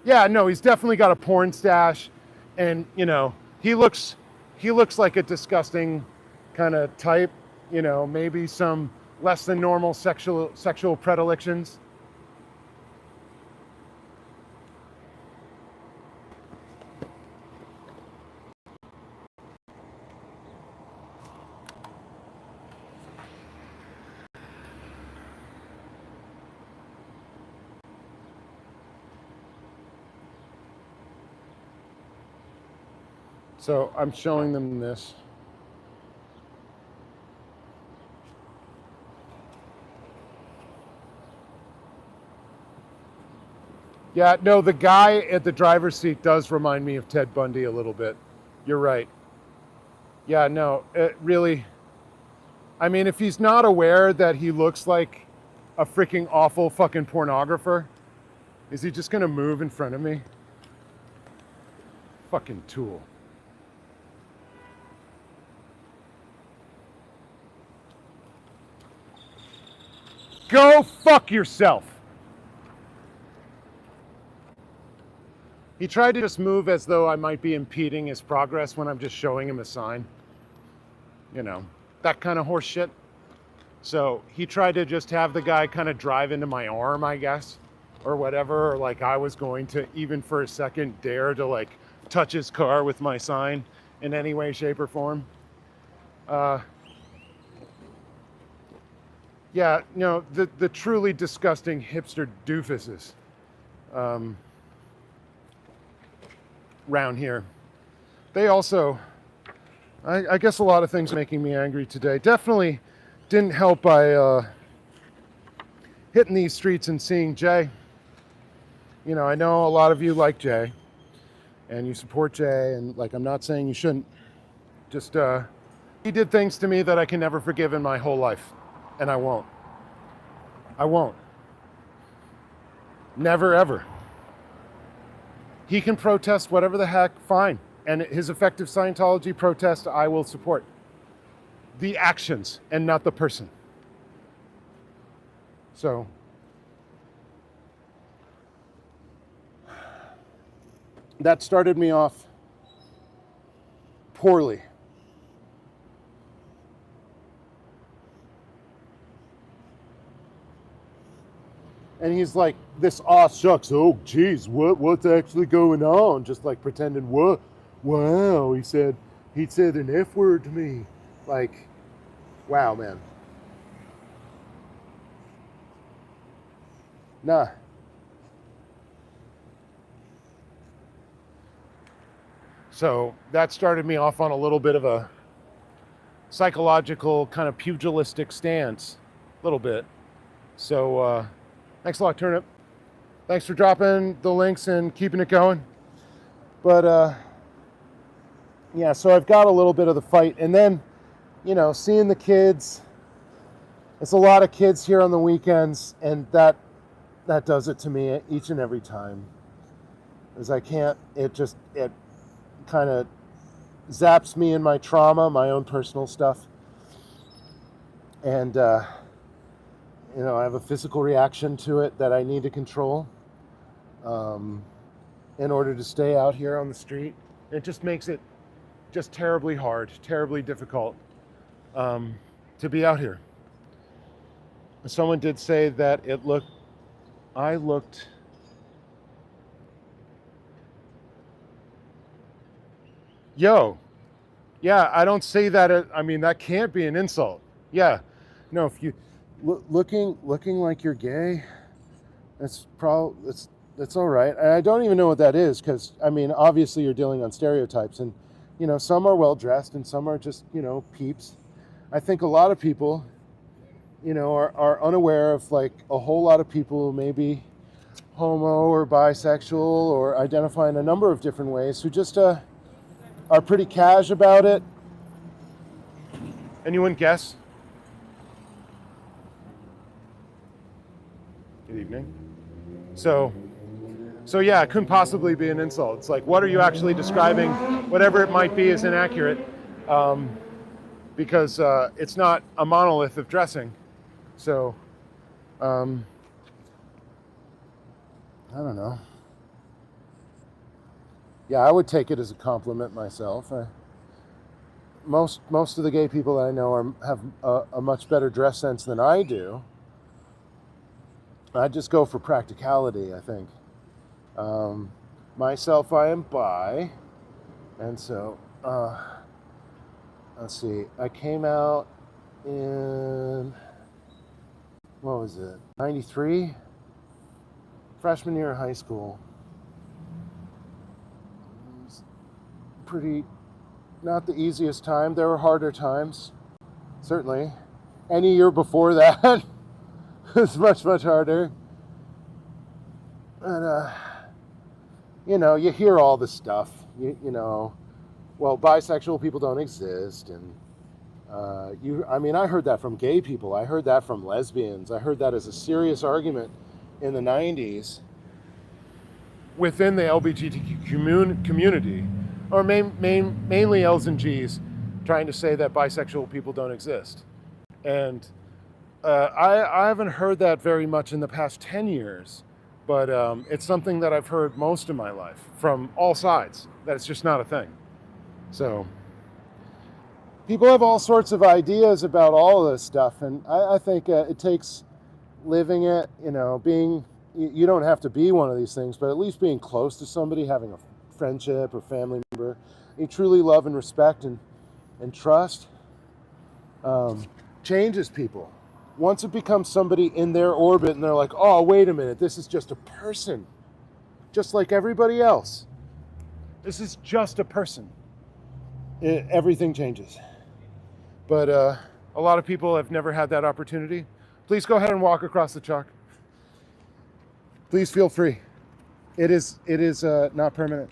Yeah, no, he's definitely got a porn stash, and you know, he looks like a disgusting kind of type, you know, maybe some less than normal sexual predilections. So I'm showing them this. Yeah, no, the guy at the driver's seat does remind me of Ted Bundy a little bit. You're right. Yeah, no, it really, I mean, if he's not aware that he looks like a freaking awful fucking pornographer, is he just gonna move in front of me? Fucking tool. Go fuck yourself. He tried to just move as though I might be impeding his progress when I'm just showing him a sign. You know, that kind of horse shit. So he tried to just have the guy kind of drive into my arm, I guess, or whatever, or like I was going to even for a second dare to like touch his car with my sign in any way, shape, or form. Yeah, you know, the truly disgusting hipster doofuses around here. They also, I guess a lot of things making me angry today. Definitely didn't help by hitting these streets and seeing Jay. You know, I know a lot of you like Jay and you support Jay, and like, I'm not saying you shouldn't. Just, he did things to me that I can never forgive in my whole life. And I won't. I won't. Never, ever. He can protest whatever the heck, fine. And his effective Scientology protest, I will support. The actions and not the person. So, that started me off poorly. And he's like, this aw shucks, oh geez, what's actually going on? Just like pretending, what? Wow, he said an F word to me. Like, wow, man. Nah. So that started me off on a little bit of a psychological kind of pugilistic stance, a little bit. So thanks a lot, Turnip. Thanks for dropping the links and keeping it going. But yeah, so I've got a little bit of the fight. And then, you know, seeing the kids, it's a lot of kids here on the weekends, and that does it to me each and every time. Because I can't, it kind of zaps me in my trauma, my own personal stuff. And, you know, I have a physical reaction to it that I need to control in order to stay out here on the street. It just makes it just terribly hard, terribly difficult to be out here. Someone did say that I looked yo, yeah, I don't say that. I mean, that can't be an insult. Yeah, no, if you looking like you're gay, that's all right. And I don't even know what that is, because I mean, obviously you're dealing on stereotypes, and you know, some are well dressed and some are just, you know, peeps. I think a lot of people, you know, are unaware of like a whole lot of people who may be homo or bisexual or identify in a number of different ways, who just are pretty cash about it. Anyone guess? Good evening. So yeah, it couldn't possibly be an insult. It's like, what are you actually describing? Whatever it might be is inaccurate, because it's not a monolith of dressing. So, I don't know. Yeah, I would take it as a compliment myself. Most of the gay people that I know have a much better dress sense than I do. I just go for practicality, I think. Myself, I am bi, and so let's see. I came out in, what was it, 93? Freshman year of high school. It was pretty, not the easiest time. There were harder times, certainly. Any year before that was much harder. And you know, you hear all this stuff. You know, well, bisexual people don't exist, and I mean, I heard that from gay people. I heard that from lesbians. I heard that as a serious argument in the 90s within the LGBTQ community, or mainly L's and G's, trying to say that bisexual people don't exist. And I haven't heard that very much in the past 10 years, but it's something that I've heard most of my life from all sides, that it's just not a thing. So people have all sorts of ideas about all of this stuff, and I think it takes living it, you know, you don't have to be one of these things, but at least being close to somebody, having a friendship or family member you truly love and respect and trust, changes people. Once it becomes somebody in their orbit and they're like, oh, wait a minute, this is just a person, just like everybody else. This is just a person. Everything changes. But a lot of people have never had that opportunity. Please go ahead and walk across the chalk. Please feel free. It is not permanent.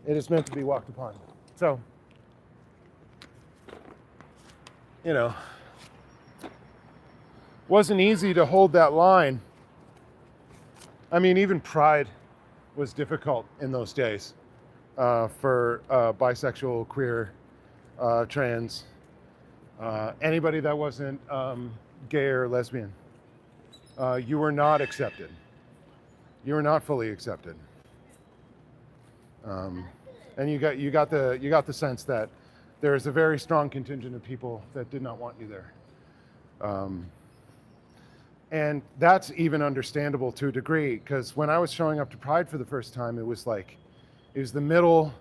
It is meant to be walked upon. So, you know, wasn't easy to hold that line. I mean, even pride was difficult in those days for bisexual, queer, trans, anybody that wasn't gay or lesbian. You were not accepted. You were not fully accepted. And you got the sense that there is a very strong contingent of people that did not want you there. And that's even understandable to a degree, because when I was showing up to Pride for the first time, it was the middle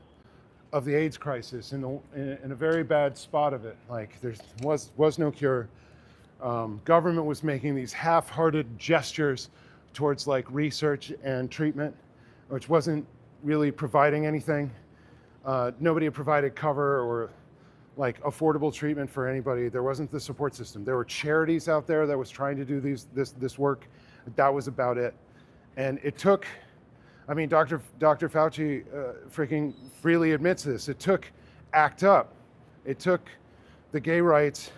of the AIDS crisis, in a very bad spot of it. Like there was no cure. Government was making these half-hearted gestures towards like research and treatment, which wasn't really providing anything. Nobody had provided cover or like affordable treatment for anybody. There wasn't the support system. There were charities out there that was trying to do this work. That was about it. And it took, I mean, Dr. Fauci freaking freely admits this. It took ACT UP. It took the gay rights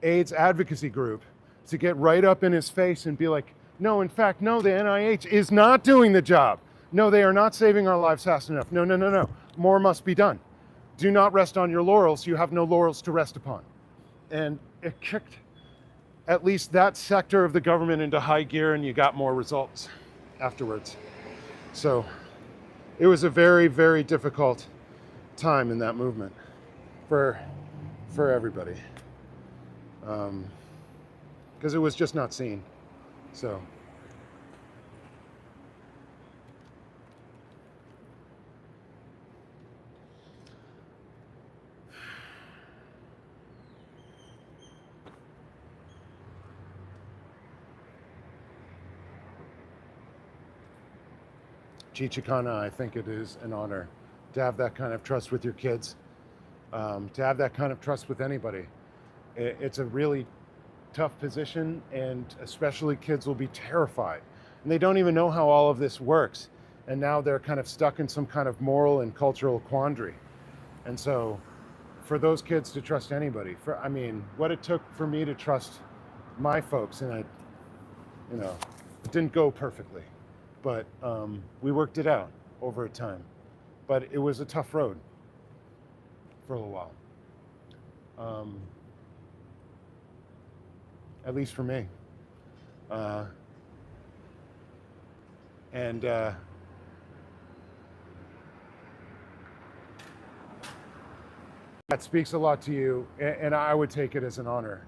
AIDS advocacy group to get right up in his face and be like, no, in fact, no, the NIH is not doing the job. No, they are not saving our lives fast enough. No, no, no, no. More must be done. Do not rest on your laurels. You have no laurels to rest upon. And it kicked at least that sector of the government into high gear, and you got more results afterwards. So it was a very, very difficult time in that movement for everybody. Because it was just not seen. So. Chichikana, I think it is an honor to have that kind of trust with your kids, to have that kind of trust with anybody. It's a really tough position, and especially kids will be terrified. And they don't even know how all of this works. And now they're kind of stuck in some kind of moral and cultural quandary. And so for those kids to trust anybody, I mean, what it took for me to trust my folks, and it didn't go perfectly. But we worked it out over time. But it was a tough road for a little while. At least for me. That speaks a lot to you, and I would take it as an honor,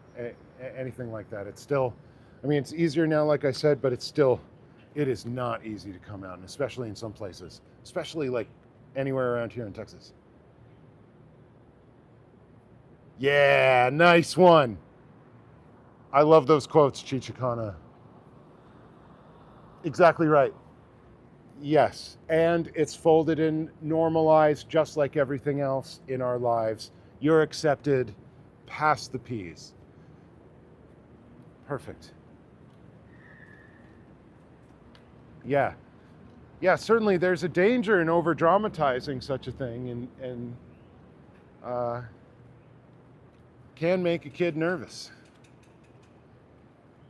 anything like that. It's still, I mean, it's easier now, like I said, but it is not easy to come out, and especially in some places, especially like anywhere around here in Texas. Yeah, nice one. I love those quotes, Chichikana. Exactly right. Yes, and it's folded in, normalized, just like everything else in our lives. You're accepted, past the P's. Perfect. Yeah. Yeah, certainly there's a danger in over dramatizing such a thing, and can make a kid nervous.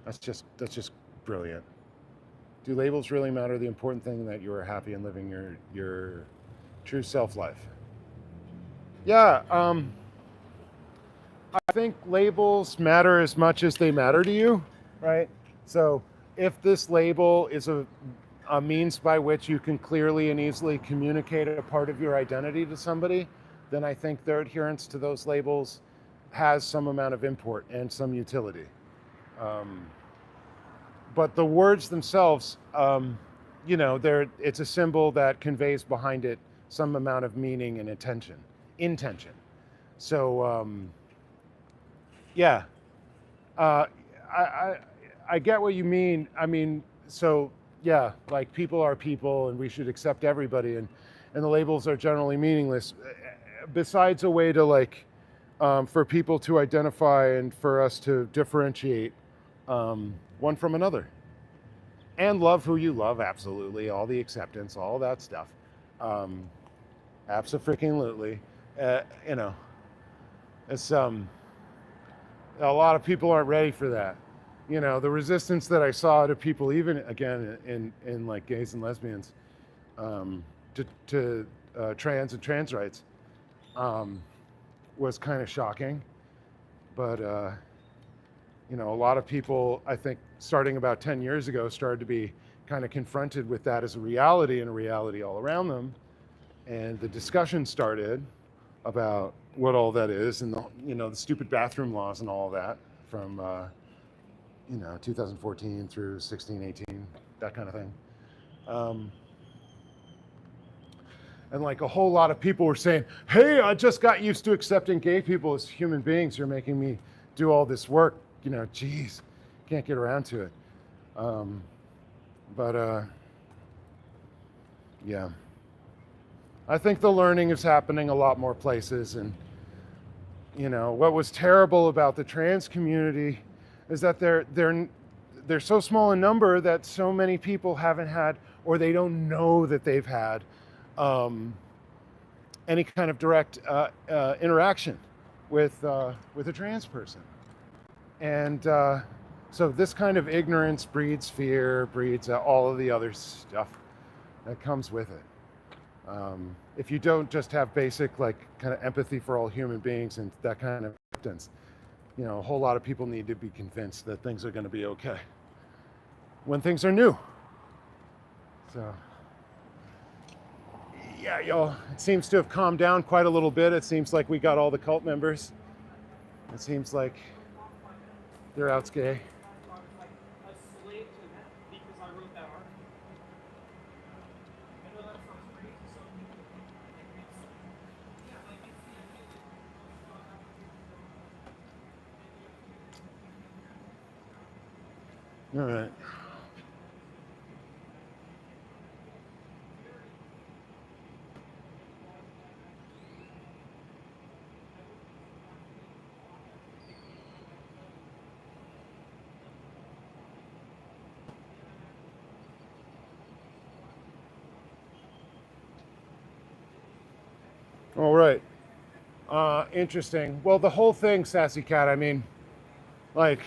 That's just brilliant. Do labels really matter? The important thing that you are happy and living your true self life. Yeah, I think labels matter as much as they matter to you, right? So if this label is a means by which you can clearly and easily communicate a part of your identity to somebody, then I think their adherence to those labels has some amount of import and some utility. But the words themselves, it's a symbol that conveys behind it some amount of meaning and intention. So, yeah, I get what you mean. I mean, so yeah, like people are people, and we should accept everybody, and the labels are generally meaningless. Besides a way to for people to identify and for us to differentiate one from another, and love who you love. Absolutely, all the acceptance, all that stuff. Abso-freaking-lutely. It's a lot of people aren't ready for that. The resistance that I saw to people, even again in like gays and lesbians, to trans and trans rights, was kind of shocking. But a lot of people, I think, starting about 10 years ago, started to be kind of confronted with that as a reality, and a reality all around them. And the discussion started about what all that is, and the stupid bathroom laws and all that from 2014 through 16, 18, that kind of thing. And like a whole lot of people were saying, hey, I just got used to accepting gay people as human beings. You're making me do all this work. Geez, can't get around to it. Yeah. I think the learning is happening a lot more places. And, what was terrible about the trans community is that they're so small in number that so many people haven't had, or they don't know that they've had, any kind of direct interaction with a trans person. And so this kind of ignorance breeds fear, breeds all of the other stuff that comes with it. If you don't just have basic kind of empathy for all human beings and that kind of acceptance, a whole lot of people need to be convinced that things are going to be okay when things are new. So yeah, y'all, it seems to have calmed down quite a little bit. It seems like we got all the cult members. It seems like they're out gay. All right. All right. Interesting. Well, the whole thing, Sassy Cat, I mean, the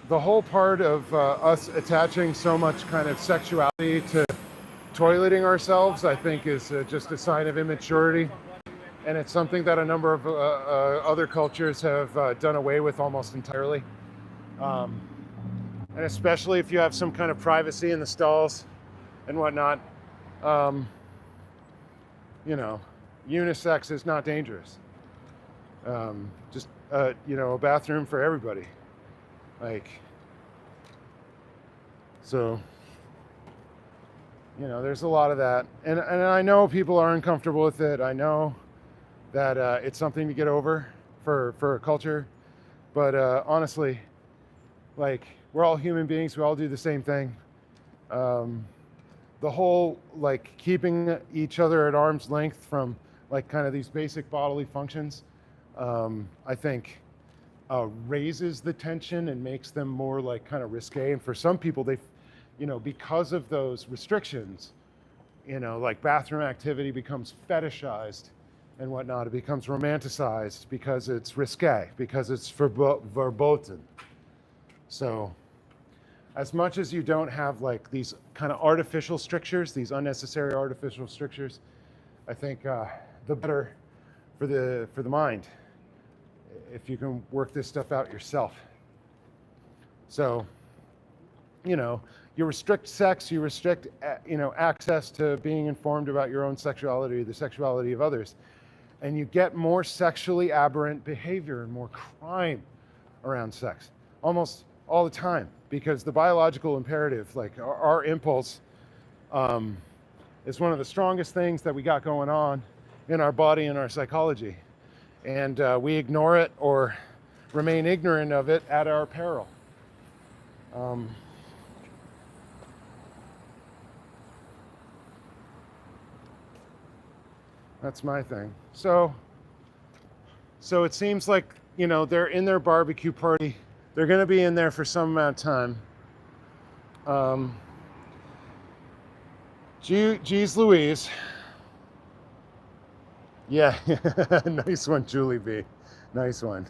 whole part of us attaching so much kind of sexuality to toileting ourselves, I think, is just a sign of immaturity. And it's something that a number of other cultures have done away with almost entirely. And especially if you have some kind of privacy in the stalls and whatnot. Unisex is not dangerous. Just a bathroom for everybody. There's a lot of that. And I know people are uncomfortable with it. I know that it's something to get over for a culture. But honestly, we're all human beings. We all do the same thing. The whole keeping each other at arm's length from kind of these basic bodily functions, I think raises the tension and makes them more kind of risque. And for some people, they, because of those restrictions, bathroom activity becomes fetishized and whatnot. It becomes romanticized because it's risque, because it's verboten. So as much as you don't have these kind of artificial strictures, these unnecessary artificial strictures, I think the better for the mind, if you can work this stuff out yourself. So, you restrict sex, you restrict, access to being informed about your own sexuality, the sexuality of others, and you get more sexually aberrant behavior and more crime around sex, almost all the time, because the biological imperative, our impulse, is one of the strongest things that we got going on in our body and our psychology. And we ignore it or remain ignorant of it at our peril. That's my thing. So it seems like, they're in their barbecue party. They're going to be in there for some amount of time. Geez Louise. Yeah, nice one, Julie B. Nice one.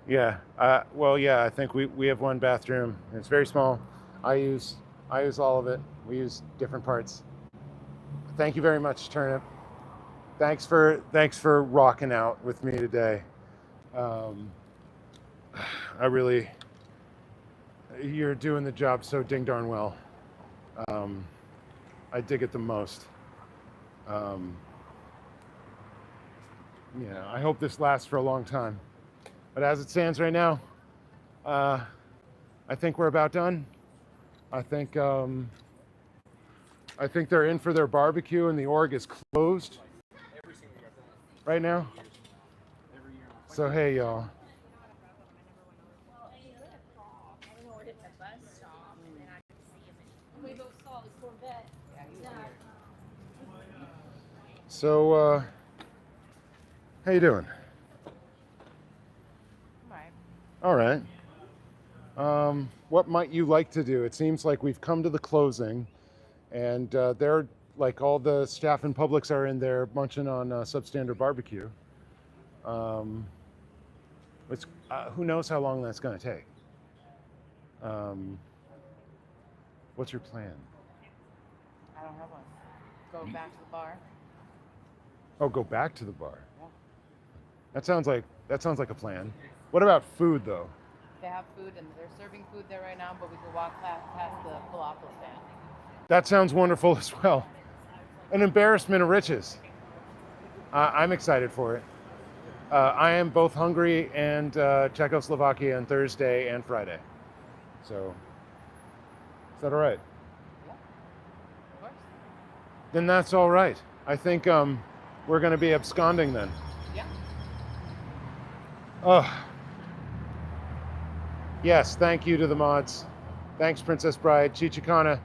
Yeah, I think we have one bathroom. It's very small. I use all of it. We use different parts. Thank you very much, Turnip. Thanks for rocking out with me today. You're doing the job so ding darn well. I dig it the most. I hope this lasts for a long time. But as it stands right now, I think we're about done. I think they're in for their barbecue, and the org is closed right now. So hey, y'all. So how you doing? All right. What might you like to do? It seems like we've come to the closing, and they're like all the staff and publics are in there munching on substandard barbecue. It's, who knows how long that's going to take? What's your plan?
I don't have one. Go back to the bar.
Oh, go back to the bar.
Yeah.
That sounds like a plan. What about food though?
They have food and they're serving food there right now, but we can walk past the falafel stand.
That sounds wonderful as well. An embarrassment of riches. I'm excited for it. I am both Hungary and Czechoslovakia on Thursday and Friday. So, is that all right?
Yeah, of course.
Then that's all right. I think we're going to be absconding then.
Yeah.
Oh. Yes, thank you to the mods. Thanks, Princess Bride. Chichikana.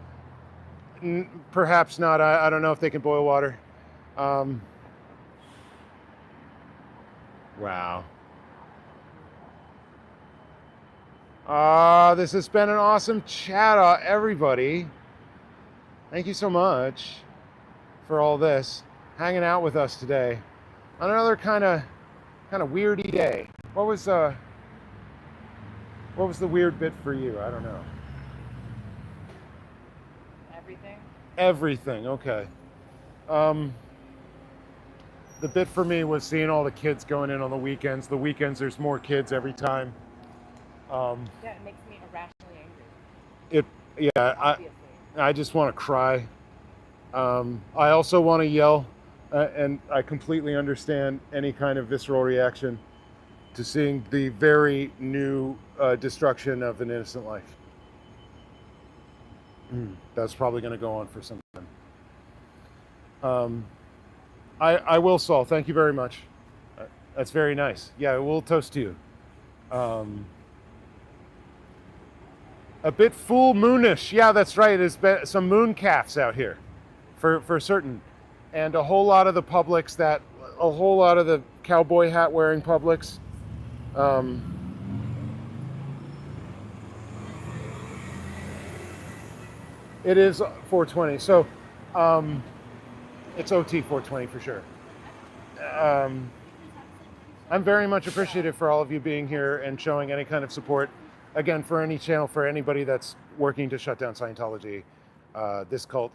Perhaps not. I don't know if they can boil water. Wow. This has been an awesome chat, everybody. Thank you so much for all this, hanging out with us today on another kind of weirdy day. What was the weird bit for you? I don't know.
Everything.
Everything. Okay. The bit for me was seeing all the kids going in on the weekends. The weekends, there's more kids every time.
Yeah, it makes me irrationally angry.
I just want to cry. I also want to yell, and I completely understand any kind of visceral reaction to seeing the very new destruction of an innocent life. That's probably going to go on for some time. I will, Saul. Thank you very much. That's very nice. Yeah, we'll toast to you. A bit full moonish. Yeah, that's right. There's been some moon calves out here, for certain, and a whole lot of the cowboy hat wearing publics. It is 420, so it's OT 420 for sure. I'm very much appreciative for all of you being here and showing any kind of support. Again, for any channel, for anybody that's working to shut down Scientology, this cult,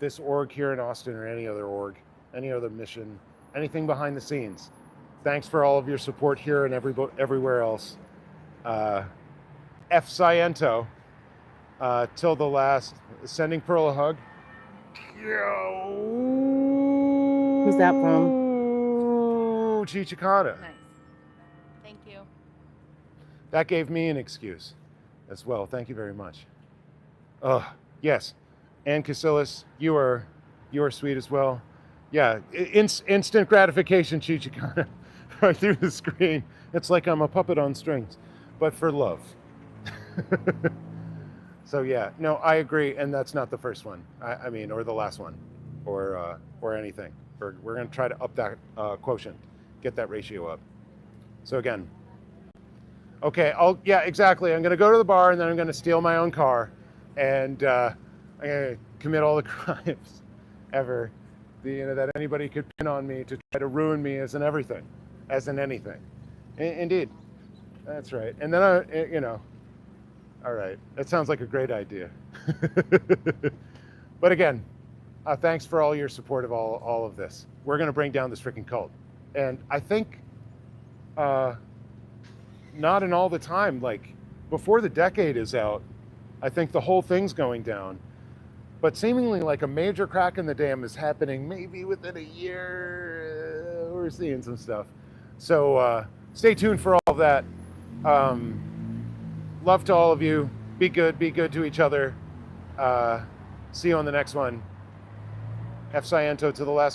this org here in Austin, or any other org, any other mission, anything behind the scenes. Thanks for all of your support here and everywhere else. F Sciento, till the last, sending Pearl a hug.
Who's that from?
Chichikana.
Nice. Thank you.
That gave me an excuse as well. Thank you very much. Yes. And Casillas, you are sweet as well. Yeah, instant gratification, Chichikana, right through the screen. It's like I'm a puppet on strings, but for love. So yeah, no, I agree, and that's not the first one. I mean, or the last one, or anything. We're going to try to up that quotient, get that ratio up. So again, okay, yeah, exactly. I'm going to go to the bar, and then I'm going to steal my own car, and I'm going to commit all the crimes ever, that anybody could pin on me to try to ruin me as an everything, as in anything. Indeed, that's right. And then all right, that sounds like a great idea. But again, thanks for all your support of all of this. We're going to bring down this freaking cult. And I think not in all the time, like before the decade is out, I think the whole thing's going down. But seemingly like a major crack in the dam is happening maybe within a year. We're seeing some stuff. So stay tuned for all this. that. Love to all of you. Be good to each other. See you on the next one. F Sciento to the last